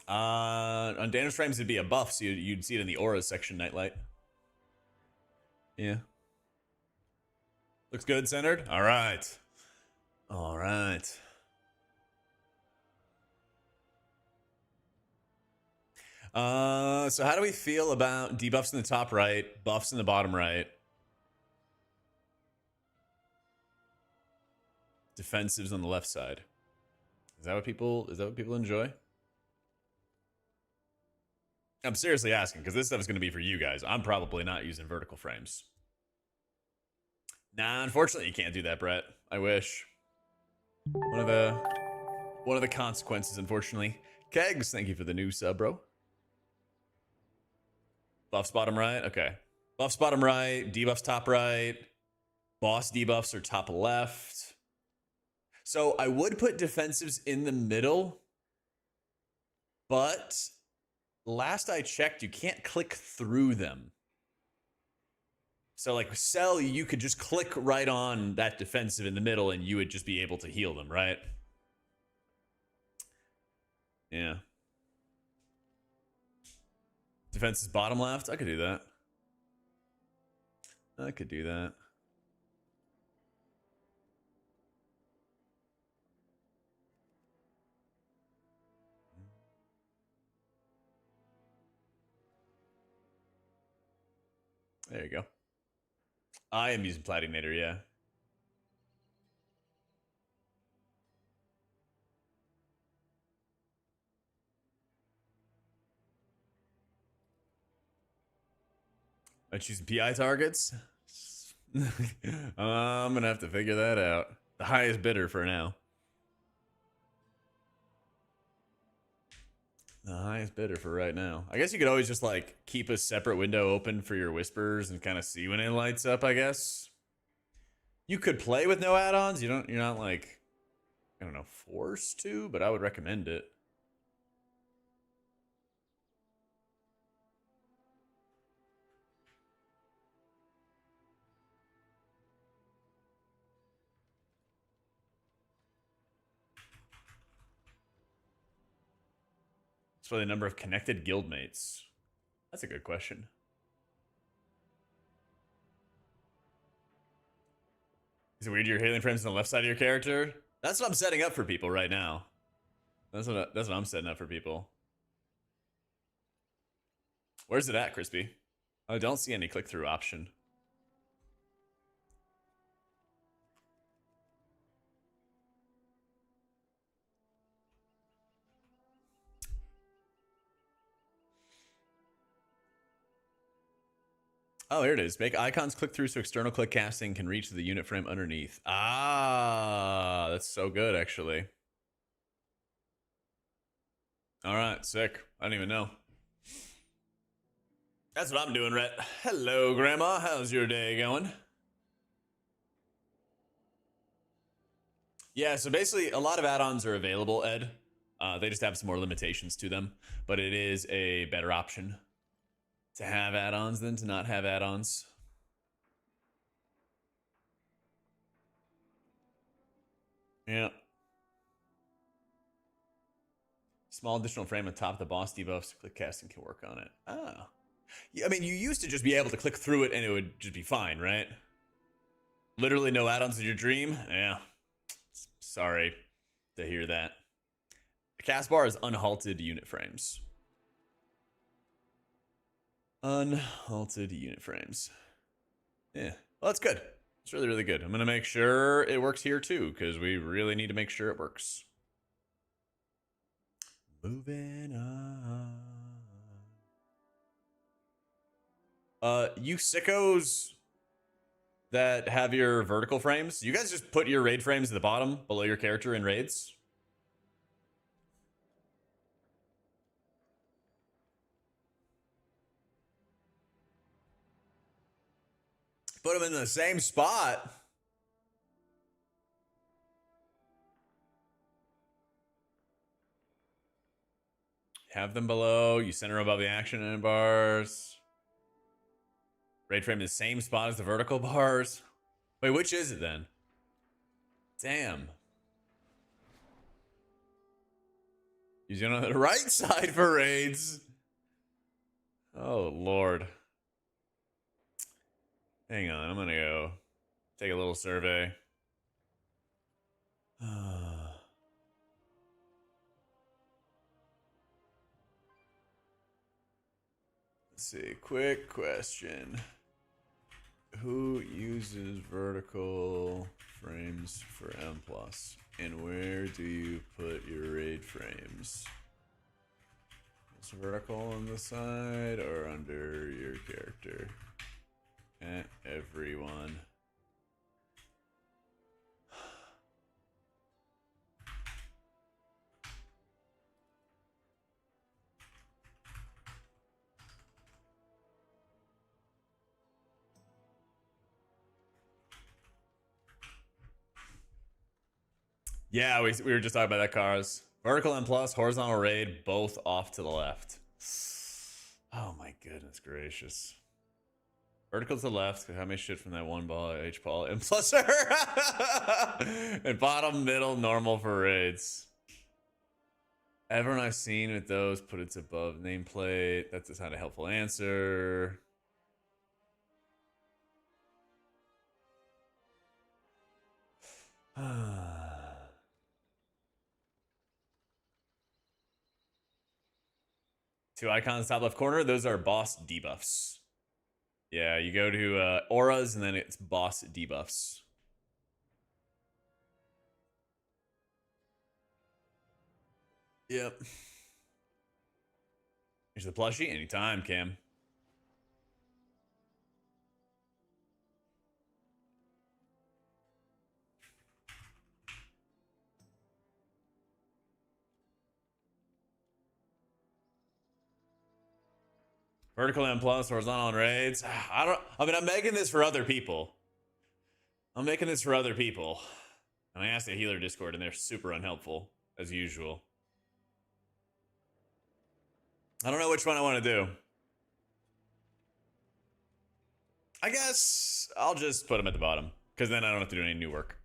On Danner's frames, it'd be a buff, so you'd see it in the auras section, Nightlight. Yeah. Looks good, centered? All right. All right. So how do we feel about debuffs in the top right, buffs in the bottom right? Defensives on the left side. Is that what people enjoy? I'm seriously asking, because this stuff is going to be for you guys. I'm probably not using vertical frames. Nah, unfortunately, you can't do that, Brett. I wish. One of the consequences, unfortunately. Kegs, thank you for the new sub, bro. Buffs bottom right? Okay. Buffs bottom right, debuffs top right. Boss debuffs are top left. So I would put defensives in the middle, but... last I checked, you can't click through them. So like Cell, you could just click right on that defensive in the middle and you would just be able to heal them, right? Yeah. Defense is bottom left. I could do that. I could do that. There you go. I am using Platinator, yeah. I'm choosing PI targets. I'm gonna have to figure that out. The highest bidder for now. The highest bidder for right now. I guess you could always just like keep a separate window open for your whispers and kind of see when it lights up, I guess. You could play with no add-ons. You're not like, I don't know, forced to, but I would recommend it. It's for the number of connected guildmates. That's a good question. Is it weird you're healing frames on the left side of your character? That's what I'm setting up for people right now. That's what I'm setting up for people. Where's it at, Crispy? I don't see any click-through option. Oh, here it is. Make icons click through so external click casting can reach the unit frame underneath. Ah, that's so good, actually. All right, sick. I don't even know. That's what I'm doing, Rhett. Hello, Grandma. How's your day going? Yeah, so basically, a lot of add-ons are available, Ed. They just have some more limitations to them, but it is a better option to have add-ons than to not have add-ons. Yeah. Small additional frame on top of the boss debuffs. Click casting can work on it. Ah. Yeah, I mean, you used to just be able to click through it and it would just be fine, right? Literally no add-ons in your dream? Yeah. Sorry to hear that. The cast bar is unhalted unit frames. Unhalted unit frames. Yeah. Well, that's good. It's really, really good. I'm going to make sure it works here too, because we really need to make sure it works. Moving on. You sickos that have your vertical frames, you guys just put your raid frames at the bottom below your character in raids? Put them in the same spot. Have them below. You center above the action bars. Raid frame in the same spot as the vertical bars. Wait, which is it then? Damn. Using on the right side for raids. Oh, Lord. Hang on, I'm gonna go take a little survey. Let's see, quick question. Who uses vertical frames for M+? And where do you put your raid frames? Is vertical on the side or under your character? Everyone. Yeah, we were just talking about that, cars. Vertical M+, horizontal raid, both off to the left. Oh my goodness gracious. Vertical to the left, how many shit from that one ball, H ball, and pluser. And bottom, middle, normal for raids. Everyone I've seen with those put it above nameplate. That's just not a helpful answer. Two icons top left corner, those are boss debuffs. Yeah, you go to auras and then it's boss debuffs. Yep. Here's the plushie. Anytime, Cam. Vertical M+, horizontal on raids. I mean, I'm making this for other people. I'm making this for other people. And I asked the healer Discord and they're super unhelpful, as usual. I don't know which one I want to do. I guess I'll just put them at the bottom, because then I don't have to do any new work.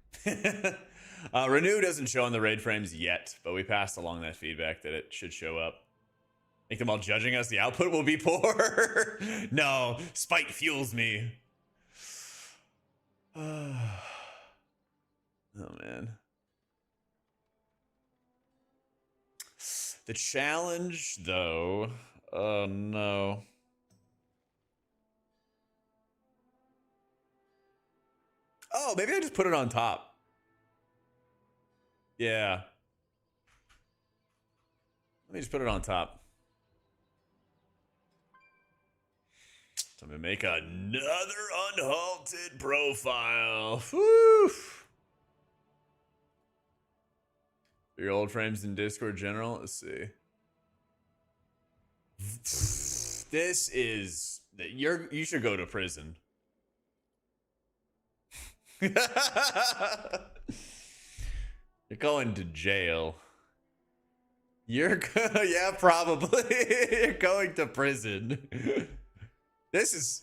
Renew doesn't show on the raid frames yet, but we passed along that feedback that it should show up. Make them all judging us, the output will be poor. No, spite fuels me. Oh, man. The challenge, though, oh no. Oh, maybe I just put it on top. Yeah. Let me just put it on top. So I'm gonna make another unhalted profile. Woo! Your old frames in Discord general. Let's see. This is you should go to prison. You're going to jail. Yeah, probably. You're going to prison. This is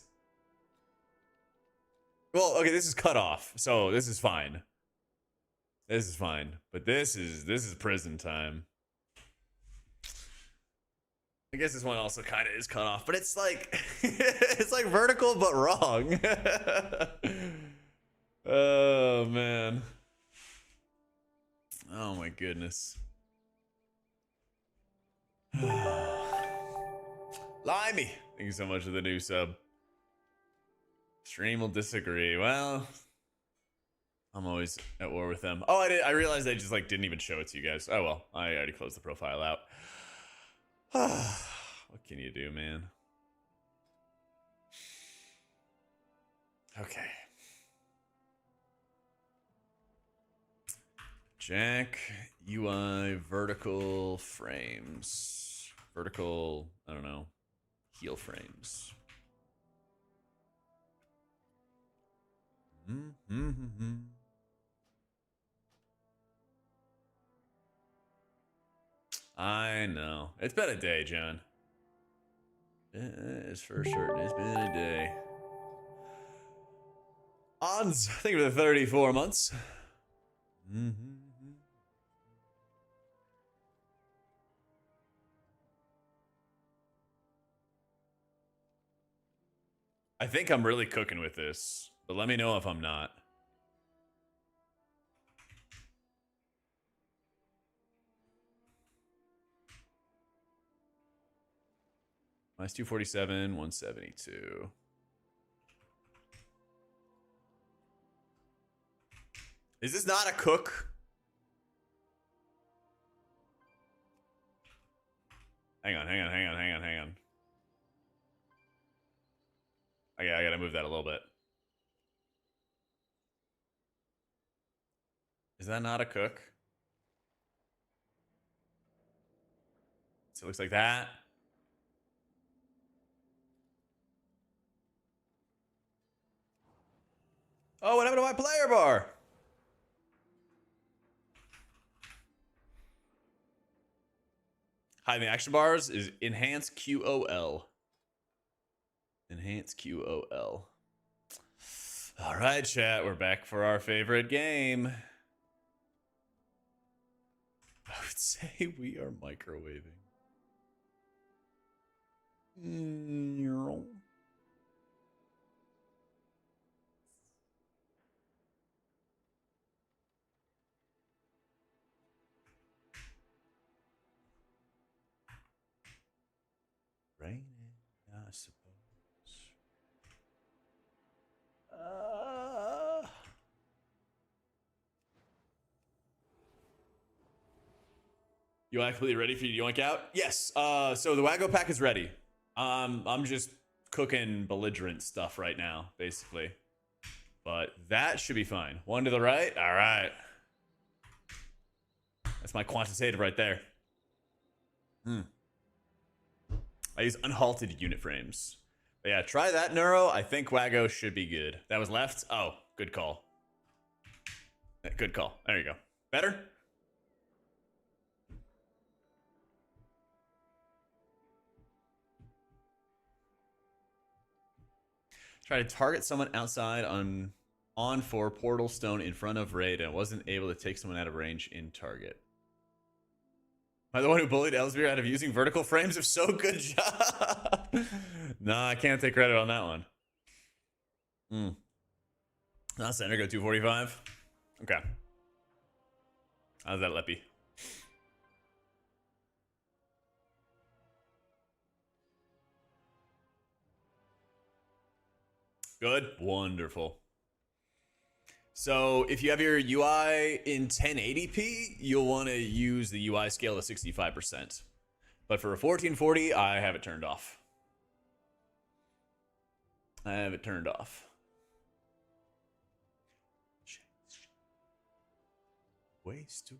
okay, this is cut off, so this is fine. This is fine. But this is prison time. I guess this one also kind of is cut off, but it's like it's like vertical but wrong. Oh man. Oh my goodness. Limey, thank you so much for the new sub. Stream will disagree. Well, I'm always at war with them. Oh, I realized they just like didn't even show it to you guys. Oh well, I already closed the profile out. What can you do, man? Okay. Jak UI vertical frames. Vertical, I don't know, heel frames. I know. It's been a day, John. It's for certain. It's been a day. Ons, thank you for the 34 months. I think I'm really cooking with this, but let me know if I'm not. Minus 247, 172. Is this not a cook? Hang on. Okay, I gotta move that a little bit. Is that not a cook? So it looks like that. Oh, what happened to my player bar? Hiding the action bars is enhance QOL. Enhance QOL. All right, chat, we're back for our favorite game. I would say we are microwaving. Raining, I suppose. You actually ready for you to yoink out? Yes. So the Waggo pack is ready. I'm just cooking belligerent stuff right now, basically. But that should be fine. One to the right. All right. That's my quantitative right there. I use unhalted unit frames. But yeah, try that, Neuro. I think Waggo should be good. That was left. Oh, good call. Good call. There you go. Better? Try to target someone outside on for Portal Stone in front of Raid and wasn't able to take someone out of range in target. Am I the one who bullied Elsbeer out of using vertical frames? If so, good job. Nah, I can't take credit on that one. Not center, go 245. Okay. How's that, Leppy? Good. Wonderful. So if you have your UI in 1080p, you'll want to use the UI scale to 65%. But for a 1440, I have it turned off. I have it turned off. Waste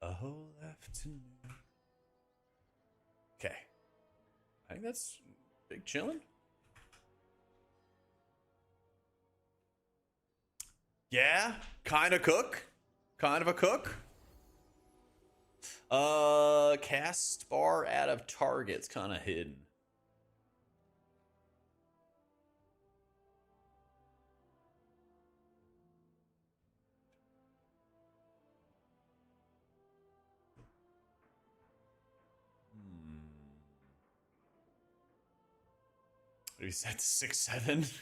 a whole afternoon. Okay. I think that's big chillin'. Yeah, kind of cook. Kind of a cook. Cast bar out of targets, kind of hidden. What do you set to 6-7?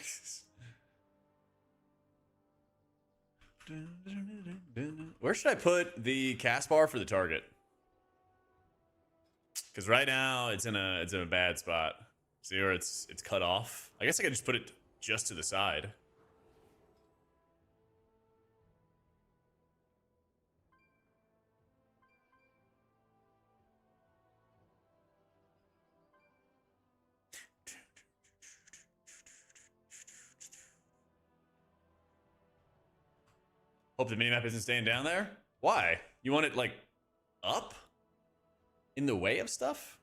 Where should I put the cast bar for the target? Because right now it's in a bad spot. See where it's cut off? I guess I could just put it just to the side. Hope the minimap isn't staying down there. Why? You want it like up? In the way of stuff?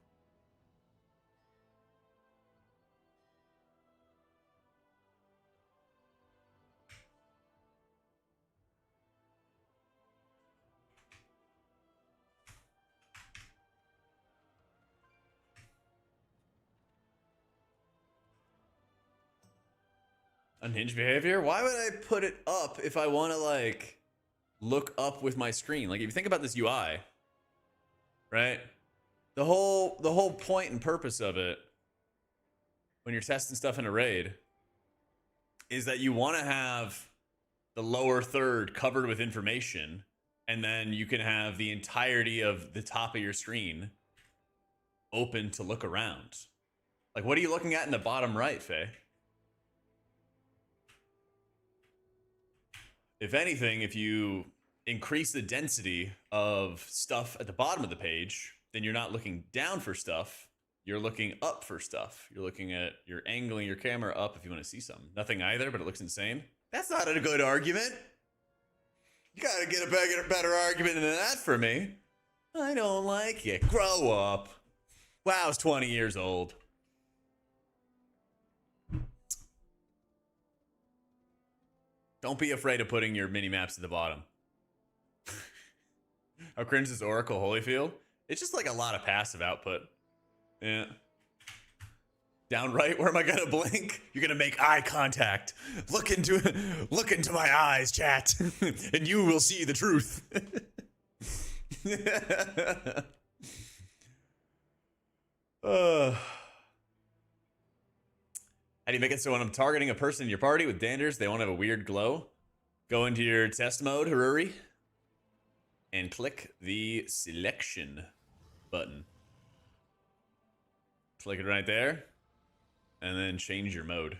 Unhinged behavior? Why would I put it up if I want to like look up with my screen? Like if you think about this UI, right? The whole point and purpose of it when you're testing stuff in a raid is that you want to have the lower third covered with information, and then you can have the entirety of the top of your screen open to look around. Like what are you looking at in the bottom right, Faye? If anything, if you increase the density of stuff at the bottom of the page, then you're not looking down for stuff. You're looking up for stuff. You're angling your camera up if you want to see something. Nothing either, but it looks insane. That's not a good argument. You gotta get a better argument than that for me. I don't like it. Grow up. WoW's 20 years old. Don't be afraid of putting your mini maps at the bottom. How cringe is Oracle Holyfield? It's just like a lot of passive output. Yeah. Down right, where am I gonna blink? You're gonna make eye contact. Look into my eyes, chat, and you will see the truth. How do you make it so when I'm targeting a person in your party with danders, they won't have a weird glow? Go into your test mode, Haruri, and click the selection button. Click it right there, and then change your mode.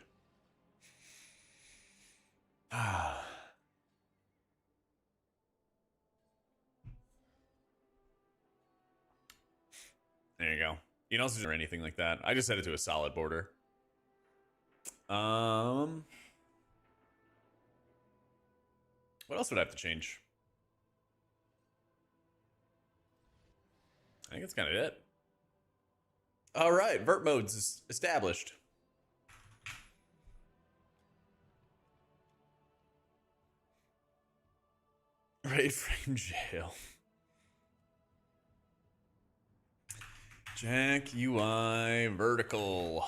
There you go. You can also do anything like that. I just set it to a solid border. What else would I have to change? I think that's kind of it. All right, vert modes is established. Raid frame jail. Jak UI vertical.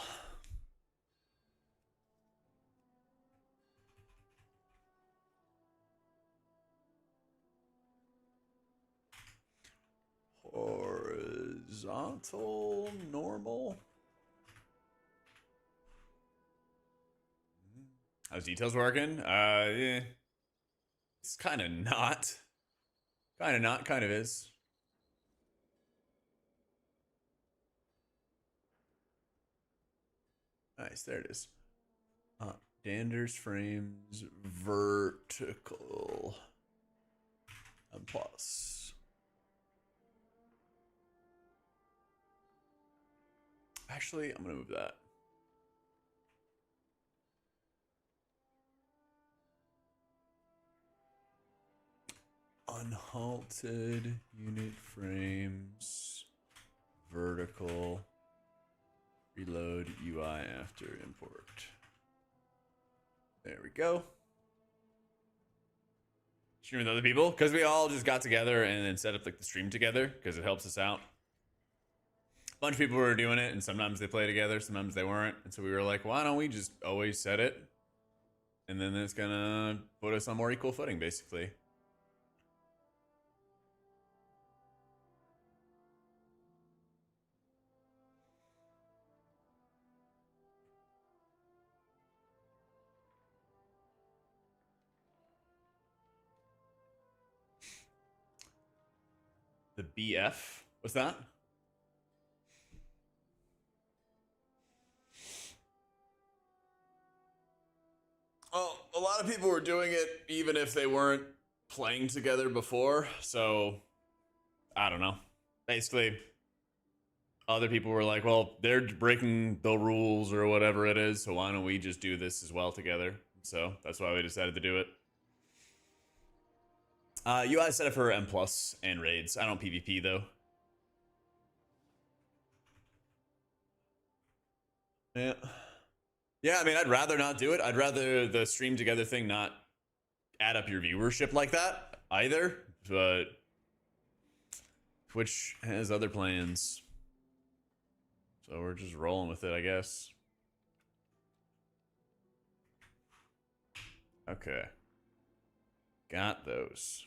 Horizontal, normal. How's details working? Yeah. It's kind of not. Kind of not, kind of is. Nice, there it is. Dander's frames vertical. And plus. Actually, I'm gonna move that. Unhalted unit frames vertical. Reload UI after import. There we go. Stream with other people because we all just got together and then set up like the stream together because it helps us out. A bunch of people were doing it, and sometimes they play together, sometimes they weren't, and so we were like, why don't we just always set it, and then it's gonna put us on more equal footing, basically. The BF? What's that? Oh, a lot of people were doing it even if they weren't playing together before, so I don't know. Basically, other people were like, well, they're breaking the rules or whatever it is, so why don't we just do this as well together? So that's why we decided to do it. UI set it for M+ and raids. I don't PvP though. Yeah. Yeah, I mean, I'd rather not do it. I'd rather the stream together thing not add up your viewership like that either. But Twitch has other plans. So we're just rolling with it, I guess. Okay. Got those.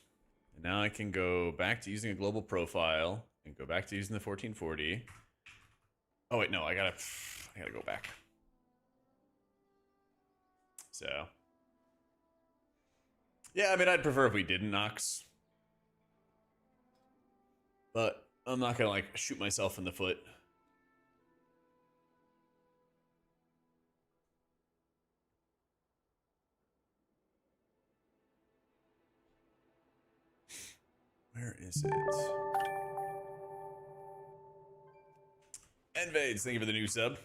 And now I can go back to using a global profile and go back to using the 1440. Oh wait, no, I gotta go back. So yeah, I mean, I'd prefer if we didn't Nox, but I'm not gonna like shoot myself in the foot. Where is it? Envades, thank you for the new sub.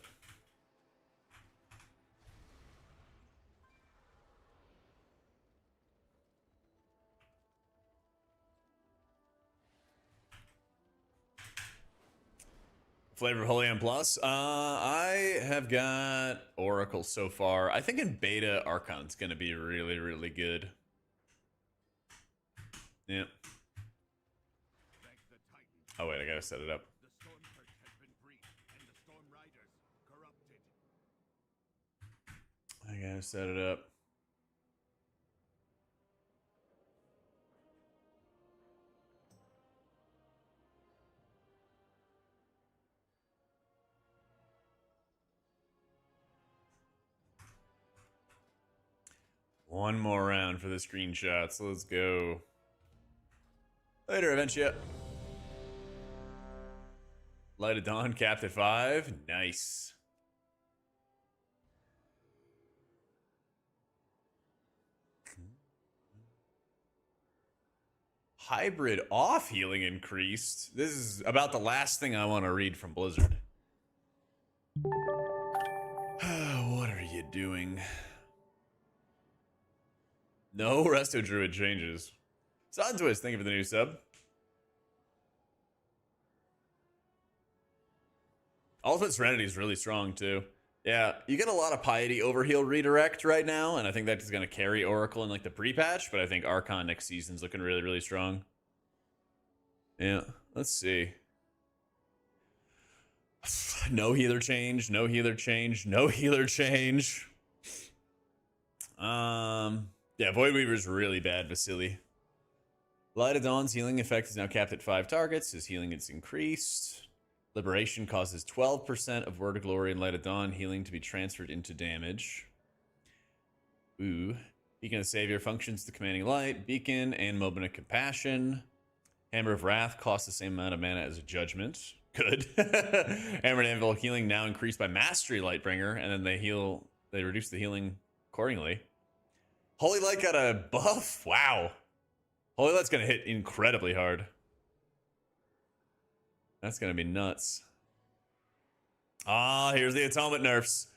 Flavor of Holy M+. I have got Oracle so far. I think in beta, Archon's going to be really, really good. Yeah. Oh, wait, I got to set it up. The storm perch has been breached, and the storm riders corrupted. I got to set it up. One more round for the screenshots. Let's go. Later, Aventia. Light of Dawn capped at 5. Nice. Hybrid off healing increased. This is about the last thing I want to read from Blizzard. What are you doing? No Resto Druid changes. Sun Twist, thank you for the new sub. Ultimate Serenity is really strong too. Yeah, you get a lot of Piety Overheal redirect right now, and I think that is going to carry Oracle in like the pre-patch, but I think Archon next season's looking really, really strong. Yeah, let's see. No healer change, no healer change, no healer change. Yeah, Void Weaver's really bad, Vasily. Light of Dawn's healing effect is now capped at 5 targets. His healing is increased. Liberation causes 12% of Word of Glory and Light of Dawn healing to be transferred into damage. Ooh. Beacon of Savior functions the commanding light. Beacon and Moment of Compassion. Hammer of Wrath costs the same amount of mana as a Judgment. Good. Hammer and Anvil healing now increased by Mastery Lightbringer, and then they reduce the healing accordingly. Holy Light got a buff. Wow. Holy Light's gonna hit incredibly hard. That's gonna be nuts. Ah, here's the Atonement nerfs.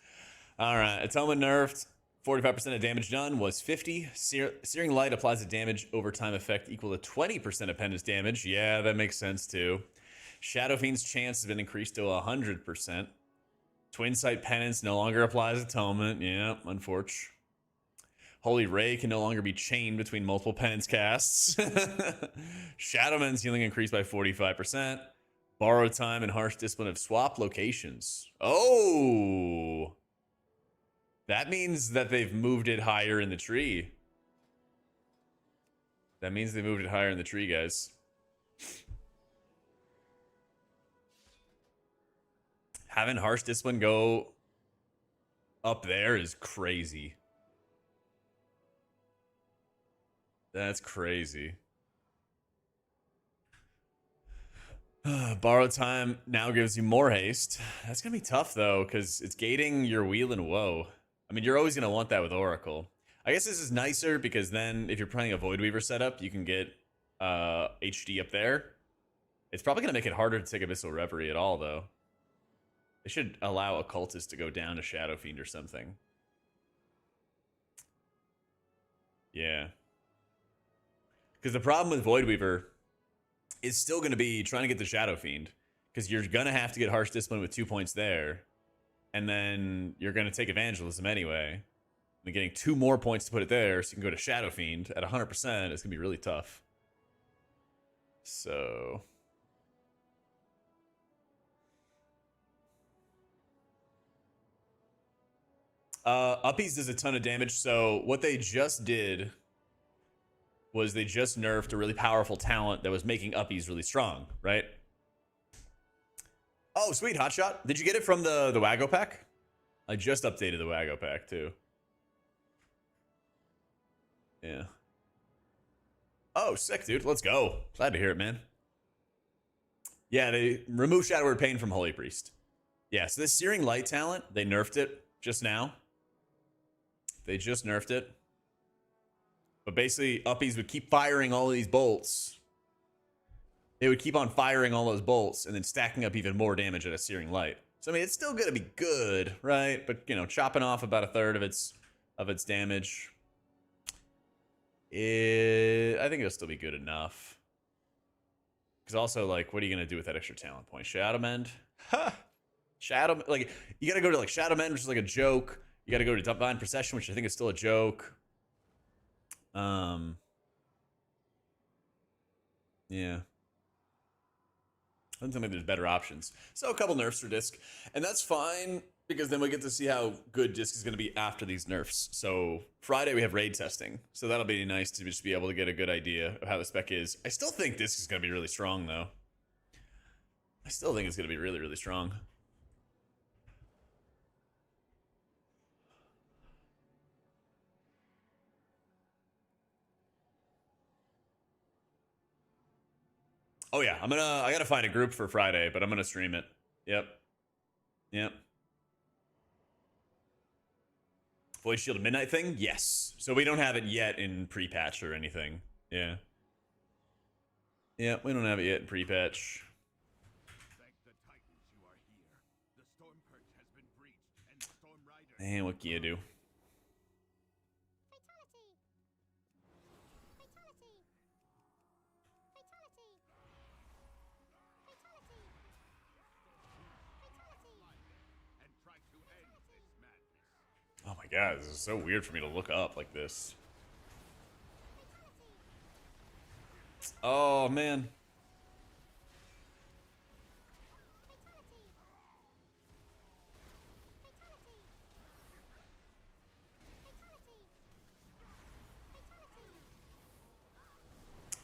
All right, Atonement nerfed. 45% of damage done was 50. Searing Light applies a damage over time effect equal to 20% of penance damage. Yeah, that makes sense too. Shadow Fiend's chance has been increased to 100%. Twin Sight Penance no longer applies Atonement. Yeah, unfortunate. Holy Ray can no longer be chained between multiple penance casts. Shadowman's healing increased by 45%. Borrowed Time and Harsh Discipline have swapped locations. Oh! That means that they've moved it higher in the tree. That means they moved it higher in the tree, guys. Having Harsh Discipline go up there is crazy. That's crazy. Borrowed Time now gives you more haste. That's going to be tough, though, because it's gating your Wheel and Woe. I mean, you're always going to want that with Oracle. I guess this is nicer because then if you're playing a Void Weaver setup, you can get HD up there. It's probably going to make it harder to take Abyssal Reverie at all, though. They should allow Occultist to go down to Shadow Fiend or something. Yeah. Because the problem with Void Weaver is still going to be trying to get the Shadow Fiend. Because you're going to have to get Harsh Discipline with 2 points there. And then you're going to take Evangelism anyway. And getting 2 more points to put it there so you can go to Shadow Fiend at 100% is going to be really tough. So... Uppies does a ton of damage, so what they just did was they just nerfed a really powerful talent that was making Uppies really strong, right? Oh, sweet, Hotshot. Did you get it from the Wago pack? I just updated the Wago pack, too. Yeah. Oh, sick, dude. Let's go. Glad to hear it, man. Yeah, they removed Shadow Word Pain from Holy Priest. Yeah, so this Searing Light talent, they nerfed it just now. They just nerfed it. But basically, Uppies would keep firing all of these bolts. They would keep on firing all those bolts and then stacking up even more damage at a Searing Light. So, I mean, it's still going to be good, right? But, you know, chopping off about a third of its damage. I think it'll still be good enough. Because also, like, what are you going to do with that extra talent point? Shadow Mend? Ha! Shadow, like, you got to go to, like, Shadow Mend, which is like a joke. You got to go to Divine Procession, which I think is still a joke. Yeah. Doesn't tell me there's better options. So a couple nerfs for Disc. And that's fine, because then we get to see how good Disc is going to be after these nerfs. So Friday we have raid testing. So that'll be nice to just be able to get a good idea of how the spec is. I still think Disc is going to be really strong, though. I still think it's going to be really, really strong. Oh yeah, I gotta find a group for Friday, but I'm gonna stream it. Yep. Void Shield Midnight thing? Yes. So we don't have it yet in pre-patch or anything. Yeah. Yeah, we don't have it yet in pre-patch. Thank the Titans you are here. The Storm Perch has been breached, and the Storm Riders... And what can you do? Oh my god, this is so weird for me to look up like this. Oh man.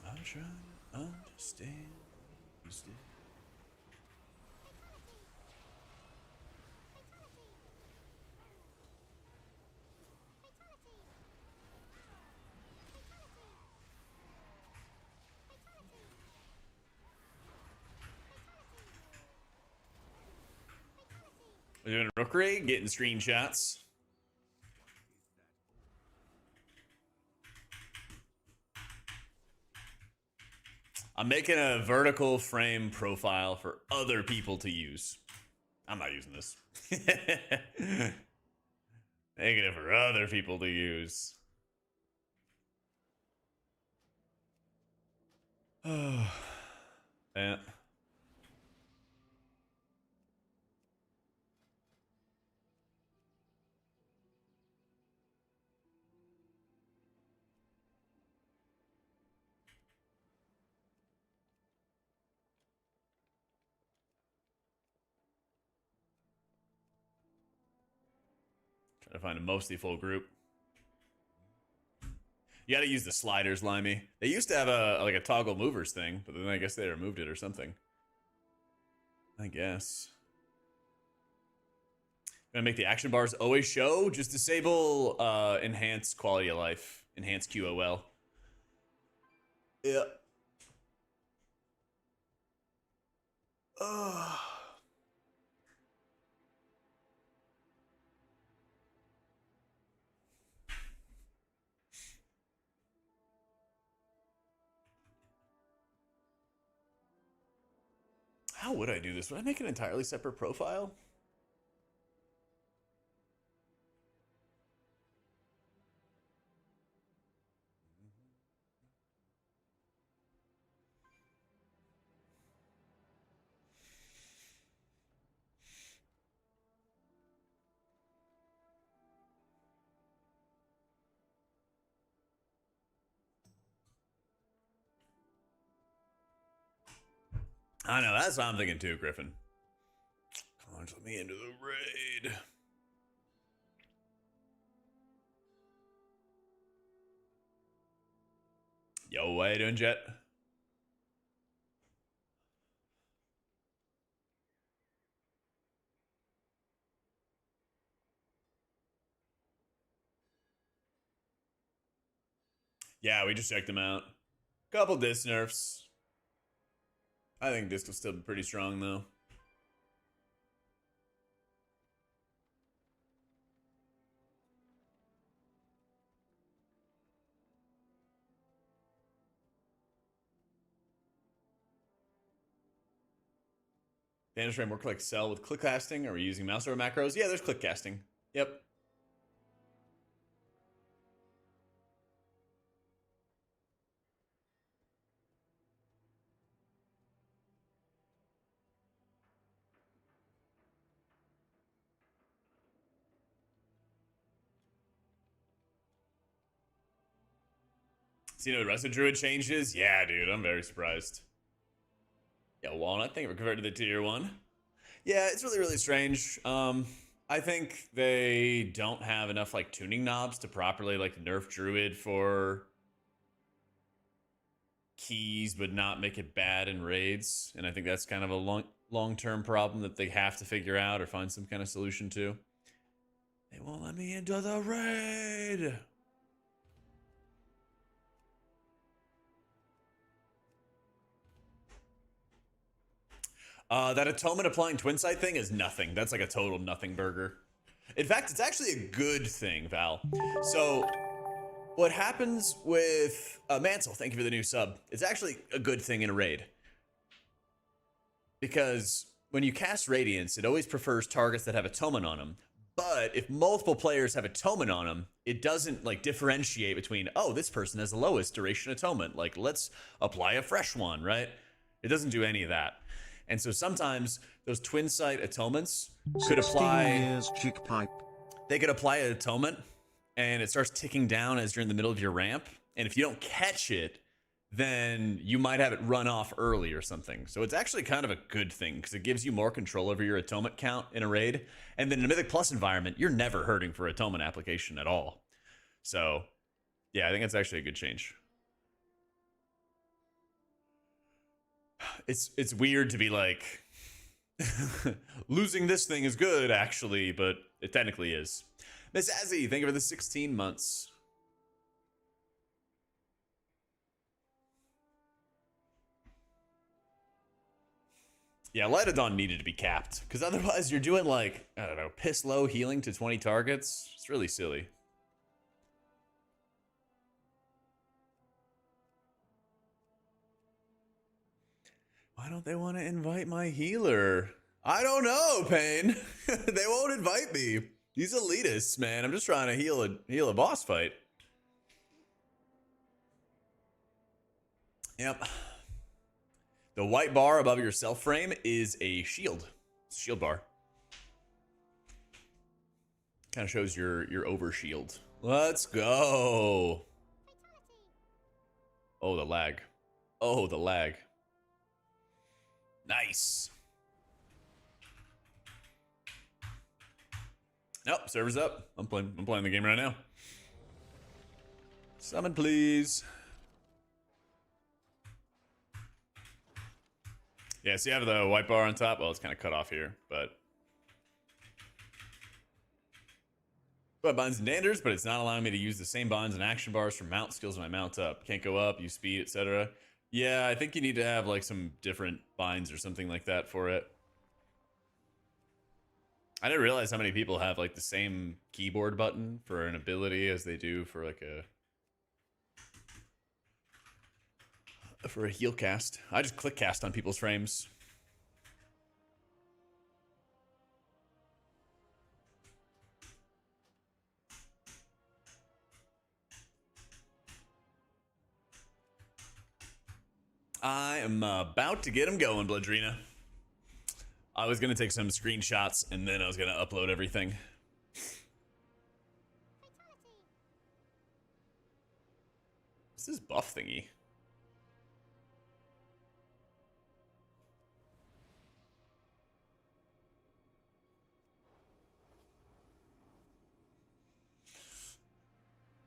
I'm trying to understand. We're doing Rookery, getting screenshots. I'm making a vertical frame profile for other people to use. I'm not using this. Making it for other people to use. Oh, yeah. Trying to find a mostly full group. You got to use the sliders, Limey. They used to have a toggle movers thing, but then I guess they removed it or something. I guess. Gonna make the action bars always show. Just disable enhance quality of life, enhance QOL. Yeah. How would I do this? Would I make an entirely separate profile? I know, that's what I'm thinking too, Griffin. Come on, let me into the raid. Yo, what you doing, Jet? Yeah, we just checked them out. Couple disc nerfs. I think disc will still be pretty strong, though. Vantage frame work like cell with click casting? Are we using mouse over macros? Yeah, there's click casting. Yep. So, you know, Resto Druid changes? Yeah, dude, I'm very surprised. Yeah, Walnut, thank you for converting to the tier 1. Yeah, it's really, really strange. I think they don't have enough, like, tuning knobs to properly, like, nerf Druid for keys, but not make it bad in raids. And I think that's kind of a long-term problem that they have to figure out or find some kind of solution to. They won't let me into the raid! That atonement applying twin sight thing is nothing. That's like a total nothing burger. In fact, it's actually a good thing, Val. So, what happens with Mansell, thank you for the new sub. It's actually a good thing in a raid. Because when you cast Radiance, it always prefers targets that have atonement on them. But if multiple players have atonement on them, it doesn't like differentiate between, oh, this person has the lowest duration atonement. Like, let's apply a fresh one, right? It doesn't do any of that. And so sometimes those twin sight atonements could apply. They could apply an atonement, and it starts ticking down as you're in the middle of your ramp. And if you don't catch it, then you might have it run off early or something. So it's actually kind of a good thing because it gives you more control over your atonement count in a raid. And then in a Mythic Plus environment, you're never hurting for atonement application at all. So yeah, I think that's actually a good change. It's weird to be like, losing this thing is good, actually, but it technically is. Miss Azzy, thank you for the 16 months. Yeah, Light of Dawn needed to be capped, because otherwise you're doing like, I don't know, piss low healing to 20 targets. It's really silly. Why don't they want to invite my healer? I don't know, Pain. They won't invite me. These elitists, man. I'm just trying to heal a boss fight. Yep. The white bar above your self frame is a shield. It's a shield bar. Kind of shows your over shield. Let's go. Oh, the lag. Oh, the lag. Nice. Nope, server's up. I'm playing the game right now. Summon, please. Yeah, so you have the white bar on top. Well, it's kind of cut off here, but binds and danders, but it's not allowing me to use the same binds and action bars for mount skills when I mount up. Can't go up, use speed, etc. Yeah, I think you need to have like some different binds or something like that for it. I didn't realize how many people have like the same keyboard button for an ability as they do for like a heal cast. I just click cast on people's frames. I am about to get him going, Bloodrina. I was going to take some screenshots and then I was going to upload everything. What's this buff thingy?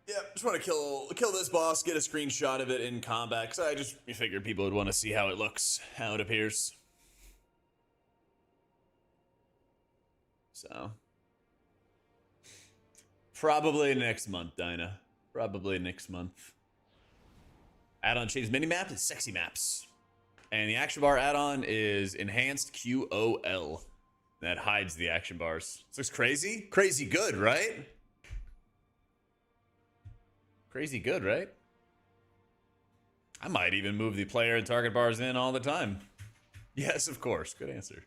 Yeah, just want to kill this boss, get a screenshot of it in combat, because I just figured people would want to see how it looks, how it appears. So, probably next month, Dinah. Probably next month. Add-on changes minimap to sexy maps. And the action bar add-on is enhanced QOL. That hides the action bars. This looks crazy? Crazy good, right? Crazy good, right? I might even move the player and target bars in all the time. Yes, of course. Good answer.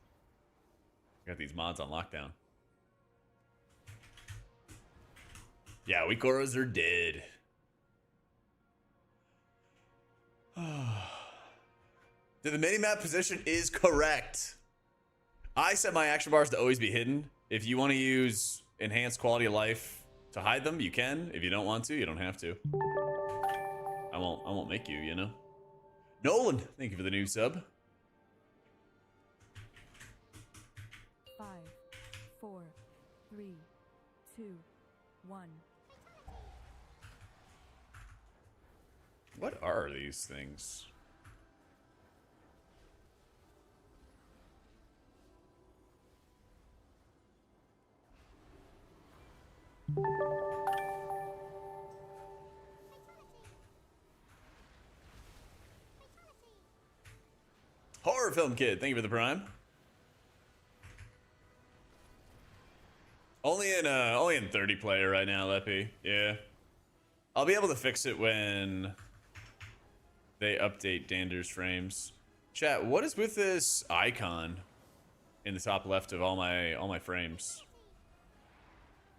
Got these mods on lockdown. Yeah, weak auras are dead. The minimap position is correct. I set my action bars to always be hidden. If you want to use enhanced quality of life to hide them, you can. If you don't want to, you don't have to. I won't make you, you know. Nolan, thank you for the new sub. 5, 4, 3, 2, 1. What are these things? Horror Film Kid, thank you for the prime. Only in 30 player right now, Leppy. Yeah. I'll be able to fix it when they update Dander's frames. Chat, what is with this icon in the top left of all my frames?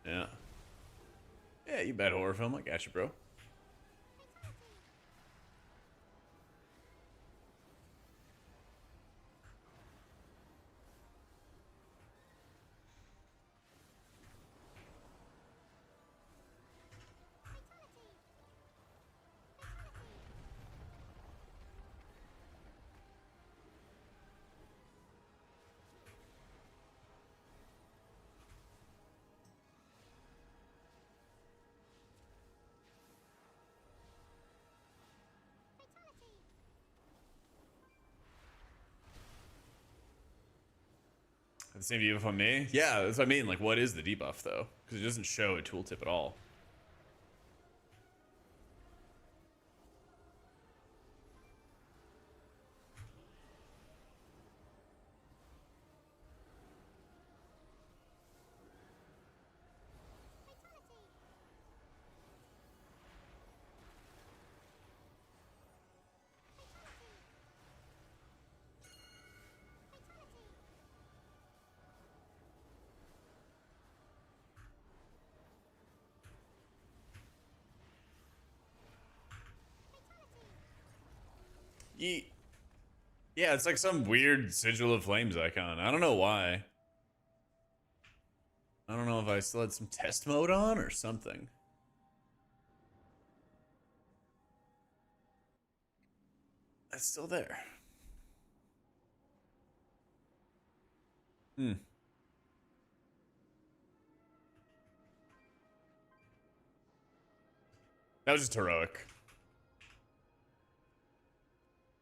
Yeah. Yeah, you bet, Horror Film. I got you, bro. The same debuff on me? Yeah, that's what I mean. Like, what is the debuff, though? Because it doesn't show a tooltip at all. Yeah, it's like some weird sigil of flames icon. I don't know why. I don't know if I still had some test mode on or something. That's still there. Hmm. That was just heroic.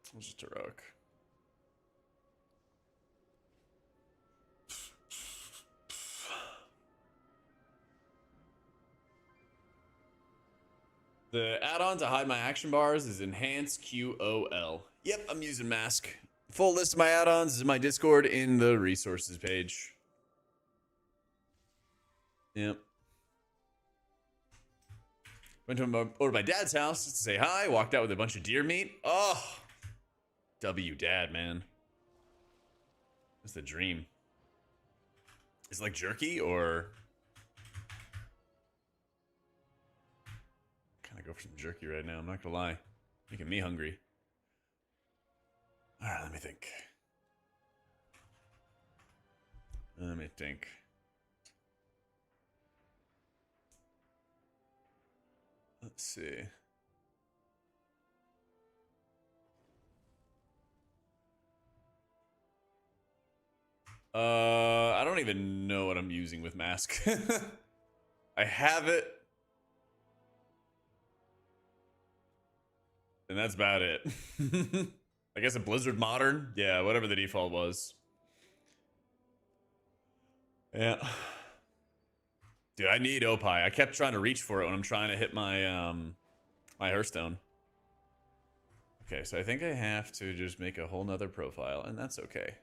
That was just heroic. The add-on to hide my action bars is Enhance QOL. Yep, I'm using Mask. Full list of my add-ons is in my Discord in the resources page. Yep. Went over to my dad's house just to say hi. Walked out with a bunch of deer meat. Oh, W dad, man. That's the dream. Is it like jerky or... Kind of go for some jerky right now. I'm not gonna lie. Making me hungry. All right, let me think. Let's see. I don't even know what I'm using with Mask. I have it. And that's about it. I guess a Blizzard Modern? Yeah, whatever the default was. Yeah. Dude, I need Opie. I kept trying to reach for it when I'm trying to hit my my Hearthstone. Okay, so I think I have to just make a whole nother profile, and that's okay.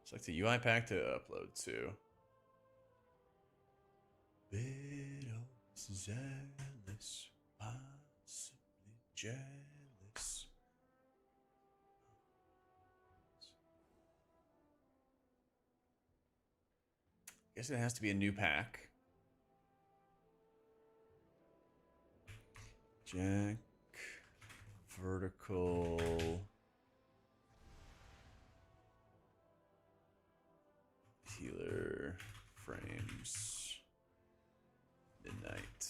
Select the UI pack to upload to. Bit jealous, possibly jealous. Guess it has to be a new pack. Jak, vertical, healer, frames, midnight.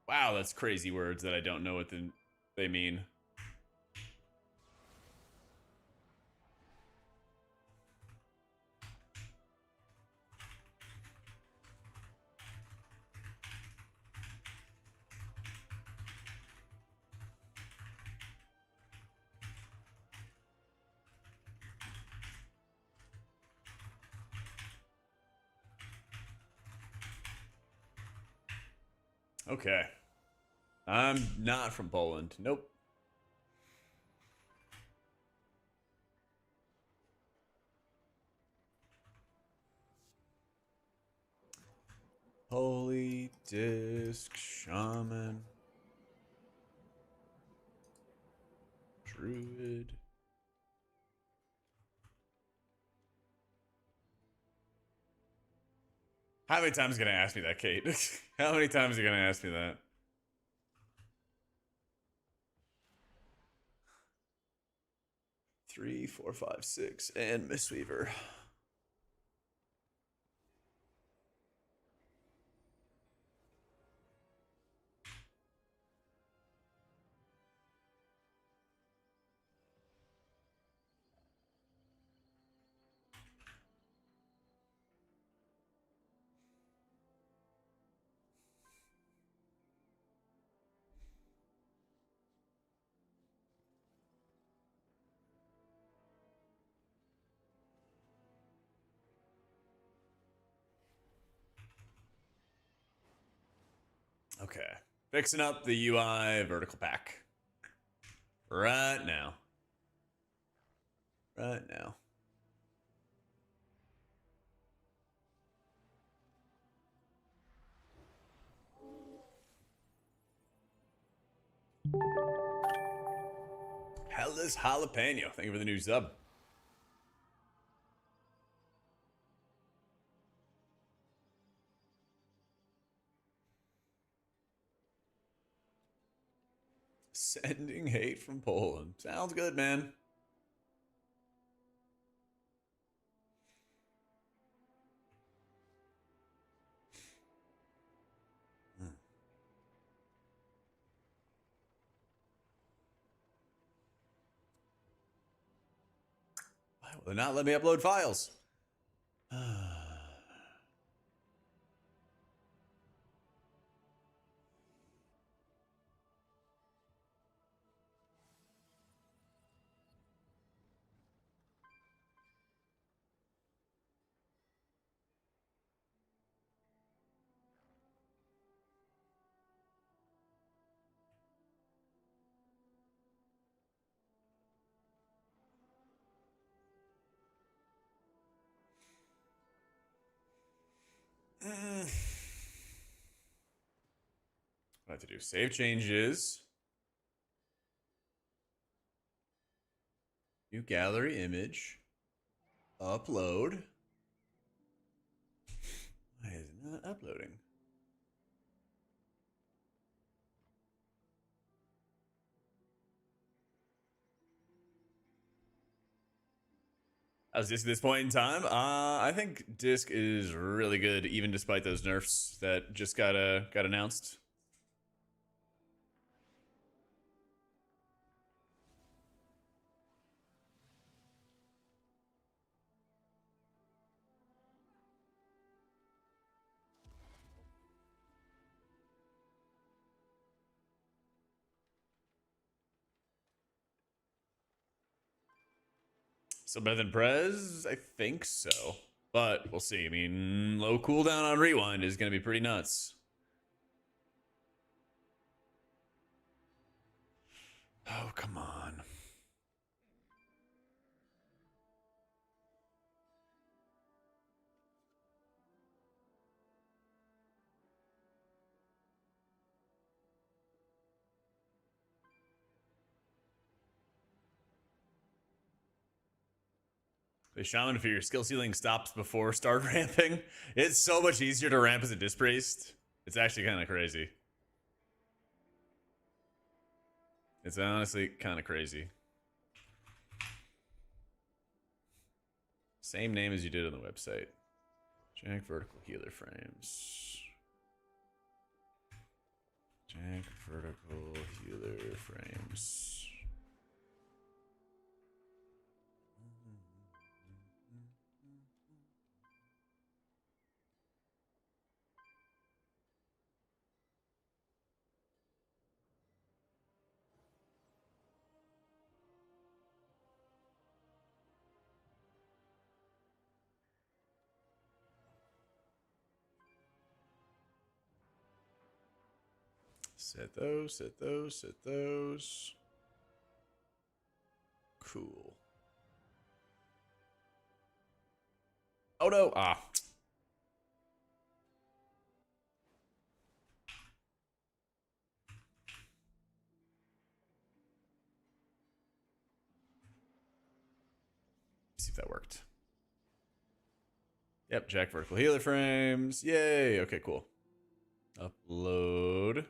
Wow, that's crazy words that I don't know what they mean. Okay. I'm not from Poland. Nope. Holy Disc Shaman. Druid. How many times are you gonna ask me that, Kate? How many times are you gonna ask me that? Three, four, five, six, and Mistweaver. Okay. Fixing up the UI vertical pack. Right now. Right now. Hellas Jalapeno. Thank you for the new sub. Sending hate from Poland. Sounds good, man. Why will they not let me upload files? What I have to do? Save changes. New gallery image. Upload. Why is it not uploading? How's Disc at this point in time? I think Disc is really good, even despite those nerfs that just got announced. So better than Prez? I think so. But we'll see. I mean, low cooldown on Rewind is going to be pretty nuts. Oh, come on. The Shaman, if your skill ceiling stops before start ramping, it's so much easier to ramp as a Disc Priest. It's actually kind of crazy. It's honestly kind of crazy. Same name as you did on the website. Jak vertical healer frames. Jak vertical healer frames. Set those, set those, set those. Cool. Oh no! Ah. See if that worked. Yep, Jak vertical healer frames. Yay! Okay, cool. Upload.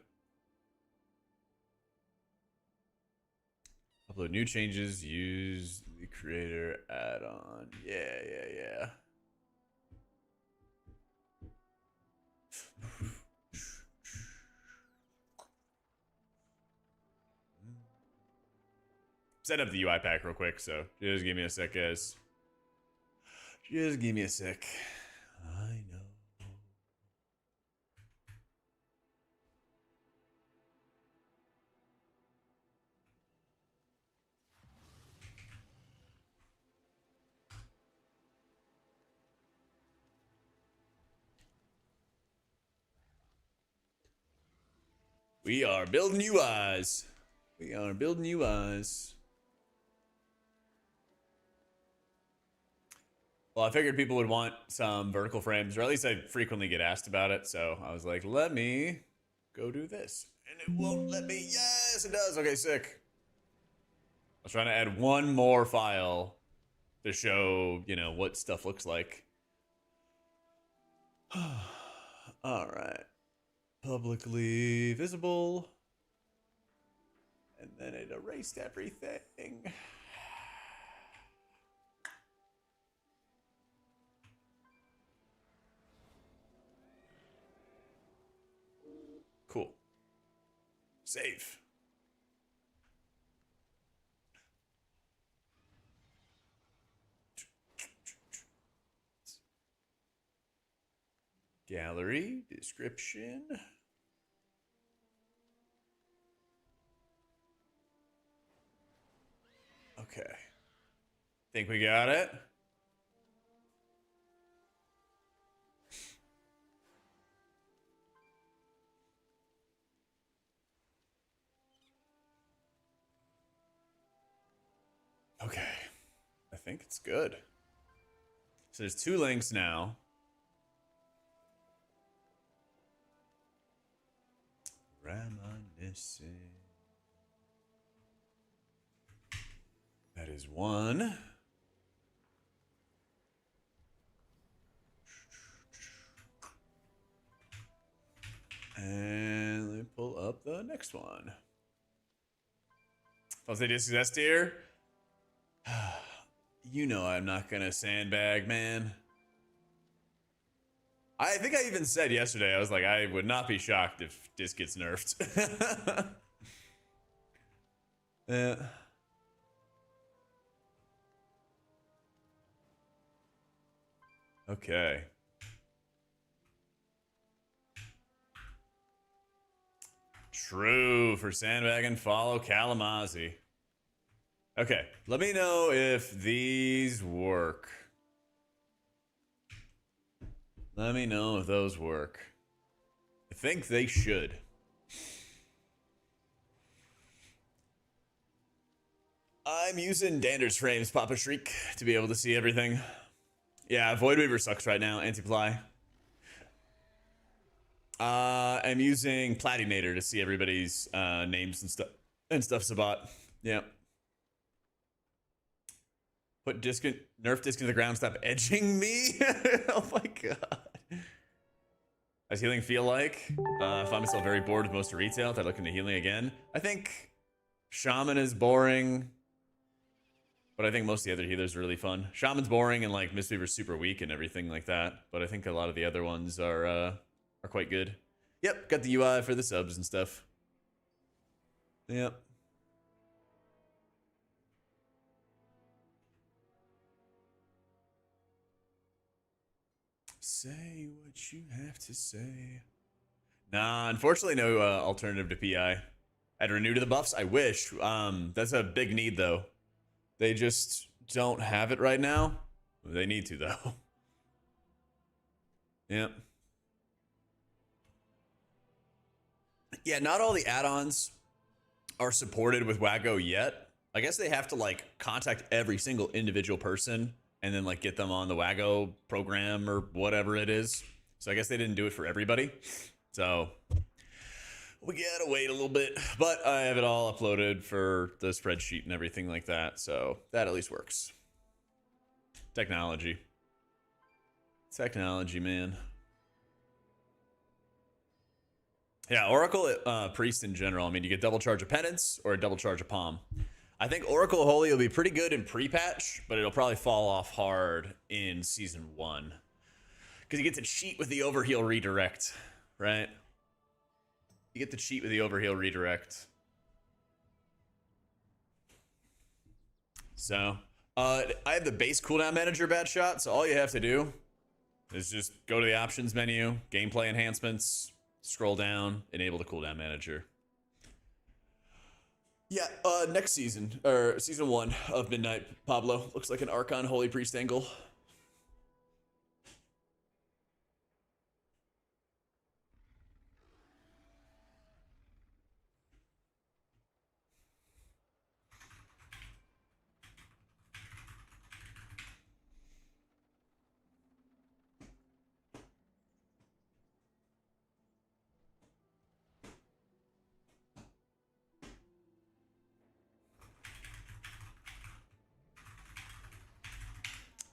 Upload new changes. Use the creator add-on. Yeah. Set up the UI pack real quick, so just give me a sec, guys. Just give me a sec. I know. We are building UIs. We are building UIs. Well, I figured people would want some vertical frames, or at least I frequently get asked about it. So I was like, let me go do this. And it won't let me. Yes, it does. Okay, sick. I was trying to add one more file to show, what stuff looks like. All right. Publicly visible. And then it erased everything. Cool. Save. Gallery, description. Okay. Think we got it? Okay. I think it's good. So there's 2 links now. Reminiscing. That is 1. And let me pull up the next one. I'll say this is S tier. You know I'm not gonna sandbag, man. I think I even said yesterday, I was like, I would not be shocked if Disc gets nerfed. Yeah. Okay. True for sandbagging. Follow Kalamazoo. Okay, let me know if these work. Let me know if those work. I think they should. I'm using Dander's frames, Papa Shriek, to be able to see everything. Yeah, Void Weaver sucks right now, Antiply. I'm using Platinator to see everybody's names and stuff Sabat. Yeah. Put nerf disc into the ground, stop edging me. Oh my god. How's healing feel like? I find myself very bored with most of retail. If I look into healing again, I think Shaman is boring, but I think most of the other healers are really fun. Shaman's boring and like Mistweaver's super weak and everything like that, but I think a lot of the other ones are quite good. Yep, got the UI for the subs and stuff. Yep. Say what you have to say. Nah, unfortunately no alternative to PI. I'd renew to the buffs. I wish. That's a big need though. They just don't have it right now. They need to though. Yep. Yeah, not all the add-ons are supported with Waggo yet. I guess they have to like contact every single individual person and then like get them on the Waggo program or whatever it is. So I guess they didn't do it for everybody. So we gotta wait a little bit, but I have it all uploaded for the spreadsheet and everything like that. So that at least works. Technology. Technology, man. Yeah, Oracle Priest in general. I mean, you get double charge of Penance or a double charge of Palm. I think Oracle Holy will be pretty good in pre-patch, but it'll probably fall off hard in Season 1. Because you get to cheat with the Overheal Redirect, right? You get to cheat with the Overheal Redirect. So, I have the base cooldown manager bad shot, so all you have to do is just go to the options menu, gameplay enhancements, scroll down, enable the cooldown manager. Yeah, next season, or Season 1 of Midnight, Pablo. Looks like an Archon Holy Priest angle.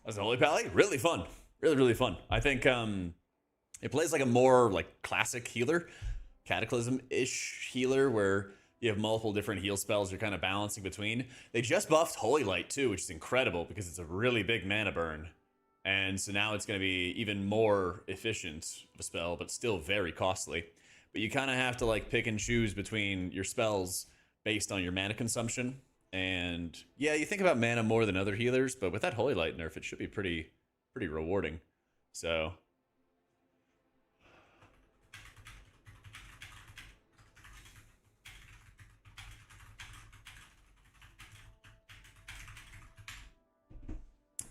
As a Holy Pally, really fun. Really, really fun. I think it plays like a more like classic healer, Cataclysm-ish healer, where you have multiple different heal spells you're kind of balancing between. They just buffed Holy Light too, which is incredible because it's a really big mana burn. And so now it's going to be even more efficient of a spell, but still very costly. But you kind of have to like pick and choose between your spells based on your mana consumption. And yeah, you think about mana more than other healers, but with that Holy Light nerf, it should be pretty rewarding. So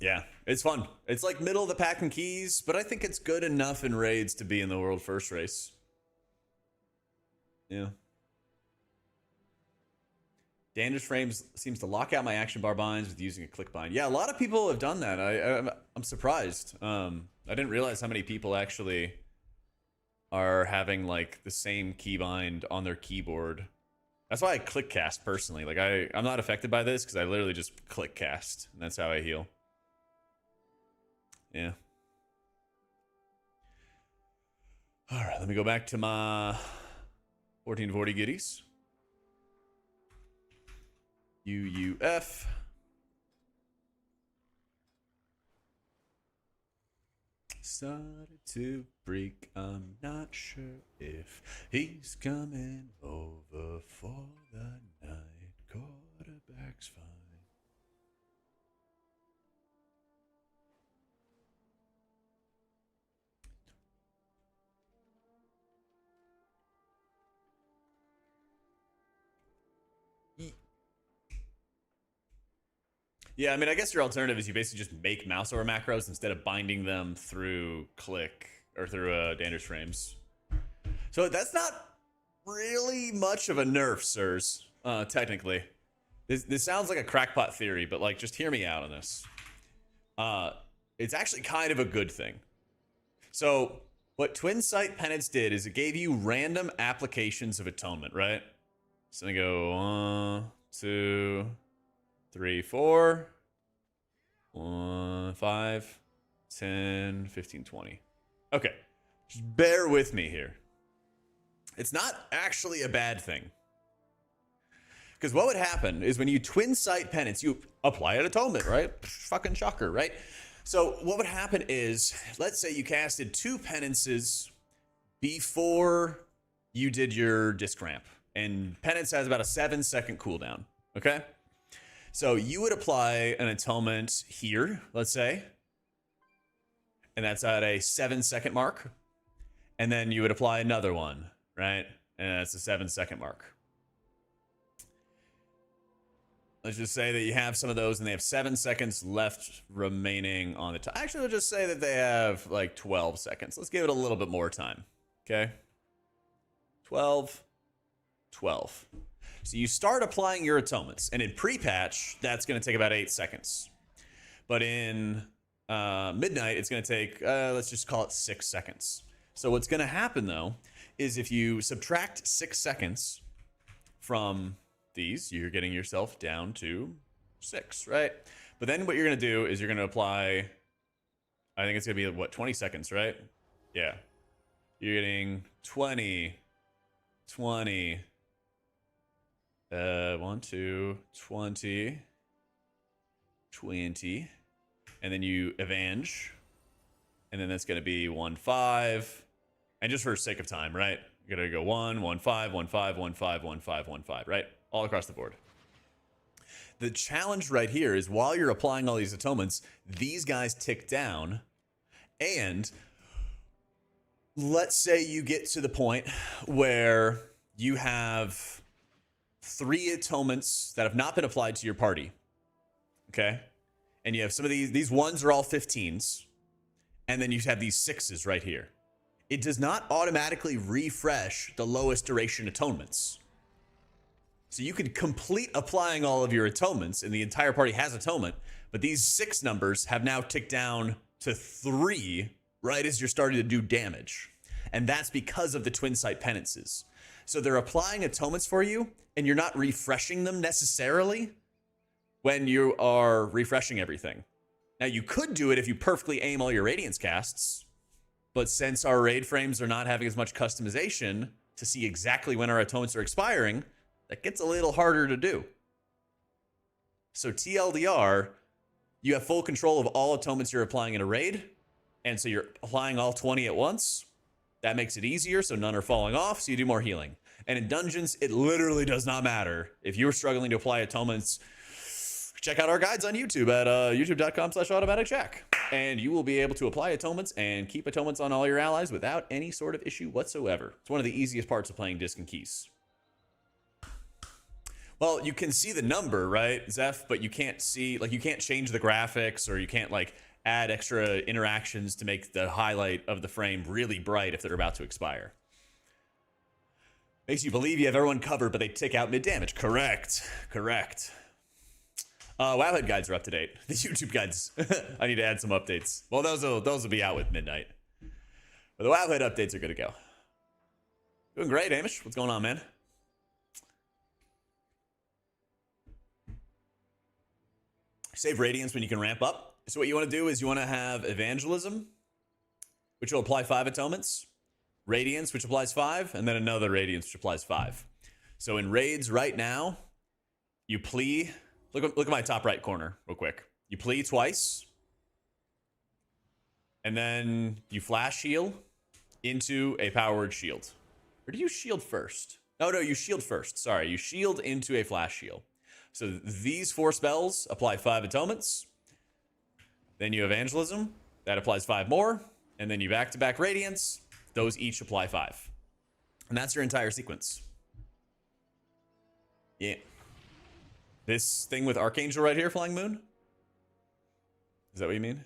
yeah, it's fun. It's like middle of the pack in keys, but I think it's good enough in raids to be in the world first race. Yeah. Dandruff frames seems to lock out my action bar binds with using a click bind. Yeah, a lot of people have done that. I'm surprised. I didn't realize how many people actually are having like the same keybind on their keyboard. That's why I click cast personally. Like I'm not affected by this because I literally just click cast, and that's how I heal. Yeah. All right, let me go back to my 1440 goodies. UUF. Started to break. I'm not sure if he's coming over for the night. Quarterback's fine. Yeah, I mean, I guess your alternative is you basically just make mouse over macros instead of binding them through click or through Dander's frames. So that's not really much of a nerf, sirs, technically. This sounds like a crackpot theory, but like, just hear me out on this. It's actually kind of a good thing. So what Twin Sight Penance did is it gave you random applications of atonement, right? So I go 1, 2, 3, 4, 1, 5, 10, 15, 20. Okay, just bear with me here. It's not actually a bad thing. Because what would happen is when you Twin Sight Penance, you apply an atonement, right? Fucking shocker, right? So what would happen is, let's say you casted 2 penances before you did your disc ramp. And penance has about a 7-second cooldown, okay? So you would apply an atonement here, let's say, and that's at a 7-second mark. And then you would apply another one, right? And that's a 7-second mark. Let's just say that you have some of those and they have 7 seconds left remaining on the time. Actually, we'll just say that they have like 12 seconds. Let's give it a little bit more time, okay? 12, 12. So you start applying your atonements, and in PrePatch, that's going to take about 8 seconds. But in Midnight, it's going to take, let's just call it 6 seconds. So what's going to happen, though, is if you subtract 6 seconds from these, you're getting yourself down to 6, right? But then what you're going to do is you're going to apply, I think it's going to be, what, 20 seconds, right? Yeah. You're getting 20, 20, 1, 2, 20, 20, and then you avenge, and then that's going to be 1, 5, and just for sake of time, right? You're going to go 1, 1, 5, 1, 5, 1, 5, 1, 5, 1, 5, right? All across the board. The challenge right here is while you're applying all these atonements, these guys tick down, and let's say you get to the point where you have 3 atonements that have not been applied to your party, okay? And you have some of these ones are all 15s, and then you have these 6s right here. It does not automatically refresh the lowest duration atonements. So you can complete applying all of your atonements, and the entire party has atonement, but these 6 numbers have now ticked down to 3 right as you're starting to do damage. And that's because of the Twin Sight Penances. So they're applying atonements for you, and you're not refreshing them necessarily when you are refreshing everything. Now, you could do it if you perfectly aim all your Radiance casts, but since our raid frames are not having as much customization to see exactly when our atonements are expiring, that gets a little harder to do. So TLDR, you have full control of all atonements you're applying in a raid. And so you're applying all 20 at once. That makes it easier, so none are falling off, so you do more healing. And in dungeons, it literally does not matter. If you're struggling to apply atonements, check out our guides on YouTube at youtube.com/AutomaticJak. And you will be able to apply atonements and keep atonements on all your allies without any sort of issue whatsoever. It's one of the easiest parts of playing Disc and Keys. Well, you can see the number, right, Zeph? But you can't see, like, you can't change the graphics, or you can't, like, add extra interactions to make the highlight of the frame really bright if they're about to expire. Makes you believe you have everyone covered, but they tick out mid-damage. Correct. Wowhead guides are up to date. The YouTube guides. I need to add some updates. Well, those will be out with midnight. But the Wowhead updates are good to go. Doing great, Hamish. What's going on, man? Save Radiance when you can ramp up. So what you want to do is you want to have Evangelism, which will apply 5 atonements. Radiance, which applies 5, and then another Radiance, which applies 5. So in raids right now, you plea. Look at my top right corner real quick. You plea twice, and then you flash heal into a powered shield. Or do you shield first? No, you shield first. Sorry, you shield into a flash heal. So these 4 spells apply 5 atonements. Then you Evangelism. That applies 5 more. And then you back-to-back Radiance. Those each apply 5. And that's your entire sequence. Yeah. This thing with Archangel right here, Flying Moon? Is that what you mean?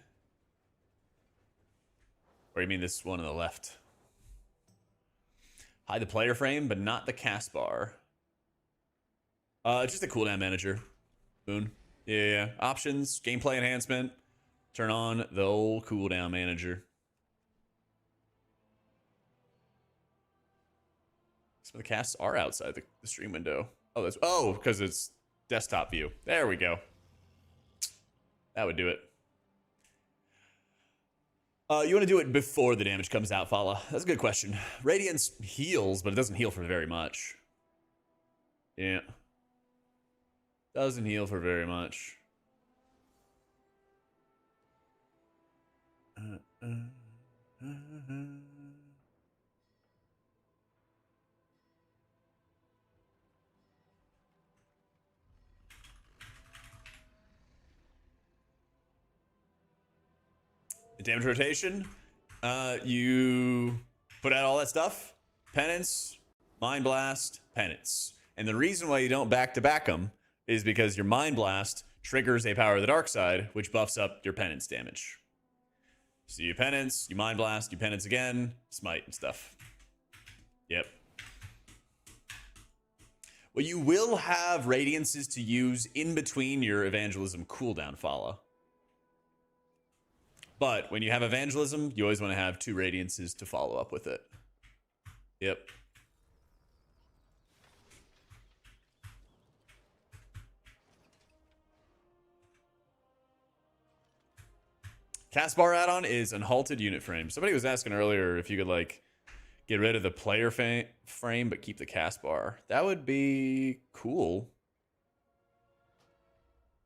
Or you mean this one on the left? Hide the player frame, but not the cast bar. Just a cooldown manager. Moon. Yeah. Options, gameplay enhancement. Turn on the old cooldown manager. Some of the casts are outside the stream window. Oh, because it's desktop view. There we go. That would do it. You want to do it before the damage comes out, Fala. That's a good question. Radiance heals, but it doesn't heal for very much. Yeah. Doesn't heal for very much. The damage rotation, you put out all that stuff. Penance, Mind Blast, Penance. And the reason why you don't back-to-back them is because your Mind Blast triggers a Power of the Dark Side, which buffs up your Penance damage. So you Penance, you Mind Blast, you Penance again, Smite and stuff. Yep. Well, you will have Radiances to use in between your Evangelism cooldown, Fala. But when you have Evangelism, you always want to have 2 Radiances to follow up with it. Yep. Cast bar add-on is unhalted unit frame. Somebody was asking earlier if you could, like, get rid of the player frame but keep the cast bar. That would be cool.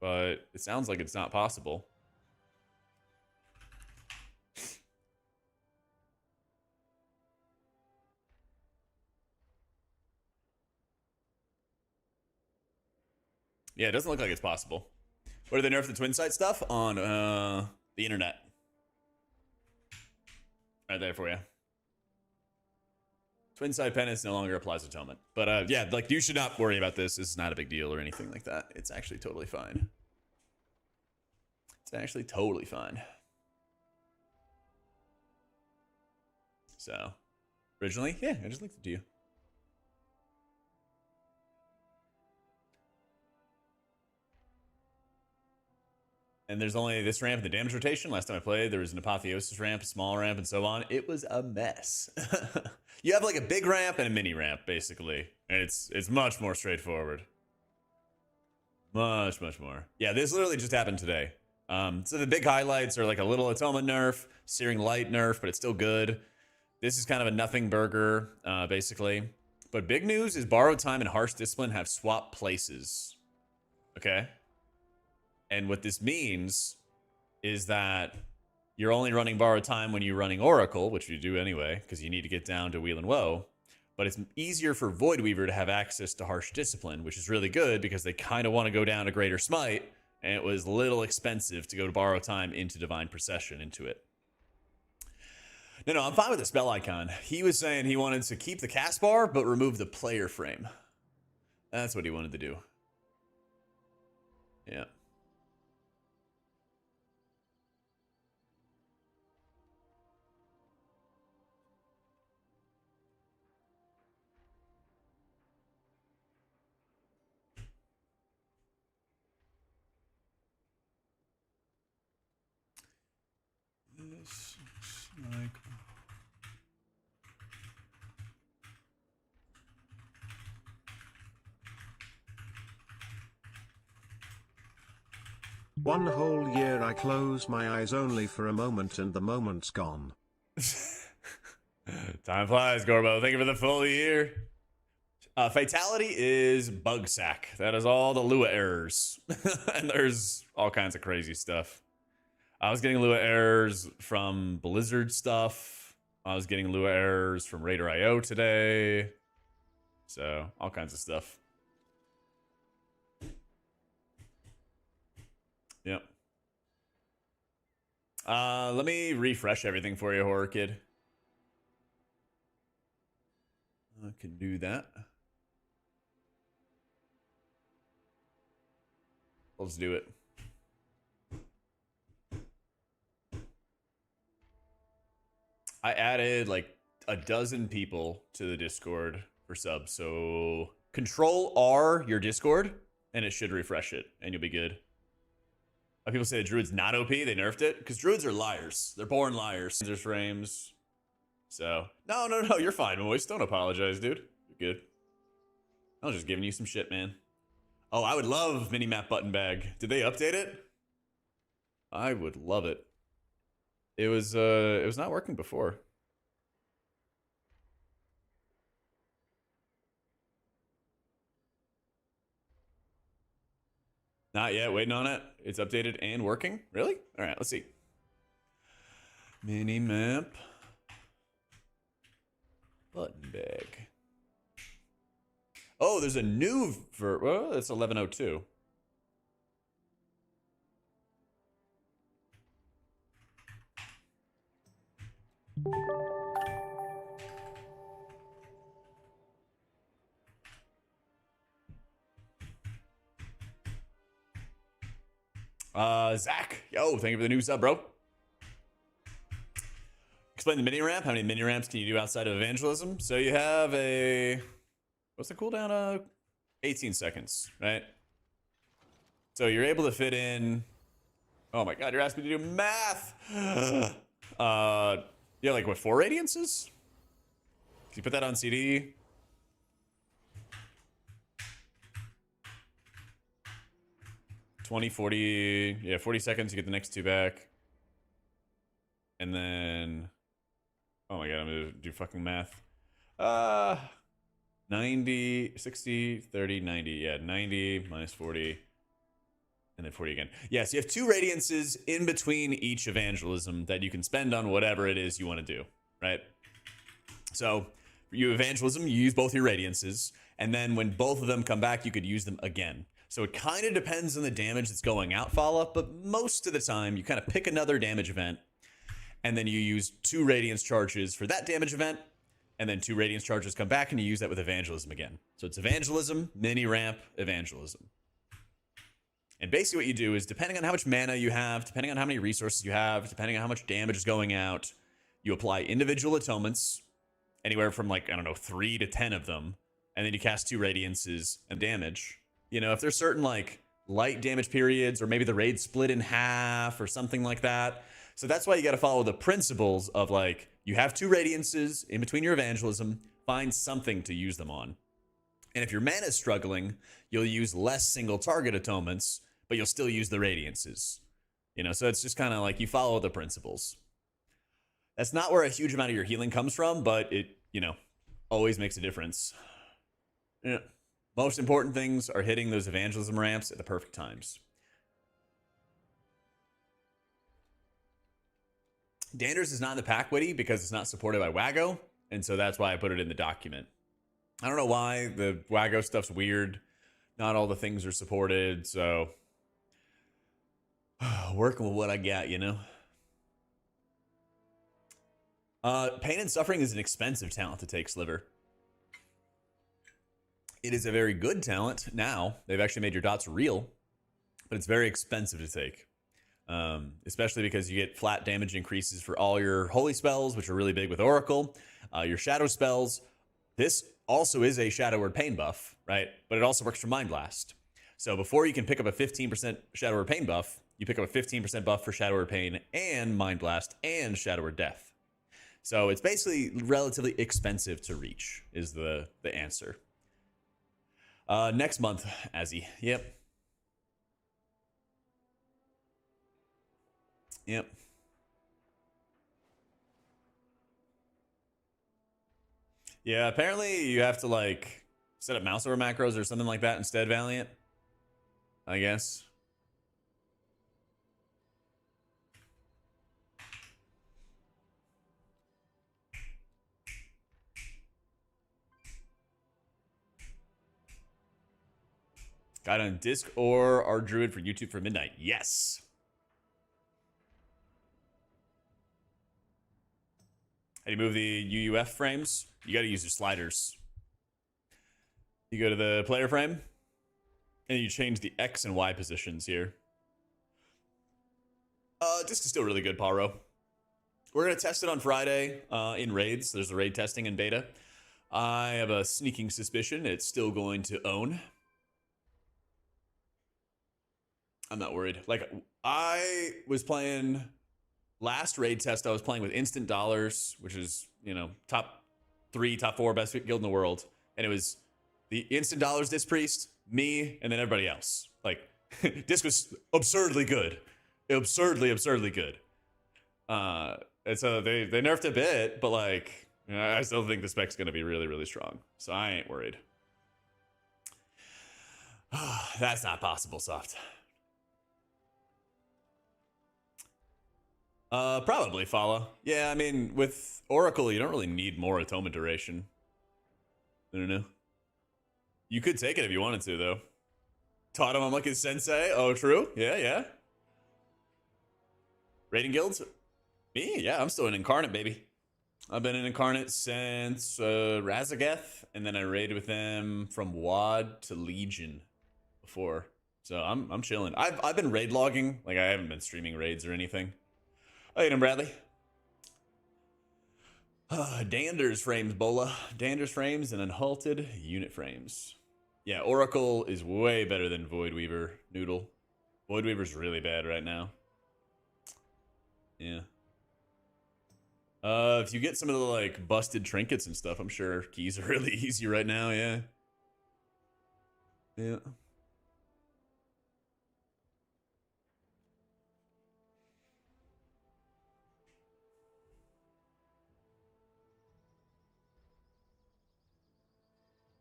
But it sounds like it's not possible. Yeah, it doesn't look like it's possible. Where do they nerf the twin site stuff? On the internet. Right there for you. Twin side penance no longer applies atonement. But yeah, like, you should not worry about this. This is not a big deal or anything like that. It's actually totally fine. It's actually totally fine. So, originally, yeah, I just linked it to you. And there's only this ramp and the damage rotation. Last time I played, there was an apotheosis ramp, a small ramp, and so on. It was a mess. You have like a big ramp and a mini ramp, basically. And it's much more straightforward. Much more. Yeah, this literally just happened today. So the big highlights are like a little atonement nerf, searing light nerf, but it's still good. This is kind of a nothing burger, basically. But big news is Borrowed Time and Harsh Discipline have swapped places. Okay? And what this means is that you're only running Borrowed Time when you're running Oracle, which you do anyway, because you need to get down to Wheel and Woe. But it's easier for Void Weaver to have access to Harsh Discipline, which is really good because they kind of want to go down to Greater Smite, and it was a little expensive to go to Borrow Time into Divine Procession into it. No, I'm fine with the spell icon. He was saying he wanted to keep the cast bar, but remove the player frame. That's what he wanted to do. Yeah. This is like... One whole year I close my eyes only for a moment and the moment's gone. Time flies, Gorbo. Thank you for the full year. Fatality is bug sack. That is all the Lua errors. And there's all kinds of crazy stuff. I was getting Lua errors from Blizzard stuff. I was getting Lua errors from Raider IO today. So, all kinds of stuff. Yep. Let me refresh everything for you, Horror Kid. I can do that. Let's do it. I added like a dozen people to the Discord for subs. So Control R your Discord and it should refresh it and you'll be good. People say the Druid's not OP, they nerfed it. Because Druids are liars. They're born liars. There's frames. So, no, you're fine, boys. Don't apologize, dude. You're good. I was just giving you some shit, man. Oh, I would love Minimap Button Bag. Did they update it? I would love it. It was not working before. Not yet, waiting on it. It's updated and working. Really? All right, let's see. Minimap Button Bag. Oh, there's a new well, it's 1102. Zach, yo, thank you for the new sub, bro. Explain the mini ramp. How many mini ramps can you do outside of evangelism? So you have a, what's the cooldown? 18 seconds, right? So you're able to fit in, oh my God, you're asking me to do math. Yeah, like what, 4 radiances? Can you put that on CD? $20, $40, yeah, 40 seconds, you get the next 2 back. And then, oh my God, I'm gonna do fucking math. 90, 60, 30, 90, yeah, 90 minus 40, and then 40 again. Yeah, so you have 2 radiances in between each evangelism that you can spend on whatever it is you want to do, right? So, for you evangelism, you use both your radiances, and then when both of them come back, you could use them again. So it kind of depends on the damage that's going out follow-up, but most of the time, you kind of pick another damage event, and then you use 2 radiance charges for that damage event, and then 2 radiance charges come back, and you use that with evangelism again. So it's evangelism, mini ramp, evangelism. And basically what you do is, depending on how much mana you have, depending on how many resources you have, depending on how much damage is going out, you apply individual atonements, anywhere from like, I don't know, 3 to 10 of them, and then you cast 2 radiances and damage. You know, if there's certain like light damage periods, or maybe the raid split in half or something like that. So that's why you got to follow the principles of like, you have 2 radiances in between your evangelism, find something to use them on. And if your mana is struggling, you'll use less single target atonements, but you'll still use the radiances. You know, so it's just kind of like you follow the principles. That's not where a huge amount of your healing comes from, but it, you know, always makes a difference. Yeah. Most important things are hitting those evangelism ramps at the perfect times. Danders is not in the pack witty because it's not supported by Wago, and so that's why I put it in the document. I don't know why the Wago stuff's weird. Not all the things are supported, so working with what I got, you know. Pain and Suffering is an expensive talent to take, Sliver. It is a very good talent now. They've actually made your dots real, but it's very expensive to take. Especially because you get flat damage increases for all your holy spells, which are really big with Oracle. Your shadow spells. This also is a Shadow Word Pain buff, right? But it also works for Mind Blast. So before you can pick up a 15% Shadow Word Pain buff, you pick up a 15% buff for Shadow Word Pain and Mind Blast and Shadow Word Death. So it's basically relatively expensive to reach is the answer. Next month, Azzy. Yep. Yep. Yeah, apparently you have to like set up mouse over macros or something like that instead, Valiant. I guess. Got on disc or our druid for YouTube for midnight. Yes. How do you move the UUF frames? You got to use your sliders. You go to the player frame, and you change the X and Y positions here. Disc is still really good, Paro. We're going to test it on Friday in raids. There's a raid testing in beta. I have a sneaking suspicion it's still going to own. I'm not worried. Like, I was playing... Last raid test, I was playing with Instant Dollars, which is, you know, top 3, top 4 best guild in the world. And it was the Instant Dollars Disc Priest, me, and then everybody else. Like, Disc was absurdly good. Absurdly good. And so they nerfed a bit, but, like, you know, I still think the spec's going to be really, really strong. So I ain't worried. That's not possible, Soft. Probably follow. Yeah, I mean, with Oracle, you don't really need more Atoma duration. I don't know. You could take it if you wanted to, though. Taught him I'm like his sensei. Oh, true. Yeah. Raiding guilds? Me? Yeah, I'm still an Incarnate, baby. I've been an Incarnate since Razageth, and then I raided with them from WoD to Legion before. So I'm chilling. I've been raid logging. Like, I haven't been streaming raids or anything. How you doing, Bradley? Danders frames, Bola. Danders frames and unhalted unit frames. Yeah, Oracle is way better than Void Weaver, Noodle. Void Weaver's really bad right now. Yeah. If you get some of the, like, busted trinkets and stuff, I'm sure keys are really easy right now, yeah. Yeah.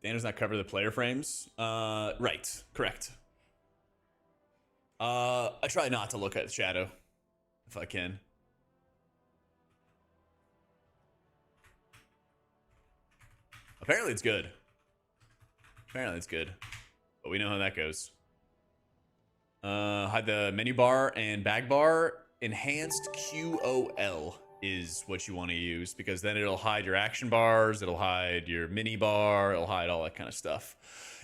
Dan does not cover the player frames. Right, correct. I try not to look at Shadow if I can. Apparently it's good. But we know how that goes. Hide the menu bar and bag bar. Enhanced QOL is what you want to use, because then it'll hide your action bars, it'll hide your mini bar, it'll hide all that kind of stuff.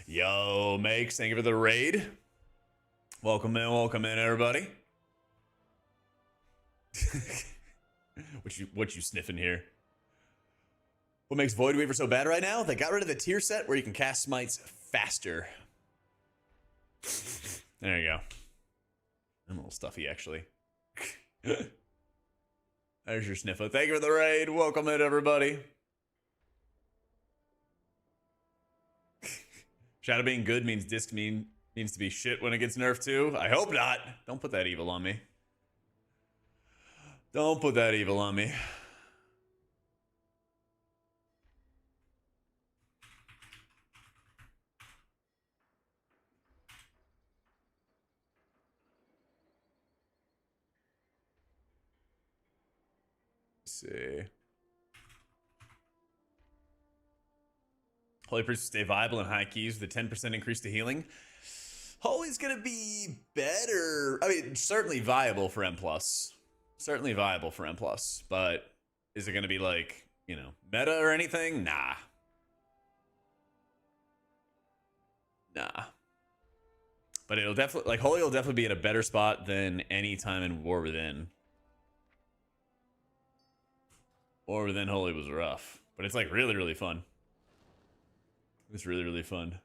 Yo, Makes, thank you for the raid. Welcome in, everybody. What you sniffing here? What makes Void Weaver so bad right now? They got rid of the tier set where you can cast smites faster. There you go. I'm a little stuffy, actually. There's your sniffer. Thank you for the raid. Welcome in, everybody. Shadow being good means disc means to be shit when it gets nerfed too. I hope not. Don't put that evil on me. Don't put that evil on me. see. Holy Priest stay viable in high keys with a 10% increase to healing. Holy's gonna be better. I mean, certainly viable for M+. Certainly viable for M+. But is it gonna be like, you know, meta or anything? Nah. Nah. But it'll definitely, like, Holy will definitely be in a better spot than any time in War Within. War Within Holy was rough. But it's, like, really, really fun. It's really, really fun.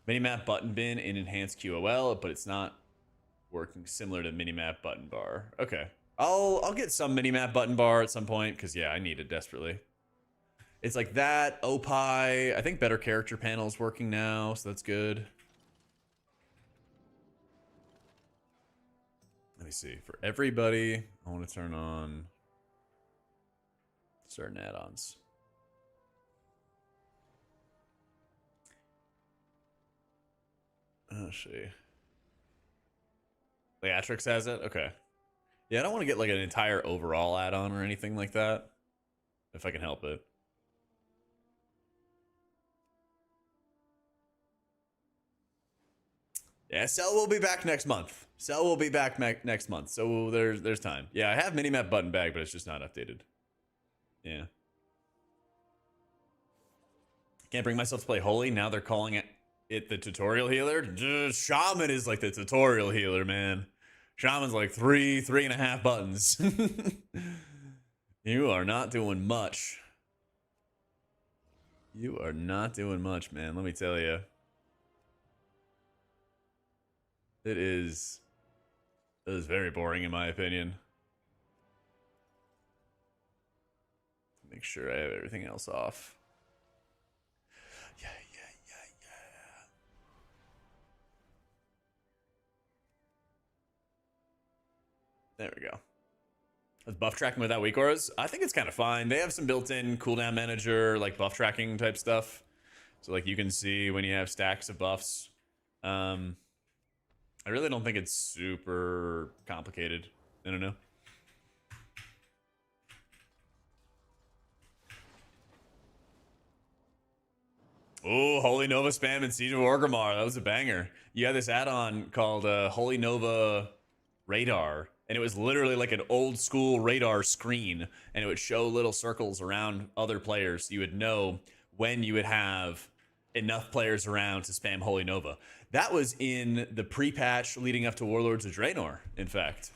Minimap button bin in enhanced QOL, but it's not working similar to minimap button bar. Okay. I'll get some minimap button bar at some point, because, yeah, I need it desperately. It's like that, Opie. I think better character panel is working now, so that's good. Let me see. For everybody, I want to turn on certain add-ons. Oh, see. Leatrix has it? Okay. Yeah, I don't want to get like an entire overall add-on or anything like that, if I can help it. Yeah, Cell will be back next month. Cell will be back next month, so there's time. Yeah, I have minimap button bag, but it's just not updated. Yeah. Can't bring myself to play Holy. Now they're calling it the tutorial healer. Shaman is like the tutorial healer, man. Shaman's like 3.5 buttons. You are not doing much. You are not doing much, man. Let me tell you. It is very boring in my opinion. Make sure I have everything else off. Yeah. There we go. Is buff tracking without weak auras? I think it's kind of fine. They have some built-in cooldown manager, like buff tracking type stuff. So like you can see when you have stacks of buffs. I really don't think it's super complicated. I don't know. Oh, Holy Nova spam and Siege of Orgrimmar. That was a banger. You had this add-on called Holy Nova Radar. And it was literally like an old school radar screen. And it would show little circles around other players. You would know when you would have enough players around to spam Holy Nova. That was in the pre-patch leading up to Warlords of Draenor, in fact.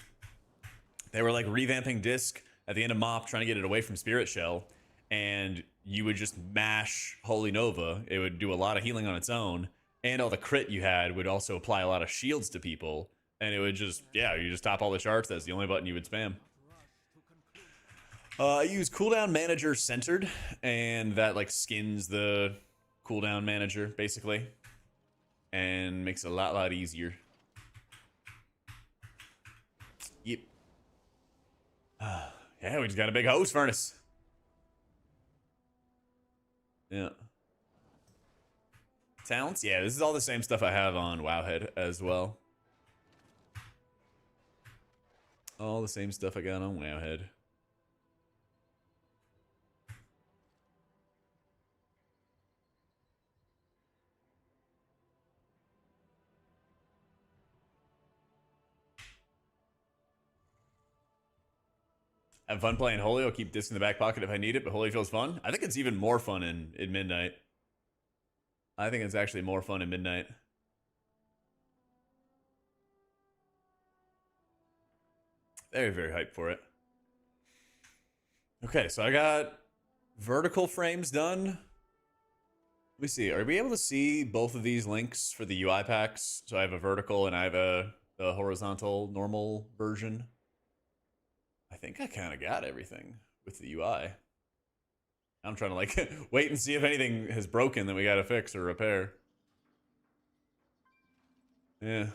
They were like revamping Disc at the end of MoP, trying to get it away from Spirit Shell. And you would just mash Holy Nova. It would do a lot of healing on its own. And all the crit you had would also apply a lot of shields to people. And it would just, yeah, you just top all the charts. That's the only button you would spam. I use cooldown manager centered, and that like skins the cooldown manager basically, and makes it a lot easier. Yep. Yeah, we just got a big hose furnace. Yeah. Talents? Yeah, this is all the same stuff I have on Wowhead as well. All the same stuff I got on Wowhead. Have fun playing Holy. I'll keep Disc in the back pocket if I need it, but Holy feels fun. I think it's even more fun in Midnight. I think it's actually more fun in Midnight. Very hyped for it. Okay, so I got vertical frames done. Let me see. Are we able to see both of these links for the UI packs? So I have a vertical and I have a horizontal normal version. I think I kind of got everything with the UI. I'm trying to like wait and see if anything has broken that we got to fix or repair. Yeah.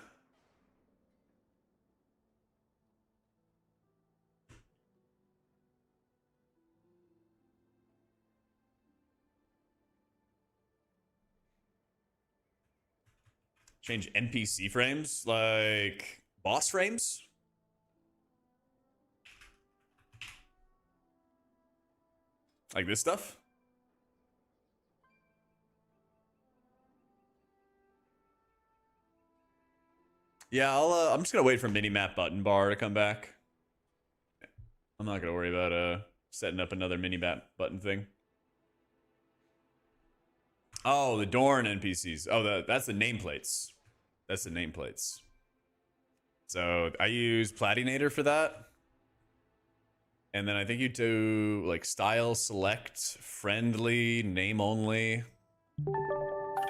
Change NPC frames, like boss frames? Like this stuff? Yeah, I'm just gonna wait for minimap button bar to come back. I'm not gonna worry about setting up another minimap button thing. Oh, the Dorn NPCs. Oh, that's the nameplates. That's the nameplates. So I use Platinator for that. And then I think you do like style select, friendly, name only.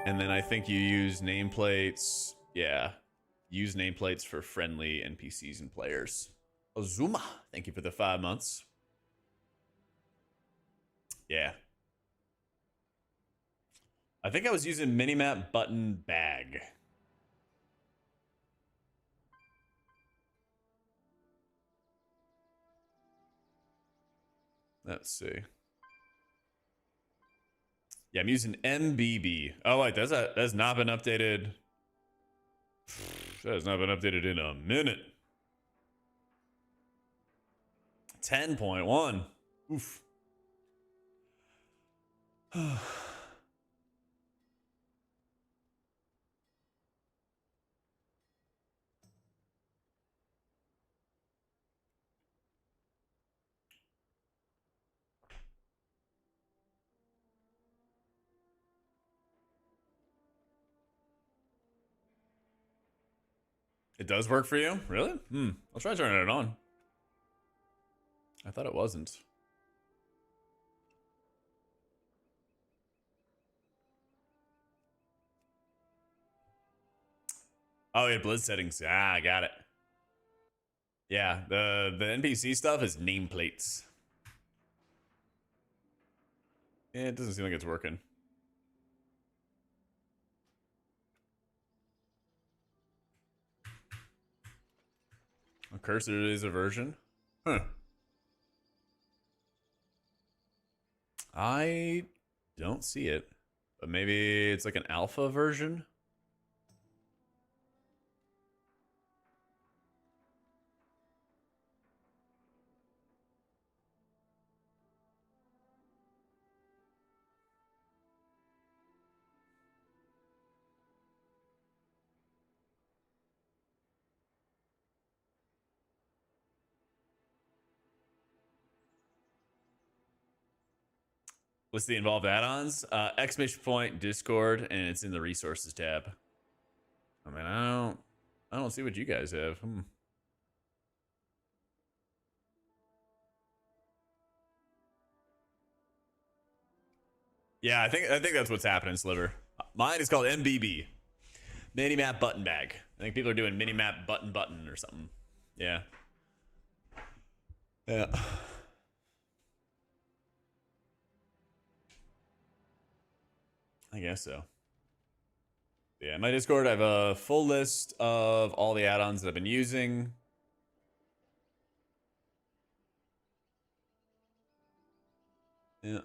And then I think you use nameplates. Yeah. Use nameplates for friendly NPCs and players. Ozuma, thank you for the 5 months. Yeah. I think I was using minimap button bag. Let's see. Yeah, I'm using MBB. Oh wait, that's not been updated. That has not been updated in a minute. 10.1. Oof. It does work for you? Really? I'll try turning it on. I thought it wasn't. Oh, yeah, Blizz settings. Ah, I got it. Yeah, the NPC stuff is nameplates. Yeah, it doesn't seem like it's working. A cursor is a version? Huh. I don't see it. But maybe it's like an alpha version? What's the involved add-ons? Exclamation point, Discord, and it's in the resources tab. I mean, I don't see what you guys have. Yeah, I think that's what's happening, Sliver. Mine is called MBB. Minimap button bag. I think people are doing minimap button or something. Yeah. Yeah. I guess so. Yeah, in my Discord, I have a full list of all the add-ons that I've been using. Yeah.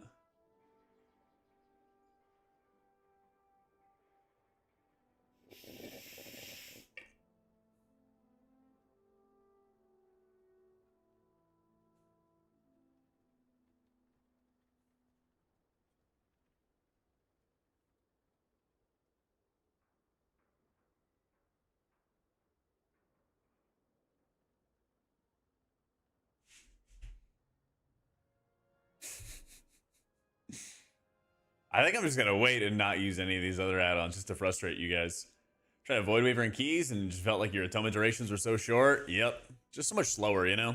I think I'm just gonna wait and not use any of these other add-ons just to frustrate you guys. Try to avoid wavering keys and just felt like your automa durations were so short. Yep. Just so much slower, you know?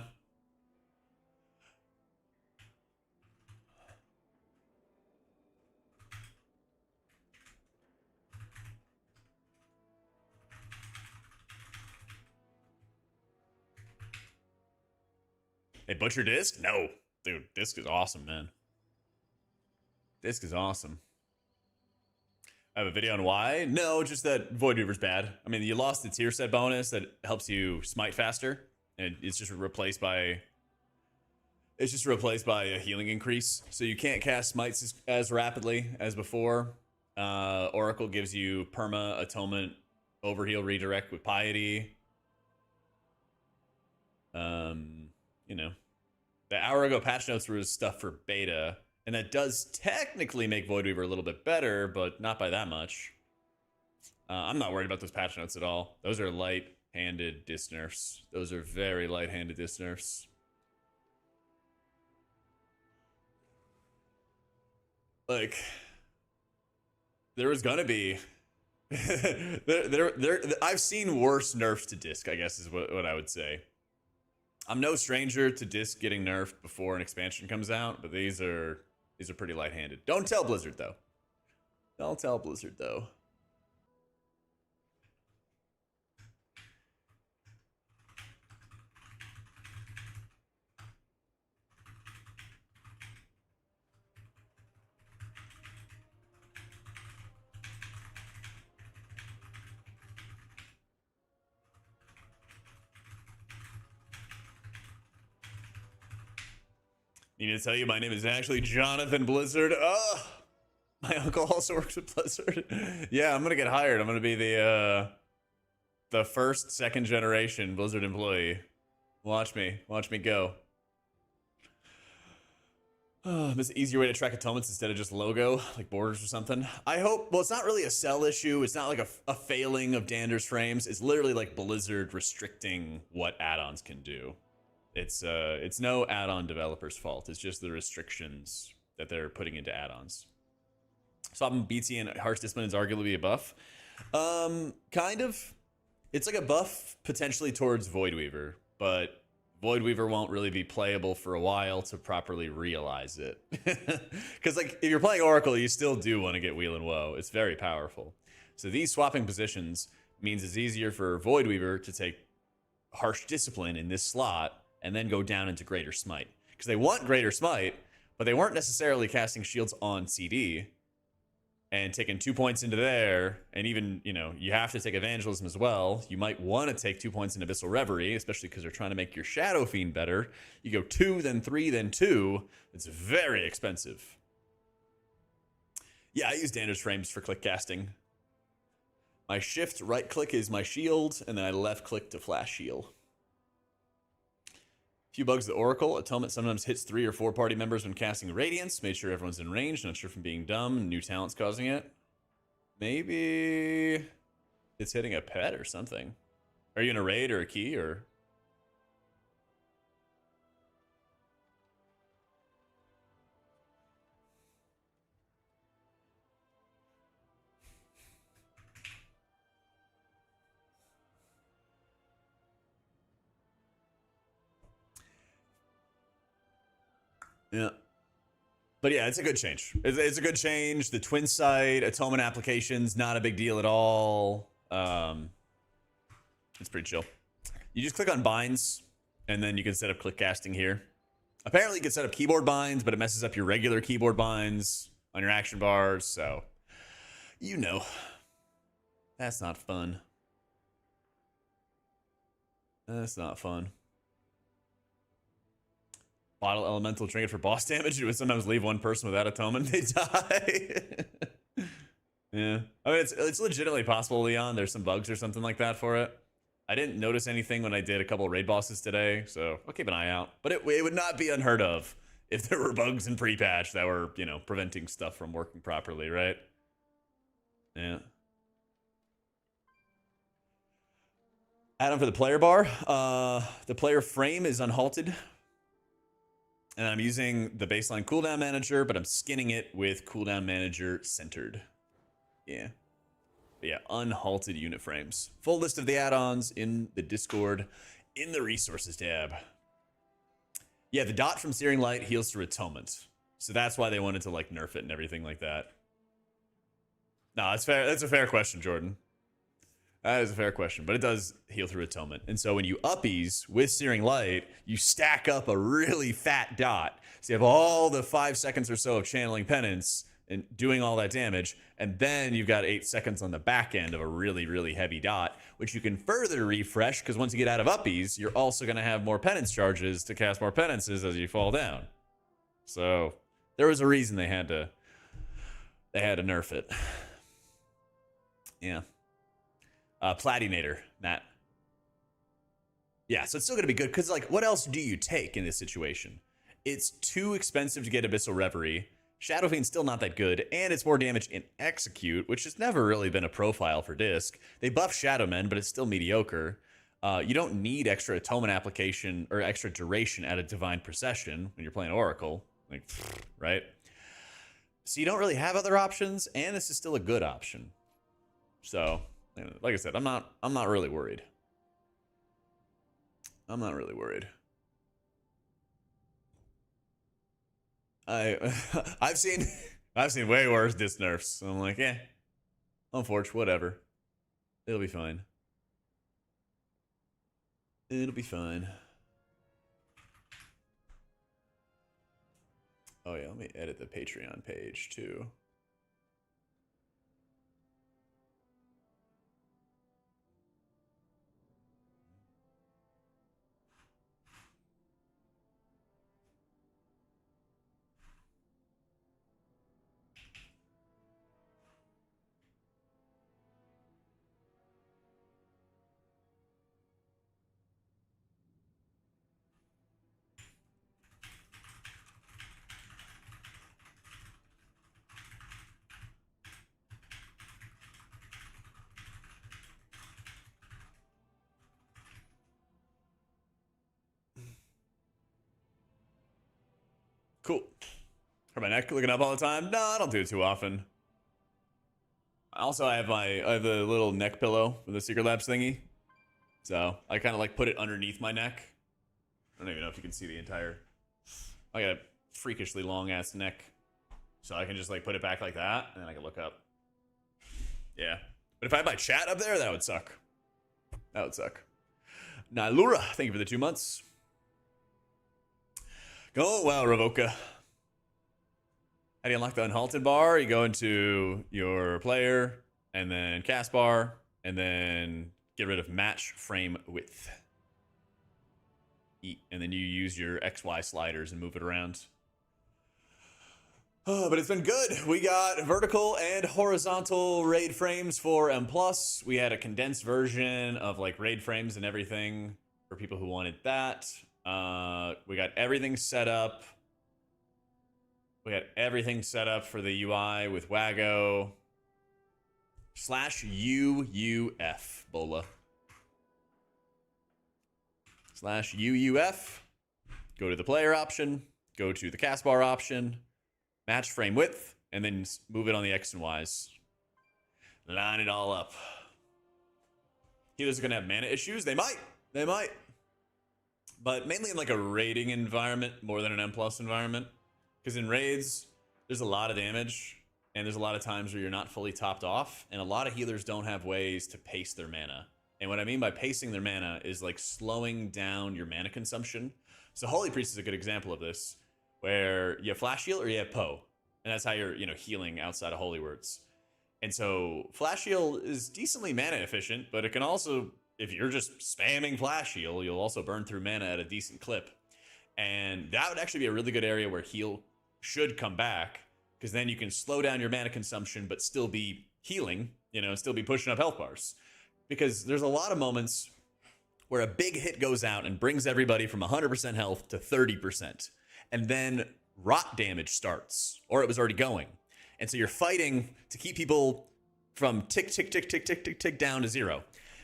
Hey, Butcher Disc? No. Dude, Disc is awesome, man. Disc is awesome. I have a video on why. No, just that Void Weaver's bad. I mean, you lost the tier set bonus that helps you smite faster, and it's just replaced by a healing increase. So you can't cast smites as rapidly as before. Oracle gives you perma, atonement, overheal, redirect with piety. You know, the hour ago patch notes were stuff for beta. And that does technically make Void Weaver a little bit better, but not by that much. I'm not worried about those patch notes at all. Those are light-handed disc nerfs. Those are very light-handed disc nerfs. Like, there was gonna be... I've seen worse nerfs to disc, I guess is what I would say. I'm no stranger to disc getting nerfed before an expansion comes out, but these are pretty light-handed. Don't tell Blizzard, though. Don't tell Blizzard, though. Need to tell you, my name is actually Jonathan Blizzard. My uncle also works at Blizzard. Yeah, I'm gonna get hired. I'm gonna be the first second generation Blizzard employee. Watch me go. This is an easier way to track atonements instead of just logo, like borders or something. I hope. Well, it's not really a sell issue. It's not like a failing of Dander's frames. It's literally like Blizzard restricting what add-ons can do. It's no add-on developer's fault. It's just the restrictions that they're putting into add-ons. Swapping BT and Harsh Discipline is arguably a buff. Kind of. It's like a buff potentially towards Void Weaver, but Void Weaver won't really be playable for a while to properly realize it. Because like if you're playing Oracle, you still do want to get Wheel and Woe. It's very powerful. So these swapping positions means it's easier for Void Weaver to take Harsh Discipline in this slot and then go down into Greater Smite. Because they want Greater Smite, but they weren't necessarily casting shields on CD and taking 2 points into there. And even, you know, you have to take Evangelism as well. You might want to take 2 points in Abyssal Reverie, especially because they're trying to make your Shadow Fiend better. You go 2, then 3, then 2. It's very expensive. Yeah, I use Dander's frames for click casting. My shift right click is my shield, and then I left click to flash shield. Few bugs with Oracle. Atonement sometimes hits 3 or 4 party members when casting Radiance. Made sure everyone's in range. Not sure from being dumb. New talent's causing it. Maybe it's hitting a pet or something. Are you in a raid or a key or? Yeah. But yeah, it's a good change. It's a good change. The twin site atonement application's not a big deal at all. It's pretty chill. You just click on binds, and then you can set up click casting here. Apparently, you can set up keyboard binds, but it messes up your regular keyboard binds on your action bars. So, you know, that's not fun. That's not fun. Bottle elemental trinket for boss damage. It would sometimes leave one person without atonement. They die. Yeah. I mean, it's legitimately possible, Leon. There's some bugs or something like that for it. I didn't notice anything when I did a couple raid bosses today, so I'll keep an eye out. But it would not be unheard of if there were bugs in pre-patch that were, you know, preventing stuff from working properly, right? Yeah. Add-on for the player bar. The player frame is unhalted. And I'm using the baseline cooldown manager, but I'm skinning it with cooldown manager centered. Yeah. But yeah, unhalted unit frames. Full list of the add-ons in the Discord, in the resources tab. Yeah, the dot from Searing Light heals through atonement. So that's why they wanted to like nerf it and everything like that. No, that's fair. That's a fair question, Jordan. That is a fair question, but it does heal through atonement. And so when you uppies with Searing Light, you stack up a really fat dot. So you have all the 5 seconds or so of channeling penance and doing all that damage, and then you've got 8 seconds on the back end of a really, really heavy dot, which you can further refresh, because once you get out of uppies, you're also going to have more penance charges to cast more penances as you fall down. So there was a reason they had to nerf it. Yeah. Platinator, Matt. Yeah, so it's still going to be good, because, like, what else do you take in this situation? It's too expensive to get Abyssal Reverie, Shadow Fiend's still not that good, and it's more damage in Execute, which has never really been a profile for Disc. They buff Shadow Men, but it's still mediocre. You don't need extra Atonement application or extra duration out of Divine Procession when you're playing Oracle, like, right? So you don't really have other options, and this is still a good option. So, like I said, I'm not really worried. I'm not really worried. I've seen way worse Disc nerfs. So I'm like, unfortunate, whatever. It'll be fine. It'll be fine. Oh yeah, let me edit the Patreon page too. Cool. Are my neck looking up all the time? No, I don't do it too often. Also, I have the little neck pillow with the Secret Labs thingy. So I kind of like put it underneath my neck. I don't even know if you can see the entire. I got a freakishly long ass neck, so I can just like put it back like that, and then I can look up. Yeah, but if I had my chat up there, that would suck. That would suck. Nylura, thank you for the 2 months. Go well, Revoca. How do you unlock the unhalted bar? You go into your player, and then cast bar, and then get rid of match frame width. And then you use your XY sliders and move it around. Oh, but it's been good. We got vertical and horizontal raid frames for M+. We had a condensed version of like raid frames and everything for people who wanted that. We got everything set up. We got everything set up for the UI with Wago /UUF, Bola. /UUF. Go to the player option. Go to the cast bar option. Match frame width. And then move it on the X and Ys. Line it all up. Healers are going to have mana issues. They might. They might. But mainly in like a raiding environment more than an M+ environment. Because in raids, there's a lot of damage. And there's a lot of times where you're not fully topped off. And a lot of healers don't have ways to pace their mana. And what I mean by pacing their mana is like slowing down your mana consumption. So Holy Priest is a good example of this. Where you have Flash Heal or you have Poe. And that's how you're, healing outside of Holy Words. And so Flash Heal is decently mana efficient. But it can also, if you're just spamming Flash Heal, you'll also burn through mana at a decent clip. And that would actually be a really good area where heal should come back, because then you can slow down your mana consumption but still be healing, still be pushing up health bars. Because there's a lot of moments where a big hit goes out and brings everybody from 100% health to 30%. And then rot damage starts, or it was already going. And so you're fighting to keep people from tick, tick, tick, tick, tick, tick, tick down to 0.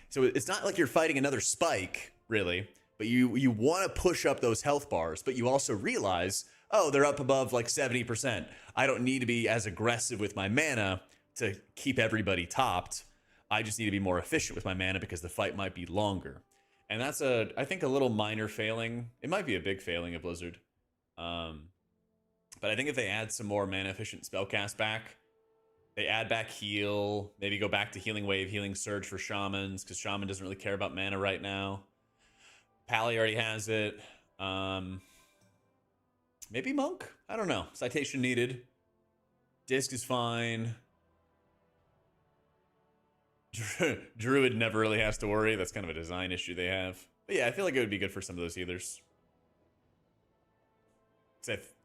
So it's not like you're fighting another spike, really, but you want to push up those health bars, but you also realize, oh, they're up above like 70%. I don't need to be as aggressive with my mana to keep everybody topped. I just need to be more efficient with my mana because the fight might be longer. And that's I think a little minor failing. It might be a big failing of Blizzard. But I think if they add some more mana efficient spellcast back, they add back heal, maybe go back to healing wave, healing surge for shamans, because shaman doesn't really care about mana right now. Pally already has it. Maybe monk? I don't know. Citation needed. Disc is fine. Druid never really has to worry. That's kind of a design issue they have. But yeah, I feel like it would be good for some of those healers.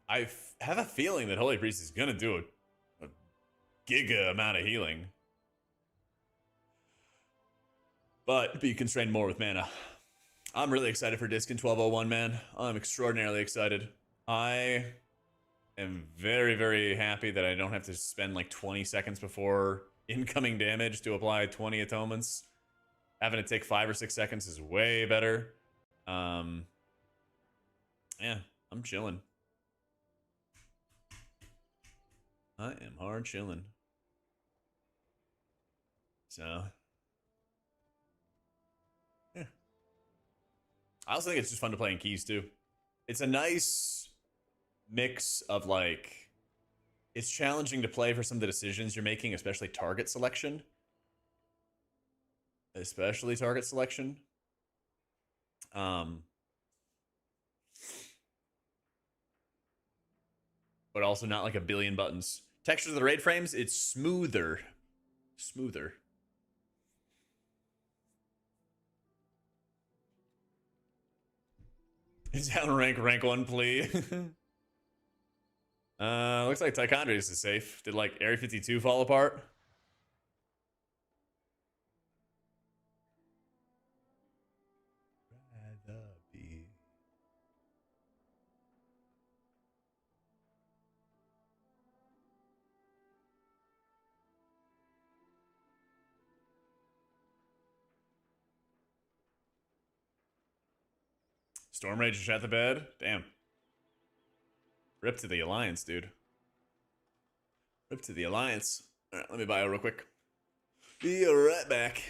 I have a feeling that Holy Priest is going to do a giga amount of healing. But be constrained more with mana. I'm really excited for Disc in 1201, man. I'm extraordinarily excited. I am very, very happy that I don't have to spend like 20 seconds before incoming damage to apply 20 atonements. Having to take 5 or 6 seconds is way better. Yeah, I'm chilling. I am hard chilling. So, yeah. I also think it's just fun to play in keys too. It's a nice mix of like, it's challenging to play for some of the decisions you're making, especially target selection. But also not like a billion buttons. Textures of the raid frames, it's smoother. It's down rank 1 plea. Looks like Tichondrius is safe. Did like Area 52 fall apart? Storm Rage is at the bed? Damn. Rip to the Alliance, dude. Rip to the Alliance. Alright, let me bio real quick. Be right back.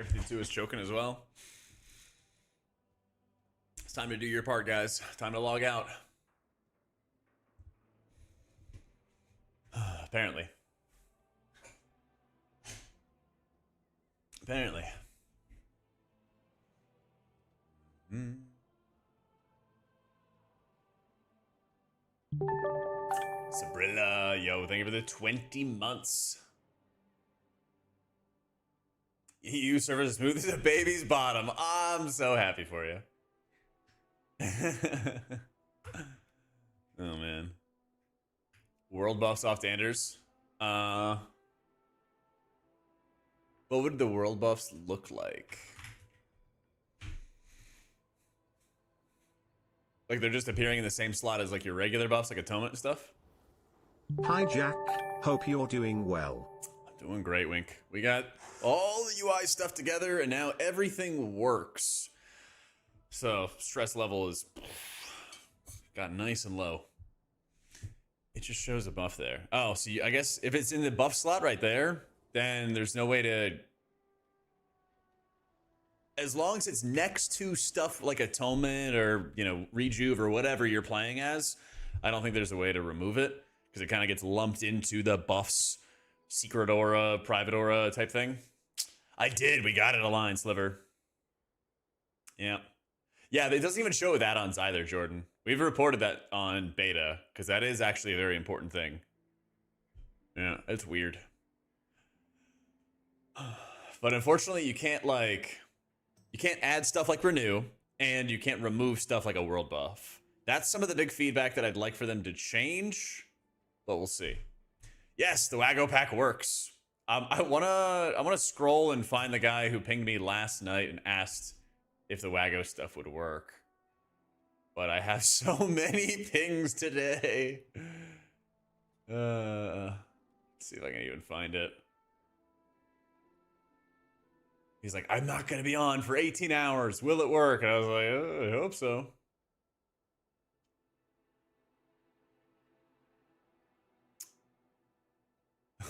Everything 2 is choking as well. It's time to do your part, guys. Time to log out. Apparently. Apparently. Sabrilla, yo, thank you for the 20 months. EU server as smooth as a baby's bottom. I'm so happy for you. Oh man. World buffs off Anders. What would the world buffs look like? Like they're just appearing in the same slot as like your regular buffs, like atonement and stuff? Hi Jack, hope you're doing well. I'm doing great, Wink. We got all the UI stuff together and now everything works. So stress level is got nice and low. It just shows a buff there. Oh, so I guess if it's in the buff slot right there, then there's no way to... As long as it's next to stuff like Atonement or, you know, Rejuve or whatever you're playing as, I don't think there's a way to remove it because it kind of gets lumped into the buffs, Secret Aura, Private Aura type thing. I did. We got it aligned, Sliver. Yeah. Yeah, it doesn't even show with add-ons either, Jordan. We've reported that on beta because that is actually a very important thing. Yeah, it's weird. But unfortunately, you can't like... You can't add stuff like Renew, and you can't remove stuff like a world buff. That's some of the big feedback that I'd like for them to change, but we'll see. Yes, the Wago pack works. I wanna scroll and find the guy who pinged me last night and asked if the Wago stuff would work. But I have so many pings today. Let's see if I can even find it. He's like, I'm not going to be on for 18 hours. Will it work? And I was like, I hope so. I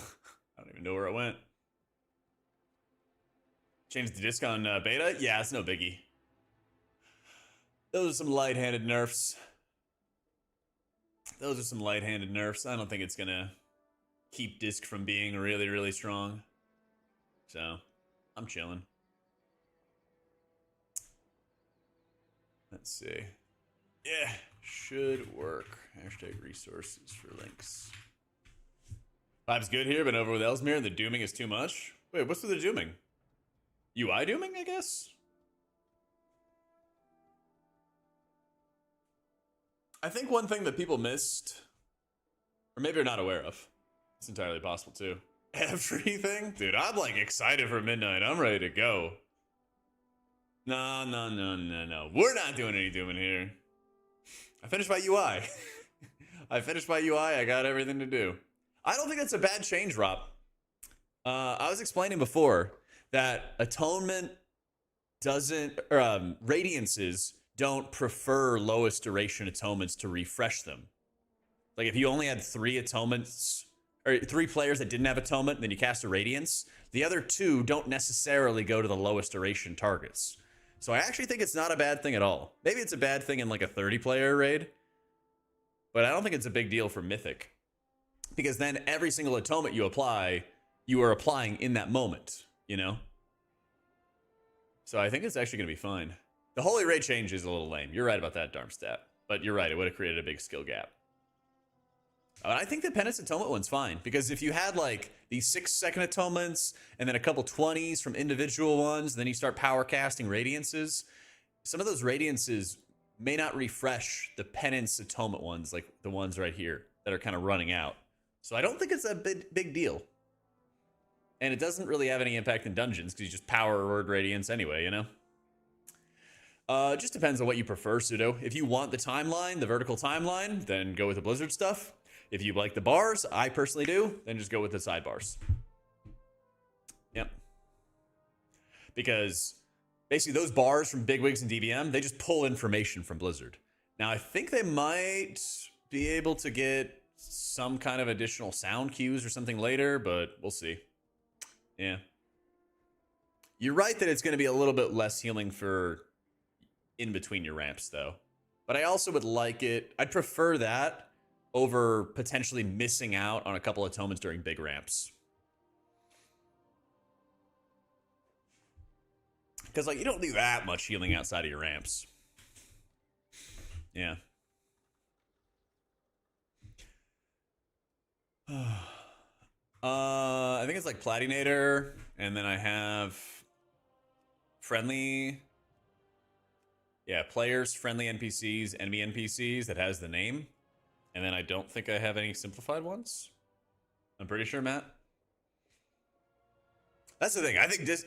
don't even know where it went. Changed the disc on beta? Yeah, it's no biggie. Those are some light-handed nerfs. Those are some light-handed nerfs. I don't think it's going to keep disc from being really, really strong. So... I'm chilling. Let's see. Yeah, should work. Hashtag resources for links. Vibes good here, but over with Ellesmere, the dooming is too much. Wait, what's with the dooming? UI dooming, I guess? I think one thing that people missed, or maybe are not aware of, it's entirely possible too. Everything? Dude, I'm like excited for midnight. I'm ready to go. No. We're not doing any dooming here. I finished my UI. I finished my UI. I got everything to do. I don't think that's a bad change, Rob. I was explaining before that Atonement doesn't, or Radiances don't prefer lowest duration Atonements to refresh them. Like if you only had 3 Atonements, or 3 players that didn't have Atonement, then you cast a Radiance, the other 2 don't necessarily go to the lowest duration targets. So I actually think it's not a bad thing at all. Maybe it's a bad thing in like a 30-player raid, but I don't think it's a big deal for Mythic. Because then every single Atonement you apply, you are applying in that moment, you know? So I think it's actually going to be fine. The Holy Ray change is a little lame. You're right about that, Darmstadt. But you're right, it would have created a big skill gap. I think the Penance Atonement one's fine, because if you had like these 6-second Atonements and then a couple 20s from individual ones, then you start power casting Radiances, some of those Radiances may not refresh the Penance Atonement ones, like the ones right here that are kind of running out. So I don't think it's a big deal. And it doesn't really have any impact in dungeons, because you just power word Radiance anyway, you know? It just depends on what you prefer, Pseudo. If you want the timeline, the vertical timeline, then go with the Blizzard stuff. If you like the bars, I personally do, then just go with the sidebars. Yep. Because basically those bars from Bigwigs and DBM, they just pull information from Blizzard. Now, I think they might be able to get some kind of additional sound cues or something later, but we'll see. Yeah. You're right that it's going to be a little bit less healing for in between your ramps, though. But I also would like it. I'd prefer that over potentially missing out on a couple atonements during big ramps. Because, like, you don't do that much healing outside of your ramps. Yeah. I think it's like Platinator, and then I have friendly, players, friendly NPCs, enemy NPCs that has the name, and then I don't think I have any simplified ones. I'm pretty sure, Matt. That's the thing. I think this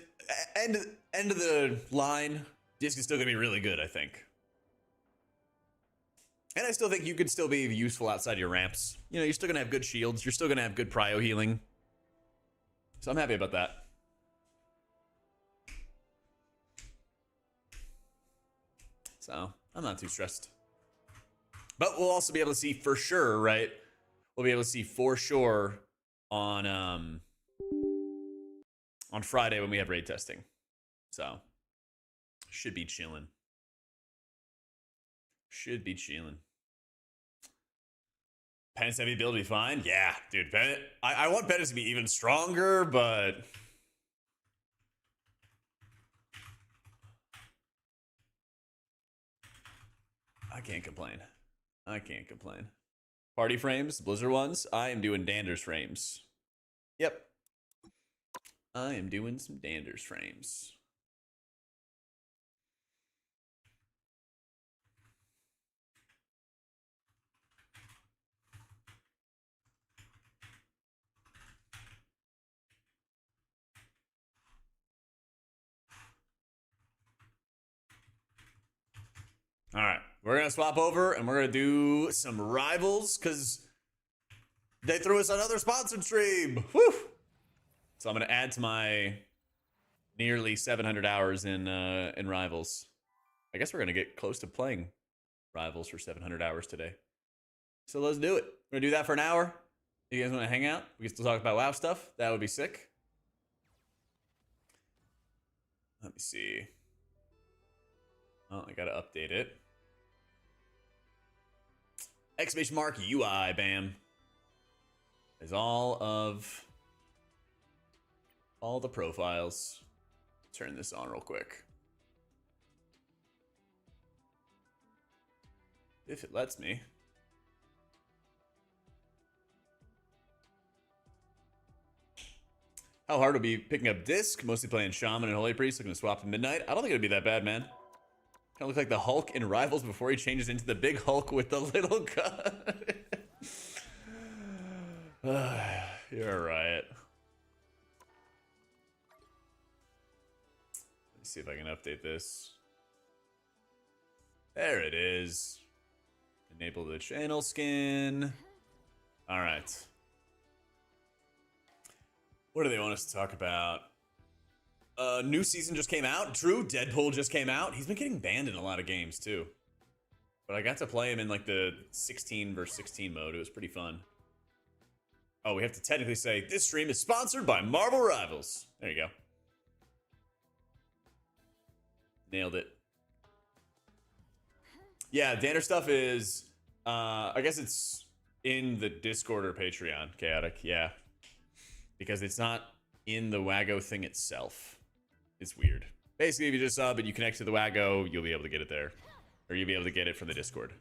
end of the line, disc is still gonna be really good, I think. And I still think you could still be useful outside your ramps. You know, you're still gonna have good shields. You're still gonna have good prio healing. So I'm happy about that. So I'm not too stressed. But we'll also be able to see for sure, right? We'll be able to see for sure on Friday when we have raid testing. So should be chilling. Should be chilling. Penance heavy build to be fine. Yeah, dude. I want Penance to be even stronger, but I can't complain. I can't complain. Party frames, Blizzard ones. I am doing Danders frames. Yep. I am doing some Danders frames. All right, we're gonna swap over and we're gonna do some rivals because they threw us another sponsored stream. Woo! So I'm gonna add to my nearly 700 hours in rivals. I guess we're gonna get close to playing rivals for 700 hours today. So let's do it. We're gonna do that for an hour. If you guys want to hang out, we can still talk about WoW stuff. That would be sick. Let me see. Oh, I gotta update it. Exclamation mark UI, bam. Is all the profiles. Turn this on real quick. If it lets me. How hard will be picking up disc? Mostly playing Shaman and Holy Priest, looking to swap to Midnight. I don't think it'd be that bad, man. Kind of look like the Hulk in Rivals before he changes into the big Hulk with the little gun. You're a riot. Let's see if I can update this. There it is. Enable the channel skin. All right. What do they want us to talk about? New season just came out. True, Deadpool just came out. He's been getting banned in a lot of games too. But I got to play him in like the 16 versus 16 mode. It was pretty fun. Oh, we have to technically say this stream is sponsored by Marvel Rivals. There you go. Nailed it. Yeah, Danner stuff is, I guess it's in the Discord or Patreon, Chaotic, yeah. Because it's not in the Wago thing itself. It's weird. Basically, if you just sub and you connect to the Wago, you'll be able to get it there. Or you'll be able to get it from the Discord.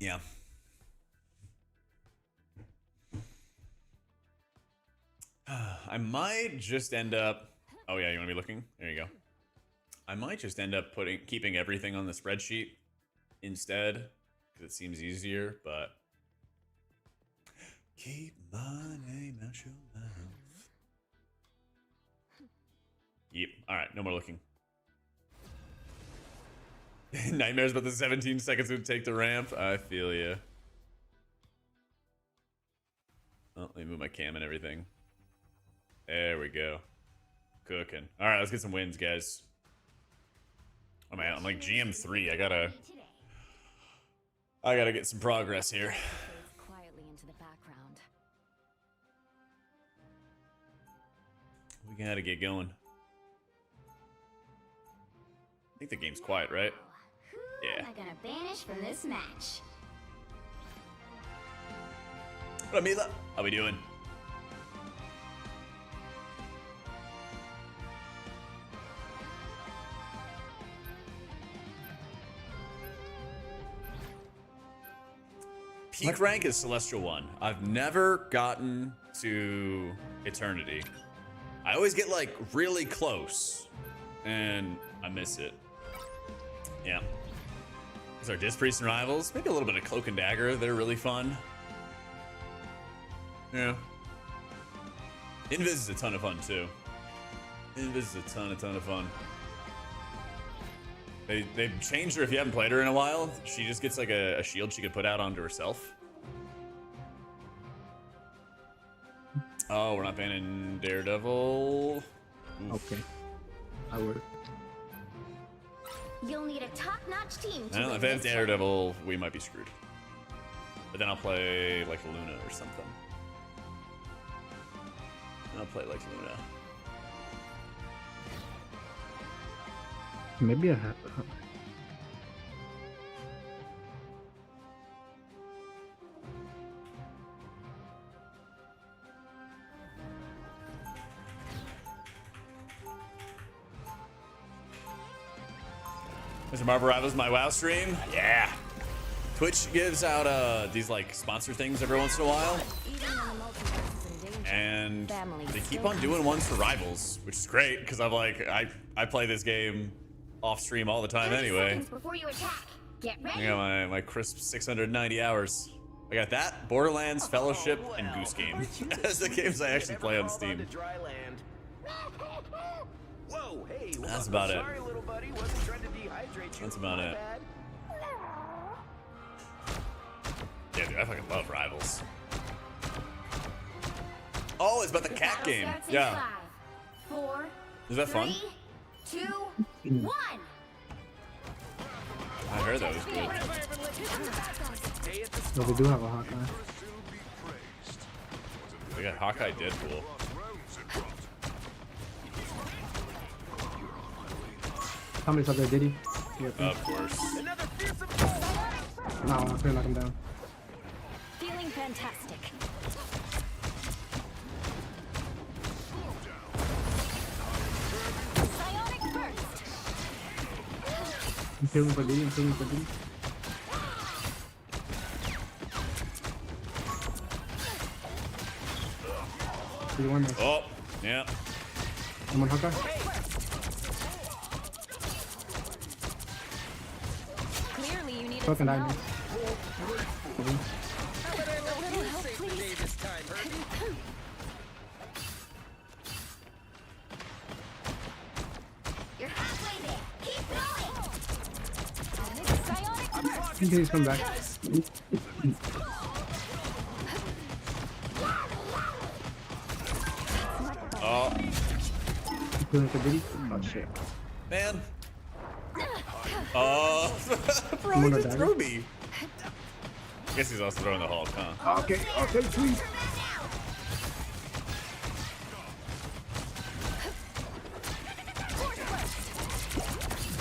Yeah. I might just end up... Oh yeah, you want to be looking? There you go. I might just end up keeping everything on the spreadsheet instead. Because it seems easier, but... Keep my name out your mouth. Yep. Alright, no more looking. Nightmares about the 17 seconds it would take to ramp. I feel ya. Oh, let me move my cam and everything. There we go. Cooking. Alright, let's get some wins, guys. Oh man, I'm like GM3. I gotta get some progress here. We gotta get going. I think the game's quiet, right? Who Yeah. am I gonna banish from this match? What up, Mila? How we doing? Peak rank is Celestial 1. I've never gotten to Eternity. I always get like really close and I miss it. Yeah. These are Disc Priest and Rivals. Maybe a little bit of Cloak and Dagger. They're really fun. Yeah. Invis is a ton of fun too. Invis is a ton of fun. They've changed her if you haven't played her in a while. She just gets like a shield she could put out onto herself. Oh, we're not banning Daredevil. Oof. Okay. I would. You'll need a top-notch team to Well, win if they have this Daredevil, we might be screwed. But then I'll play like Luna or something. I'll play like Luna. Maybe I have. Mr. Marvel Rivals, my WoW stream. Yeah. Twitch gives out these like sponsor things every once in a while. And they keep on doing ones for Rivals, which is great because I'm like, I play this game off stream all the time anyway. before you attack. Get ready. I got my crisp 690 hours. I got that, Borderlands, Fellowship, and Goose Game as the games I actually play on Steam. That's about it. That's about it. Yeah, dude, I fucking love Rivals. Oh, it's about the cat game. Yeah. 5, 4, Is that fun? 3, 2, 1. I heard that was good. No, they do have a Hawkeye. We got Hawkeye Deadpool. How many's up there, Diddy? Of course. No, I couldn't knock him down. Feeling fantastic. Psionic burst. I'm feeling for Diddy, I'm feeling for Diddy. You won this. Oh, yeah. I'm on Hawkeye. Clearly you need Fucking diamond. You're halfway there. Keep going. I think he's come back. Oh, You feeling for Diddy? Oh shit. man. Oh, bro, I'm he gonna just die. threw me. I guess he's also throwing the Hulk, huh? Okay, okay, please.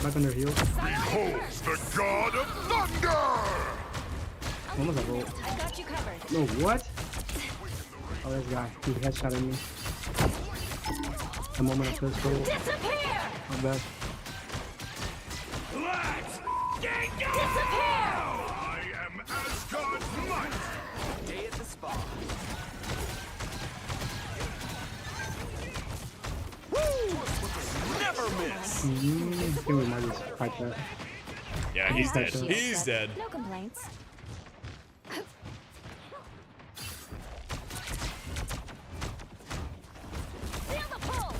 Back on their heels. Behold the god of thunder! Almost a roll. I got you covered. No, what? Oh, this guy. He headshotted me. A moment of pistol. Disappear! Not bad. Let's get going! Disappear! I am Asgard's might! Day at the spa. Never miss! I think we might just fight that. Yeah, he's dead. Gotcha. He's dead. No complaints. Feel the pull.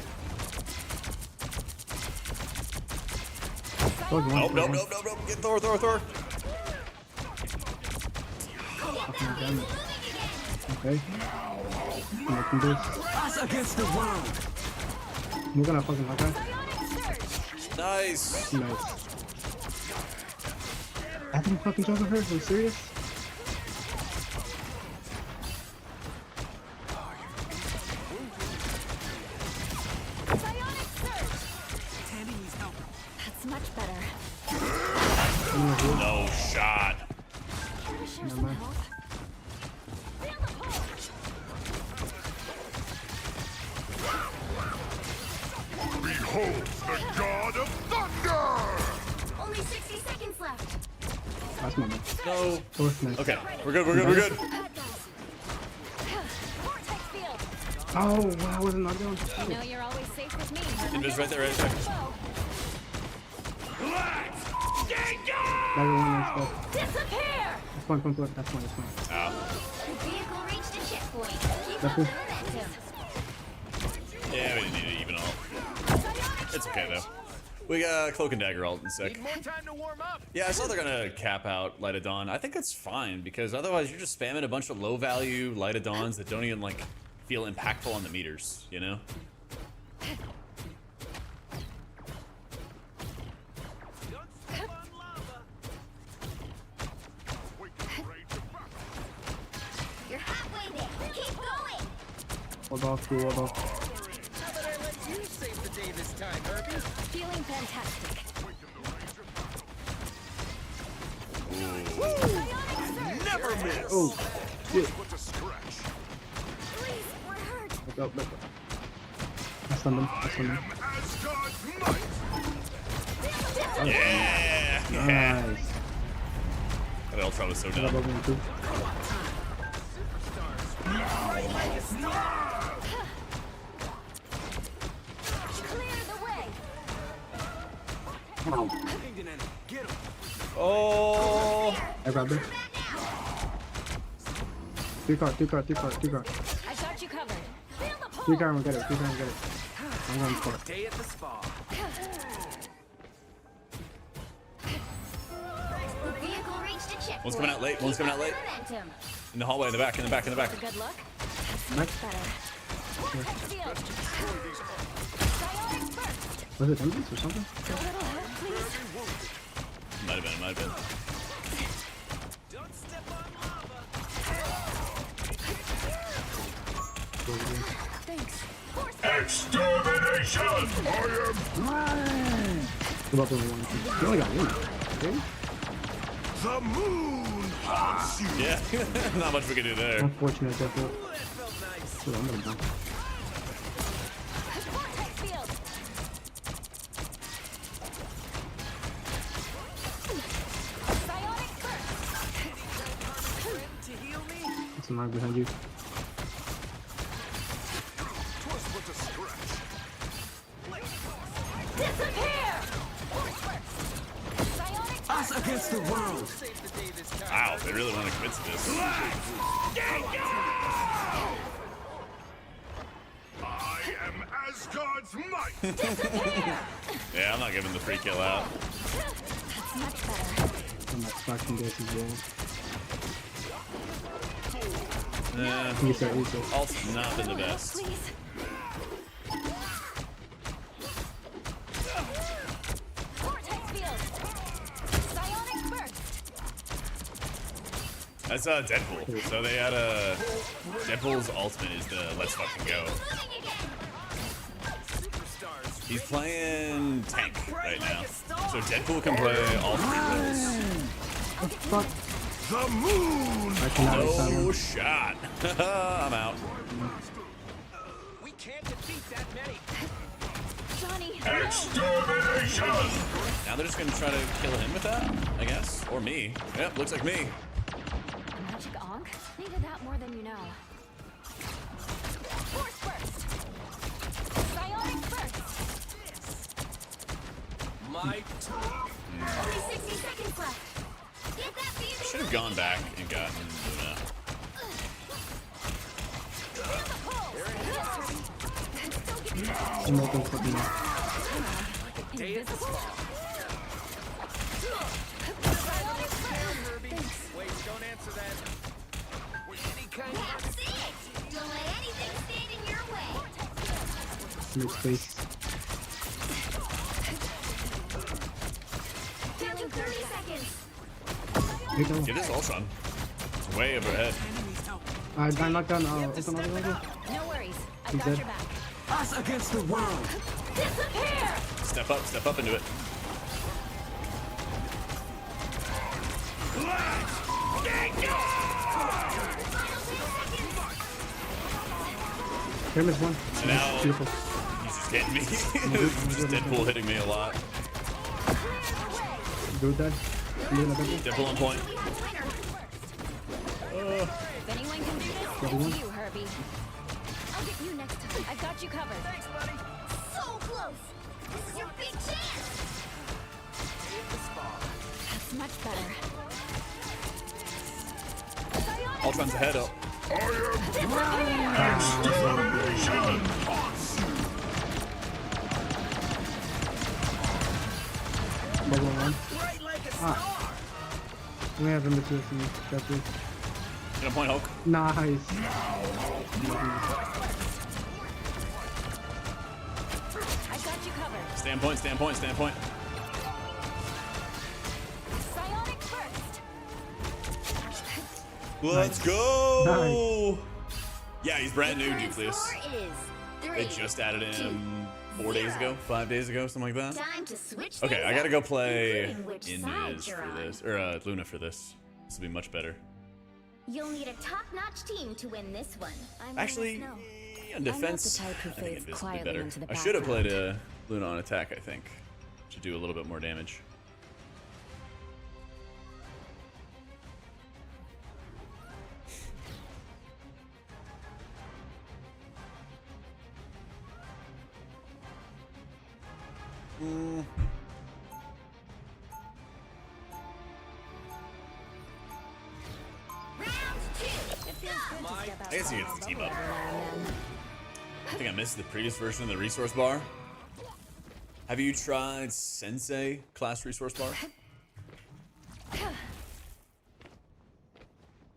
Oh, you Nope, want nope, nope, nope, nope. Get Thor, Thor, Thor. fucking damn it. Okay. I can do this. Us against the world. We're gonna fucking Hawkeye. Psionic surge. Nice. Nice. I think fucking jump her. Are you serious? Never mind. Behold the god of thunder! Only 60 seconds left. That's my man. No. Oh, nice. Okay, we're good. We're good. We're good. Oh, wow, I wasn't knocked down. You know you're always safe with me. Invis right there. Right there. Disappear! That's fine, that's fine. Ow. The vehicle reached a checkpoint. Keep That's up the it. momentum. Yeah, we didn't need it even all. It's okay though. We got Cloak and Dagger ult in sec. More time to warm up. Yeah, I saw they're gonna cap out Light of Dawn. I think it's fine because otherwise you're just spamming a bunch of low value Light of Dawns that don't even like feel impactful on the meters, you know? You're halfway there. Keep going. Hold off, dude, hold off. Feeling fantastic. Never miss. Oh, shit. What's a scratch? Please, we're hurt. Look up. I stunned him. Asgard's might. Yeah! Nice. That Ultron was so Got dumb. above him too. Clear the way. Oh! I grabbed him. Two car. I got you covered. Feel the pull. Three car and get it. I'm going for it. Day at the spa. The vehicle reached a checkpoint. One's coming out late. One's coming out late. Momentum. In the hallway, in the back. Good luck. Nice. Better. Field. Was it English or something? A little help, please. Might have been. Thanks. Extermination! I What about the one? You only got one. Okay. am the moon haunts you. Yeah, not much we can do there. Unfortunate, definitely. Dude, I'm gonna jump. Vortex field. Psionic burst. It's a knife behind you. Twas but a scratch. Disappear. Psionic Us against the world. Wow, they really want to commit to this. I am Asgard's might. Yeah, I'm not giving the free kill out. That's much better. I'm not stacking this as well. Nah, Easy. ult's not been the best. Please. Vortex field. Psionic burst. That's Deadpool. So they had a Deadpool's ultimate is the let's fucking go. He's playing tank right now, so Deadpool can play all three roles. Fuck. The moon. I cannot No silence. shot. I'm out. We can't defeat that many. Johnny. Extermination. Now they're just gonna try to kill him with that, I guess, or me. Yep, looks like me. Magic Onk? Needed that more than you know. Force burst. Psionic burst. Might. Only 60 seconds left. Get that vehicle. Should have gone back and gotten Luna. I'm open for me. Day at the spa. Wait, don't answer that. Any kind of... That's it. Don't let anything stand in your way. Make space. Feeling 30 seconds. Here you go. Get this Ultron. It's way overhead. I knocked down. It's another one. No worries. I He's got dead. your back. Us against the world. Disappear! Step up into it. Him is one. So now Beautiful. he's just getting me. Just Deadpool hitting me a lot. Good dad. Deadpool on point. If anyone can do this, it's you, Herbie. I'll get you next time. I've got you covered. Thanks, buddy. So close. This is your big chance. That's much better. Ultron's ahead up. Bubble one. Ah. We have him to that's it. Get a point, Hulk. Nice. I got you covered. Standpoint, standpoint, standpoint. Psionic first. Let's go! Yeah, he's brand new, Nucleus. Score is They 3. just added him 4 days ago, 5 days ago, something like that. Time to switch Okay, things I gotta up, go play including which side Inez you're for on. this, or Luna for this. This will be much better. You'll need a top-notch team to win this one. Actually, on defense, type who I think fades Invis would be quietly better. into the I should have played background. Luna on attack, I think. Should do a little bit more damage. Round 2. It feels good to step I guess you get outside the team up. every now and then. I think I missed the previous version of the resource bar. Have you tried Sensei class resource bar?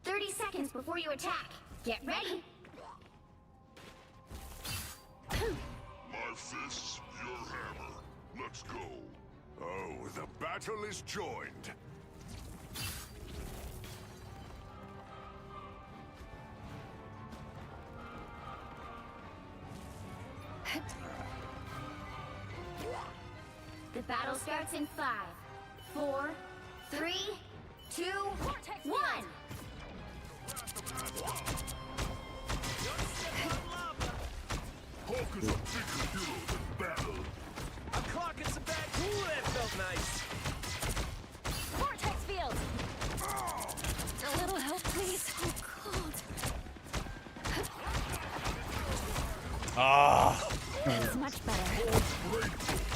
30 seconds before you attack. Get ready. My fists, your hammer. Let's go. Oh, the battle is joined. The battle starts in 5, 4, 3, 2, 1. Hulk is a bigger hero than battle. I'm clocking some bad. Ooh, that felt nice. Vortex field. A little help, please. So cold. Ah, That's much better.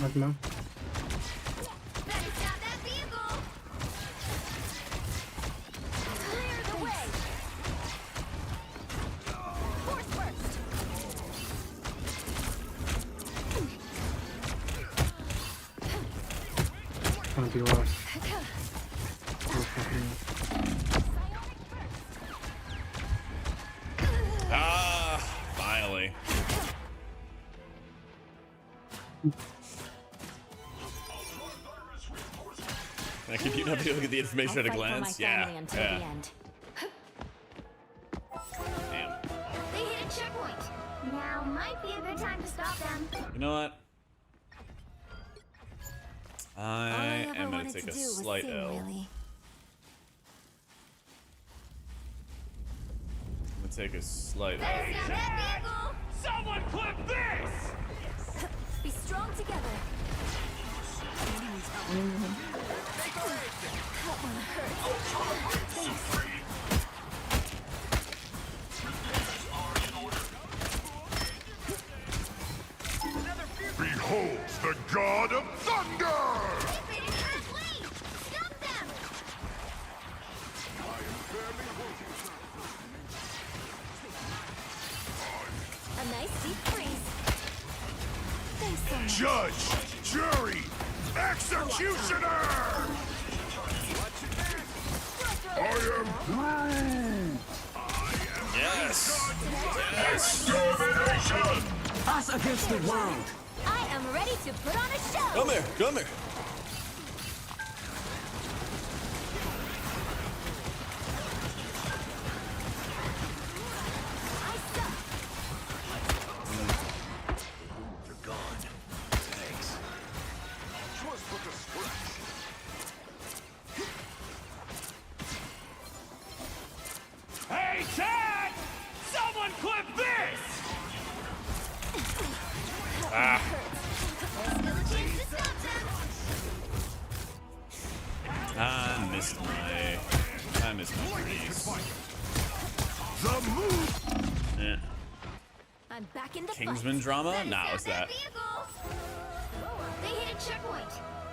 Right now. Better stop that vehicle. Clear the way. Force first. Trying to be rough. finally. Can I keep you not be able to get the information at a glance? Yeah. Until Yeah. the end. Damn. They hit a checkpoint. Now might be a good time to stop them. You know what? All I ever am gonna wanted take to a do was slight sing, L. really. I'm gonna take a slight L. Better stop that vehicle. Someone clip this! Be strong together. Behold the god of thunder! They didn't have lead. Stop them. A nice deep freeze. Thanks so much. Judge, jury, executioner! I am Yes. extermination! Us against the world. I am ready to put on a show. Come here. Come here. I suck. missed my... I missed my freeze. The move. Eh. I'm back in the Kingsman drama? Nah, what's that? They hit a checkpoint.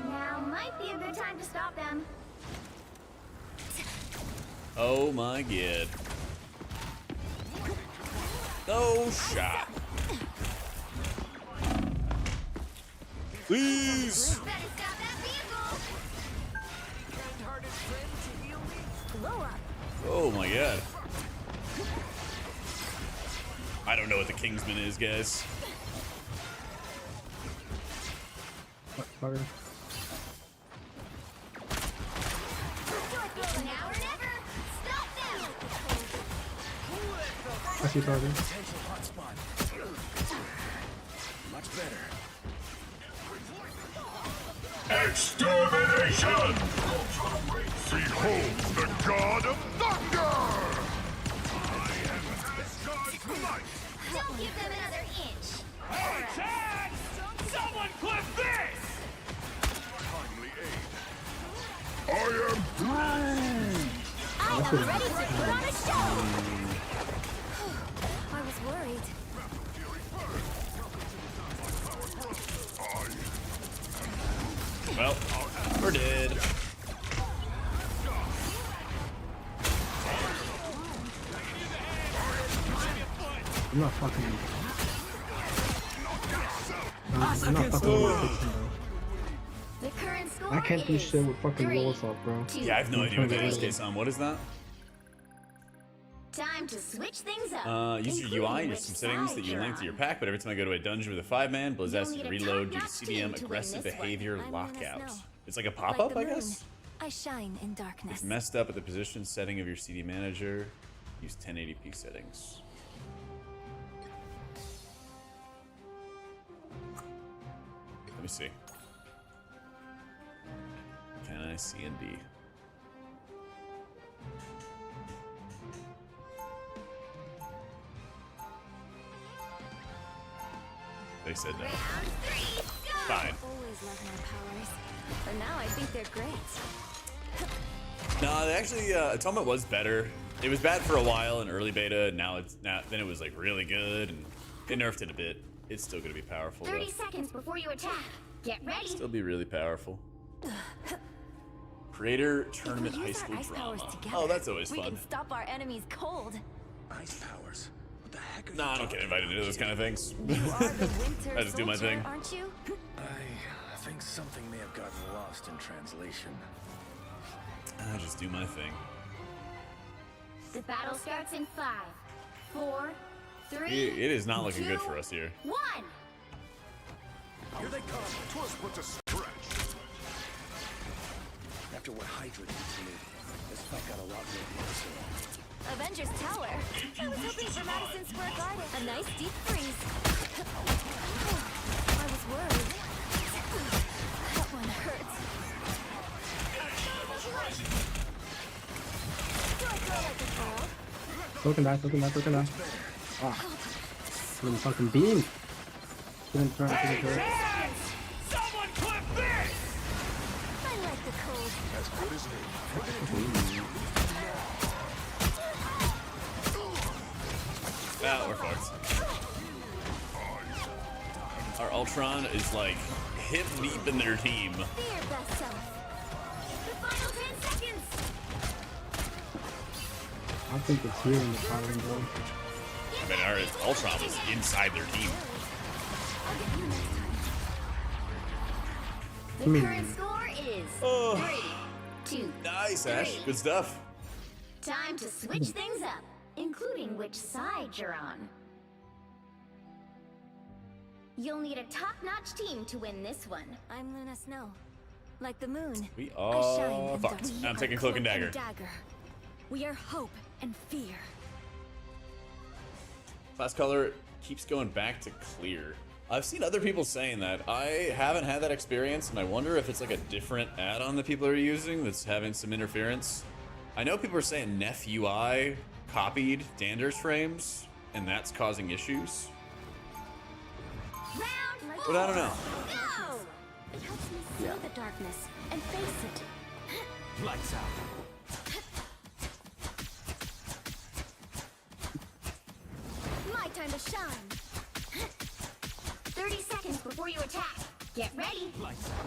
Now might be a good time to stop them. Oh my god. No shot. Please. Better stop that vehicle. Blow up. Oh my god. I don't know what the Kingsman is, guys. What, fucker? Now or never. Stop them. I see target. Potential hotspot. Much better. Extermination! Behold the god of thunder! I am Asgard's might! Don't give them another inch. Hey, Chad! Someone clip this! Timely aid. I am I am ready to put on a show. I was worried. Well, we're dead. I'm not fucking. I'm not fucking with Kingsman, bro. The current score I can't do is shit with fucking 3, rolls off, bro. 2, Yeah, I have no idea what that is, K-San. What is that? Time to switch things up. Use your including UI, which use some settings that you side link to you're your pack, but every time I go to a dungeon with a 5-man, Blizz asks you to You'll need a reload due to top-notch team CDM to win aggressive this one. behavior I'm lockout. gonna snow. It's like a Like pop-up, the I moon, guess? I shine in darkness. It's messed up at the position setting of your CD manager. Use 1080p settings. Let me see. Can I C and D? They said no. Round 3, go! Fine. Always love my powers. For now, I think they're great. No, they actually, Atonement was better. It was bad for a while in early beta, and now it's not. Then it was like really good, and they nerfed it a bit. It's still gonna be powerful. 30 Though. seconds before you attack. Get ready. Still be really powerful. Creator Tournament If we High use School our ice powers Drama. together, Oh, that's always we fun. can stop our enemies cold. Ice powers. What the heck are Nah, I you don't get invited to those kind of things. You are the winter I just do my soldier, thing. aren't you? I think something may have gotten lost in translation. I just do my thing. The battle starts in 5, 4, 3. It is not looking good for us here. 1. Here they come. Twas but a stretch. After what Hydra did to me, this fight got a lot more personal. Avengers Tower. I was hoping for Madison Square Garden. A nice deep freeze. I was worried. That one hurts. Do I feel like a girl? Token die. Ah. Getting fucking beamed. Couldn't turn to the turret. Someone clip this! I like the cold. As good as new. Ah, we're fucked. Our Ultron is like hip deep in their team. Be your best self. The final 10 seconds. I think it's here in the firing, bro. I mean, our Ultron was inside their team. I'll get you next time. The current score is 3, 2. Nice, Ash. Good stuff. Time to switch things up, including which side you're on. You'll need a top-notch team to win this one. I'm Luna Snow. Like the moon. We I shine are in fucked. darkness. I'm We taking are Cloak and cloak Dagger. dagger. We are hope and fear. Class color keeps going back to clear. I've seen other people saying that. I haven't had that experience, and I wonder if it's like a different add-on that people are using that's having some interference. I know people are saying Nef UI copied Dander's frames, and that's causing issues. Round But I don't know. Go! It helps me see the darkness and face it. Lights out. My time to shine. 30 seconds before you attack. Get ready. Lights out.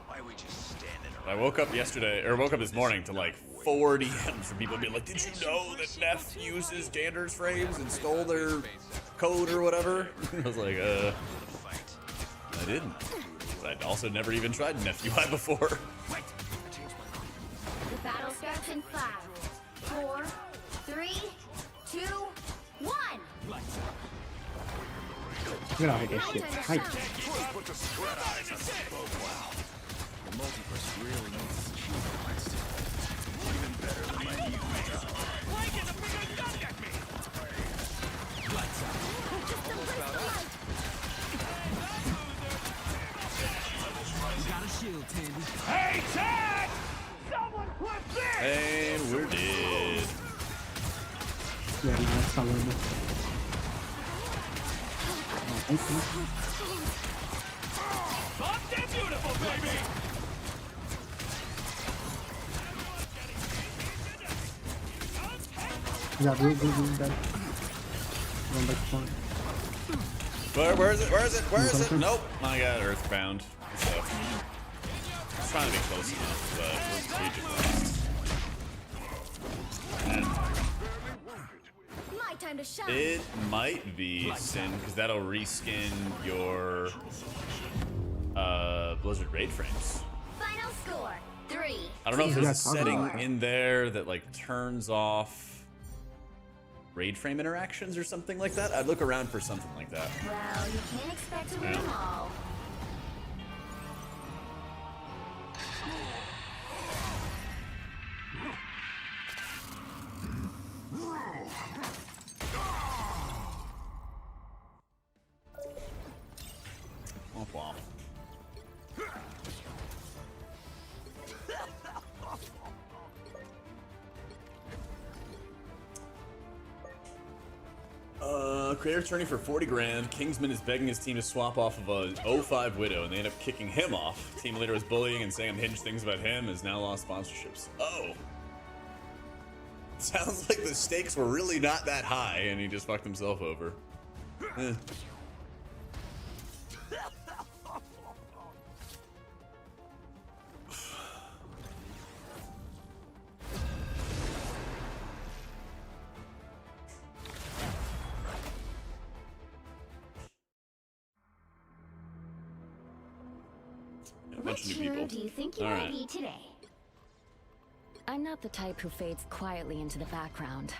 Why are we just standing I woke up yesterday, or woke up this morning to like 4 DMs from people being like, did you know that Neff uses Gander's frames and stole their code or whatever? I was like, I didn't. I'd also never even tried Neff UI before. The battle starts in 5, 4, 3, 2, 1. Get out of this shit. Hi. Hey, Chad! Someone put this! And we're dead. Yeah, no, that's not really. Thank you. Something beautiful, baby! Yeah, blue, dead. Going back to point. Where is it? Where is it? Where is it? Nope. I got Earthbound. So, I was trying to be close enough, but we're My time to shine. it might be Sin, because that'll reskin your Blizzard raid frames. Final score. 3. I don't know if there's a Yeah, setting talk in there that like turns off raid frame interactions or something like that. I'd look around for something like that. Well, you can't expect to win them all. Womp womp. Creator attorney for 40 grand. Kingsman is begging his team to swap off of a 05 Widow, and they end up kicking him off. Team leader was bullying and saying unhinged things about him, has now lost sponsorships. Oh. Sounds like the stakes were really not that high, and he just fucked himself over. Eh. A bunch of Which new hero people. do you think you All might right. be today? I'm not the type who fades quietly into the background.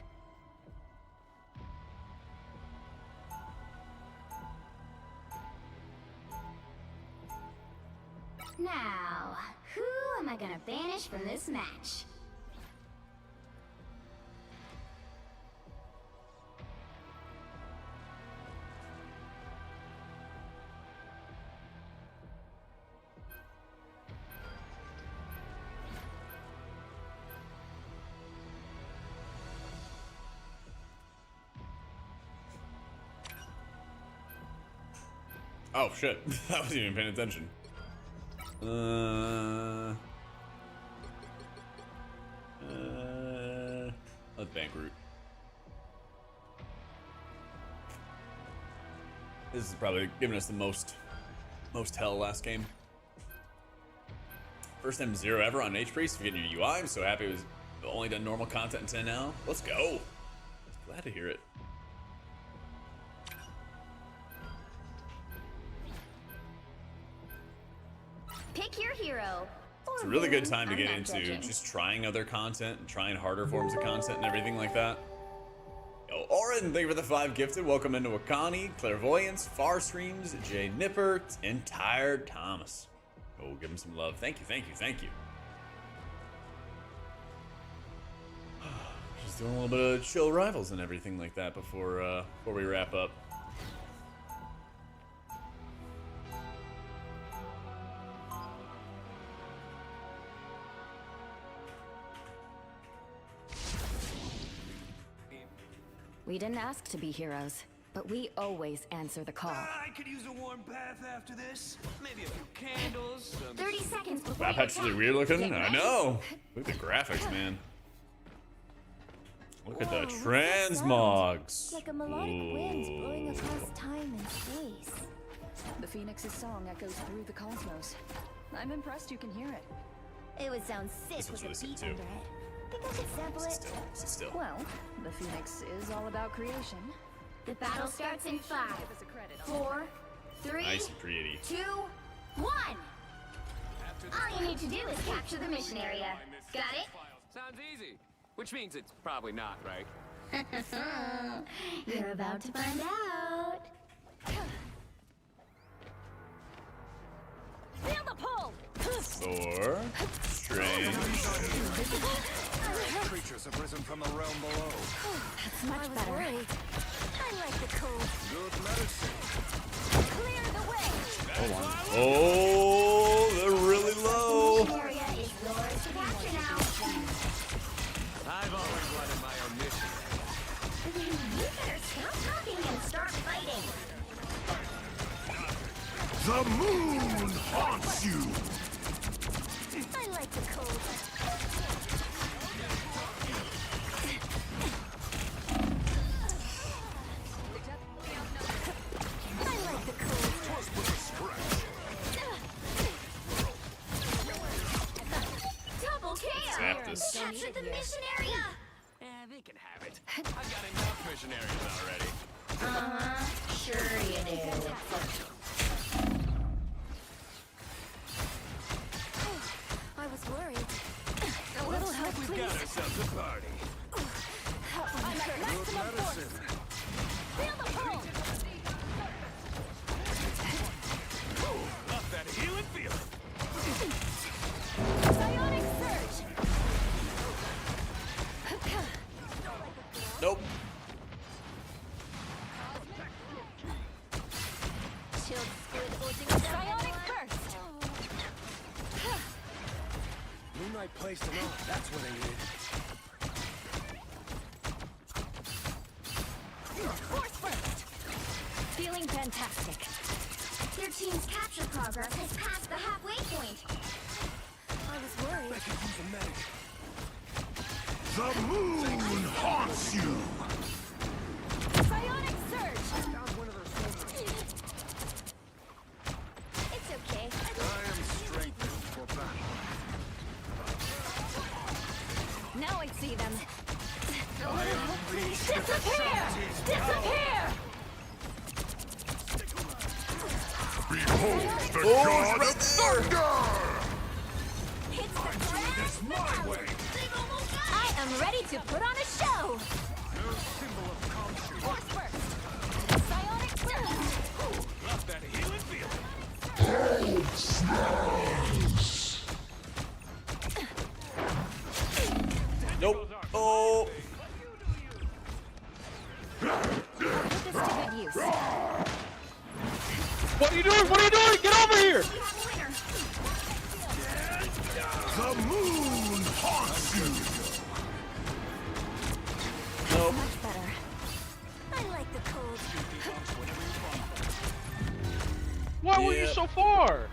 Now, who am I gonna banish from this match? Oh shit, I wasn't even paying attention. Let's bank root. This is probably giving us the most hell last game. First time 0 ever on H-Priest for getting your UI. I'm so happy it was only done normal content until now. Let's go. Glad to hear it. Pick your hero. It's a really good time to get into just trying other content and trying harder forms of content and everything like that. Yo, Oren, thank you for the 5 gifted. Welcome into Wakani, Clairvoyance, Far Streams, Jay Nipper, and Tired Thomas. Oh, give him some love. Thank you, thank you, thank you. Just doing a little bit of chill rivals and everything like that before we wrap up. We didn't ask to be heroes. but we always answer the call. I could use a warm bath after this. Maybe a few candles. 30 seconds before That you patch really attack. weird looking. Get I ready. know. Look at the graphics, man. Look at the Whoa, what's that transmogs. Like a melodic wind blowing Ooh. across time and space. The Phoenix's song echoes through the cosmos. I'm impressed you can hear it. It would sound sick This one's with really a sick, beat too. under it. Think I could sample Sit it? still. Sit still. Well, the Phoenix is all about creation. The battle starts in 5, Give us a credit. 4, 3, Nice and pretty. 2, 1. All you need to do is capture the mission area. Got it? Sounds easy. Which means it's probably not, right? You're about to find out. Feel the pull! Thor. Strange. Creatures have risen from the realm below. That's much better. Worried. I like the cold. Good medicine. Clear the way! Hold on. Oh, they're really low. Mission area is yours to capture now. I've always wanted my own mission. You better stop talking and start fighting. The moon haunts you! I like the cold. I like the cold. Double kill! Zap this. Capture the mission area! They can have it. I've got enough missionaries already. Sure you do. I was worried. A little help, We've please. got ourselves a party. I'm at maximum force. Feel the pull! Up that healing feeling. Psionic surge! Nope. Chilled squid oozing psionic burst! Moonlight placed an arm. That's what I need. Force burst! Feeling fantastic. Your team's capture progress has passed the halfway point. I was worried. The moon haunts you! Psionic surge! It's okay. I am strengthened for battle. Now I see them. A little help, please. Disappear! Disappear! Behold the Oh, god right of there. thunder! Hits the ground. It's my way! I am ready to put on a show! No symbol of culture. Force burst! Psionic surge! Up that healing feeling. Nope. Oh. I'll put this to good use. What are you doing? What are you doing? Get over here! The moon haunts you! Nope. Much better. I like the cold. Why were you Yep. so far?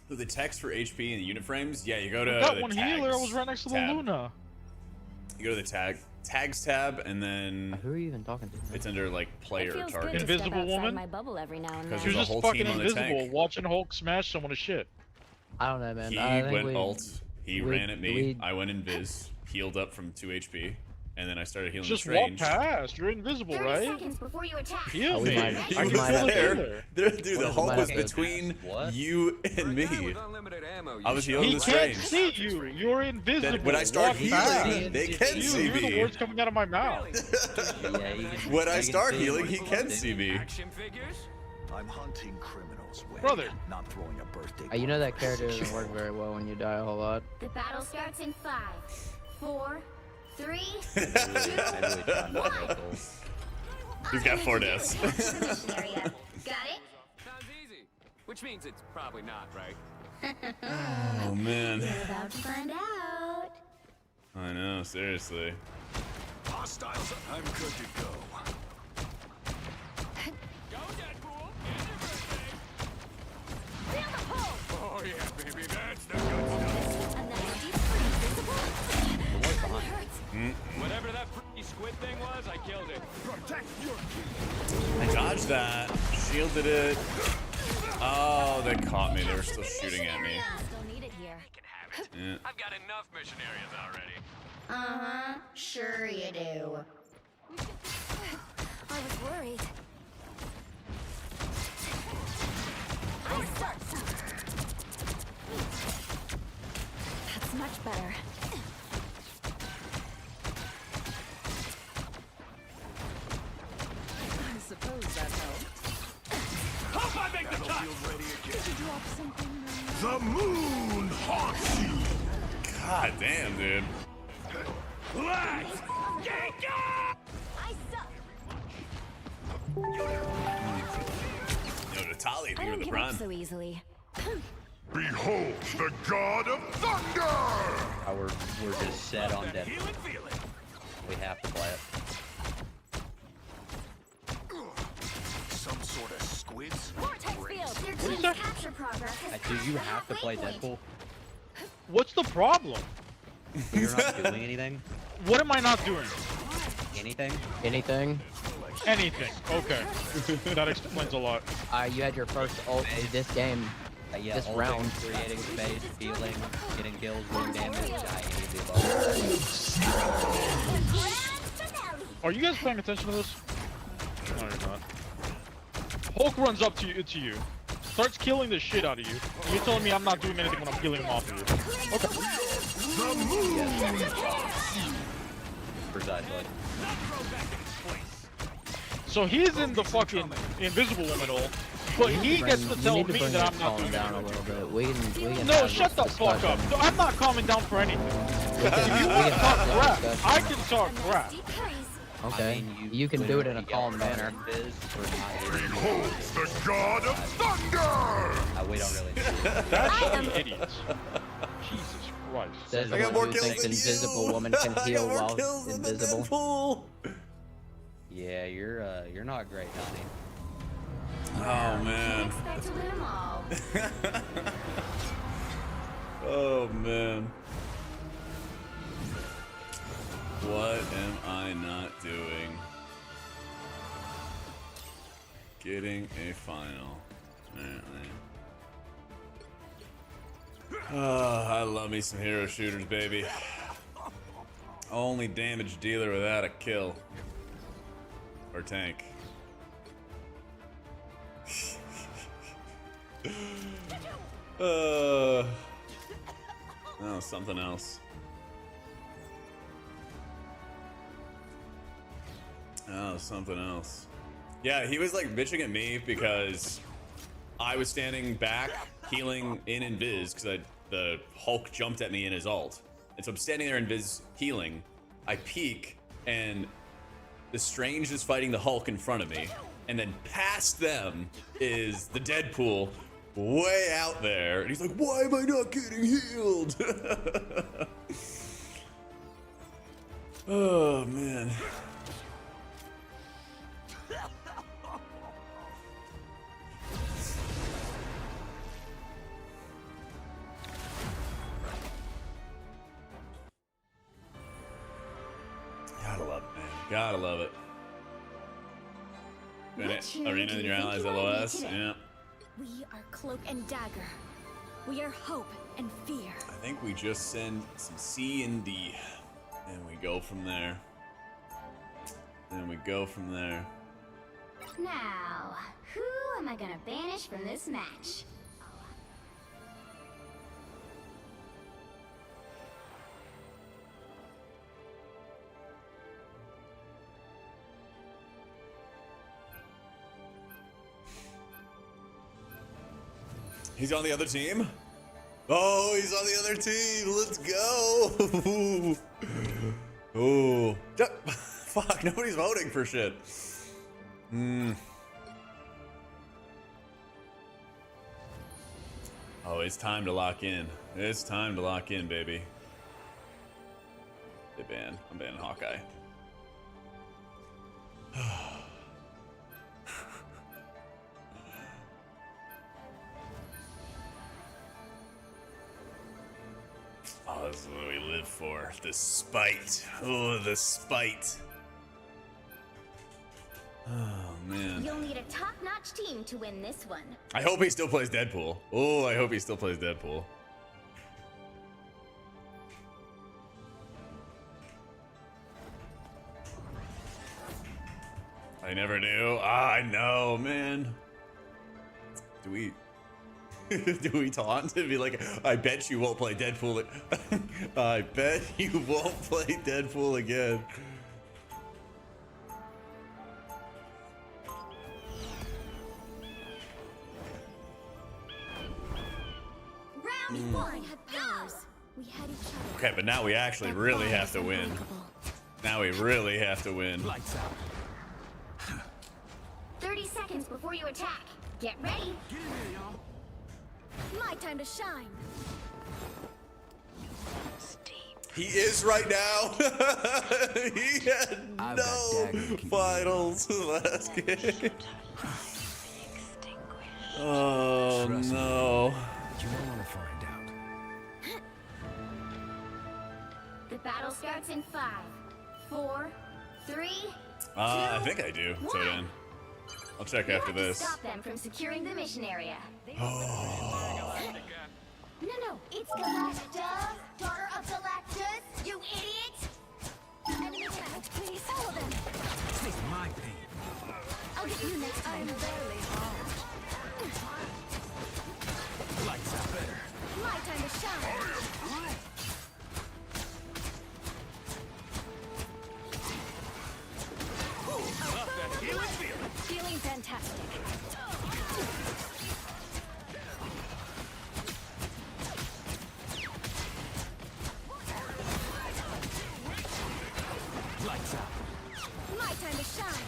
The text for HP and the unit frames. Yeah, you go to Got the one tags healer. I was right next to the tab. Luna. You go to the tags tab, and then Who are you even talking to? it's under like It player feels target. good to Invisible step outside woman? my bubble every now and Because She then. was There's a just whole team fucking on the invisible, tank. watching Hulk smash someone to shit. I don't know, man. He I think went ult. He we- ran at me. we- I went invis, healed up from 2 HP, and then I started healing Just the walk strange. past. You're invisible, 30 right? seconds before you attack. Heal Oh, we me. might- He I we was might can have feel there. it Dude, the What Hulk might was have to- between What? you and For a guy me. with unlimited ammo, I was you healing He the can't strange. see you. You're invisible. That when I start Walk past. healing, they can You see hear the me. words coming out of my mouth. Yeah, you can, When you I can start see healing, what he you can did. see me. Action figures? I'm hunting criminals, Wade. Brother. Not throwing a birthday You know that party. character doesn't work very well when you die a whole lot. The battle starts in 5, 4, 3, 2, I really tried not to 1. go full. He's got 4 deaths. Capture the mission area. Got it? Sounds easy. Which means it's probably not, right? Oh man. You're about to find out. I know, seriously. Hostiles, I'm good to go. Go, Deadpool. It's your birthday. Feel the pull! Oh yeah, baby, that's the good stuff. A nice deep freeze visible. That hurts. Whatever that freaky squid thing was, I killed it. Protect your I dodged that, shielded it. Oh, they caught me. They were still shooting at me. Still need it here. Yeah. I've got enough mission areas already. Uh-huh. Sure you do. I was worried. That's much better. I suppose that helped. Hope I make the cut! Ready again. Did you drop something? The moon haunts you! God damn, dude. Let's get going! I suck. Yo, Natali, I think of don't the give prime. up so easily. Behold the god of thunder! We're just set on death. Feel it, feel it. We have to play it. Some sort of squids? Vortex field. Your team's capture progress has Do you crashed have to at play waypoint. Deadpool? What's the problem? You're not doing anything? What am I not doing? Anything? Anything? Anything. Okay. That explains a lot. You had your first ult in this game. Yeah, This ulting, round. creating space, healing, getting kills, doing damage. I hate the above. Grand finale. Are you guys paying attention to this? No, you're not. Hulk runs up to you, starts killing the shit out of you. And you're telling me I'm not doing anything when I'm killing him off of you. Okay. Precisely. So he's in the fucking invisible limit, but he gets to tell me that I'm not doing down a anything. little bit. We can No, have shut the this fuck up. discussion. No, I'm not calming down for anything. We can, If you we want can to talk have crap, this I discussion. can talk crap. Deep freeze. Okay. I mean, you can do it in a literally calm got manner. Biz for not hitting Behold the god of thunder! we don't really need it. That's fucking idiots. Jesus Christ. Says I got the more one who kills thinks than invisible you. woman can I heal got more while kills than the invisible. Deadpool. Yeah, you're not great, honey. Oh man. Expect to win 'em all. Oh man. What am I not doing? Getting a final. Apparently. Oh, I love me some hero shooters, baby. Only damage dealer without a kill. Or tank. Oh, something else. Oh, something else. Yeah, he was like bitching at me because I was standing back healing in invis because the Hulk jumped at me in his ult. And so I'm standing there invis healing. I peek and the Strange is fighting the Hulk in front of me. And then past them is the Deadpool way out there. And he's like, why am I not getting healed? Oh, man. Gotta love it, man. Gotta love it. Arena and your allies, LOS. Yeah. We are cloak and dagger. We are hope and fear. I think we just send some C and D. And we go from there. And we go from there. Now, who am I gonna banish from this match? He's on the other team? Oh, he's on the other team. Let's go. Oh. Fuck, nobody's voting for shit. Oh, it's time to lock in. It's time to lock in, baby. They ban. I'm banning Hawkeye. this is what we live for. The spite. Oh, the spite. Oh, man. You'll need a top-notch team to win this one. I hope he still plays Deadpool. Oh, I hope he still plays Deadpool. I never do. Ah, I know, man. Do we... do we taunt and be like, I bet you won't play Deadpool. I bet you won't play Deadpool again. Round one, go! We had each other. Okay, but now we actually really have to win. Now we really have to win. 30 seconds before you attack. Get ready. Get in there, y'all. My time to shine. He is right now. He had no finals last game. Oh no. You don't want to find out. The battle starts in 5, 4, 3, 2, I think I do. So then, I'll check after you have this. to stop them from securing the mission area. Oh. No, it's Galacta, daughter of Galactus, you idiot! Enemy attack, please follow them. Take my pain. I'll get you next time. I'm barely harmed. Lights out better. My time to shine. Feeling fantastic. Lights out. My time to shine.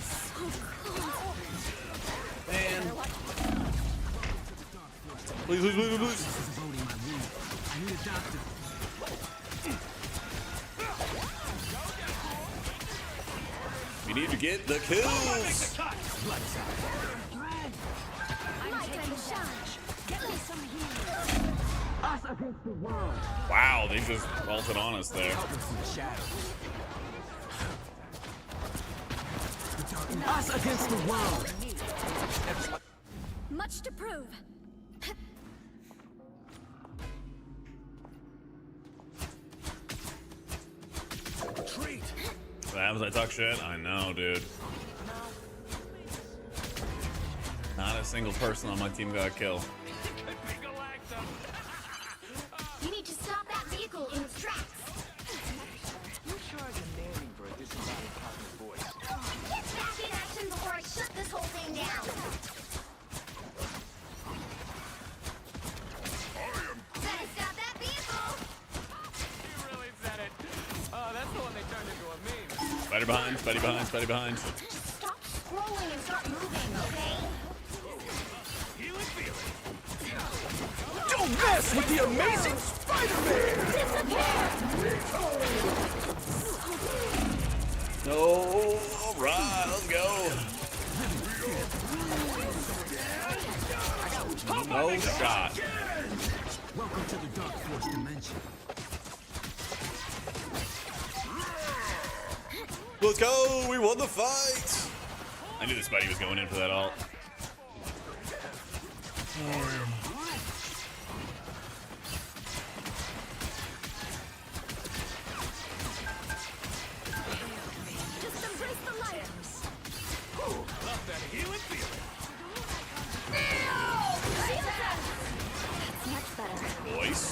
So cool. Man. Please, please, please, please. This is voting my wound. I need a doctor. We need to get the kills. Lights out. My time to shine. Get me some healing. Us against the world. Wow, they just vaulted on us there. Us against the world. Much to prove. Treat. What happens when I talk shit? I know, dude. Not a single person on my team got a kill. You need to stop that vehicle in its tracks. You charge a nanny for a disembodied voice. Get back in action before I shut this whole thing down. Better stop that vehicle. You really said it. Oh, that's the one they turned into a meme. Spider behind, Spidey behind, Spidey behind. Just stop scrolling and start moving, okay? Don't mess with the amazing Spider-Man! No, alright, let's go. No shot. Welcome to the Dark Force dimension. Let's go, we won the fight. I knew the Spidey was going in for that ult. Just embrace the light. Love that healing feeling. That's much better. Voice.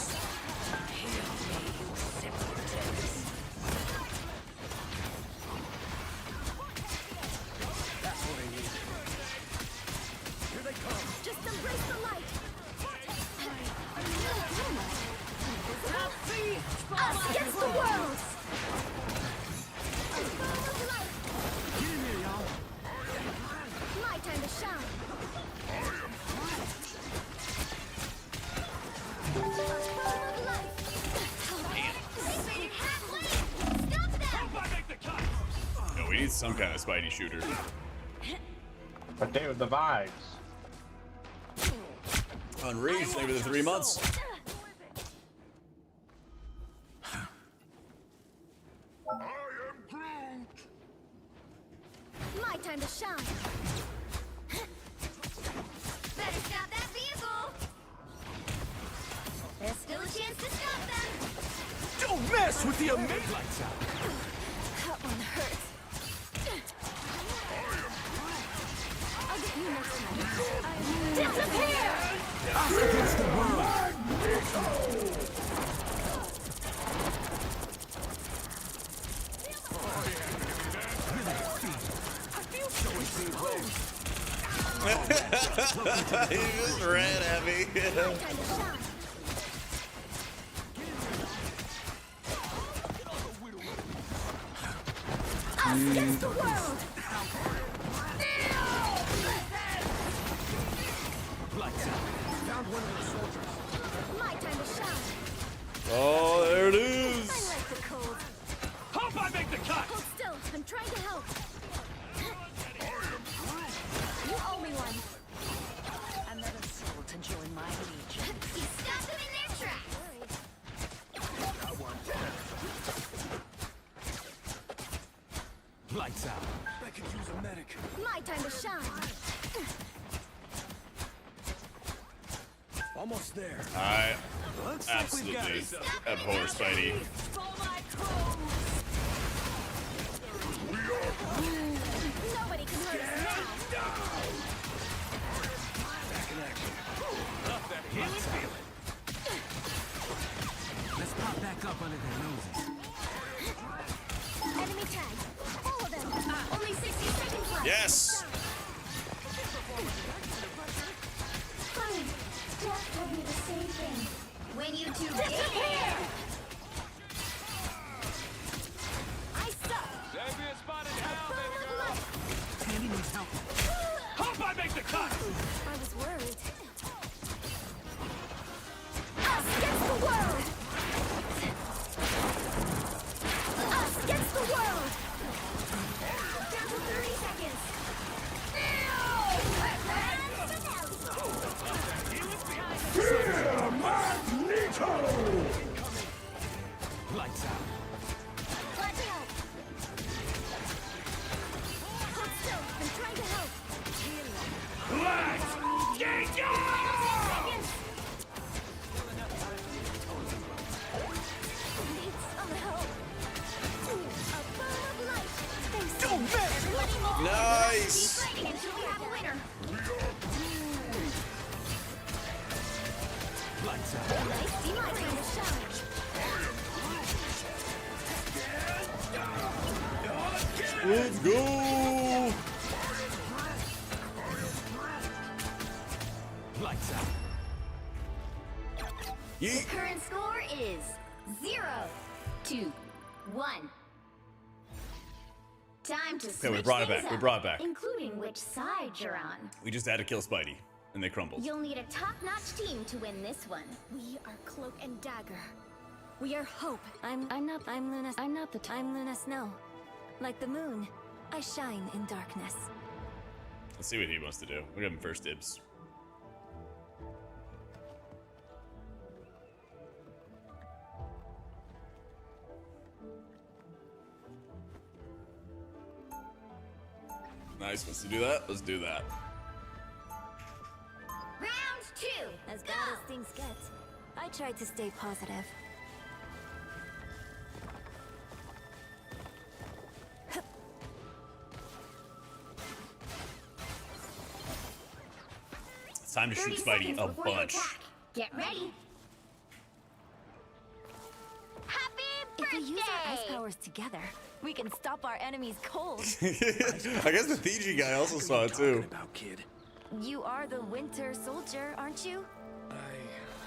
That's what I need. Here they come. Just embrace the light. Us against the world. Get in here, y'all. My time to shine. No, we need some kind of Spidey shooter. But dude, the vibes. Unreached, maybe the 3 months. My time to shine. Better stop that vehicle. There's still a chance to stop them. Don't mess with the amazing lights out. That one hurts. I'll get you next time. Disappear! Us against the world. He just ran at me. Us against the world! Lights out. Found one of the soldiers. My time to shine. Oh, there it I is. like the cold. Hope I make the cut. Hold still. I'm trying to help. You owe me one. Another soul to join my legion. You stopped them in their tracks. Lights out. I could use a medic. My time to shine. Almost there. I Looks like we've got absolutely it. abhor Spidey. Nobody can hurt us now. Back in action. Up that healing feeling. Let's pop back up under their noses. Enemy tag. All of them. Only 60 seconds left. Yes. Fine. Jack told me the same thing. When you two disappear! I suck. Xavier spotted now, baby girl. Tandy needs help. Hope I make the cut. I was worried. Us against the world! Us against the world! Down to 30 seconds. Lights out. Glad to help. Hold still. I'm trying to help. Let's get Seconds. Need some help. A ball of light. Don't miss. Everybody move. Nice. Keep fighting until we have a winner. Lights out. Nice. See my time to shine. Let's go. Lights out. The current score is 0-1. Time to switch we brought it things back. We up, brought it back. including which side you're on. We just had to kill Spidey, and they crumbled. You'll need a top-notch team to win this one. We are Cloak and Dagger. We are Hope. I'm Luna. I'm Luna Snow. Like the moon, I shine in darkness. Let's see what he wants to do. We'll give him first dibs. Nice, wants to do that? Let's do that. Round 2. As bad as things get, I tried to stay positive. It's time to 30 shoot Spidey seconds a before you bunch. attack. Get ready. Happy If we use our ice birthday! powers together, we can stop our enemies cold. I guess the Fiji guy also saw it too. About, kid? You are the Winter Soldier, aren't you? I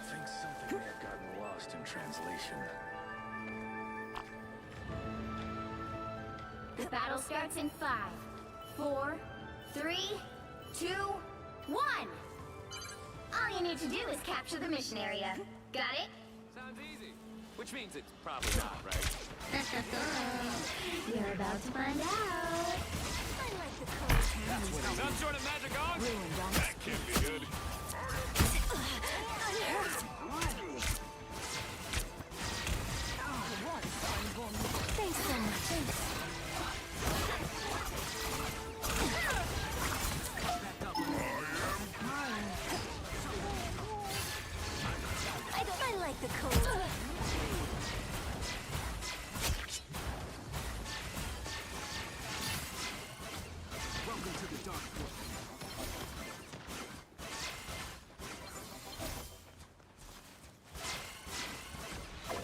think something may have gotten lost in translation. The battle starts in 5, 4, 3, 2, 1. All you need to do is capture the mission area. Got it? Sounds easy. Which means it's probably not, right? You're about to find out. I like the color. Some sort of magic arm? That can't be good.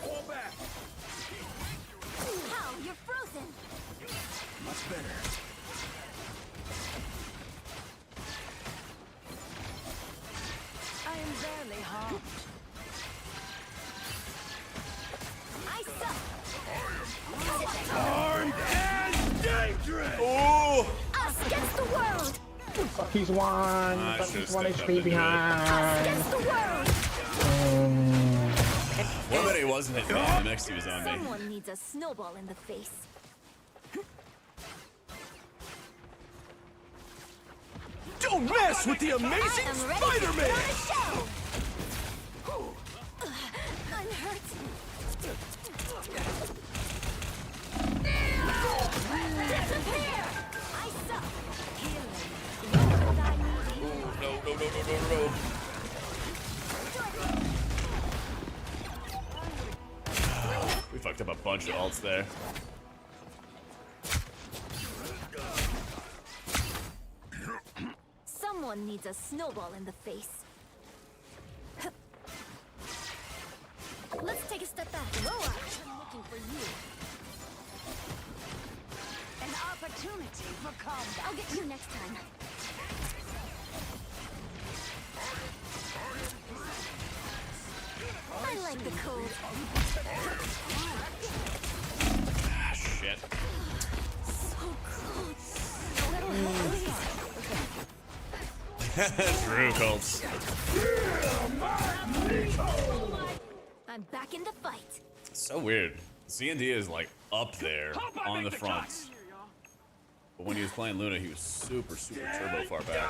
Fall back. How? You're frozen. Much better. I am barely harmed. I suck. Armed and dangerous. Oh! Us against the world. Fuck, he's one. I Fuck, should've he's one stepped up HP into it. behind. Against the world. One minute he wasn't hitting me, the next he was on me. Someone needs a snowball in the face. Don't mess with the amazing I'm ready to Spider-Man. put on a show. I'm hurt. Disappear. I suck. No. We fucked up a bunch of ults there. Someone needs a snowball in the face. Let's take a step back. Roar. I'm looking for you. An opportunity for combat. I'll get you next time. I like the code. Ah, shit. So close. A little True, Colts. I'm back in the fight. So weird. C&D is like up there on the front. But when he was playing Luna, he was super turbo far back.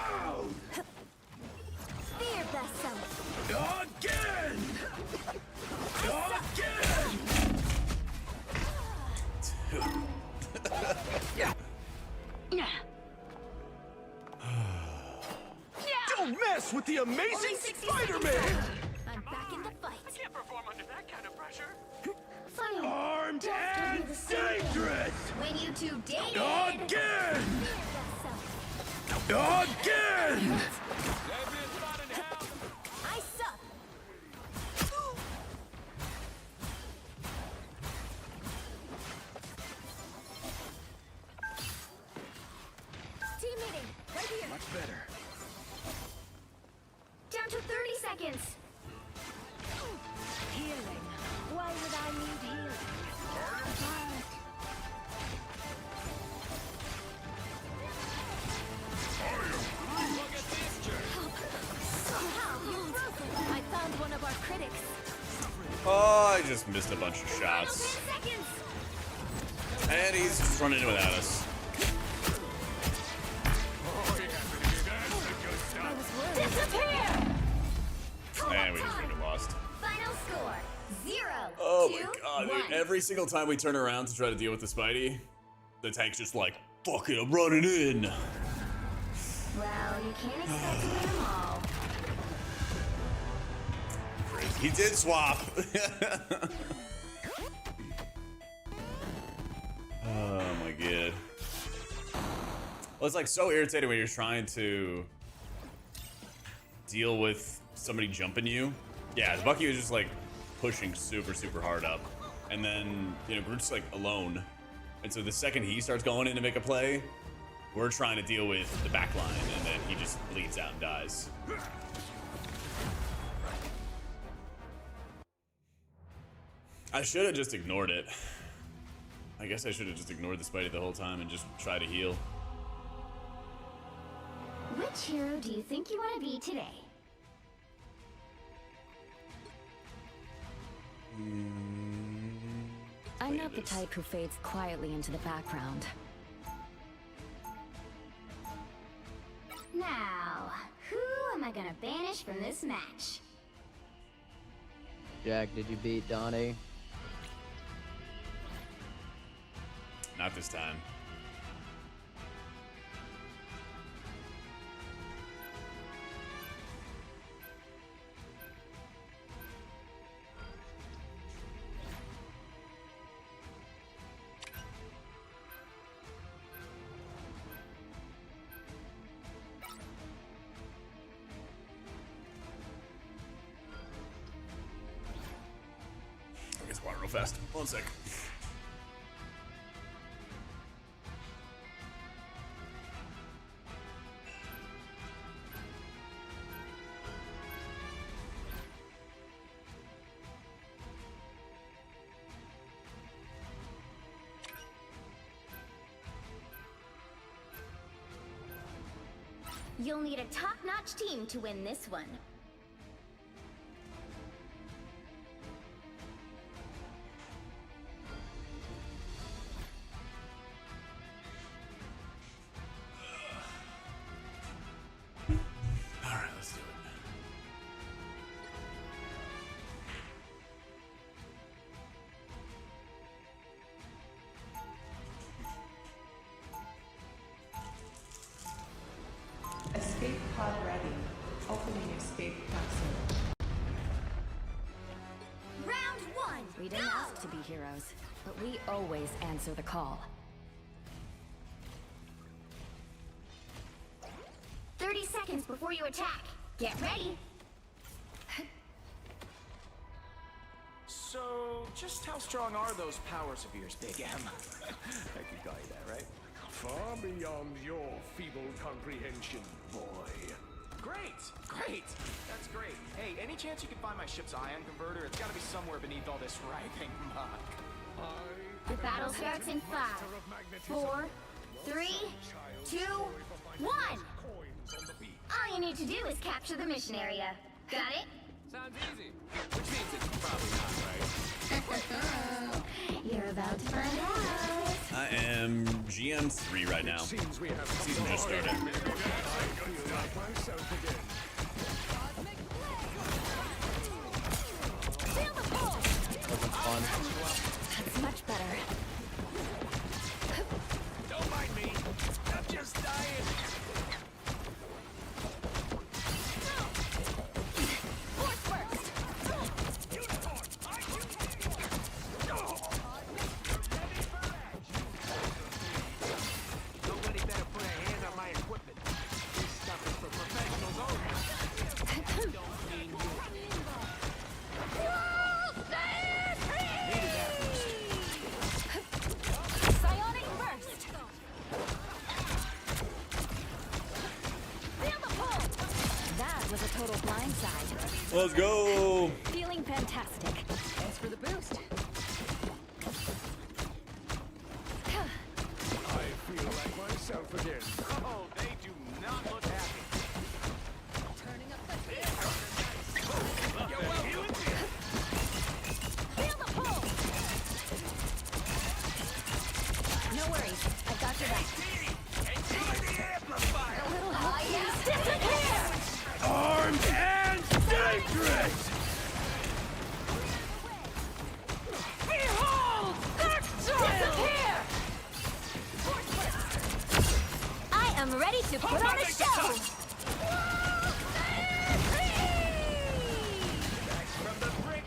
Fear best self. Again. Don't mess with the amazing Spider-Man. I'm back in the fight. I can't perform under that kind of pressure. Finally. Armed and dangerous. When you two dated. Again. Fear best self. Again. I suck. Team meeting, right here. Much better. Down to 30 seconds. Healing. Why would I need healing? Somehow you're frozen. I found one of our critics. Oh, I just missed a bunch of shots. 10 seconds. And he's just running without us. I was worried. Disappear. And we just freaking lost. Final score 0. Oh 2, my god, 1. dude. Every single time we turn around to try to deal with the Spidey, the tank's just like, fuck it, I'm running in. Well, you can't expect to win them all. He did swap. Oh my god. Well, it's like so irritating when you're trying to deal with somebody jumping you. Yeah, Bucky was just like pushing super hard up. And then, you know, Groot's like alone. And so the second he starts going in to make a play, we're trying to deal with the back line, and then he just bleeds out and dies. I should have just ignored it. I guess I should have just ignored the Spidey the whole time and just try to heal. Which hero do you think you want to be today? I'm not the type who fades quietly into the background. Now, who am I gonna banish from this match? Jack, did you beat Donnie? Not this time. fast. 1 sec. You'll need a top-notch team to win this one. All right, let's do it. Escape pod ready. Opening escape capsule. Round 1. We didn't ask to be heroes, but we always answer the call. 30 seconds before you attack. Get ready. So, just how strong are those powers of yours, Big M? I could call you that, right? Far beyond your feeble comprehension, boy. Great! Great! That's great. Hey, any chance you can find my ship's ion converter? It's gotta be somewhere beneath all this writhing muck. The battle starts in 5, 4, 3, 2, 1. All you need to do is capture the mission area. Got it? Sounds easy. Which means it's probably not, right? You're about to find out. I am GM3 right now. Season just started. Wasn't fun. That's much better. Don't mind me. I'm just dying. Nobody better put a hand on my equipment. This stuff is for professionals only. Don't mean you. Psionic burst! Feel the pull! That was a total blindside. Let's go! Feeling fantastic. Thanks for the boost. I feel like myself again. Oh, they do not look happy. Turning up the heat. You're welcome. Feel the pull! No worries, I've got your back. Enjoy the amplifier. A little help, please. Disappear! Armed and dangerous. Behold! Disappear! I am ready to put on a show! From the brick.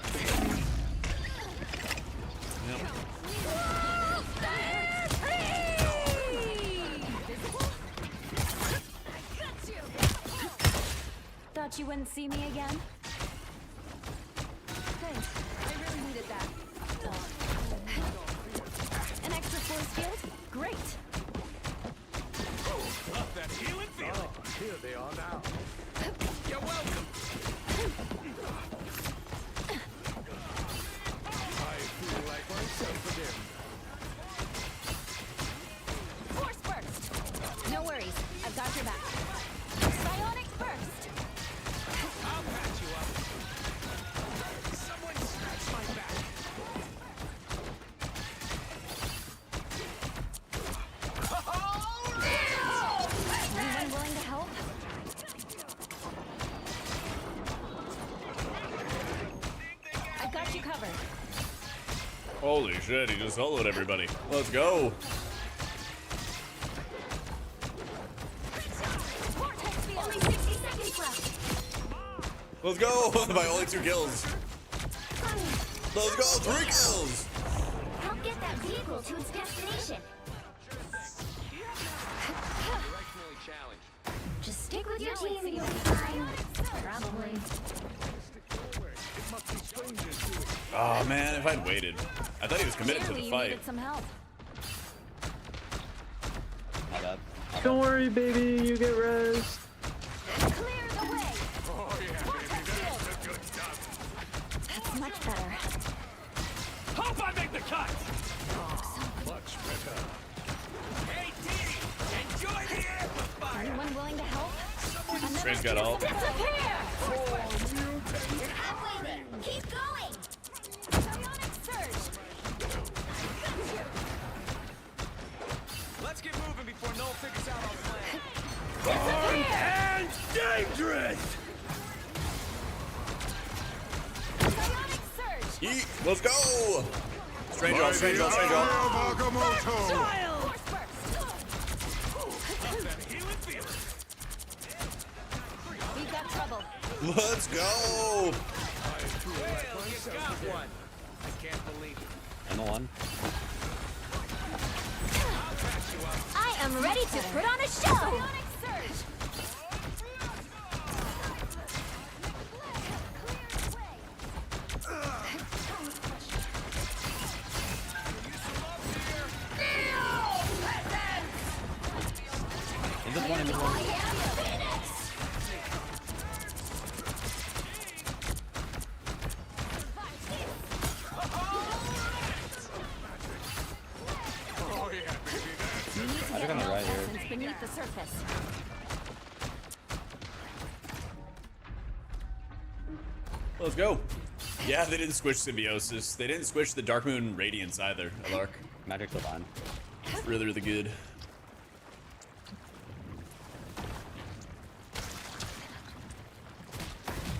Thought you wouldn't see me again? Thanks. I really needed that. An extra force field? Great. Love that healing feeling. Here they are now. You're welcome. I feel like myself again. Force burst! No worries, I've got your back. Psionic burst! I'll patch you up. Someone scratch my back. Anyone willing to help? I've got you covered. Holy shit, he just soloed everybody. Let's go. Vortex field. Only 60 seconds left. Let's go. By only 2 kills. Let's go. 3 kills. Help get that vehicle to its destination. Directionally challenged. Just stick with your team and you'll be fine. Probably. It must be strangers to it. Oh man, if I'd waited. I thought he was committed to Clearly the you fight. needed some help. My bad. Don't worry, baby. You get res. Clear the way. Oh yeah, baby, that's the good stuff. That's much better. Hope I make the cut! Much better. Hey, D! Enjoy the amplifier! Anyone willing to help? Strange got ult. Disappear! You're halfway there. Keep going. Psionic surge. Let's get moving before Noel figures out our plan. And dangerous! Psionic surge. Eat. Let's go. Strange ult, strange ult, strange ult. Force burst. We've got trouble. Let's go. Well, you got one. I can't believe it. I'm the one. I am ready to put on a show. Psionic surge. Is this one in this one? You need to I get think on the right here. toxins beneath the surface. Let's go. Yeah, they didn't squish Symbiosis. They didn't squish the Dark Moon Radiance either, Alark. Magic's the line. It's really, really good.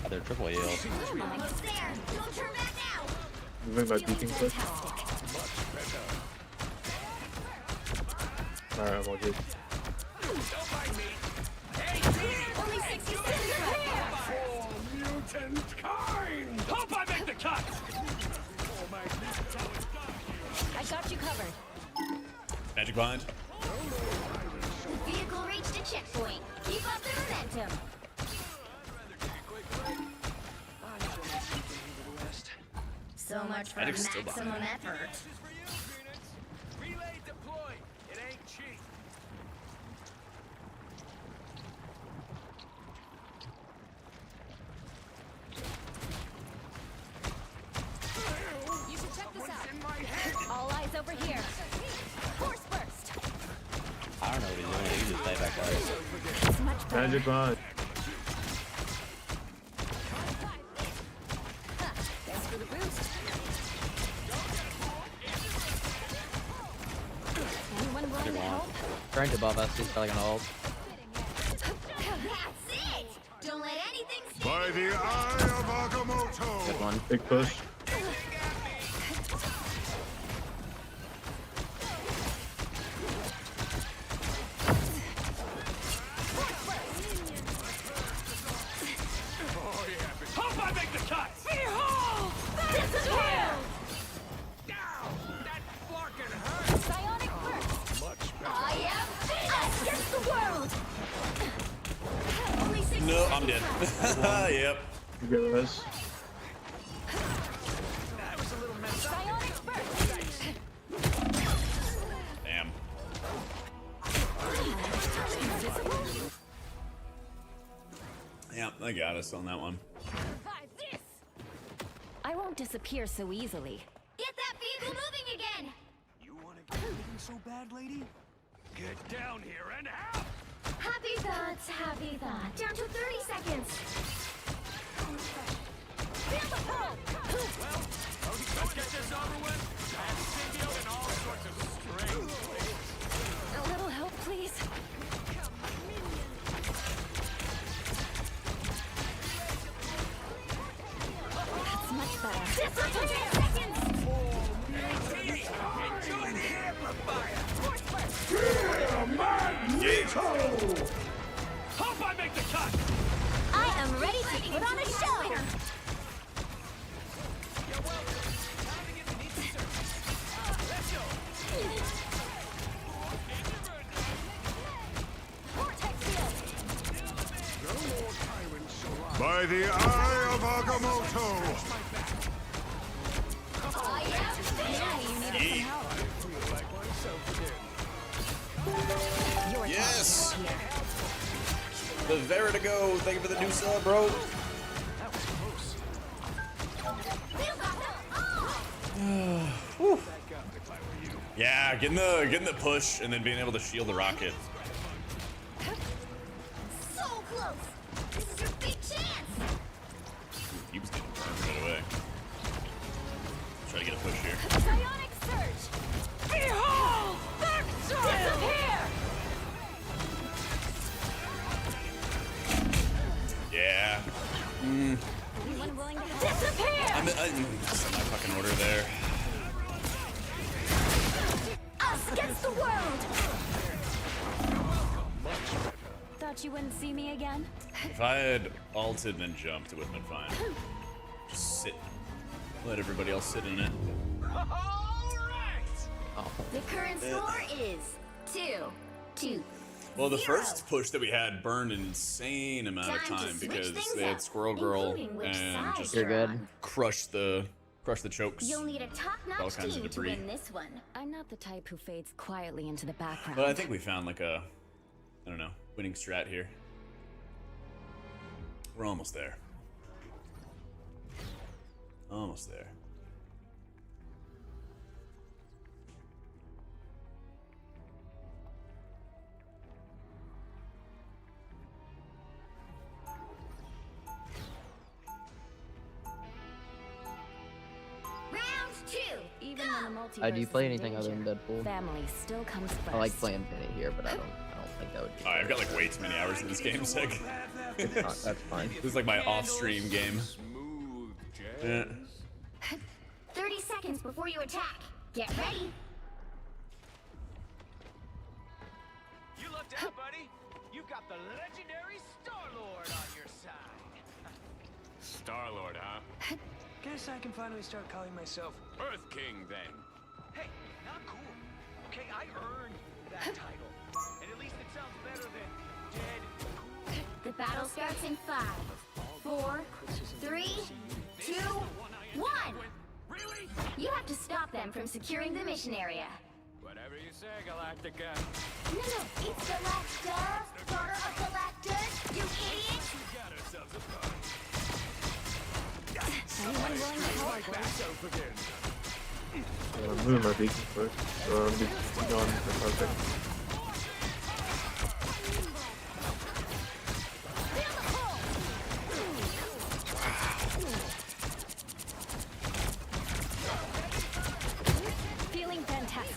Oh, they're triple heal. Almost there. Don't turn back now. Moving my beacon clip. Alright, I'm all good. Don't mind me. Hey, Only 60 seconds left. Mutant kind! hope I make the cut! I got you covered. Magic behind. Vehicle reached a checkpoint. Keep up the momentum. So much for Magic's still maximum effort. This is for you, Phoenix. Relay deployed. It ain't cheap. You should check this out. All eyes over here. Force burst. I don't know what he's doing. He can just stay back there. It's much better. Magic behind. Thanks for the boost. Anyone willing to help? Strange above us. He's probably gonna ult. That's it. Don't let anything stand. By the eye of Agamotto! Good one. Big push. Hope I make the cut! Behold! Disappear! Down! That flarkin' hurt! Psionic burst. I am us against the world. Only 60 No, I'm seconds dead. left. Yep. You get res. That was a little messed up. Psionic burst. Damn. Yeah, they got us on that one. Survive this. I won't disappear so easily. Get that vehicle moving again. You wanna get moving so bad, lady? Get down here and help! Happy thoughts, happy thoughts. Down to 30 seconds. Feel the pull. Let's get this over with. Have symbiote and all sorts of strange things. A little help, please. That's much better. 15 seconds. Enjoy the amplifier! Force burst. Magneto! Hope I make the cut! I am ready to put on a show. You're welcome. Timing is beneath the surface. Let's go! Vortex field. By the eye of Agamotto! Yes! The Vertigo, thank you for the new sub, bro. Whew. Yeah, getting the push and then being able to shield the rocket. So close. This is your big chance. He was getting burned right away. Try to get a push here. Psionic surge. Behold! Disappear! Yeah. Anyone willing to disappear? I'm my fucking order there. Us against the world. Thought you wouldn't see me again? If I had ulted and then jumped, it would have been fine. Just sit. Let everybody else sit in it. The current score is 2-2. Well, the first push that we had burned an insane amount of time because they had Squirrel Girl and just crushed the chokes. You'll need a top-notch all kinds of team to debris. win this one. I'm not the type who fades quietly into the background. But I think we found like a, I don't know, winning strat here. We're almost there. Almost there. Round 2. Even when the multiverse Do you play anything other than Deadpool? Family still comes first. I like playing Penny here, but I don't think that would be I've got like way too many hours in this game, Sig. That's fine. This is like my off-stream game. Yeah. 30 seconds before you attack. Get ready. You lucked out, buddy. You've got the legendary Star-Lord on your side. Star-Lord, huh? Guess I can finally start calling myself Earth King, then. Hey, not cool. Okay, I earned that title. And at least it sounds better than dead cool. The battle starts in 5, 4, 3, 2, 1. Really? You have to stop them from securing the mission area. Whatever you say, Galactica. No, it's Galacta, daughter of Galactus, you idiot! We got ourselves a party. Anyone willing to help? I'm moving my beacon first, so I'm just going for perfect. Feeling fantastic.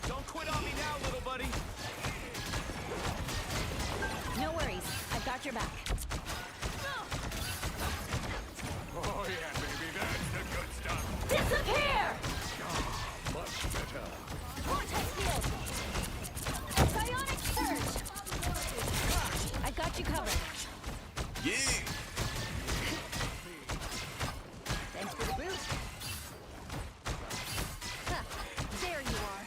Don't quit on me now, little buddy. No worries, I've got your back. Oh, yeah, baby, that's the good stuff. Disappear! Much better. Vortex field! Psionic surge! I've got you covered. Yeah. Thanks for the boost. There you are.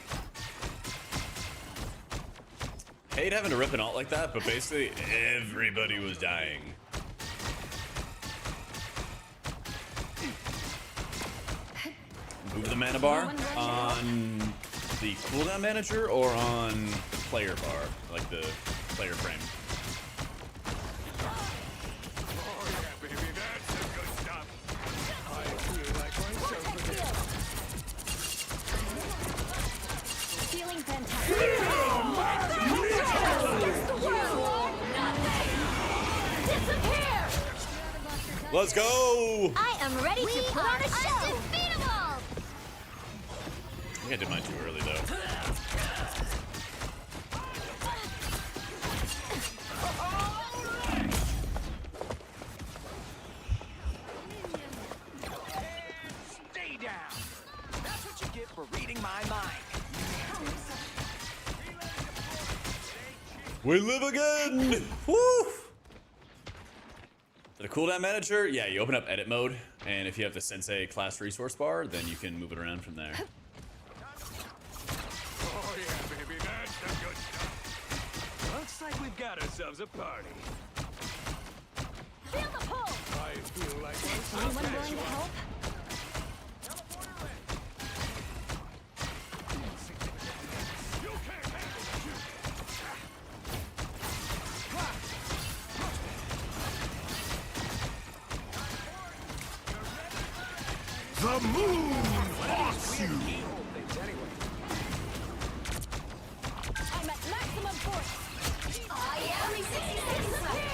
Hate having to rip an ult like that, but basically everybody was dying. Move the mana bar on the cooldown manager or on the player bar, like the player frame. Oh, yeah, baby, that's the good stuff. I feel like myself again. Feeling fantastic. Disappear! Let's go! I am ready to put on a show! Undefeatable! I think I did mine too early though. Stay down. That's what you get for reading my mind. We live again! Woo! For the cooldown manager, yeah, you open up edit mode, and if you have the Sensei class resource bar, then you can move it around from there. Oh, yeah, baby, that's the good stuff. Looks Looks like we've got ourselves a party. Feel the pull! I feel like Anyone willing to help? The moon haunts you! I'm at maximum force! Oh yeah, only 60 seconds left.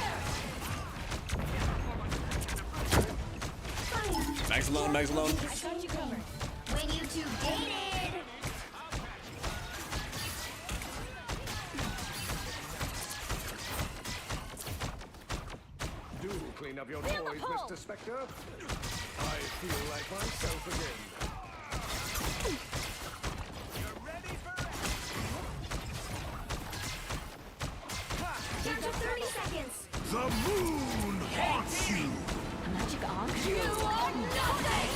Max alone, Max alone. I got you covered. When you two dated. Do clean up your Feel the toys, pull. Mr. Spectre. I feel like myself again. You're ready for Down to 30 seconds. The moon haunts you! Magic on? You are nothing!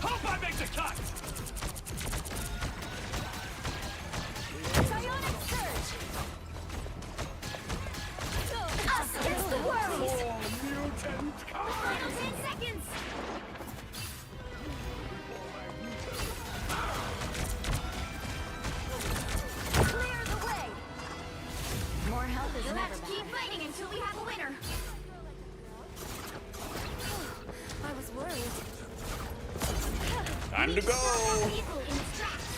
Hope I make the cut! Psionic surge! Us against the world! Mutant Final 10 seconds! Clear the way! More help is You'll never have to bad. keep fighting until we have a winner. I was worried. Time to go. People in its tracks.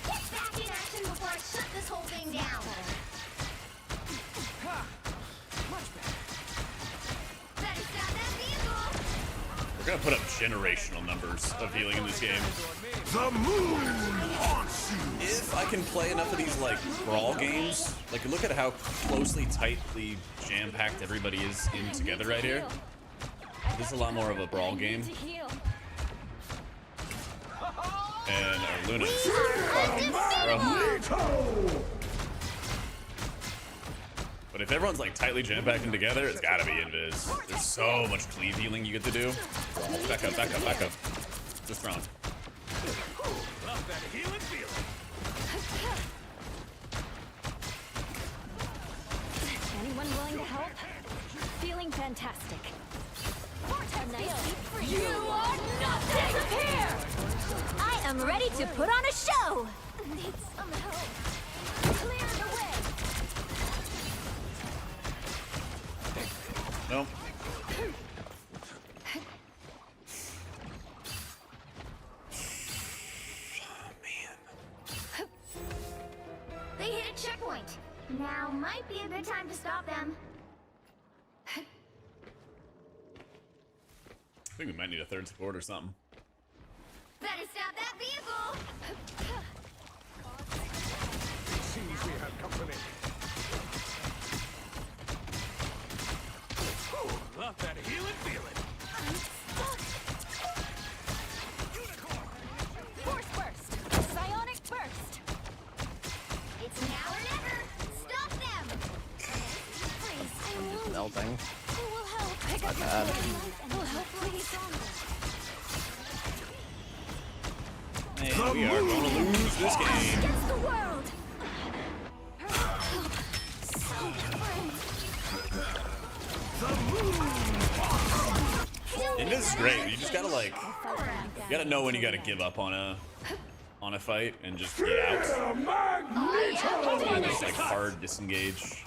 Get back in action before I shut this whole thing down. Better stop that vehicle. We're gonna put up generational numbers of healing in this game. The moon haunts you! If I can play enough of these like brawl games, like look at how closely, tightly jam-packed everybody is in together right here. This is a lot more of a brawl game. To heal. And our Luna. But if everyone's like tightly jam-packed in together, it's gotta be Invis. There's so much cleave healing you get to do. Back up, back up, back up. Just round. Love that healing feeling. Anyone willing to help? Feeling fantastic. A nice deep freeze. You are nothing! Disappear! I am ready to put on a show! Need some help. Clear the way! Nope. They hit a checkpoint. Now might be a good time to stop them. I think we might need a third support or something. Better stop that vehicle! Seems we have company. Love that healing feeling. Force burst! Psionic burst! It's now or never! Stop them! Freeze! I'm wounded. Melting. Who will help? Pick up your bad. toys and we'll hopefully be stronger. And we are going to lose this game. Against the world! So different! And this is great. You just gotta like, you gotta know when you gotta give up on a fight and just get out. And just like hard disengage.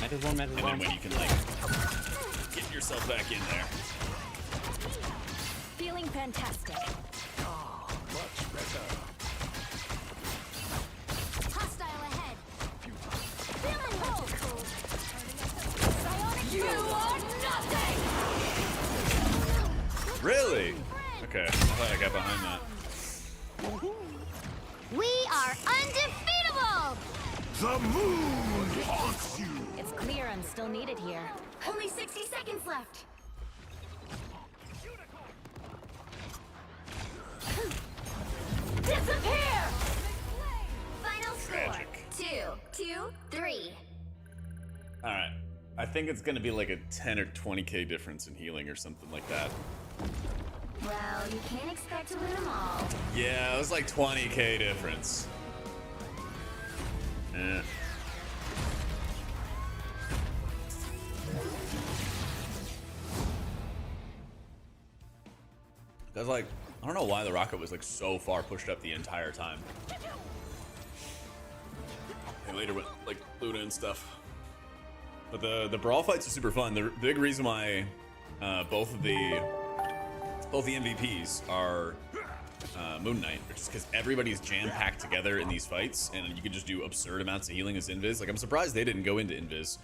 Magic one, magic And one. then when you can like get yourself back in there. Feeling fantastic. Much better. Hostile ahead. Feeling magical. Psionic You are nothing! Really? Okay, I thought I got behind that. We are undefeatable! The moon haunts you! It's clear I'm still needed here. Only 60 seconds left. Disappear! Final score. Tragic. 2-3. All right. I think it's gonna be like a 10 or 20k difference in healing or something like that. Well, you can't expect to win them all. Yeah, it was like 20k difference. Yeah. Cause like, I don't know why the rocket was like so far pushed up the entire time. And later went like Luna and stuff. But the brawl fights are super fun. The big reason why both the MVPs are Moon Knight, which is because everybody's jam-packed together in these fights, and you can just do absurd amounts of healing as Invis. Like, I'm surprised they didn't go into Invis.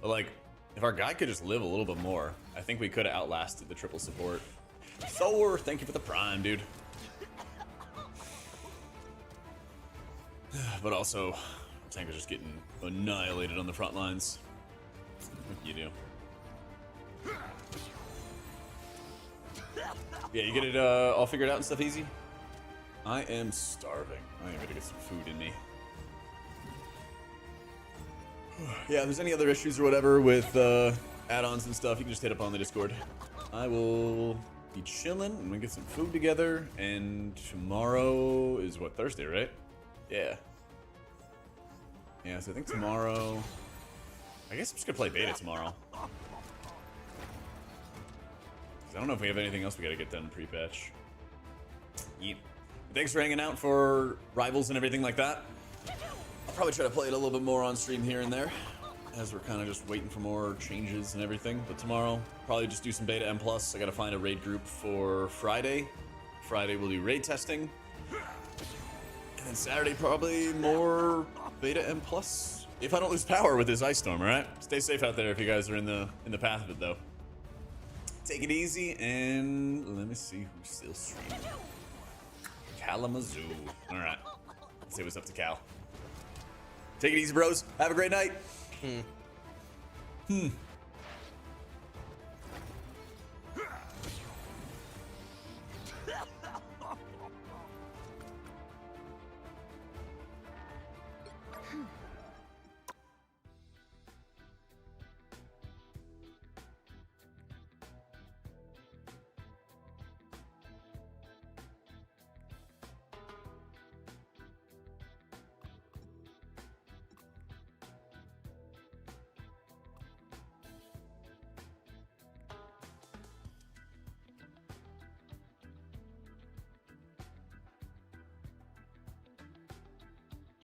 But like, if our guy could just live a little bit more, I think we could have outlasted the triple support. Thor, thank you for the prime, dude. But also, Tank was just getting annihilated on the front lines. What can you do? Yeah, you get it all figured out and stuff easy? I am starving. I am gonna get some food in me. Yeah, if there's any other issues or whatever with add-ons and stuff, you can just hit up on the Discord. I will be chilling and we get some food together. And tomorrow is what, Thursday, right? Yeah. Yeah, so I think tomorrow... I guess I'm just gonna play beta tomorrow. I don't know if we have anything else we gotta get done pre-patch. Yep. Thanks for hanging out for Rivals and everything like that. I'll probably try to play it a little bit more on stream here and there, as we're kind of just waiting for more changes and everything. But tomorrow, probably just do some beta M+. I gotta find a raid group for Friday. Friday we'll do raid testing. And then Saturday, probably more beta M+. If I don't lose power with this ice storm, alright? Stay safe out there if you guys are in the path of it, though. Take it easy, and let me see who's still streaming. Kalamazoo. Alright. Let's see what's up to Cal. Take it easy, bros. Have a great night.